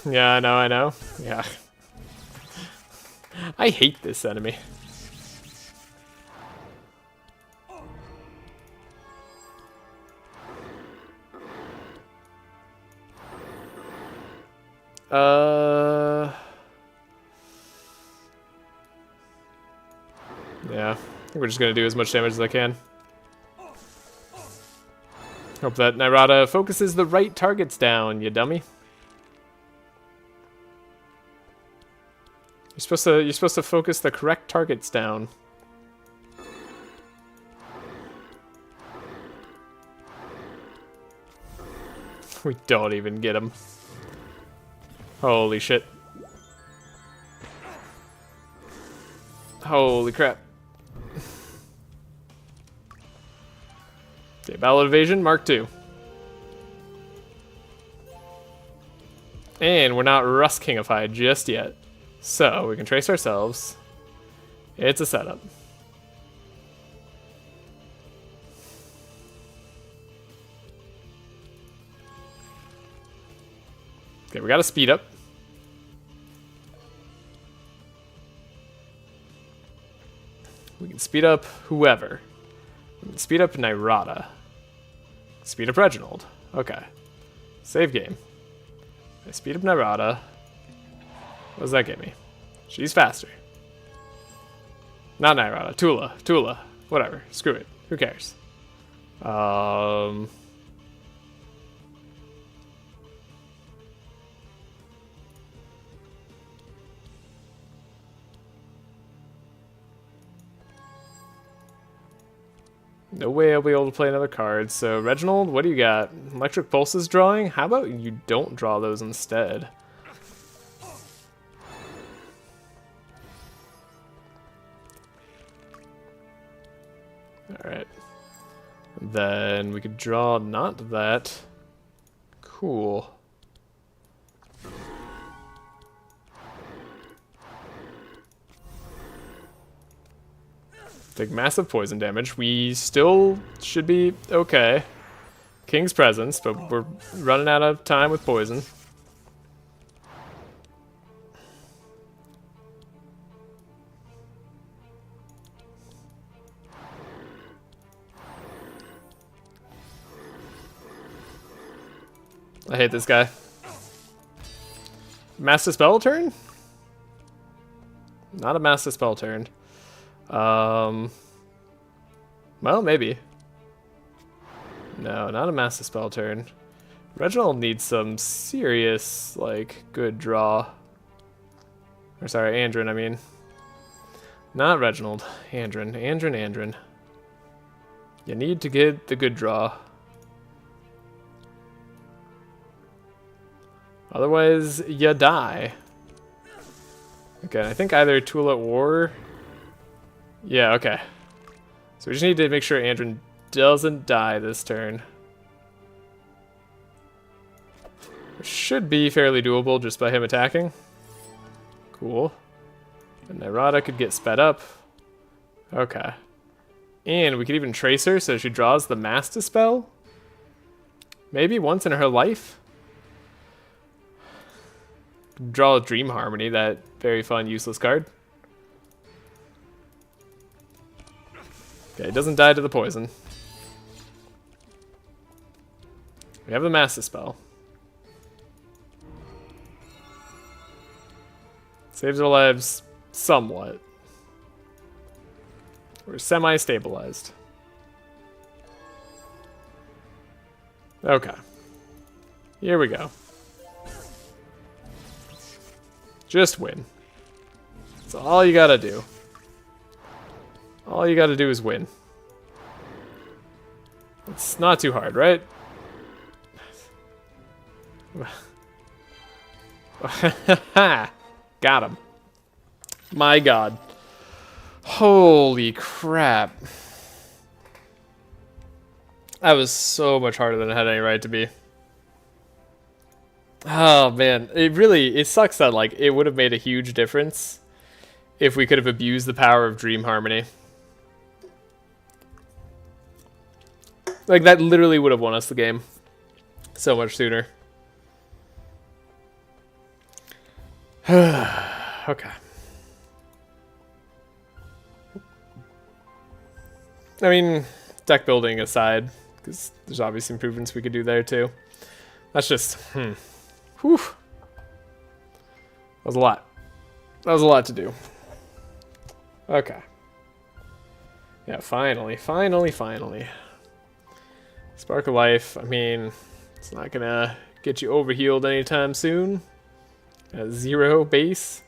Yeah, I know. Yeah. I hate this enemy. Yeah, I think we're just gonna do as much damage as I can. Hope that Nyrada focuses the right targets down, you dummy. You're supposed to focus the correct targets down. We don't even get him. Holy shit. Holy crap. Okay, Ballad Evasion, Mark 2. And we're not Rust Kingified just yet. So, we can trace ourselves. It's a setup. Okay, we gotta speed up. We can speed up whoever. We can speed up Nyrada. Speed up Reginald. Okay. Save game. I speed up Nyrada. What does that get me? She's faster. Not Nyrada. Tulah. Whatever. Screw it. Who cares? No way I'll be able to play another card. So, Reginald, what do you got? Electric Pulses drawing? How about you don't draw those instead? Alright. Then we could draw not that. Cool. Take massive poison damage. We still should be okay. King's Presence, but we're running out of time with poison. I hate this guy. Master spell turn? Not a master spell turn. Well, maybe. No, not a master spell turn. Reginald needs some serious, like, good draw. Or sorry, Andrin, I mean. Not Reginald. Andrin. You need to get the good draw. Otherwise, you die. Okay, I think either Tulah or... Yeah, okay. So we just need to make sure Andrin doesn't die this turn. Which should be fairly doable just by him attacking. Cool. And Nyrada could get sped up. Okay. And we could even trace her so she draws the Master spell. Maybe once in her life. Draw Dream Harmony, that very fun, useless card. Okay, it doesn't die to the poison. We have the Master spell. Saves our lives somewhat. We're semi-stabilized. Okay. Here we go. Just win. That's all you gotta do. All you gotta do is win. It's not too hard, right? Got him. My god. Holy crap. That was so much harder than it had any right to be. Oh man, it sucks that like it would have made a huge difference if we could have abused the power of Dream Harmony. Like that literally would have won us the game so much sooner. Okay. I mean, deck building aside, because there's obviously improvements we could do there too. That's just, Whew. That was a lot. That was a lot to do. Okay. Yeah, finally. Spark of Life, I mean, it's not gonna get you overhealed anytime soon. 0 base.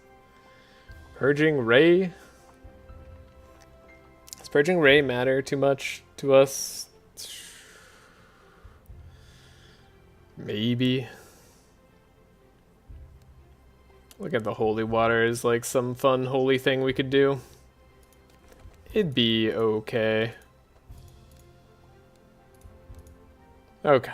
Purging Ray. Does Purging Ray matter too much to us? Maybe. Look at the holy water as like some fun holy thing we could do. It'd be okay. Okay.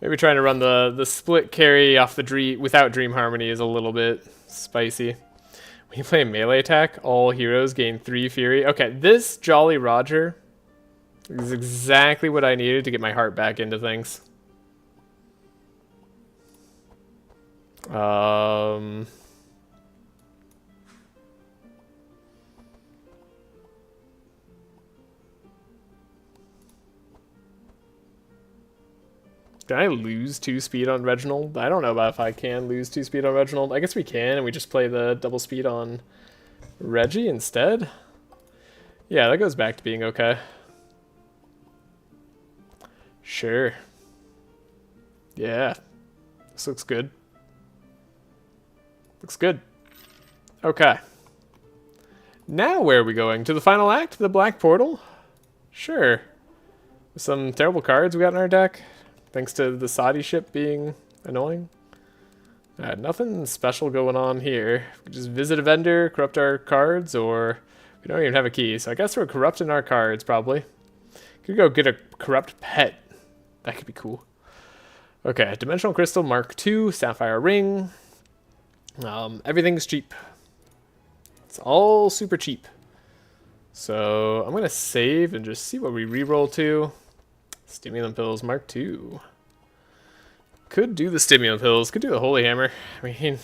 Maybe trying to run the split carry off the dream without Dream Harmony is a little bit spicy. When you play a melee attack, all heroes gain 3 Fury. Okay, this Jolly Roger is exactly what I needed to get my heart back into things. Can I lose 2 speed on Reginald? I don't know about if I can lose 2 speed on Reginald. I guess we can, and we just play the double speed on Reggie instead. Yeah, that goes back to being okay. Sure. Yeah. This looks good. Looks good. Okay. Now where are we going? To the final act? The Black Portal? Sure. Some terrible cards we got in our deck. Thanks to the Saudi ship being annoying. Nothing special going on here. We just visit a vendor, corrupt our cards, or we don't even have a key. So I guess we're corrupting our cards, probably. Could go get a corrupt pet. That could be cool. Okay, Dimensional Crystal Mark II, Sapphire Ring. Everything's cheap. It's all super cheap. So I'm going to save and just see what we reroll to. Stimulant Pills Mark II. Could do the Stimulant Pills. Could do the Holy Hammer. I mean,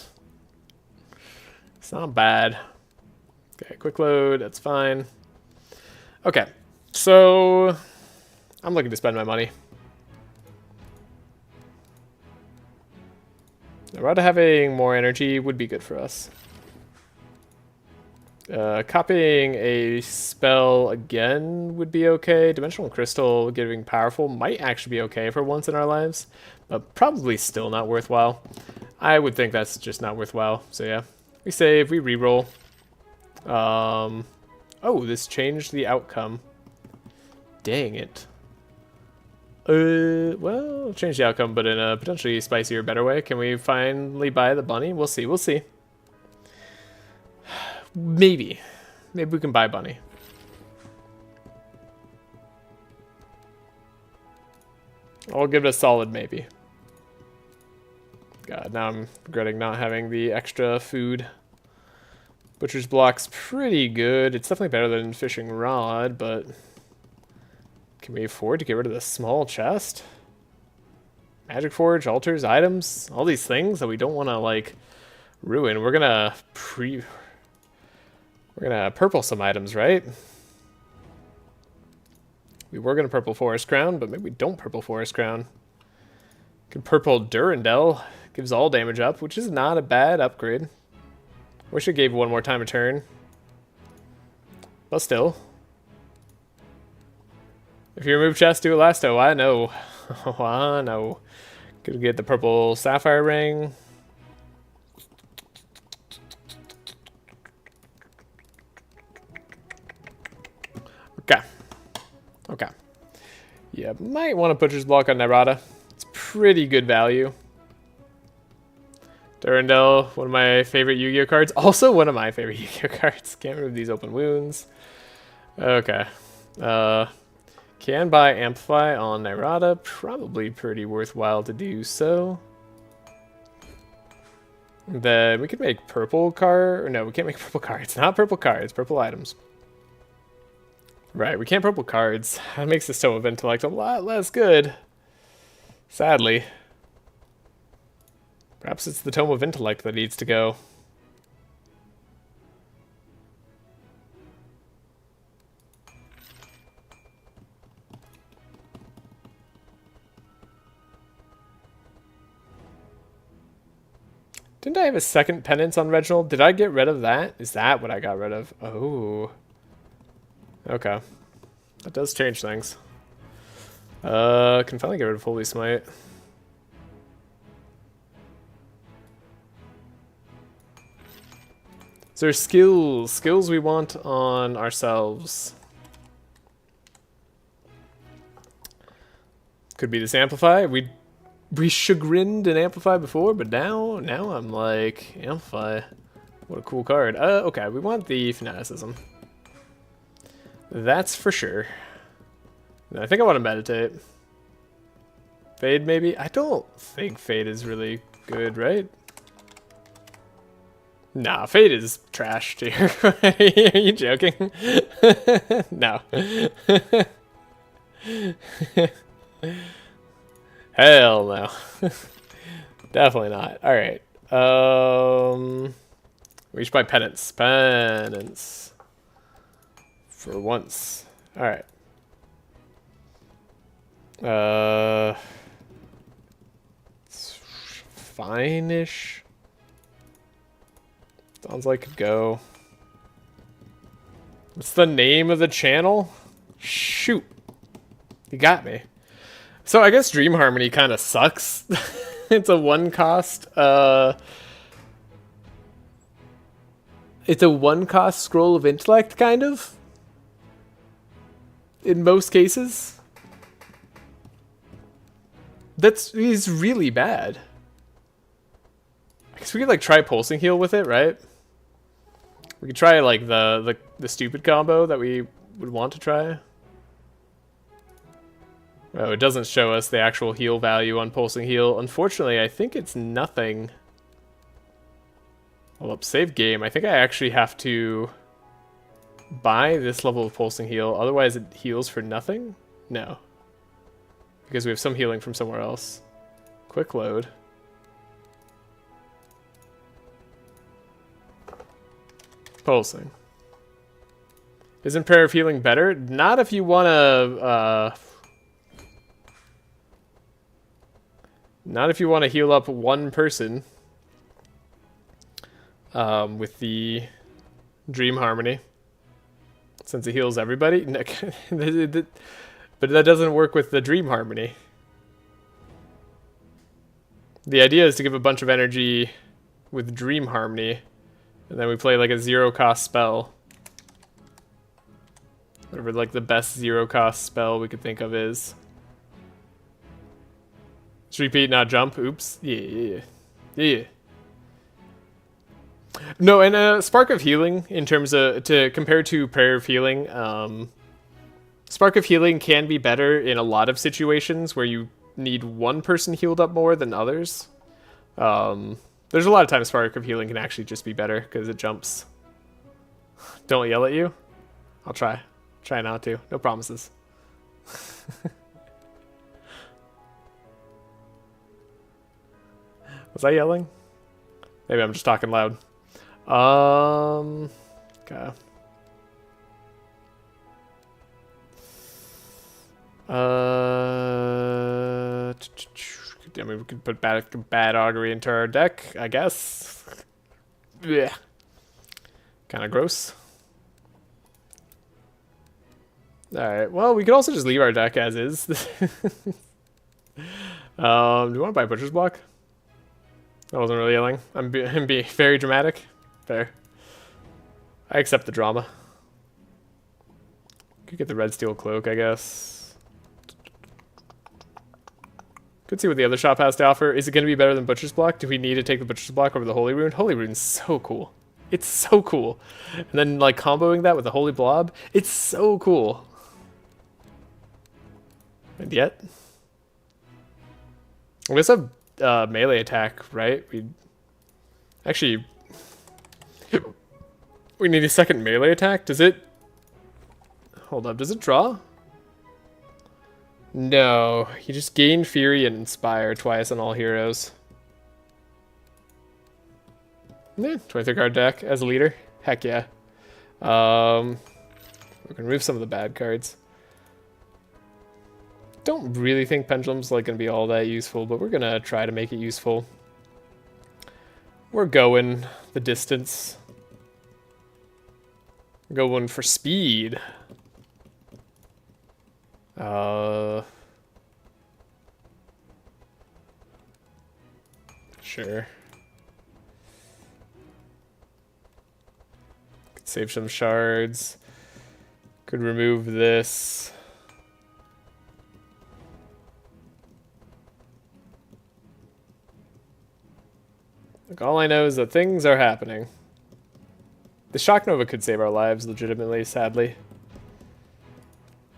it's not bad. Okay, quick load. That's fine. Okay, so I'm looking to spend my money. Nyrada having more energy would be good for us. Copying a spell again would be okay. Dimensional Crystal giving powerful might actually be okay for once in our lives, but probably still not worthwhile. I would think that's just not worthwhile. So yeah, we save, we reroll. Oh, this changed the outcome. Dang it. Well, change the outcome, but in a potentially spicier, better way. Can we finally buy the bunny? We'll see, we'll see. Maybe. Maybe we can buy bunny. I'll give it a solid maybe. God, now I'm regretting not having the extra food. Butcher's block's pretty good. It's definitely better than fishing rod, but can we afford to get rid of the small chest? Magic forge, altars, items, all these things that we don't want to like ruin. We're gonna purple some items, right? We were gonna purple forest crown, but maybe we don't purple forest crown. Could purple Durandal, gives all damage up, which is not a bad upgrade. Wish it gave one more time a turn. But still. If you remove chest, do it last. Oh, I know. Oh, I know. Could get the purple sapphire ring. Okay. Okay. Yeah, might want to Butcher's Block on Nyrada. It's pretty good value. Durandal, one of my favorite Yu-Gi-Oh cards. Also one of my favorite Yu-Gi-Oh cards. Can't remove these open wounds. Okay. Can buy Amplify on Nyrada. Probably pretty worthwhile to do so. Then we could make purple card. No, we can't make purple cards. Not purple cards, purple items. Right, we can't purple cards. That makes this Tome of Intellect a lot less good. Sadly. Perhaps it's the Tome of Intellect that needs to go. Didn't I have a second penance on Reginald? Did I get rid of that? Is that what I got rid of? Oh. Okay. That does change things. Can finally get rid of Holy Smite. Is there skills we want on ourselves? Could be this Amplify. We chagrined an Amplify before, but now I'm like, Amplify. What a cool card. Okay, we want the Fanaticism. That's for sure. I think I want to Meditate. Fade, maybe? I don't think Fade is really good, right? Nah, Fade is trash, dear. Are you joking? No. Hell no. Definitely not. Alright. We should buy Penance. Penance. For once. Alright. It's fine-ish. Sounds like a go. What's the name of the channel? Shoot. You got me. So I guess Dream Harmony kind of sucks. It's a one-cost, it's a one-cost Scroll of Intellect, kind of. In most cases. He's really bad. I guess we could like try Pulsing Heal with it, right? We could try like the stupid combo that we would want to try. Oh, it doesn't show us the actual heal value on Pulsing Heal. Unfortunately, I think it's nothing. Hold up, save game. I think I actually have to buy this level of Pulsing Heal. Otherwise, it heals for nothing? No. Because we have some healing from somewhere else. Quick load. Pulsing. Isn't Prayer of Healing better? Not if you want to... not if you want to heal up one person. with the Dream Harmony, since it heals everybody. But that doesn't work with the Dream Harmony. The idea is to give a bunch of energy with Dream Harmony, and then we play like a 0-cost spell. Whatever like the best 0-cost spell we could think of is. Just repeat, not jump. Oops. Yeah. No, and Spark of Healing, in terms of, to compare to Prayer of Healing, Spark of Healing can be better in a lot of situations where you need one person healed up more than others. There's a lot of times Spark of Healing can actually just be better because it jumps. Don't yell at you. I'll try. Try not to. No promises. Was I yelling? Maybe I'm just talking loud. Okay. I mean, we could put bad augury into our deck, I guess. Yeah. Kind of gross. Alright, well, we could also just leave our deck as is. Do you want to buy Butcher's Block? I wasn't really yelling. I'm being very dramatic. Fair. I accept the drama. Could get the Red Steel Cloak, I guess. Could see what the other shop has to offer. Is it going to be better than Butcher's Block? Do we need to take the Butcher's Block over the Holy Rune? Holy Rune's so cool. It's so cool. And then, like, comboing that with the Holy Blob, it's so cool. And yet, we also have melee attack, right? We actually, we need a second melee attack. Does it? Hold up. Does it draw? No. You just gain Fury and Inspire twice on all heroes. Yeah, 23 card deck as a leader. Heck yeah. We can remove some of the bad cards. Don't really think Pendulum's like gonna be all that useful, but we're gonna try to make it useful. We're going the distance. We're going for speed. Sure. Could save some shards. Could remove this. Look, all I know is that things are happening. The Shock Nova could save our lives, legitimately, sadly.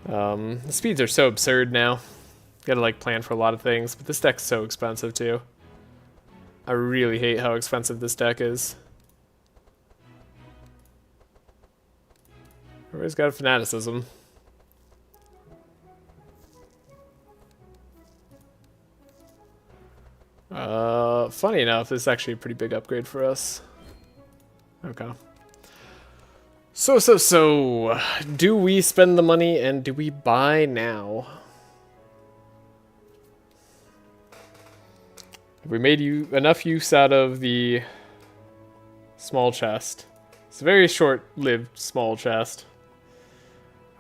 The speeds are so absurd now. Gotta, like, plan for a lot of things, but this deck's so expensive, too. I really hate how expensive this deck is. Everybody's got a fanaticism. Funny enough, this is actually a pretty big upgrade for us. Okay. So, do we spend the money and do we buy now? Have we made enough use out of the small chest? It's a very short-lived small chest.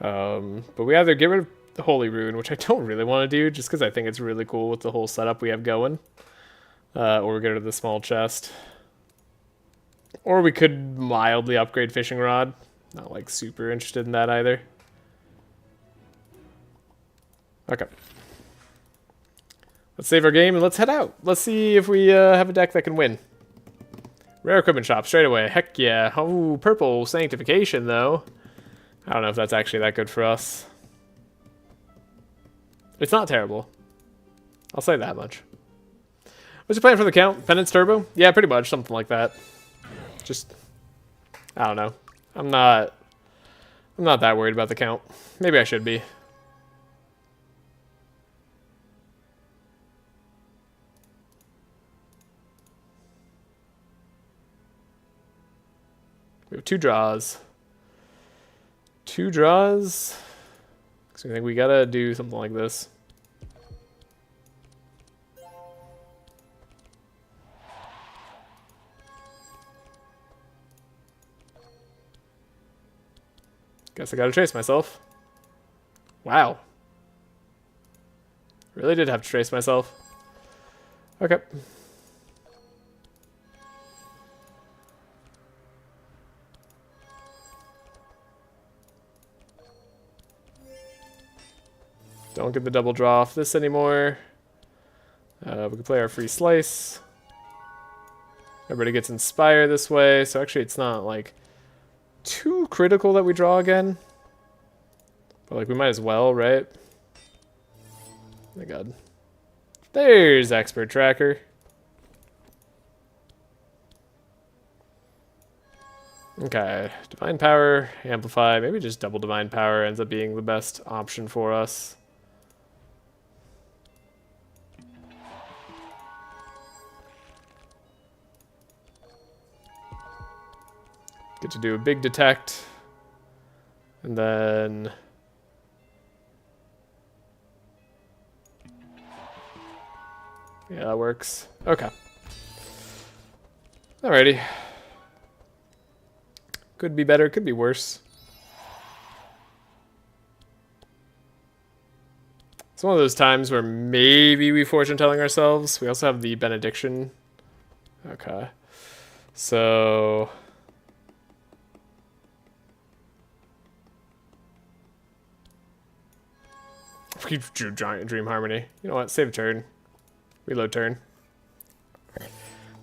But we either get rid of the Holy Rune, which I don't really want to do, just because I think it's really cool with the whole setup we have going. Or we get rid of the small chest. Or we could mildly upgrade Fishing Rod. Not like super interested in that either. Okay. Let's save our game and let's head out. Let's see if we have a deck that can win. Rare Equipment Shop straight away. Heck yeah. Oh, purple Sanctification though. I don't know if that's actually that good for us. It's not terrible. I'll say that much. What's your plan for the count? Penance Turbo? Yeah, pretty much. Something like that. Just, I don't know. I'm not that worried about the count. Maybe I should be. We have 2 draws. 2 draws? So I think we gotta do something like this. Guess I gotta trace myself. Wow. Really did have to trace myself. Okay. Don't get the double draw off this anymore. We can play our free slice. Everybody gets inspired this way, so actually it's not like too critical that we draw again. But like we might as well, right? Oh my god. There's Expert Tracker. Okay, Divine Power, Amplify, maybe just double Divine Power ends up being the best option for us. Get to do a big detect. And then... yeah, that works. Okay. Alrighty. Could be better, could be worse. It's one of those times where maybe we fortune telling ourselves. We also have the benediction. Okay. So... we drew Giant Dream Harmony. You know what? Save a turn. Reload turn.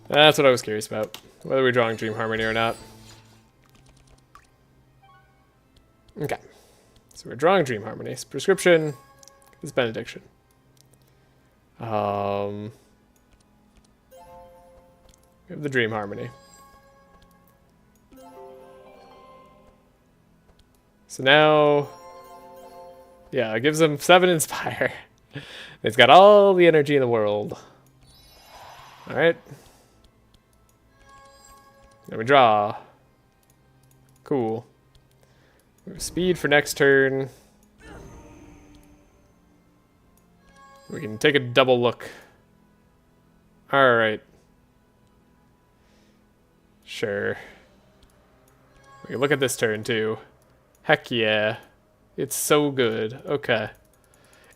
That's what I was curious about. Whether we're drawing Dream Harmony or not. Okay. So we're drawing Dream Harmony. Prescription is benediction. We have the Dream Harmony. So now... yeah, it gives him 7 Inspire. It's got all the energy in the world. Alright. Then we draw. Cool. Speed for next turn. We can take a double look. Alright. Sure. We can look at this turn too. Heck yeah. It's so good. Okay.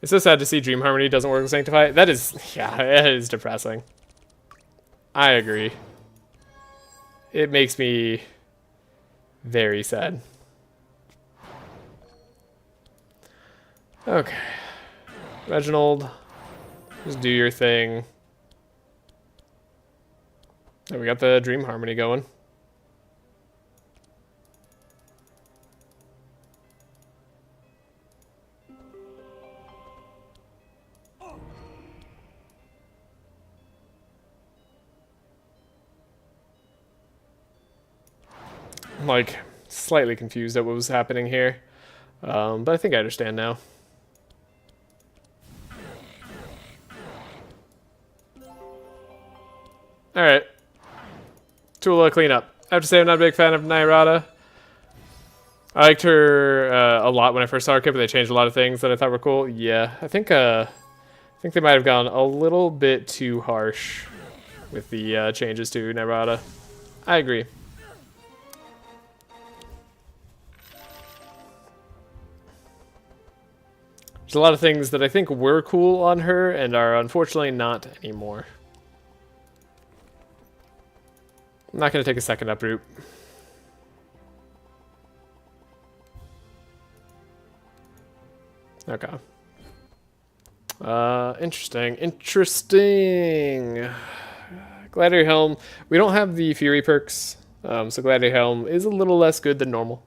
It's so sad to see Dream Harmony doesn't work with Sanctify. That is, yeah, it is depressing. I agree. It makes me very sad. Okay. Reginald, just do your thing. There, we got the Dream Harmony going. I'm like slightly confused at what was happening here, but I think I understand now. Alright. Tulah cleanup. I have to say I'm not a big fan of Nyrada. I liked her a lot when I first saw her kit, but they changed a lot of things that I thought were cool. Yeah, I think they might have gone a little bit too harsh with the changes to Nyrada. I agree. There's a lot of things that I think were cool on her and are unfortunately not anymore. I'm not going to take a second uproot. Okay. Interesting. Interesting. Gladiator Helm. We don't have the Fury perks, so Gladiator Helm is a little less good than normal.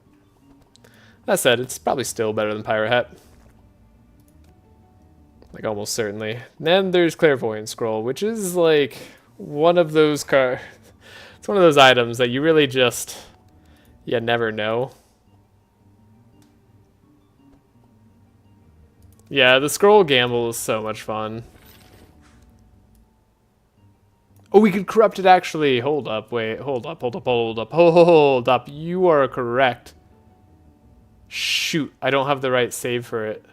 That said, it's probably still better than Pirate Hat. Like, almost certainly. Then there's Clairvoyant Scroll, which is, like, one of those it's one of those items that you really just... you never know. Yeah, the scroll gamble is so much fun. Oh, we could corrupt it actually. Hold up, wait. Hold up, hold up, hold up, hold up. You are correct. Shoot, I don't have the right save for it.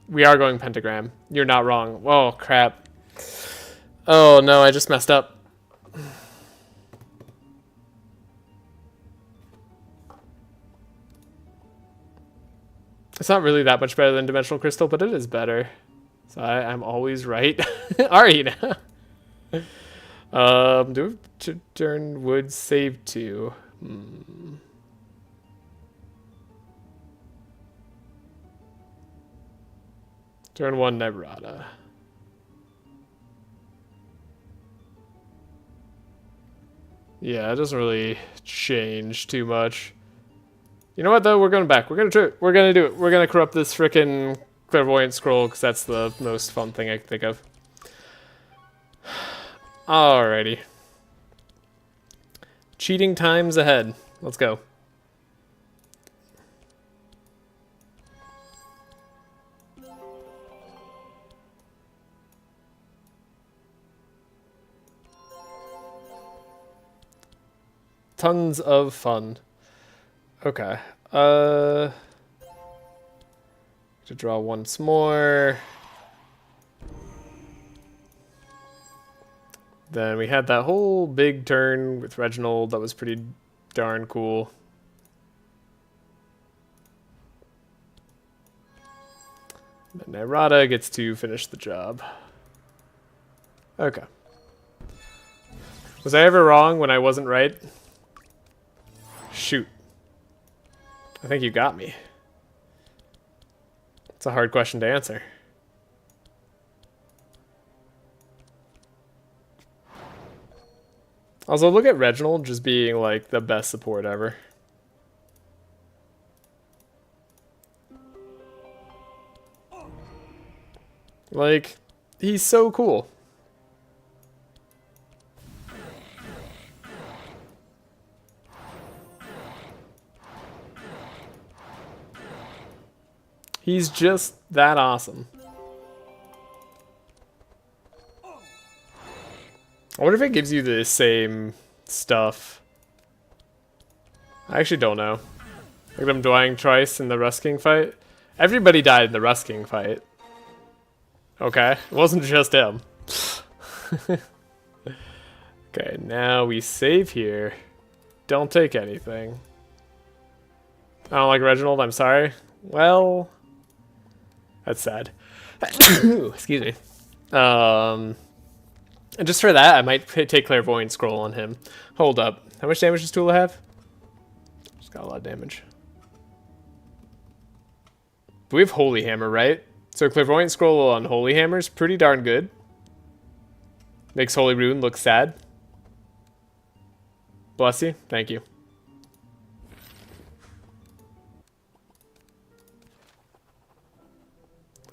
We are going pentagram. You're not wrong. Oh, crap. Oh, no, I just messed up. It's not really that much better than Dimensional Crystal, but it is better. So I'm always right. Alright. Do we turn wood save 2? Turn 1 Nyrada. Yeah, it doesn't really change too much. You know what though? We're going back. We're gonna do it. We're gonna corrupt this frickin' clairvoyant scroll because that's the most fun thing I can think of. Alrighty. Cheating times ahead. Let's go. Tons of fun. Okay. To draw once more. Then we had that whole big turn with Reginald that was pretty darn cool. Then Nyrada gets to finish the job. Okay. Was I ever wrong when I wasn't right? Shoot. I think you got me. It's a hard question to answer. Also, look at Reginald just being like the best support ever. Like, he's so cool. He's just that awesome. I wonder if it gives you the same stuff. I actually don't know. Look at him dying twice in the Rusking fight. Everybody died in the Rusking fight. Okay, it wasn't just him. Okay, now we save here. Don't take anything. I don't like Reginald, I'm sorry. Well, that's sad. Excuse me. And just for that, I might take Clairvoyant Scroll on him. Hold up. How much damage does Tulah have? Just got a lot of damage. But we have Holy Hammer, right? So Clairvoyant Scroll on Holy Hammer is pretty darn good. Makes Holy Rune look sad. Bless you. Thank you.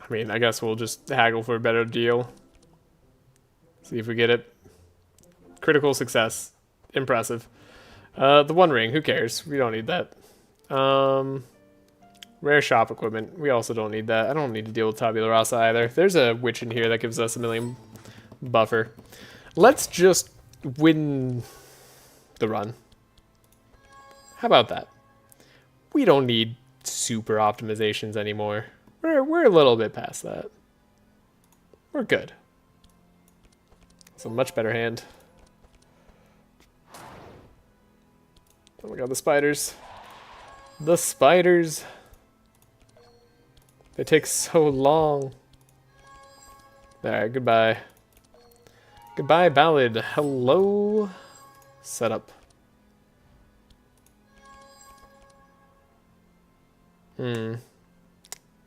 I mean, I guess we'll just haggle for a better deal. See if we get it. Critical success. Impressive. The One Ring, who cares? We don't need that. Rare shop equipment. We also don't need that. I don't need to deal with Tabula Rasa either. There's a witch in here that gives us 1,000,000 buffer. Let's just win the run. How about that? We don't need super optimizations anymore. We're a little bit past that. We're good. It's a much better hand. Oh my god, the spiders. The spiders. They take so long. There, goodbye. Goodbye, Ballad. Hello. Setup.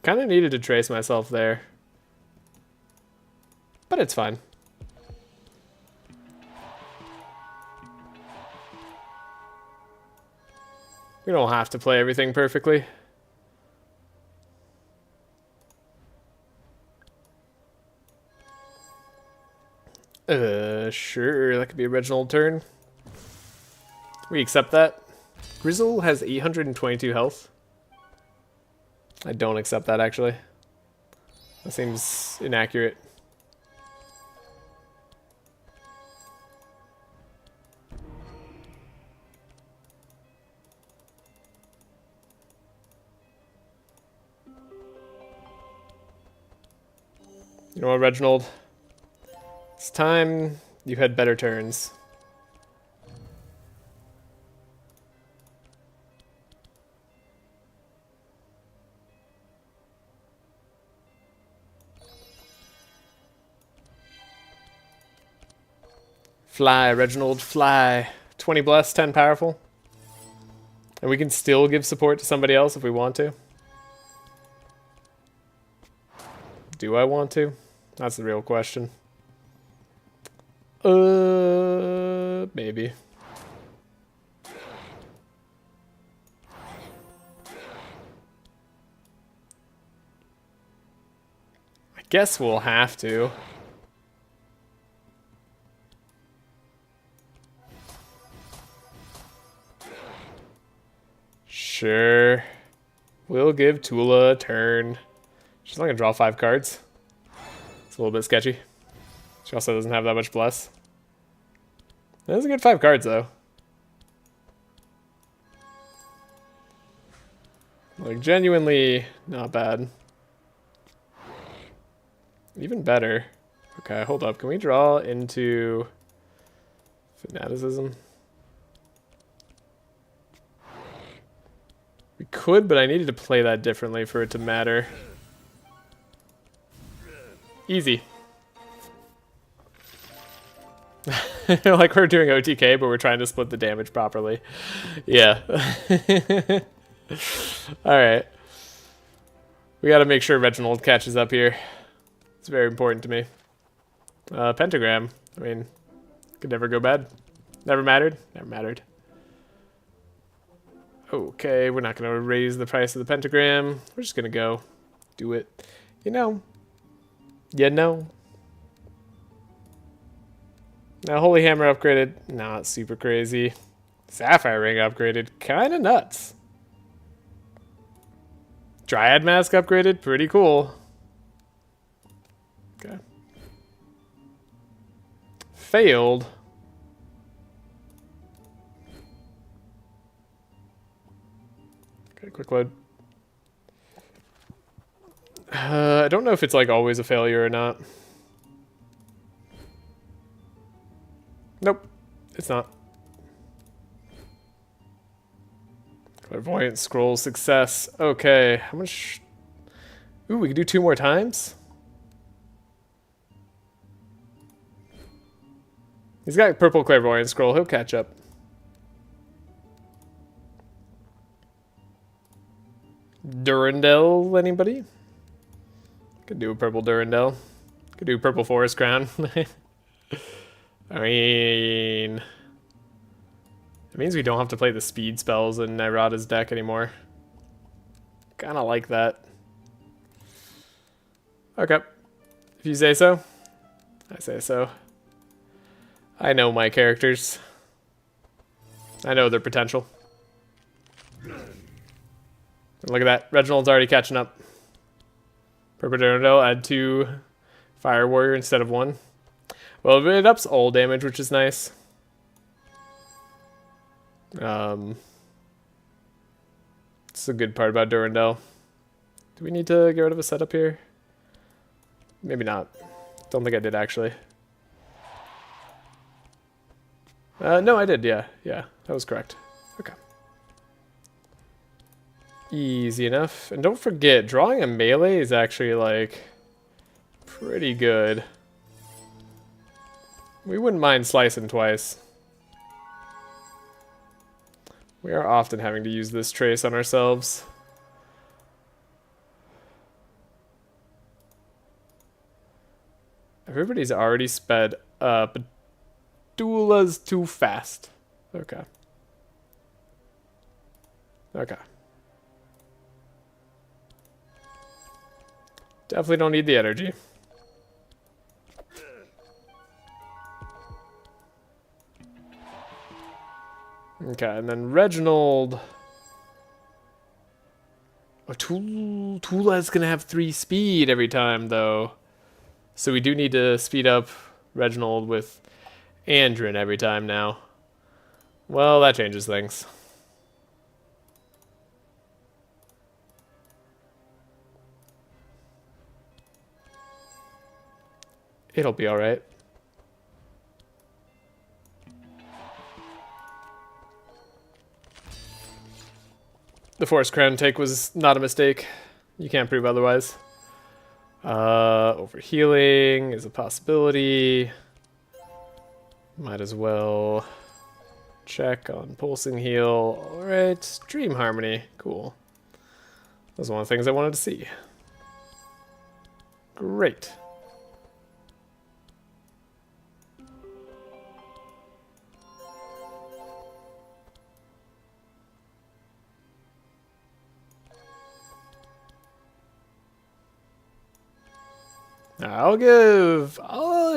Kind of needed to trace myself there. But it's fine. We don't have to play everything perfectly. Sure, that could be a Reginald turn. We accept that. Grizzle has 822 health. I don't accept that, actually. That seems inaccurate. You know what, Reginald? It's time you had better turns. Fly, Reginald, fly. 20 bless, 10 powerful. And we can still give support to somebody else if we want to. Do I want to? That's the real question. Maybe. I guess we'll have to. Sure. We'll give Tulah a turn. She's not gonna draw 5 cards. It's a little bit sketchy. She also doesn't have that much bless. That's a good 5 cards though. Like genuinely not bad. Even better. Okay, hold up. Can we draw into fanaticism? We could, but I needed to play that differently for it to matter. Easy. Like we're doing OTK, but we're trying to split the damage properly. Yeah. Alright. We gotta make sure Reginald catches up here. It's very important to me. Pentagram. I mean, could never go bad. Never mattered. Never mattered. Okay, we're not going to raise the price of the pentagram. We're just going to go do it. You know. Now, Holy Hammer upgraded. Not super crazy. Sapphire Ring upgraded. Kind of nuts. Dryad Mask upgraded. Pretty cool. Okay. Failed. Okay, quick load. I don't know if it's like always a failure or not. Nope, it's not. Clairvoyant scroll success. Okay, how much? Ooh, we can do 2 more times? He's got purple clairvoyant scroll. He'll catch up. Durandal, anybody? Could do a purple Durandal. Could do purple forest crown. I mean, it means we don't have to play the speed spells in Nyrada's deck anymore. Kind of like that. Okay, if you say so, I say so. I know my characters. I know their potential. Look at that. Reginald's already catching up. Purple Durandal, add 2 Fire Warrior instead of 1. Well, it ups all damage, which is nice. It's a good part about Durandal. Do we need to get rid of a setup here? Maybe not. Don't think I did, actually. No, I did, yeah. Yeah, that was correct. Okay. Easy enough. And don't forget, drawing a melee is actually, like, pretty good. We wouldn't mind slicing twice. We are often having to use this trace on ourselves. Everybody's already sped up. Tulah's too fast. Okay. Okay. Definitely don't need the energy. Okay, and then Reginald. Oh, Tulah's gonna have 3 speed every time, though. So we do need to speed up Reginald with Andrin every time now. Well, that changes things. It'll be alright. The Forest Crown take was not a mistake. You can't prove otherwise. Overhealing is a possibility. Might as well check on pulsing heal. Alright, Dream Harmony. Cool. That was one of the things I wanted to see. Great.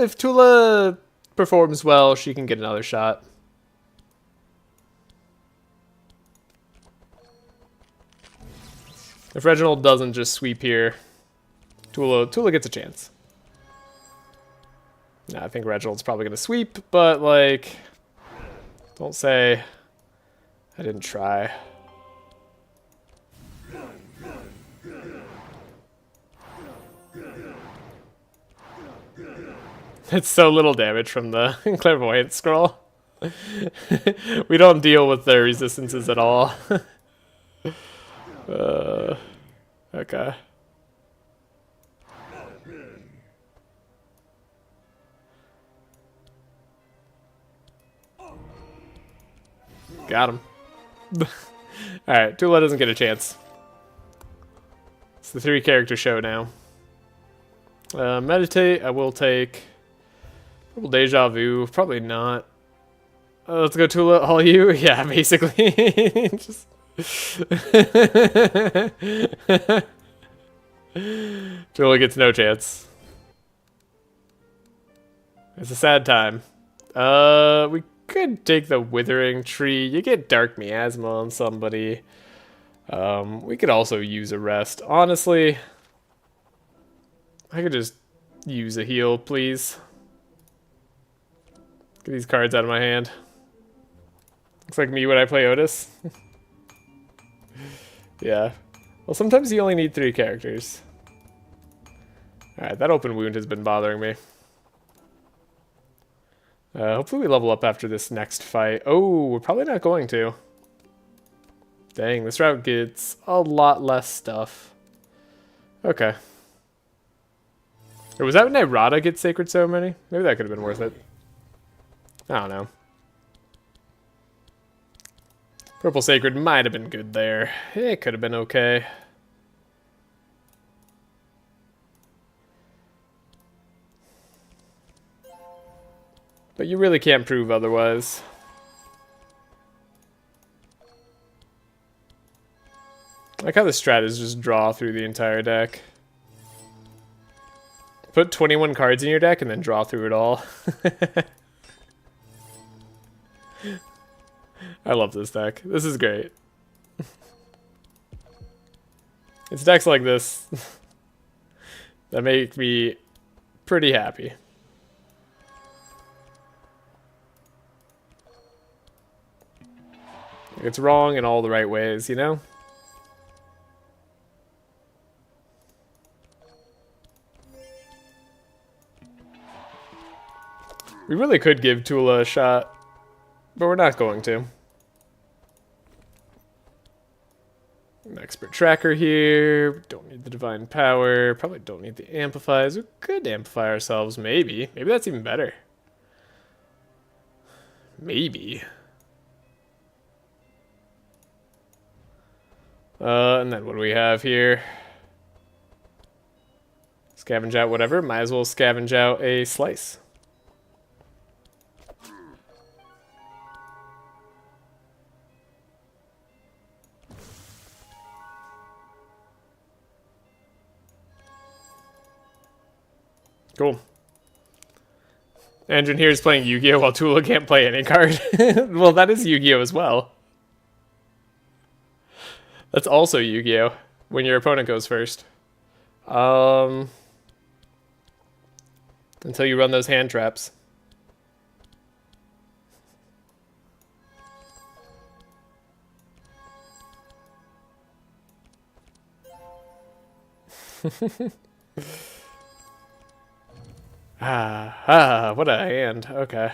If Tulah performs well, she can get another shot. If Reginald doesn't just sweep here, Tulah gets a chance. Nah, I think Reginald's probably gonna sweep, but like, don't say I didn't try. It's so little damage from the clairvoyant scroll. We don't deal with their resistances at all. Okay. Got him. Alright, Tulah doesn't get a chance. It's the 3-character show now. Meditate, I will take. Double Deja Vu, probably not. Let's go Tulah, all you? Yeah, basically. Just... Tulah gets no chance. It's a sad time. We could take the Withering Tree. You get Dark Miasma on somebody. We could also use a rest. Honestly, I could just use a heal, please. Get these cards out of my hand. Looks like me when I play Otis. Yeah. Well, sometimes you only need 3 characters. Alright, that open wound has been bothering me. Hopefully we level up after this next fight. Oh, we're probably not going to. Dang, this route gets a lot less stuff. Okay. Or was that when Nyrada gets Sacred Ceremony? Maybe that could have been worth it. I don't know. Purple Sacred might have been good there. It could have been okay. But you really can't prove otherwise. I like how the strat is just draw through the entire deck. Put 21 cards in your deck and then draw through it all. I love this deck. This is great. It's decks like this that make me pretty happy. It's wrong in all the right ways, you know? We really could give Tulah a shot, but we're not going to. An expert tracker here. Don't need the divine power. Probably don't need the amplifiers. We could amplify ourselves, maybe. Maybe that's even better. Maybe. And then what do we have here? Scavenge out whatever. Might as well scavenge out a slice. Cool. Andrew here is playing Yu-Gi-Oh! While Tulah can't play any card. Well, that is Yu-Gi-Oh! As well. That's also Yu-Gi-Oh! When your opponent goes first. Until you run those hand traps. What a hand. Okay.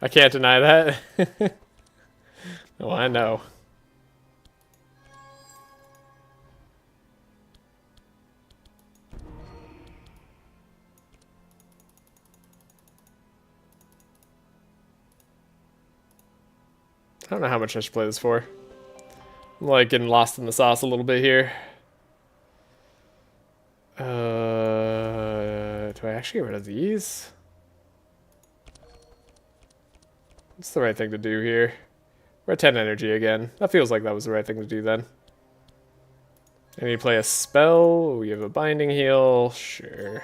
I can't deny that. Oh, I know. I don't know how much I should play this for. I'm like getting lost in the sauce a little bit here. Do I actually get rid of these? What's the right thing to do here? We're at 10 energy again. That feels like that was the right thing to do then. I need to play a spell. We have a binding heal. Sure.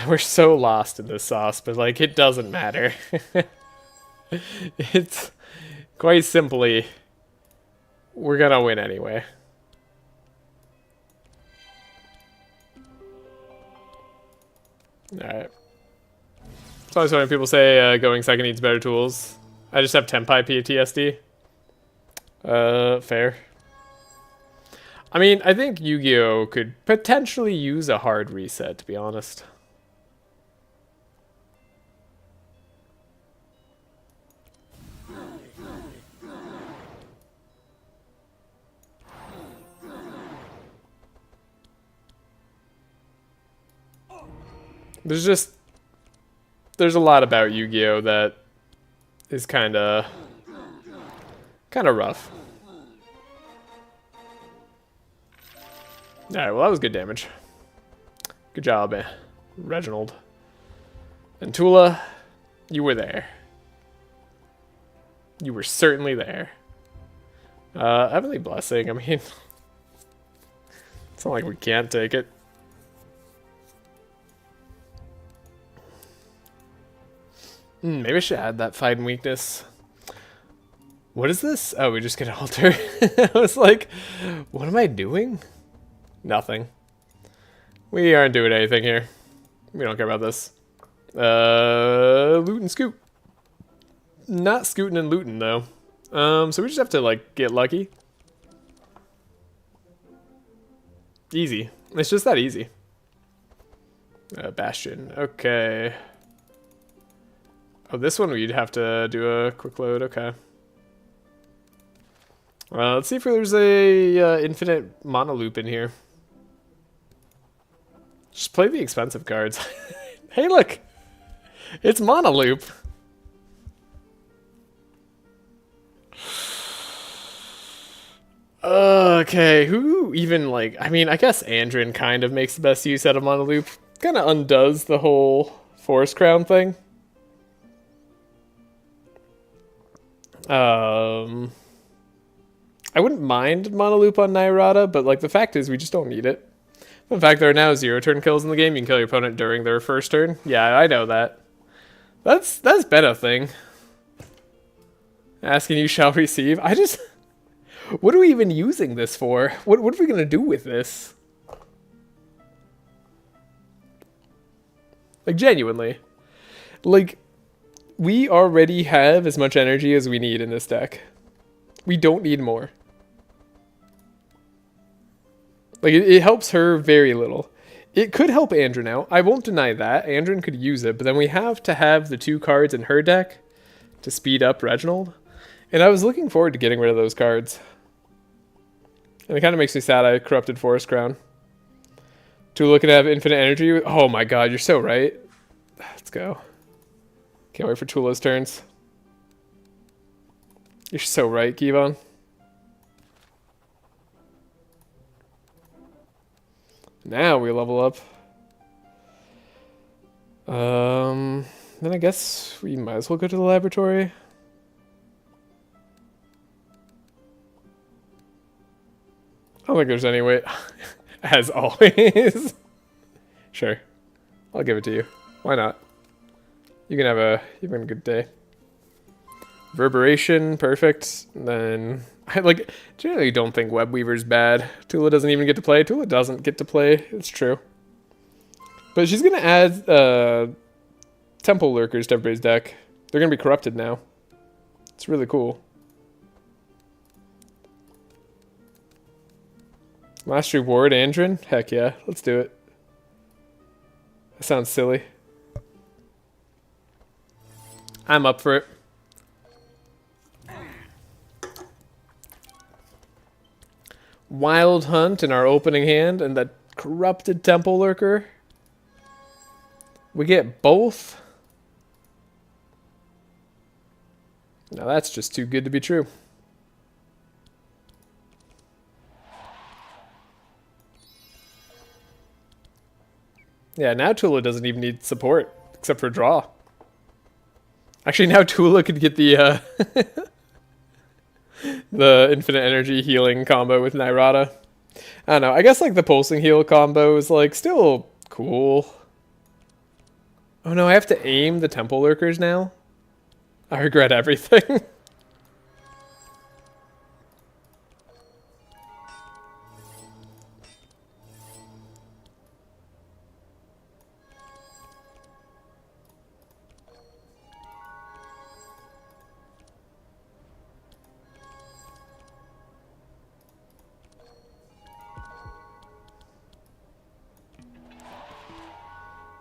We're so lost in this sauce, but like it doesn't matter. It's quite simply, we're gonna win anyway. Alright. It's always funny when people say going second needs better tools. I just have Tenpai PTSD. Fair. I mean, I think Yu-Gi-Oh! Could potentially use a hard reset, to be honest. There's a lot about Yu-Gi-Oh! That is kinda rough. Alright, well that was good damage. Good job, Reginald. And Tulah, you were there. You were certainly there. Heavenly Blessing, I mean... It's not like we can't take it. Maybe I should add that fighting weakness. What is this? Oh, we just get an altar. I was like, what am I doing? Nothing. We aren't doing anything here. We don't care about this. Loot and scoot. Not scooting and looting, though. So we just have to, like, get lucky. Easy. It's just that easy. Bastion. Okay. Oh, this one we'd have to do a quick load. Okay. Let's see if there's a infinite mono loop in here. Just play the expensive cards. Hey, look! It's mono loop. Okay, who even, like... I mean, I guess Andrin kind of makes the best use out of mono loop. Kind of undoes the whole Forest Crown thing. I wouldn't mind monoloop on Nyrada, but like the fact is we just don't need it. In fact, there are now 0 turn kills in the game. You can kill your opponent during their first turn. Yeah, I know that. That's been a thing. Asking you shall receive. I just... What are we even using this for? What are we gonna do with this? Like, genuinely. Like... We already have as much energy as we need in this deck. We don't need more. Like, it helps her very little. It could help Andrin out. I won't deny that. Andrin could use it, but then we have to have the 2 cards in her deck to speed up Reginald. And I was looking forward to getting rid of those cards. And it kind of makes me sad I corrupted Forest Crown. Tulah can have infinite energy. Oh my god, you're so right. Let's go. Can't wait for Tulah's turns. You're so right, Kevon. Now we level up. Then I guess we might as well go to the laboratory. I don't think there's any way. As always. Sure. I'll give it to you. Why not? You can have a good day. Reverberation, perfect. And then I like generally don't think Web Weaver's bad. Tulah doesn't even get to play. Tulah doesn't get to play. It's true. But she's gonna add Temple Lurkers to everybody's deck. They're gonna be corrupted now. It's really cool. Last reward, Andrin? Heck yeah, let's do it. That sounds silly. I'm up for it. Wild Hunt in our opening hand and that corrupted Temple Lurker. We get both. Now that's just too good to be true. Yeah, now Tulah doesn't even need support, except for draw. Actually, now Tulah could get the the infinite energy healing combo with Nyrada. I don't know, I guess like the pulsing heal combo is like still cool. Oh no, I have to aim the temple lurkers now? I regret everything.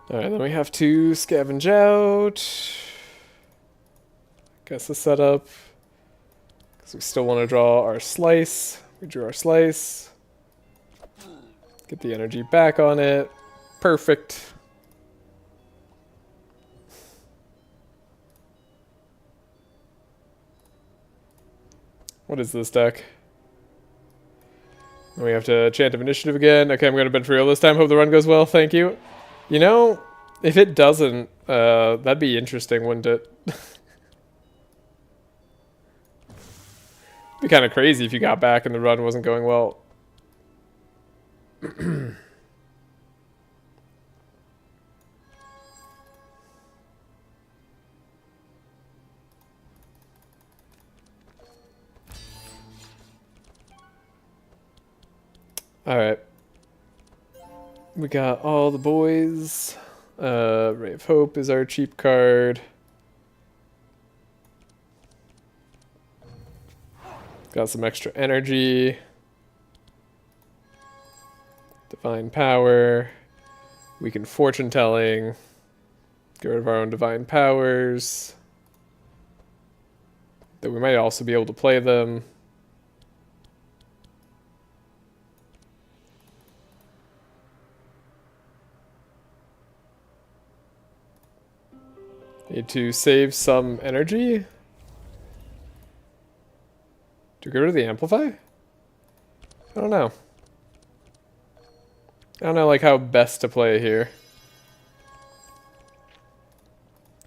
Alright, then we have to scavenge out. Guess the setup. Because we still want to draw our slice. We drew our slice. Get the energy back on it. Perfect. What is this deck? We have to chant of initiative again. Okay, I'm going to bid for real this time. Hope the run goes well. Thank you. You know, if it doesn't, that'd be interesting, wouldn't it? Be kind of crazy if you got back and the run wasn't going well. Alright. We got all the boys. Ray of Hope is our cheap card. Got some extra energy. Divine Power. Weaken Fortune Telling. Get rid of our own Divine Powers. Though we might also be able to play them. Need to save some energy. Do we get rid of the Amplify? I don't know. I don't know like how best to play here.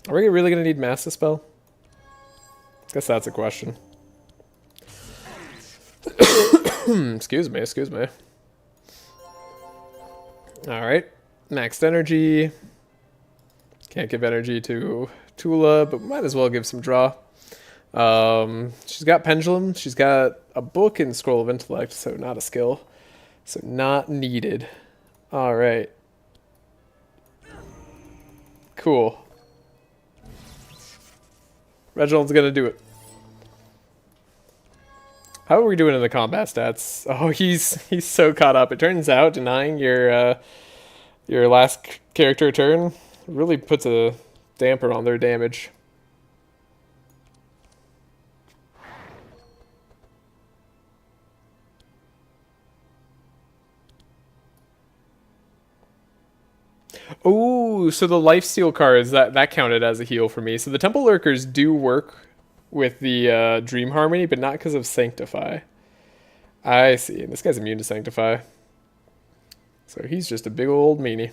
Are we really gonna need Mass Dispel? Guess that's a question. Excuse me, excuse me. Alright. Maxed energy. Can't give energy to Tulah, but might as well give some draw. She's got Pendulum. She's got a book and Scroll of Intellect, so not a skill. So not needed. Alright. Cool. Reginald's gonna do it. How are we doing in the combat stats? Oh, he's so caught up. It turns out denying your last character turn really puts a damper on their damage. Oh, so the lifesteal cards, that counted as a heal for me. So the Temple Lurkers do work with the Dream Harmony, but not because of Sanctify. I see. And this guy's immune to Sanctify. So he's just a big old meanie.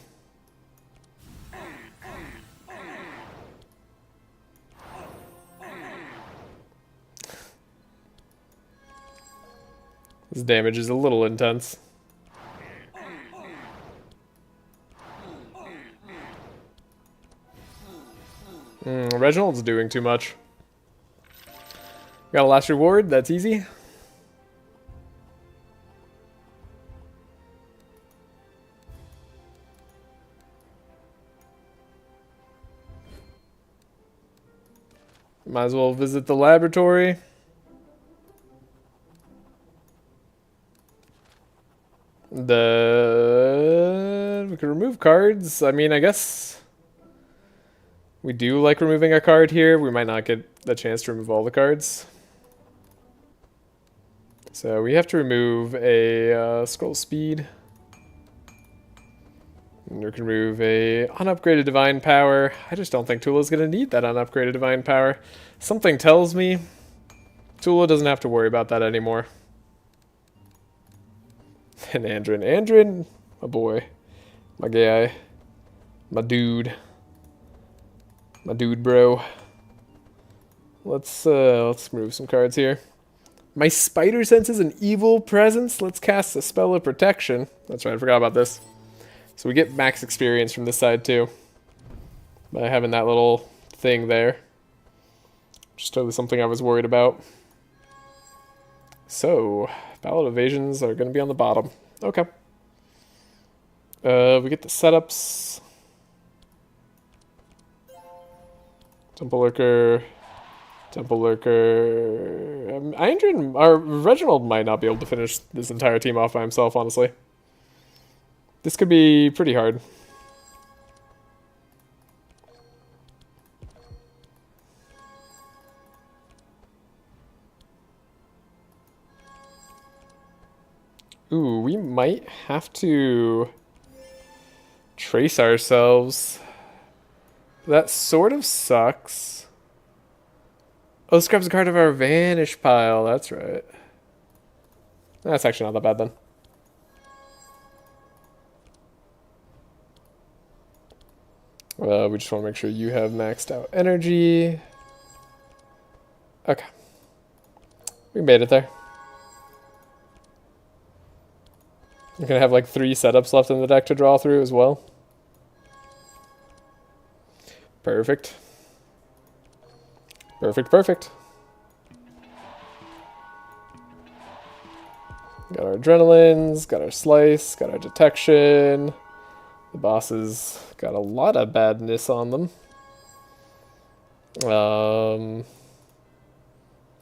This damage is a little intense. Reginald's doing too much. Got a last reward, that's easy. Might as well visit the laboratory. We can remove cards. I mean, I guess we do like removing a card here. We might not get the chance to remove all the cards. So we have to remove a scroll speed. And we can remove a unupgraded divine power. I just don't think Tulah's going to need that unupgraded divine power. Something tells me Tulah doesn't have to worry about that anymore. And Andrin, my boy, my guy, my dude bro. Let's move some cards here. My spider senses an evil presence. Let's cast a spell of protection. That's right, I forgot about this. So we get max experience from this side too, by having that little thing there. Just totally something I was worried about. So, ballot evasions are going to be on the bottom. Okay. We get the setups. Temple Lurker. Adrian, or Reginald might not be able to finish this entire team off by himself, honestly. This could be pretty hard. Ooh, we might have to trace ourselves. That sort of sucks. Oh, this grabs a card of our vanish pile. That's right. That's actually not that bad then. We just want to make sure you have maxed out energy. Okay. We made it there. You're going to have like 3 setups left in the deck to draw through as well. Perfect. Perfect. Got our adrenalines, got our slice, got our detection. The bosses got a lot of badness on them. Don't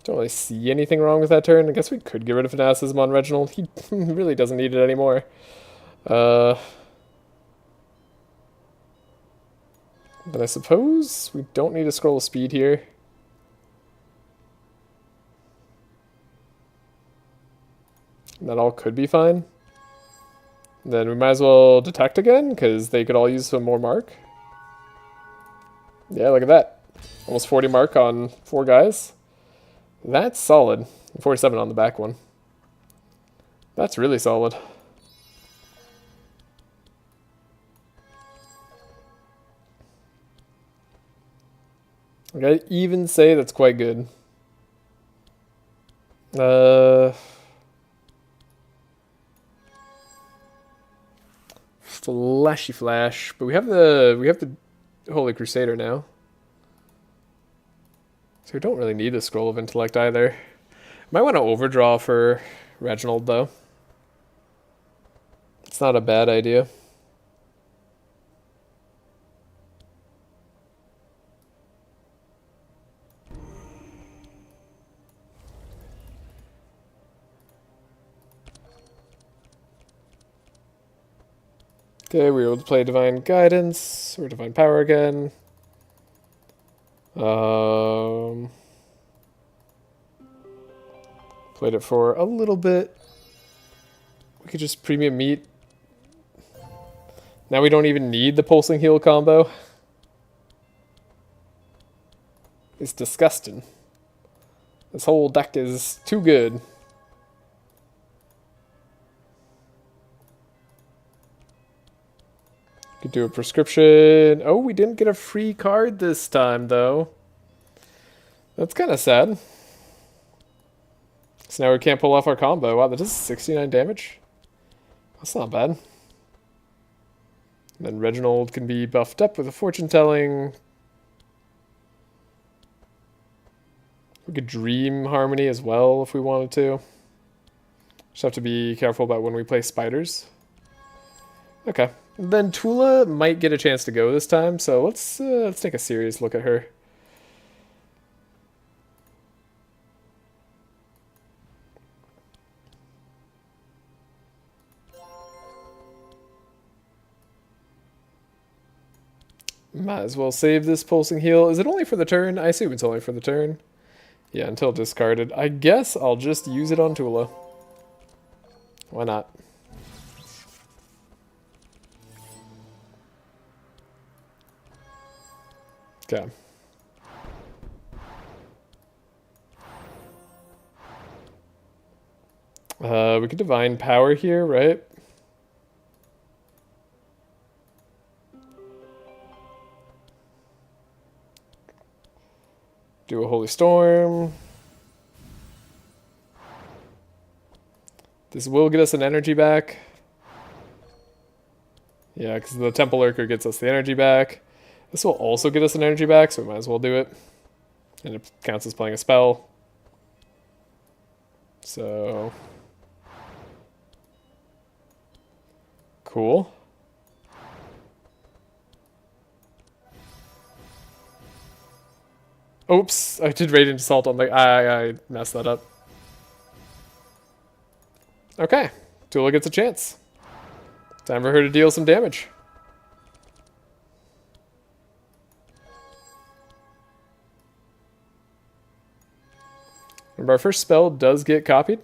really see anything wrong with that turn. I guess we could get rid of fanaticism on Reginald. He really doesn't need it anymore. But I suppose we don't need a scroll of speed here. And that all could be fine. Then we might as well detect again, because they could all use some more mark. Yeah, look at that. Almost 40 mark on 4 guys. That's solid. 47 on the back one. That's really solid. I'd even say that's quite good. Flashy flash, but we have the Holy Crusader now. So we don't really need a Scroll of Intellect either. Might want to overdraw for Reginald though. It's not a bad idea. Okay, we were able to play Divine Guidance, or Divine Power again. Played it for a little bit. We could just premium meat. Now we don't even need the Pulsing Heal combo. It's disgusting. This whole deck is too good. Could do a prescription. Oh, we didn't get a free card this time, though. That's kind of sad. So now we can't pull off our combo. Wow, that does 69 damage. That's not bad. And then Reginald can be buffed up with a fortune telling. We could dream harmony as well if we wanted to. Just have to be careful about when we play spiders. Okay. Then Tulah might get a chance to go this time, so let's take a serious look at her. Might as well save this Pulsing Heal. Is it only for the turn? I assume it's only for the turn. Yeah, until discarded. I guess I'll just use it on Tulah. Why not? Okay. We could divine power here, right? Do a holy storm. This will get us an energy back. Yeah, because the Temple Lurker gets us the energy back. This will also get us an energy back, so we might as well do it. And it counts as playing a spell. So... cool. Oops, I did Radiant Assault on the... I messed that up. Okay, Tulah gets a chance. Time for her to deal some damage. Remember, our first spell does get copied.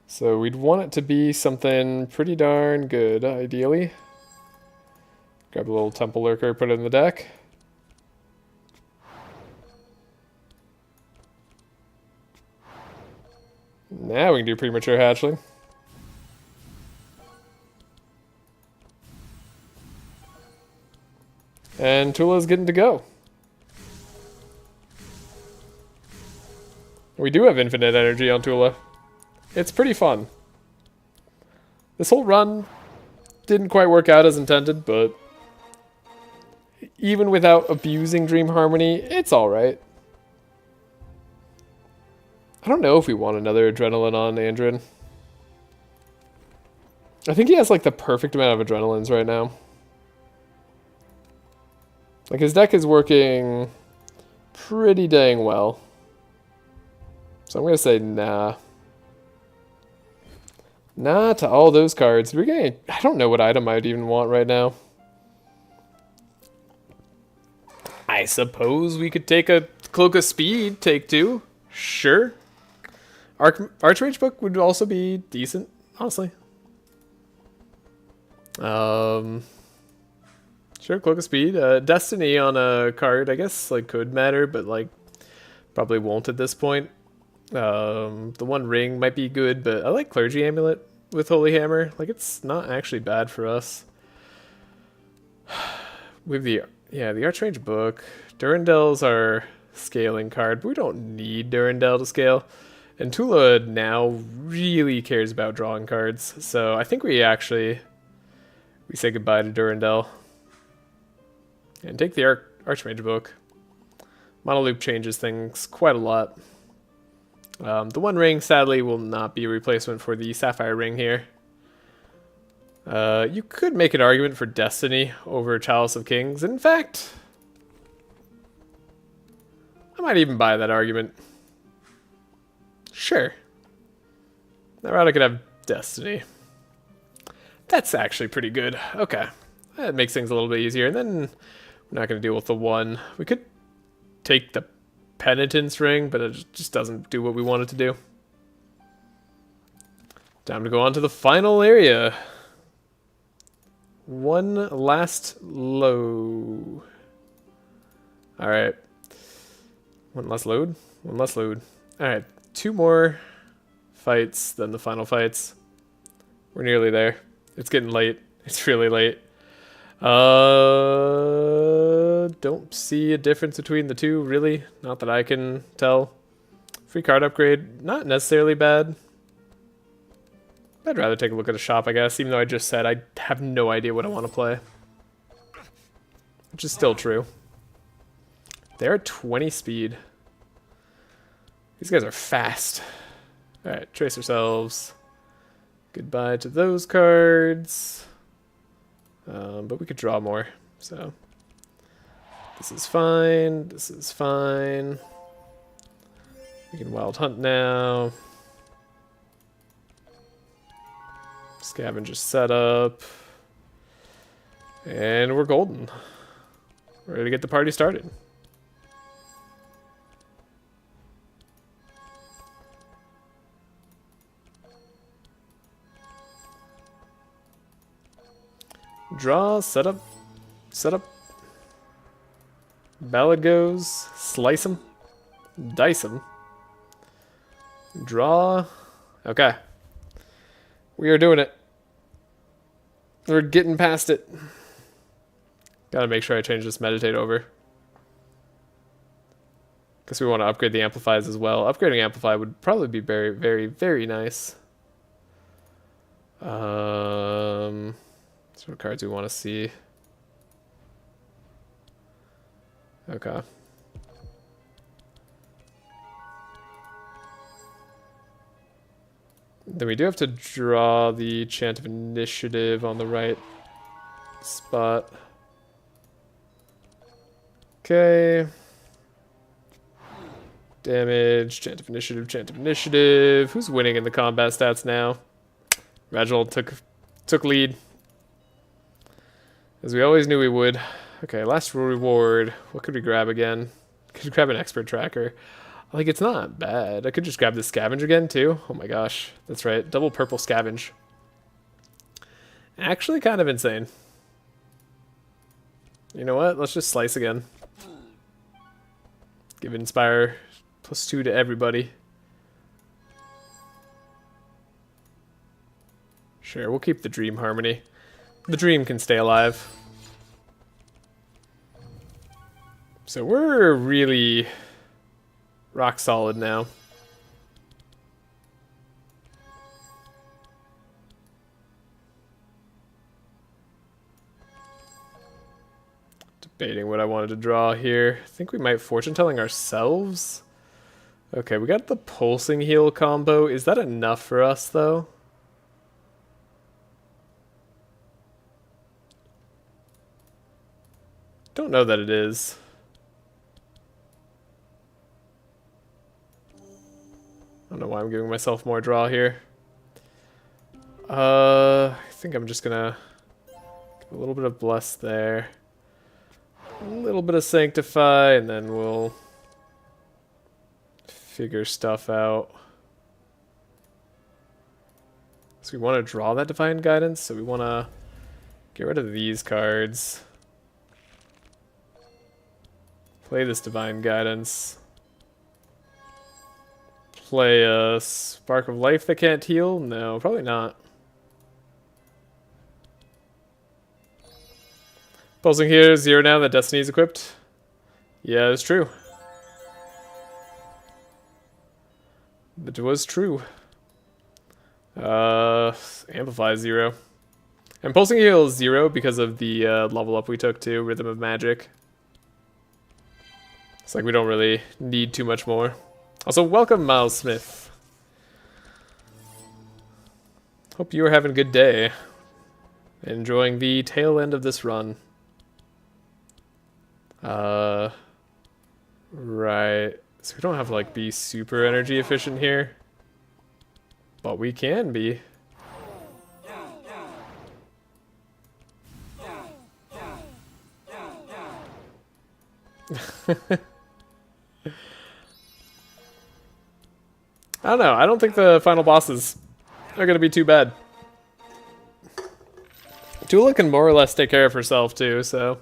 So we'd want it to be something pretty darn good, ideally. Grab a little Temple Lurker, put it in the deck. Now we can do Premature Hatchling. And Tulah's getting to go. We do have infinite energy on Tulah. It's pretty fun. This whole run didn't quite work out as intended, but even without abusing Dream Harmony, it's alright. I don't know if we want another Adrenaline on Andrin. I think he has like the perfect amount of Adrenalines right now. Like his deck is working pretty dang well. So I'm going to say nah. Nah to all those cards. We're getting, I don't know what item I'd even want right now. I suppose we could take a Cloak of Speed, take 2. Sure. Archmage Book would also be decent, honestly. Sure, Cloak of Speed. Destiny on a card, I guess, like, could matter, but, like, probably won't at this point. The One Ring might be good, but I like Clergy Amulet with Holy Hammer. Like, it's not actually bad for us. With the Archmage Book, Durandel's our scaling card, but we don't need Durandel to scale. And Tulah now really cares about drawing cards, so I think we say goodbye to Durandel. And take the Archmage Book. Monoloop changes things quite a lot. The One Ring, sadly, will not be a replacement for the Sapphire Ring here. You could make an argument for Destiny over Chalice of Kings. In fact, I might even buy that argument. Sure. Nyrada could have Destiny. That's actually pretty good. Okay. That makes things a little bit easier. And then we're not going to deal with the one. We could take the Penitence Ring, but it just doesn't do what we want it to do. Time to go on to the final area. One last low. Alright. One less load? One less load. Alright. 2 more fights than the final fights. We're nearly there. It's getting late. It's really late. Don't see a difference between the two, really. Not that I can tell. Free card upgrade, not necessarily bad. I'd rather take a look at a shop, I guess, even though I just said I have no idea what I want to play. Which is still true. They're 20 speed. These guys are fast. Alright, trace ourselves. Goodbye to those cards. But we could draw more, so. This is fine. This is fine. We can Wild Hunt now. Scavenger setup. And we're golden. We're ready to get the party started. Draw, set up, set up. Ballad goes, slice him, dice him. Draw. Okay. We are doing it. We're getting past it. Gotta make sure I change this meditate over. Because we want to upgrade the amplifies as well. Upgrading amplify would probably be very, very, very nice. So what cards we want to see? Okay. Then we do have to draw the Chant of Initiative on the right spot. Okay. Damage, Chant of Initiative, Chant of Initiative. Who's winning in the combat stats now? Reginald took lead. As we always knew we would. Okay, last reward. What could we grab again? Could grab an expert tracker. Like, it's not bad. I could just grab the scavenge again, too. Oh my gosh. That's right. Double purple scavenge. Actually kind of insane. You know what? Let's just slice again. Give Inspire +2 to everybody. Sure, we'll keep the Dream Harmony. The Dream can stay alive. So we're really rock solid now. Debating what I wanted to draw here. I think we might fortune telling ourselves. Okay, we got the pulsing heal combo. Is that enough for us though? Don't know that it is. I don't know why I'm giving myself more draw here. I think I'm just gonna give a little bit of Bless there. A little bit of Sanctify, and then we'll figure stuff out. So we want to draw that Divine Guidance, so we want to get rid of these cards. Play this Divine Guidance. Play a Spark of Life that can't heal? No, probably not. Pulsing here, 0 now that Destiny's equipped. Yeah, it's true. It was true. Amplify 0. And Pulsing Heal is 0 because of the level up we took to Rhythm of Magic. It's like we don't really need too much more. Also, welcome, Miles Smith. Hope you are having a good day. Enjoying the tail end of this run. Right. So we don't have to, like, be super energy efficient here. But we can be. I don't know. I don't think the final bosses are going to be too bad. Tulah can more or less take care of herself too, so.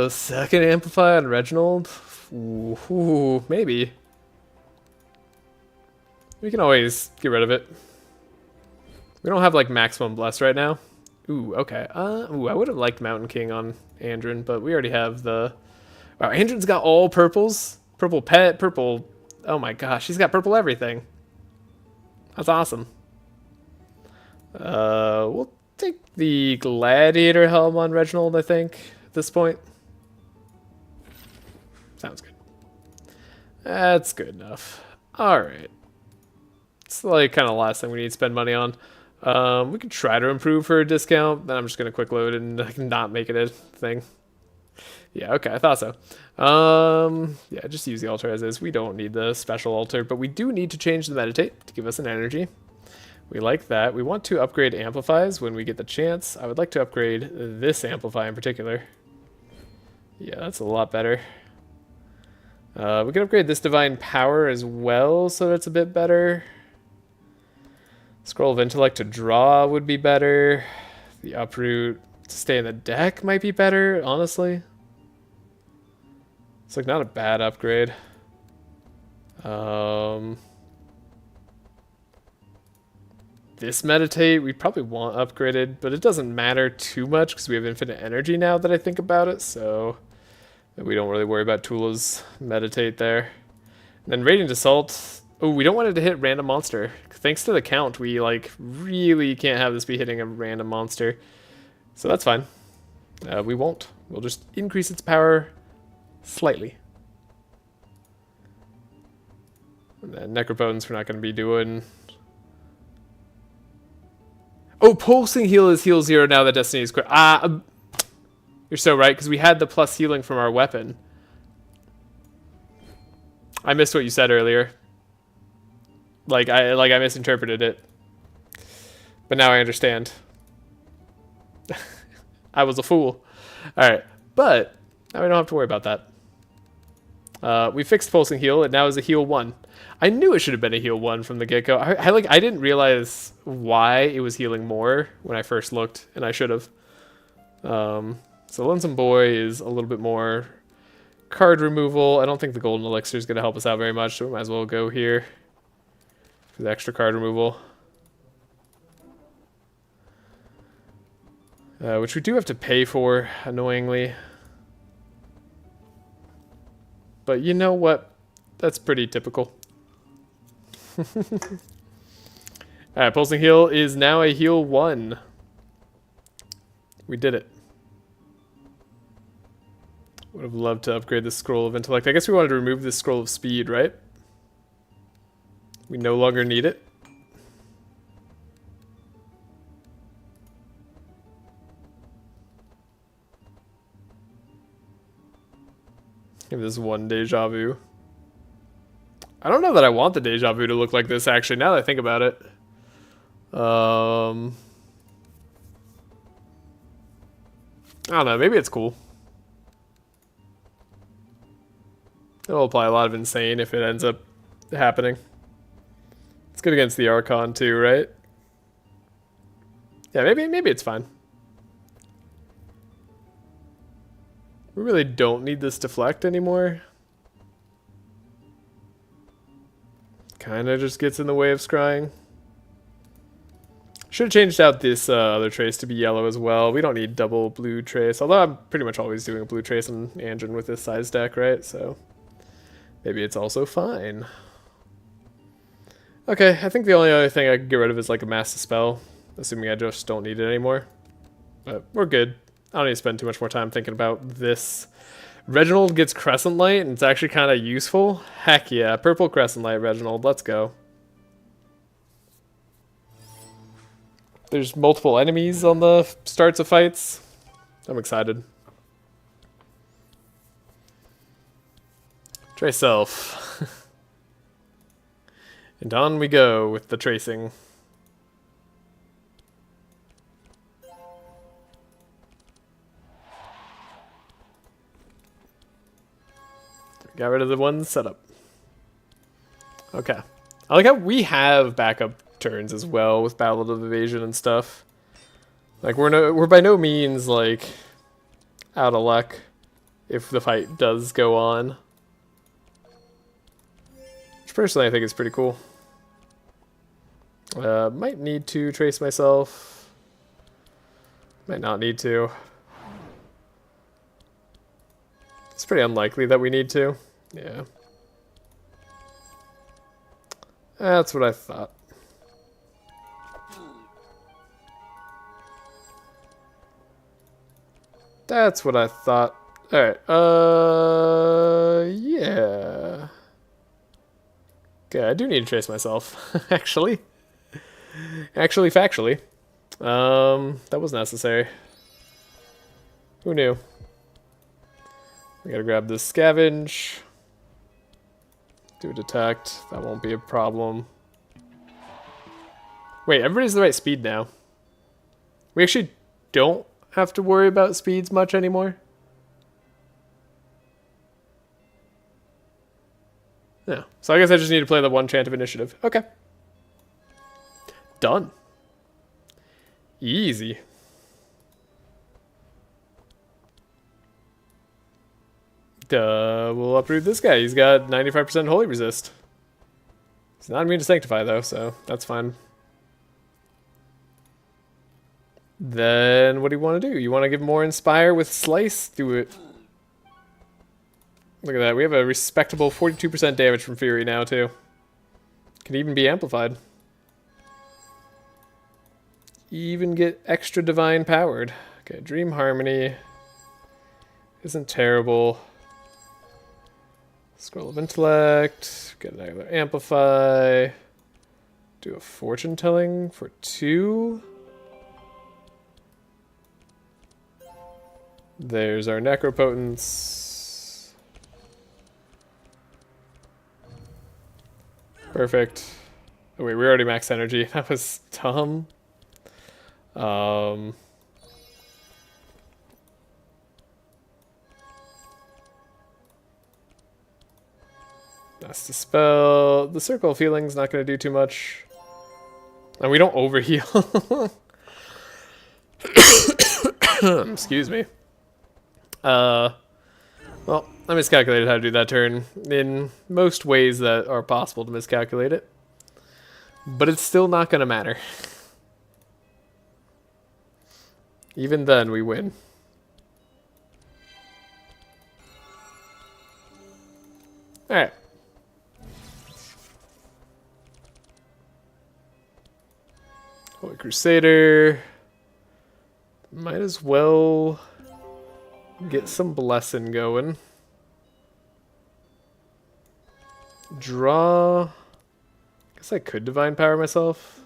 Second Amplify on Reginald? Ooh, maybe. We can always get rid of it. We don't have like maximum bless right now. Ooh, okay. Ooh, I would have liked Mountain King on Andrin, but we already have the... Wow, Andrin's got all purples. Purple pet, purple... Oh my gosh, he's got purple everything. That's awesome. We'll take the Gladiator Helm on Reginald, I think, at this point. Sounds good. That's good enough. Alright. It's like kind of the last thing we need to spend money on. We could try to improve for a discount, then I'm just going to quick load and like, not make it a thing. Yeah, okay, I thought so. Yeah, just use the altar as is. We don't need the special altar, but we do need to change the meditate to give us an energy. We like that. We want to upgrade amplifies when we get the chance. I would like to upgrade this amplify in particular. Yeah, that's a lot better. We can upgrade this divine power as well, so that's a bit better. Scroll of Intellect to draw would be better. The uproot to stay in the deck might be better, honestly. It's like not a bad upgrade. This meditate we probably want upgraded, but it doesn't matter too much because we have infinite energy now that I think about it, so we don't really worry about Tulah's meditate there. And then Radiant Assault. Oh, we don't want it to hit random monster. Thanks to the count, we like really can't have this be hitting a random monster. So that's fine. We won't. We'll just increase its power slightly. And then Necropotence we're not going to be doing. Oh, Pulsing Heal is heal 0 now that Destiny is quick. You're so right, because we had the plus healing from our weapon. I missed what you said earlier. Like I misinterpreted it. But now I understand. I was a fool. Alright, but now we don't have to worry about that. We fixed Pulsing Heal, and now is a heal 1. I knew it should have been a heal 1 from the get-go. I didn't realize why it was healing more when I first looked, and I should have. So Lonesome Boy is a little bit more card removal. I don't think the Golden Elixir is going to help us out very much, so we might as well go here for the extra card removal. Which we do have to pay for, annoyingly. But you know what? That's pretty typical. Alright, Pulsing Heal is now a heal 1. We did it. Would have loved to upgrade the Scroll of Intellect. I guess we wanted to remove the Scroll of Speed, right? We no longer need it. Give this one Deja Vu. I don't know that I want the Deja Vu to look like this, actually, now that I think about it. I don't know, maybe it's cool. It'll apply a lot of Insane if it ends up happening. It's good against the Archon too, right? Yeah, maybe it's fine. We really don't need this Deflect anymore. Kinda just gets in the way of scrying. Should have changed out this other trace to be yellow as well. We don't need double blue trace, although I'm pretty much always doing a blue trace on Anjin with this size deck, right? So maybe it's also fine. Okay, I think the only other thing I can get rid of is like a Mass Dispel, assuming I just don't need it anymore. But we're good. I don't need to spend too much more time thinking about this. Reginald gets Crescent Light, and it's actually kind of useful. Heck yeah, purple Crescent Light, Reginald. Let's go. There's multiple enemies on the starts of fights. I'm excited. Trace Self. And on we go with the tracing. Got rid of the one setup. Okay. I like how we have backup turns as well with Battle of Evasion and stuff. Like we're by no means like out of luck if the fight does go on. Which personally I think is pretty cool. Might need to trace myself. Might not need to. It's pretty unlikely that we need to. Yeah. That's what I thought. That's what I thought. Alright, yeah. Okay, I do need to trace myself, actually. Factually. That was necessary. Who knew? We gotta grab this Scavenge. Do a Detect. That won't be a problem. Wait, everybody's the right speed now. We actually don't have to worry about speeds much anymore. No. So I guess I just need to play the one chant of initiative. Okay. Done. Easy. We'll uproot this guy. He's got 95% holy resist. He's not immune to sanctify though, so that's fine. Then what do you want to do? You want to give more inspire with slice? Do it. Look at that. We have a respectable 42% damage from Fury now too. Can even be amplified. Even get extra divine powered. Okay, Dream Harmony isn't terrible. Scroll of Intellect, get another Amplify. Do a Fortune Telling for 2. There's our Necropotence. Perfect. Oh wait, we already maxed energy. That was dumb. That's the spell. The Circle of Healing's not going to do too much. And we don't overheal. Excuse me. Well, I miscalculated how to do that turn in most ways that are possible to miscalculate it. But it's still not going to matter. Even then, we win. Alright. Holy Crusader. Might as well get some blessing going. Draw. Guess I could divine power myself.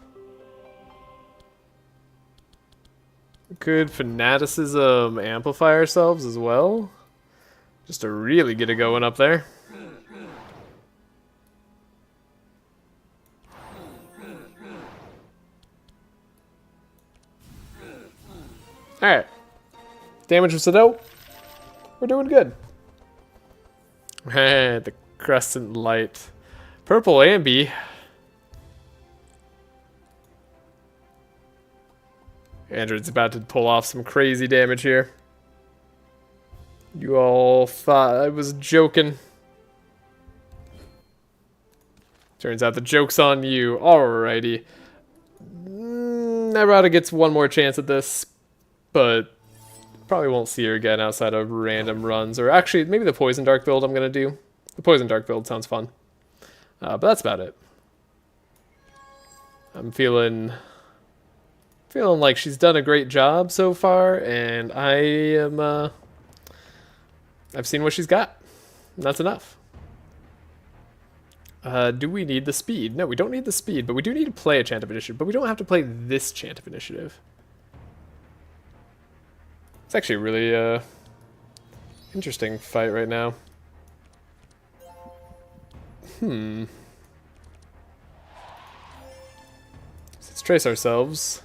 Could fanaticism amplify ourselves as well, just to really get it going up there. Alright. Damage was out. We're doing good. The Crescent Light. Purple Ambi. Android's about to pull off some crazy damage here. You all thought I was joking. Turns out the joke's on you. Alrighty. Nyrada gets one more chance at this, but probably won't see her again outside of random runs. Or actually, maybe the Poison Dark build I'm going to do. The Poison Dark build sounds fun. But that's about it. I'm feeling like she's done a great job so far, and I've seen what she's got. And that's enough. Do we need the speed? No, we don't need the speed, but we do need to play a Chant of Initiative, but we don't have to play this Chant of Initiative. It's actually a really interesting fight right now. Let's trace ourselves.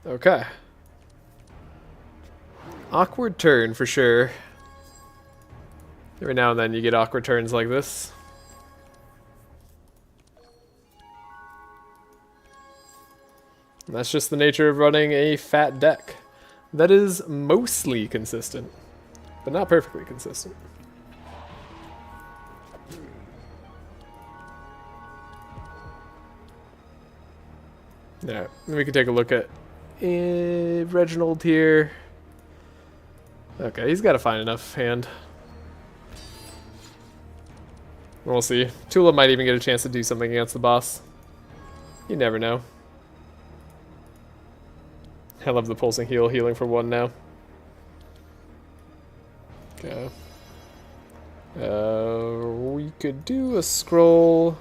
Okay. Awkward turn for sure. Every now and then you get awkward turns like this. And that's just the nature of running a fat deck. That is mostly consistent, but not perfectly consistent. Yeah, we can take a look at Reginald here. Okay, he's got a fine enough hand. We'll see. Tulah might even get a chance to do something against the boss. You never know. I love the pulsing heal, healing for 1 now. Okay. We could do a scroll.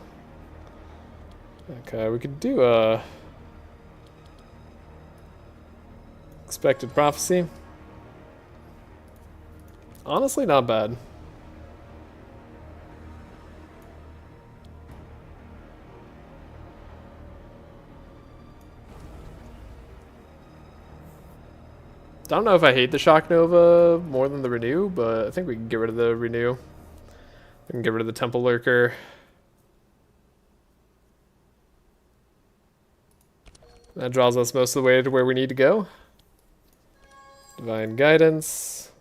Okay, we could do a Expected Prophecy. Honestly, not bad. I don't know if I hate the Shock Nova more than the Renew, but I think we can get rid of the Renew. We can get rid of the Temple Lurker. That draws us most of the way to where we need to go. Divine Guidance.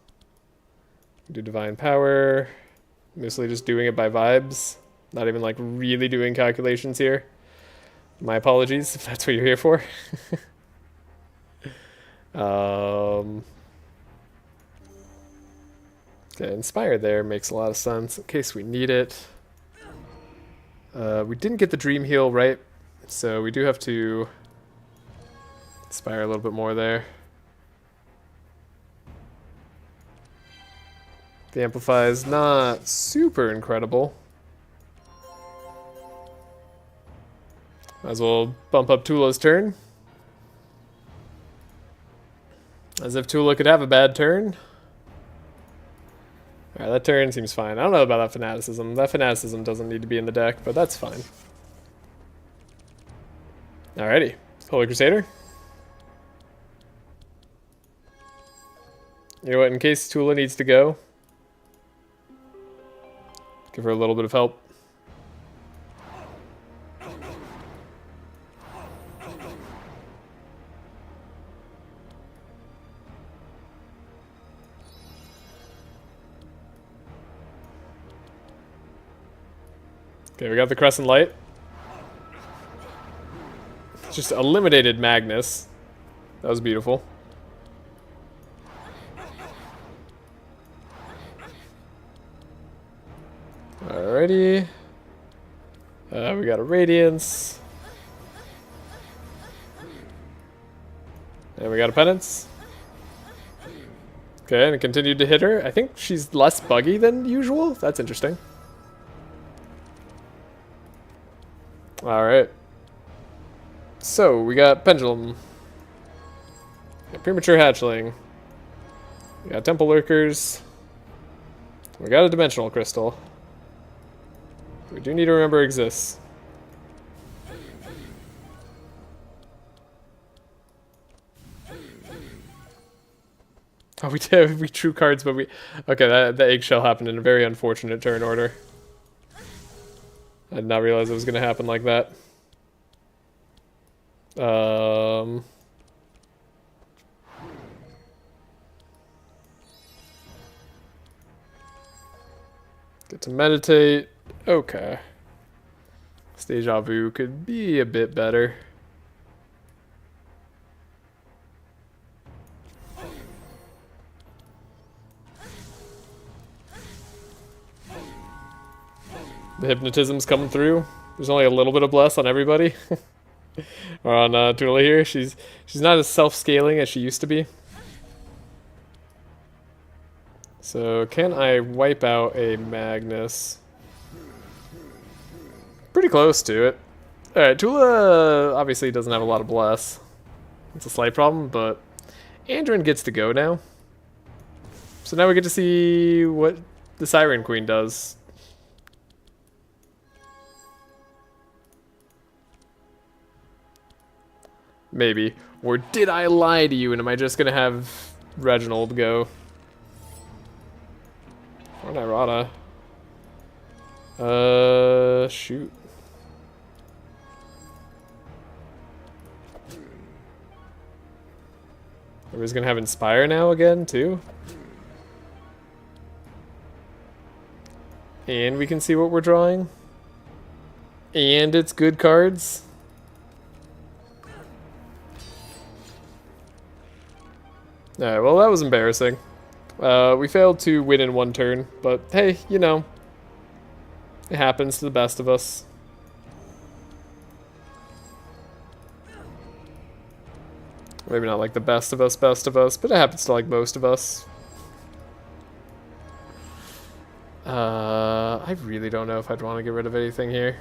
Do Divine Power. Mostly just doing it by vibes. Not even like really doing calculations here. My apologies if that's what you're here for. Okay, Inspire there makes a lot of sense in case we need it. We didn't get the Dream Heal right, so we do have to Inspire a little bit more there. The Amplify is not super incredible. Might as well bump up Tulah's turn. As if Tulah could have a bad turn. Alright, that turn seems fine. I don't know about that Fanaticism. That Fanaticism doesn't need to be in the deck, but that's fine. Alrighty. Holy Crusader. You know what, in case Tulah needs to go, give her a little bit of help. Okay, we got the Crescent Light. Just eliminated Magnus. That was beautiful. Alrighty. We got a Radiance. And we got a Penance. Okay, and it continued to hit her. I think she's less buggy than usual. That's interesting. Alright. So, we got Pendulum. We got Premature Hatchling. We got Temple Lurkers. We got a Dimensional Crystal. We do need to remember it exists. Oh, we did. We drew cards, but we... Okay, that eggshell happened in a very unfortunate turn order. I did not realize it was going to happen like that. Get to meditate. Okay. Deja Vu could be a bit better. The hypnotism's coming through. There's only a little bit of bless on everybody. Or on Tulah here. She's not as self-scaling as she used to be. So can I wipe out a Magnus? Pretty close to it. Alright, Tulah obviously doesn't have a lot of bless. It's a slight problem, but Andrin gets to go now. So now we get to see what the Siren Queen does. Maybe. Or did I lie to you and am I just gonna have Reginald go? Or Nyrada. Shoot. Everybody's gonna have Inspire now again, too? And we can see what we're drawing. And it's good cards. Alright, well that was embarrassing. We failed to win in one turn, but hey, you know, it happens to the best of us. Maybe not like the best of us, but it happens to like most of us. I really don't know if I'd want to get rid of anything here.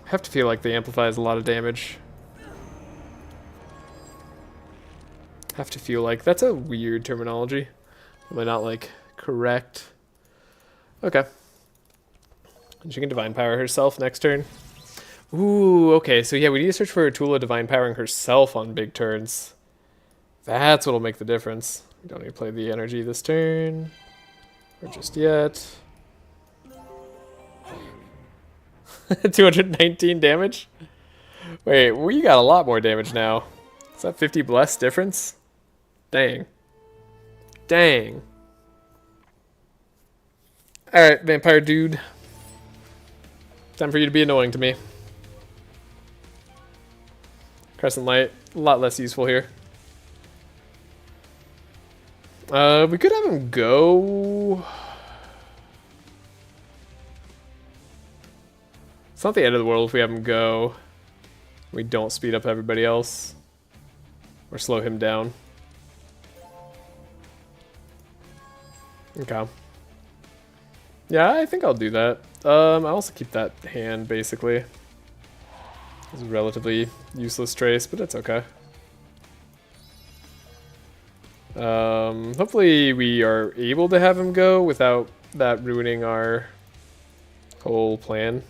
I have to feel like the Amplify has a lot of damage. Have to feel like that's a weird terminology. Am I not like correct? Okay. And she can Divine Power herself next turn. Ooh, okay. So yeah, we need to search for Tulah Divine Powering herself on big turns. That's what'll make the difference. We don't need to play the energy this turn. Or just yet. 219 damage? Wait, we got a lot more damage now. Is that 50 bless difference? Dang. Dang. Alright, vampire dude. Time for you to be annoying to me. Crescent light, a lot less useful here. We could have him go. It's not the end of the world if we have him go. We don't speed up everybody else. Or slow him down. Okay. Yeah, I think I'll do that. I'll also keep that hand, basically. It's a relatively useless trace, but it's okay. Hopefully we are able to have him go without that ruining our whole plan.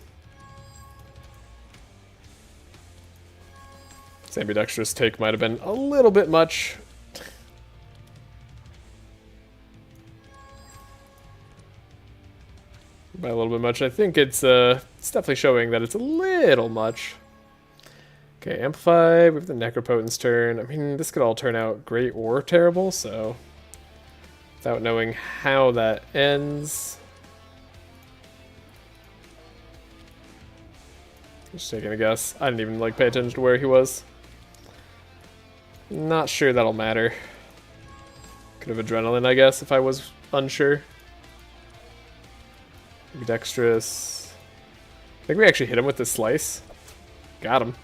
Ambidextrous take might have been a little bit much. By a little bit much, I think it's definitely showing that it's a little much. Okay, Amplify, we have the Necropotent's turn. I mean, this could all turn out great or terrible, so without knowing how that ends. Just taking a guess. I didn't even pay attention to where he was. Not sure that'll matter. Could have adrenaline, I guess, if I was unsure. Dexterous. I think we actually hit him with this slice. Got him.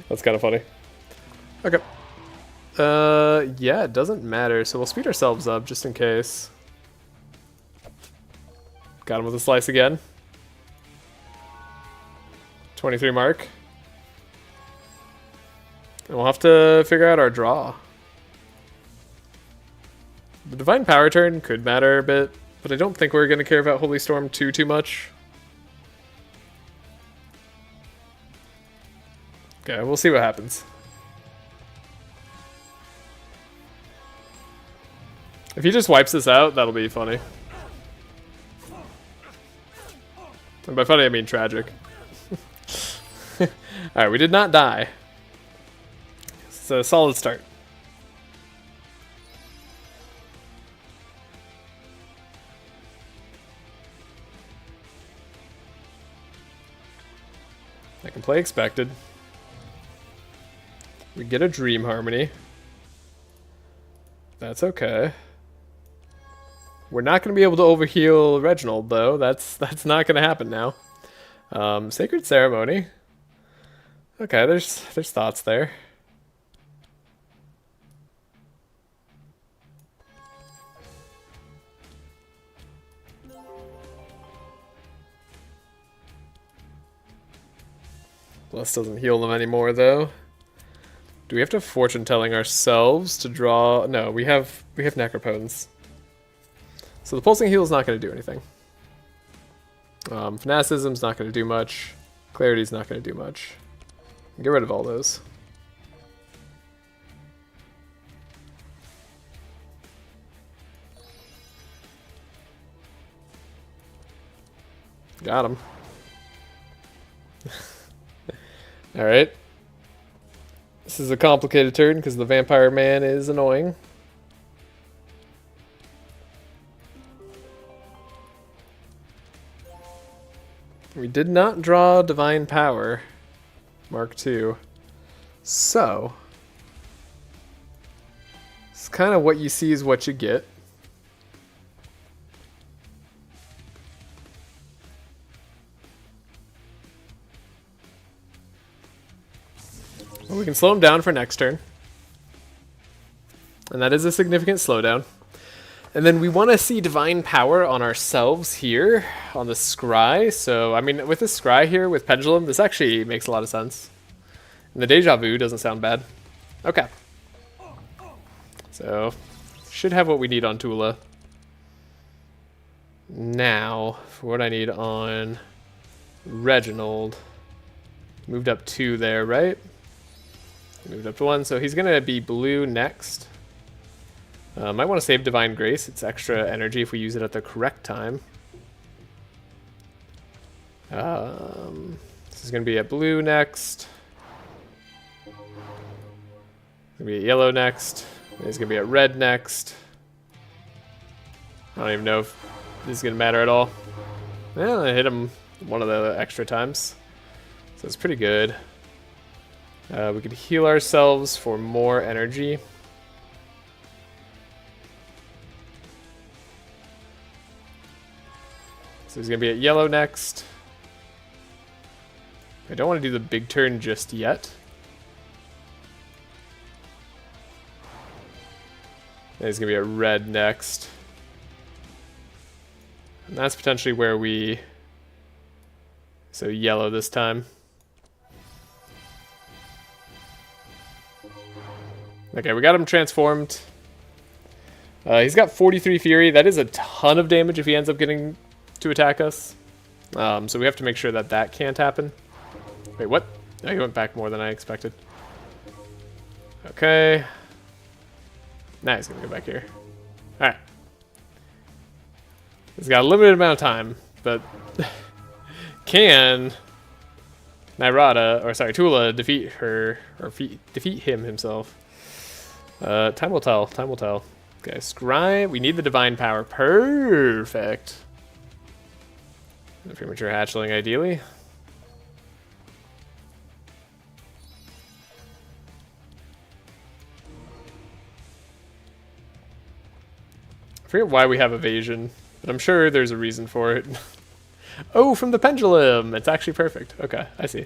That's kind of funny. Okay. Yeah, it doesn't matter, so we'll speed ourselves up just in case. Got him with a slice again. 23 mark. And we'll have to figure out our draw. The Divine Power turn could matter a bit, but I don't think we're going to care about Holy Storm too much. Okay, we'll see what happens. If he just wipes this out, that'll be funny. And by funny, I mean tragic. Alright, we did not die. It's a solid start. I can play expected. We get a Dream Harmony. That's okay. We're not going to be able to overheal Reginald, though. That's not going to happen now. Sacred Ceremony. Okay, there's thoughts there. Bless doesn't heal them anymore, though. Do we have to fortune telling ourselves to draw? No, we have Necropotence. So the pulsing heal is not going to do anything. Fanaticism's not going to do much. Clarity's not going to do much. Get rid of all those. Got him. Alright. This is a complicated turn because the Vampire Man is annoying. We did not draw Divine Power, Mark II. So, it's kind of what you see is what you get. Well, we can slow him down for next turn. And that is a significant slowdown. And then we want to see Divine Power on ourselves here, on the Scry. So, I mean, with the Scry here, with Pendulum, this actually makes a lot of sense. And the Deja Vu doesn't sound bad. Okay. So, should have what we need on Tulah. Now, for what I need on Reginald. Moved up 2 there, right? Moved up to 1, so he's going to be blue next. Might want to save Divine Grace. It's extra energy if we use it at the correct time. This is going to be a blue next. It's going to be a yellow next. It's going to be a red next. I don't even know if this is going to matter at all. Well, I hit him one of the extra times. So it's pretty good. We could heal ourselves for more energy. So he's going to be at yellow next. I don't want to do the big turn just yet. And he's going to be at red next. And that's potentially where we... So yellow this time. Okay, we got him transformed. He's got 43 Fury. That is a ton of damage if he ends up getting to attack us. So we have to make sure that that can't happen. Wait, what? Oh, he went back more than I expected. Okay. Now he's going to go back here. Alright. He's got a limited amount of time, but can Nyrada, or sorry, Tulah defeat her, or defeat him himself? Time will tell. Time will tell. Okay, Scry. We need the divine power. Perfect. The premature hatchling, ideally. I forget why we have evasion, but I'm sure there's a reason for it. Oh, from the pendulum! It's actually perfect. Okay, I see.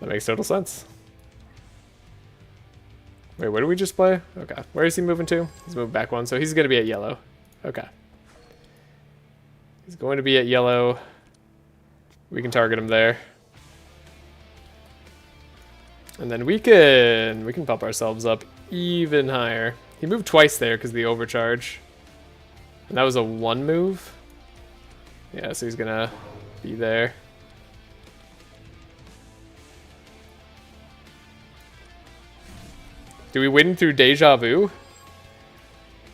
That makes total sense. Wait, where did we just play? Okay, where is he moving to? He's moving back one, so he's going to be at yellow. Okay. He's going to be at yellow. We can target him there. And then we can pump ourselves up even higher. He moved twice there because of the overcharge. And that was a 1 move. Yeah, so he's gonna be there. Do we win through Deja Vu?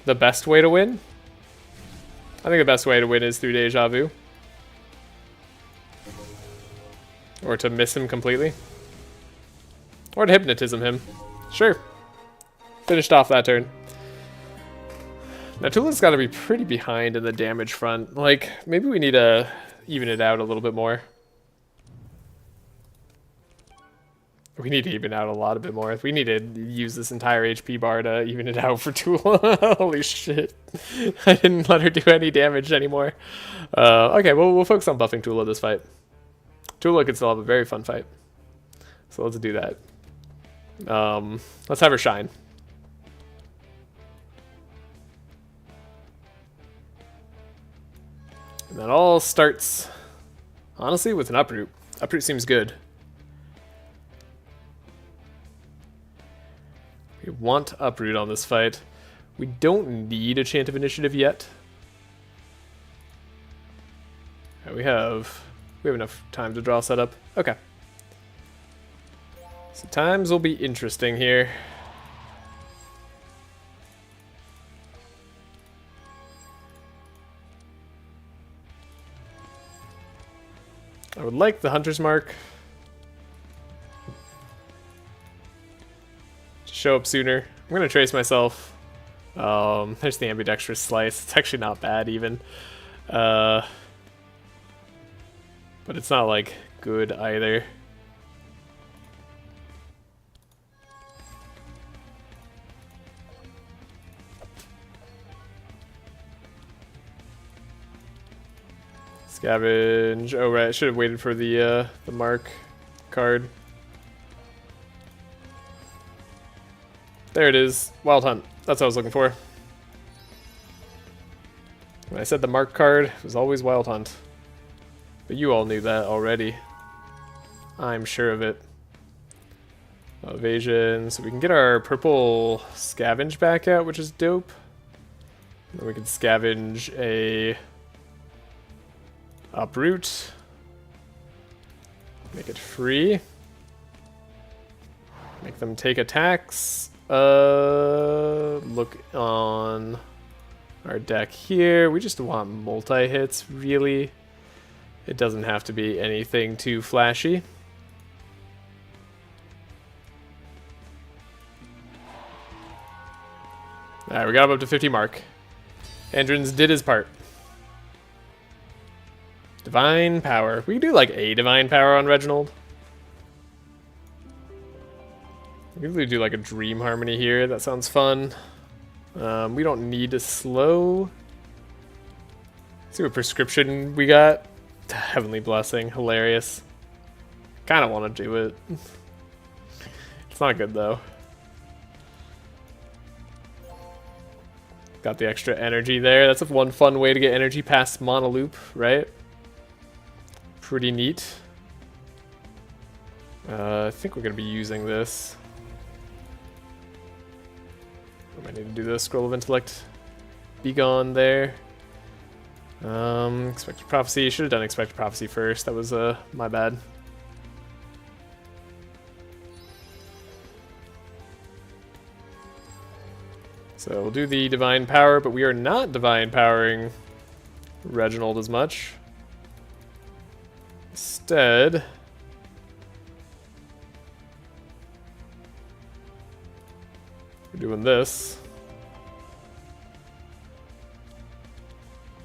The best way to win? I think the best way to win is through Deja Vu. Or to miss him completely. Or to hypnotism him. Sure. Finished off that turn. Now Tulah's got to be pretty behind in the damage front. Like, maybe we need to even it out a little bit more. We need to even out a lot a bit more. We need to use this entire HP bar to even it out for Tulah. Holy shit. I didn't let her do any damage anymore. Okay, well, we'll focus on buffing Tulah this fight. Tulah can still have a very fun fight. So let's do that. Let's have her shine. And that all starts, honestly, with an uproot. Uproot seems good. We want uproot on this fight. We don't need a Chant of Initiative yet. Yeah, we have enough time to draw setup. Okay. So times will be interesting here. I would like the Hunter's Mark to show up sooner. I'm going to trace myself. There's the ambidextrous slice. It's actually not bad even. But it's not like good either. Scavenge. Oh right, I should have waited for the mark card. There it is. Wild Hunt. That's what I was looking for. When I said the mark card, it was always Wild Hunt. But you all knew that already. I'm sure of it. Evasion. So we can get our purple scavenge back out, which is dope. Then we can scavenge a uproot. Make it free. Make them take attacks. Look on our deck here. We just want multi-hits, really. It doesn't have to be anything too flashy. Alright, we got him up to 50 mark. Andrins did his part. Divine Power. We can do like a Divine Power on Reginald. We can do like a Dream Harmony here. That sounds fun. We don't need to slow. Let's see what prescription we got. Heavenly Blessing. Hilarious. Kind of want to do it. It's not good though. Got the extra energy there. That's one fun way to get energy past Mono Loop, right? Pretty neat. I think we're going to be using this. I might need to do this. Scroll of Intellect. Be gone there. Expected Prophecy. Should have done Expected Prophecy first. That was my bad. So we'll do the Divine Power, but we are not Divine Powering Reginald as much. Instead, we're doing this.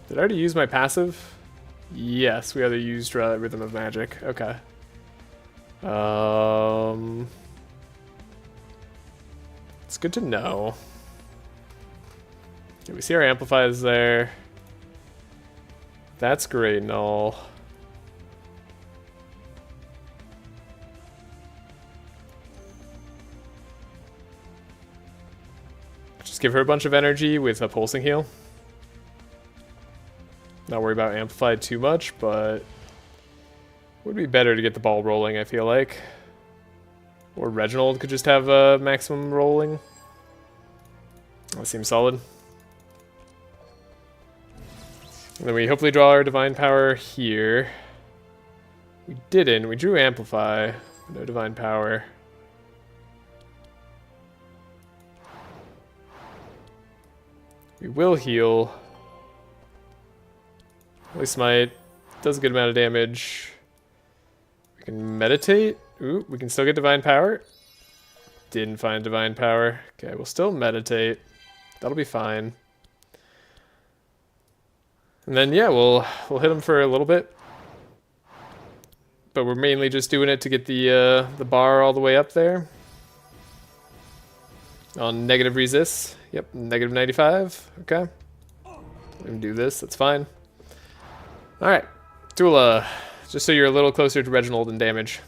Did I already use my passive? Yes, we already used Rhythm of Magic. Okay. It's good to know. Okay, we see our amplifiers there. That's great and all. Just give her a bunch of energy with a pulsing heal. Not worry about amplified too much, but would be better to get the ball rolling, I feel like. Or Reginald could just have a maximum rolling. That seems solid. And then we hopefully draw our Divine Power here. We didn't. We drew Amplify. No Divine Power. We will heal. Holy Smite. Does a good amount of damage. We can Meditate. Ooh, we can still get Divine Power. Didn't find Divine Power. Okay, we'll still Meditate. That'll be fine. And then yeah, we'll hit him for a little bit. But we're mainly just doing it to get the bar all the way up there. On negative resist. Yep, negative 95. Okay. We can do this, that's fine. Alright. Tulah. Just so you're a little closer to Reginald in damage.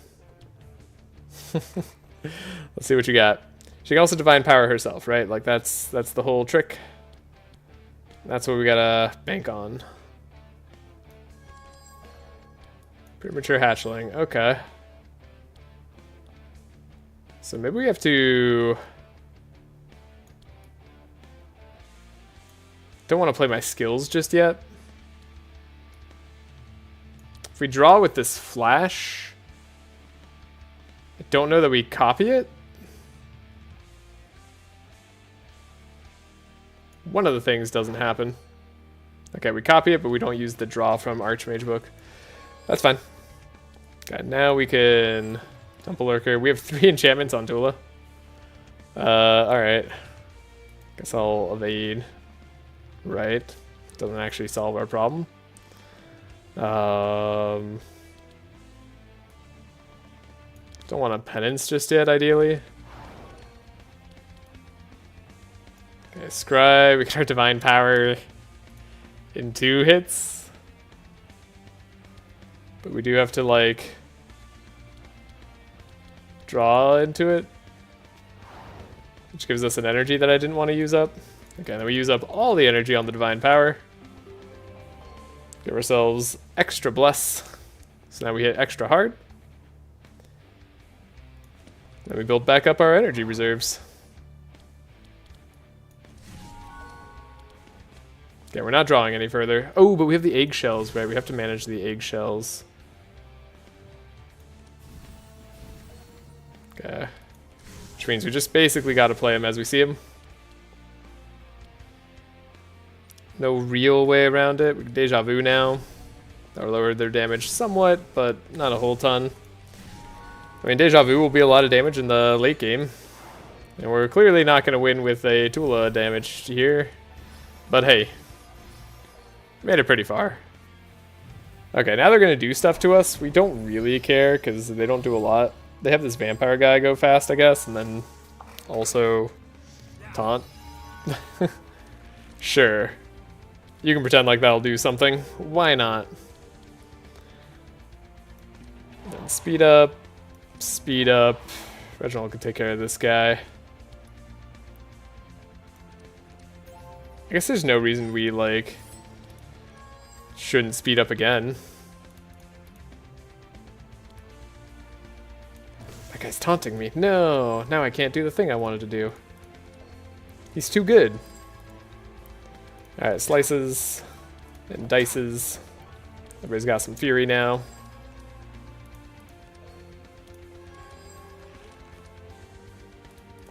Let's see what you got. She can also Divine Power herself, right? Like that's the whole trick. That's what we gotta bank on. Premature hatchling. Okay. So maybe we have to... Don't want to play my skills just yet. If we draw with this flash... I don't know that we copy it. One of the things doesn't happen. Okay, we copy it, but we don't use the draw from Archmage book. That's fine. Okay, now we can dump a lurker. We have 3 enchantments on Tulah. Alright. Guess I'll evade. Right. Doesn't actually solve our problem. Don't want a penance just yet, ideally. Okay, Scry, we can our Divine Power in 2 hits. But we do have to, like, draw into it. Which gives us an energy that I didn't want to use up. Okay, then we use up all the energy on the Divine Power. Give ourselves extra bless. So now we hit extra hard. Then we build back up our energy reserves. Okay, we're not drawing any further. Oh, but we have the eggshells, right? We have to manage the eggshells. Okay. Which means we just basically got to play him as we see him. No real way around it. We can Deja Vu now. Or lowered their damage somewhat, but not a whole ton. I mean, Deja Vu will be a lot of damage in the late game. And we're clearly not going to win with a Tulah damage here. But hey, made it pretty far. Okay, now they're going to do stuff to us. We don't really care because they don't do a lot. They have this vampire guy go fast, I guess, and then also taunt. Sure. You can pretend like that'll do something. Why not? Then speed up. Speed up. Reginald can take care of this guy. I guess there's no reason we, like, shouldn't speed up again. That guy's taunting me. No, now I can't do the thing I wanted to do. He's too good. Alright, slices and dices. Everybody's got some fury now.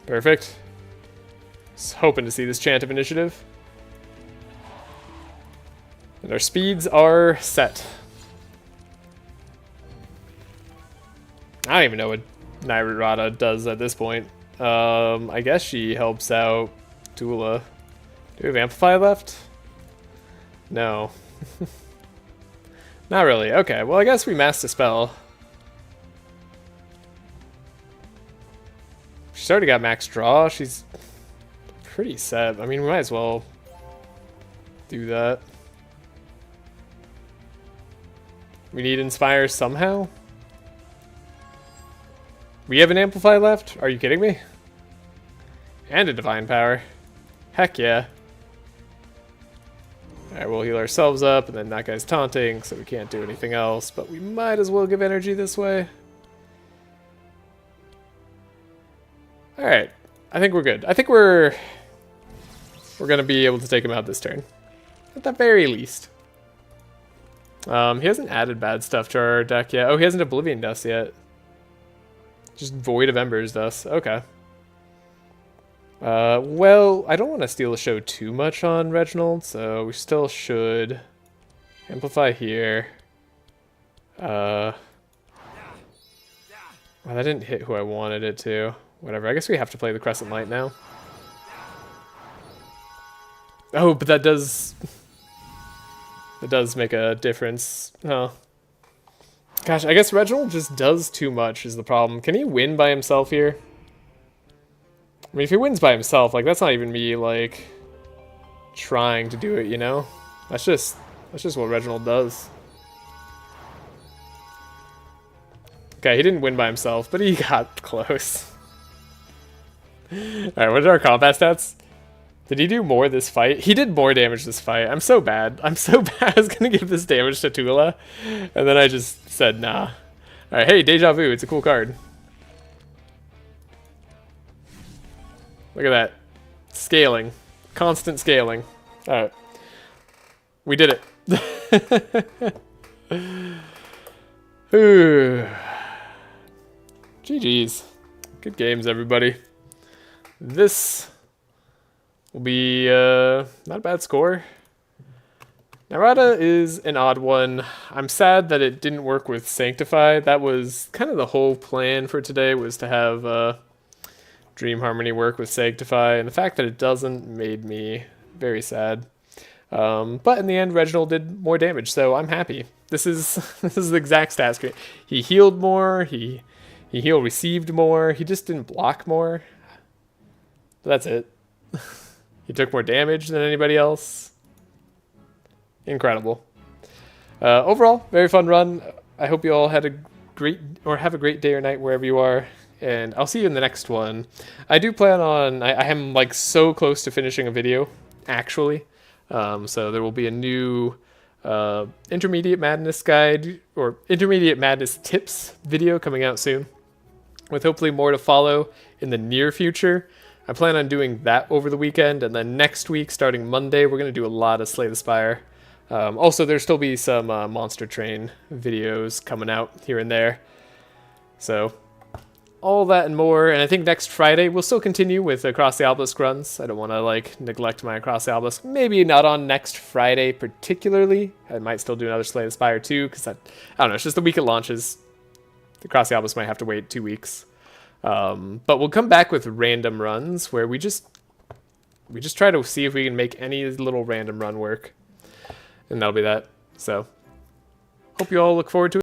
Perfect. Just hoping to see this chant of initiative. And our speeds are set. I don't even know what Nyrada does at this point. I guess she helps out Tulah. Do we have Amplify left? No. Not really. Okay, well I guess we massed a spell. She's already got max draw. She's pretty set. I mean, we might as well do that. We need Inspire somehow? We have an Amplify left? Are you kidding me? And a Divine Power. Heck yeah. Alright, we'll heal ourselves up, and then that guy's taunting, so we can't do anything else, but we might as well give energy this way. Alright, I think we're good. I think we're gonna be able to take him out this turn. At the very least. He hasn't added bad stuff to our deck yet. Oh, he hasn't Oblivion Dust yet. Just Void of Embers Dust. Okay. Well, I don't want to steal the show too much on Reginald, so we still should amplify here. Well, that didn't hit who I wanted it to. Whatever, I guess we have to play the Crescent Light now. Oh, but that does make a difference. Oh. Gosh, I guess Reginald just does too much is the problem. Can he win by himself here? I mean, if he wins by himself, like, that's not even me, like, trying to do it, you know? That's just what Reginald does. Okay, he didn't win by himself, but he got close. Alright, what are our combat stats? Did he do more this fight? He did more damage this fight. I'm so bad. I'm so bad. I was gonna give this damage to Tulah, and then I just said nah. Alright, hey, Deja Vu. It's a cool card. Look at that. Scaling. Constant scaling. Alright. We did it. GG's. Good games, everybody. This will be not a bad score. Nyrada is an odd one. I'm sad that it didn't work with Sanctify. That was kind of the whole plan for today, was to have Dream Harmony work with Sanctify, and the fact that it doesn't made me very sad. But in the end, Reginald did more damage, so I'm happy. This is the exact stat screen. He healed more. He heal received more. He just didn't block more. But that's it. He took more damage than anybody else. Incredible. Overall, very fun run. I hope you all had a great, or have a great day or night wherever you are. And I'll see you in the next one. I do plan on, I am like so close to finishing a video, actually. So there will be a new Intermediate Madness guide, or Intermediate Madness tips video coming out soon, with hopefully more to follow in the near future. I plan on doing that over the weekend, and then next week, starting Monday, we're going to do a lot of Slay the Spire. Also, there'll still be some Monster Train videos coming out here and there. So, all that and more. And I think next Friday we'll still continue with Across the Obelisk runs. I don't want to like neglect my Across the Obelisk. Maybe not on next Friday particularly. I might still do another Slay the Spire too, because I don't know, it's just the week it launches. Across the Obelisk might have to wait 2 weeks. But we'll come back with random runs where we just try to see if we can make any little random run work. And that'll be that. So hope you all look forward to it.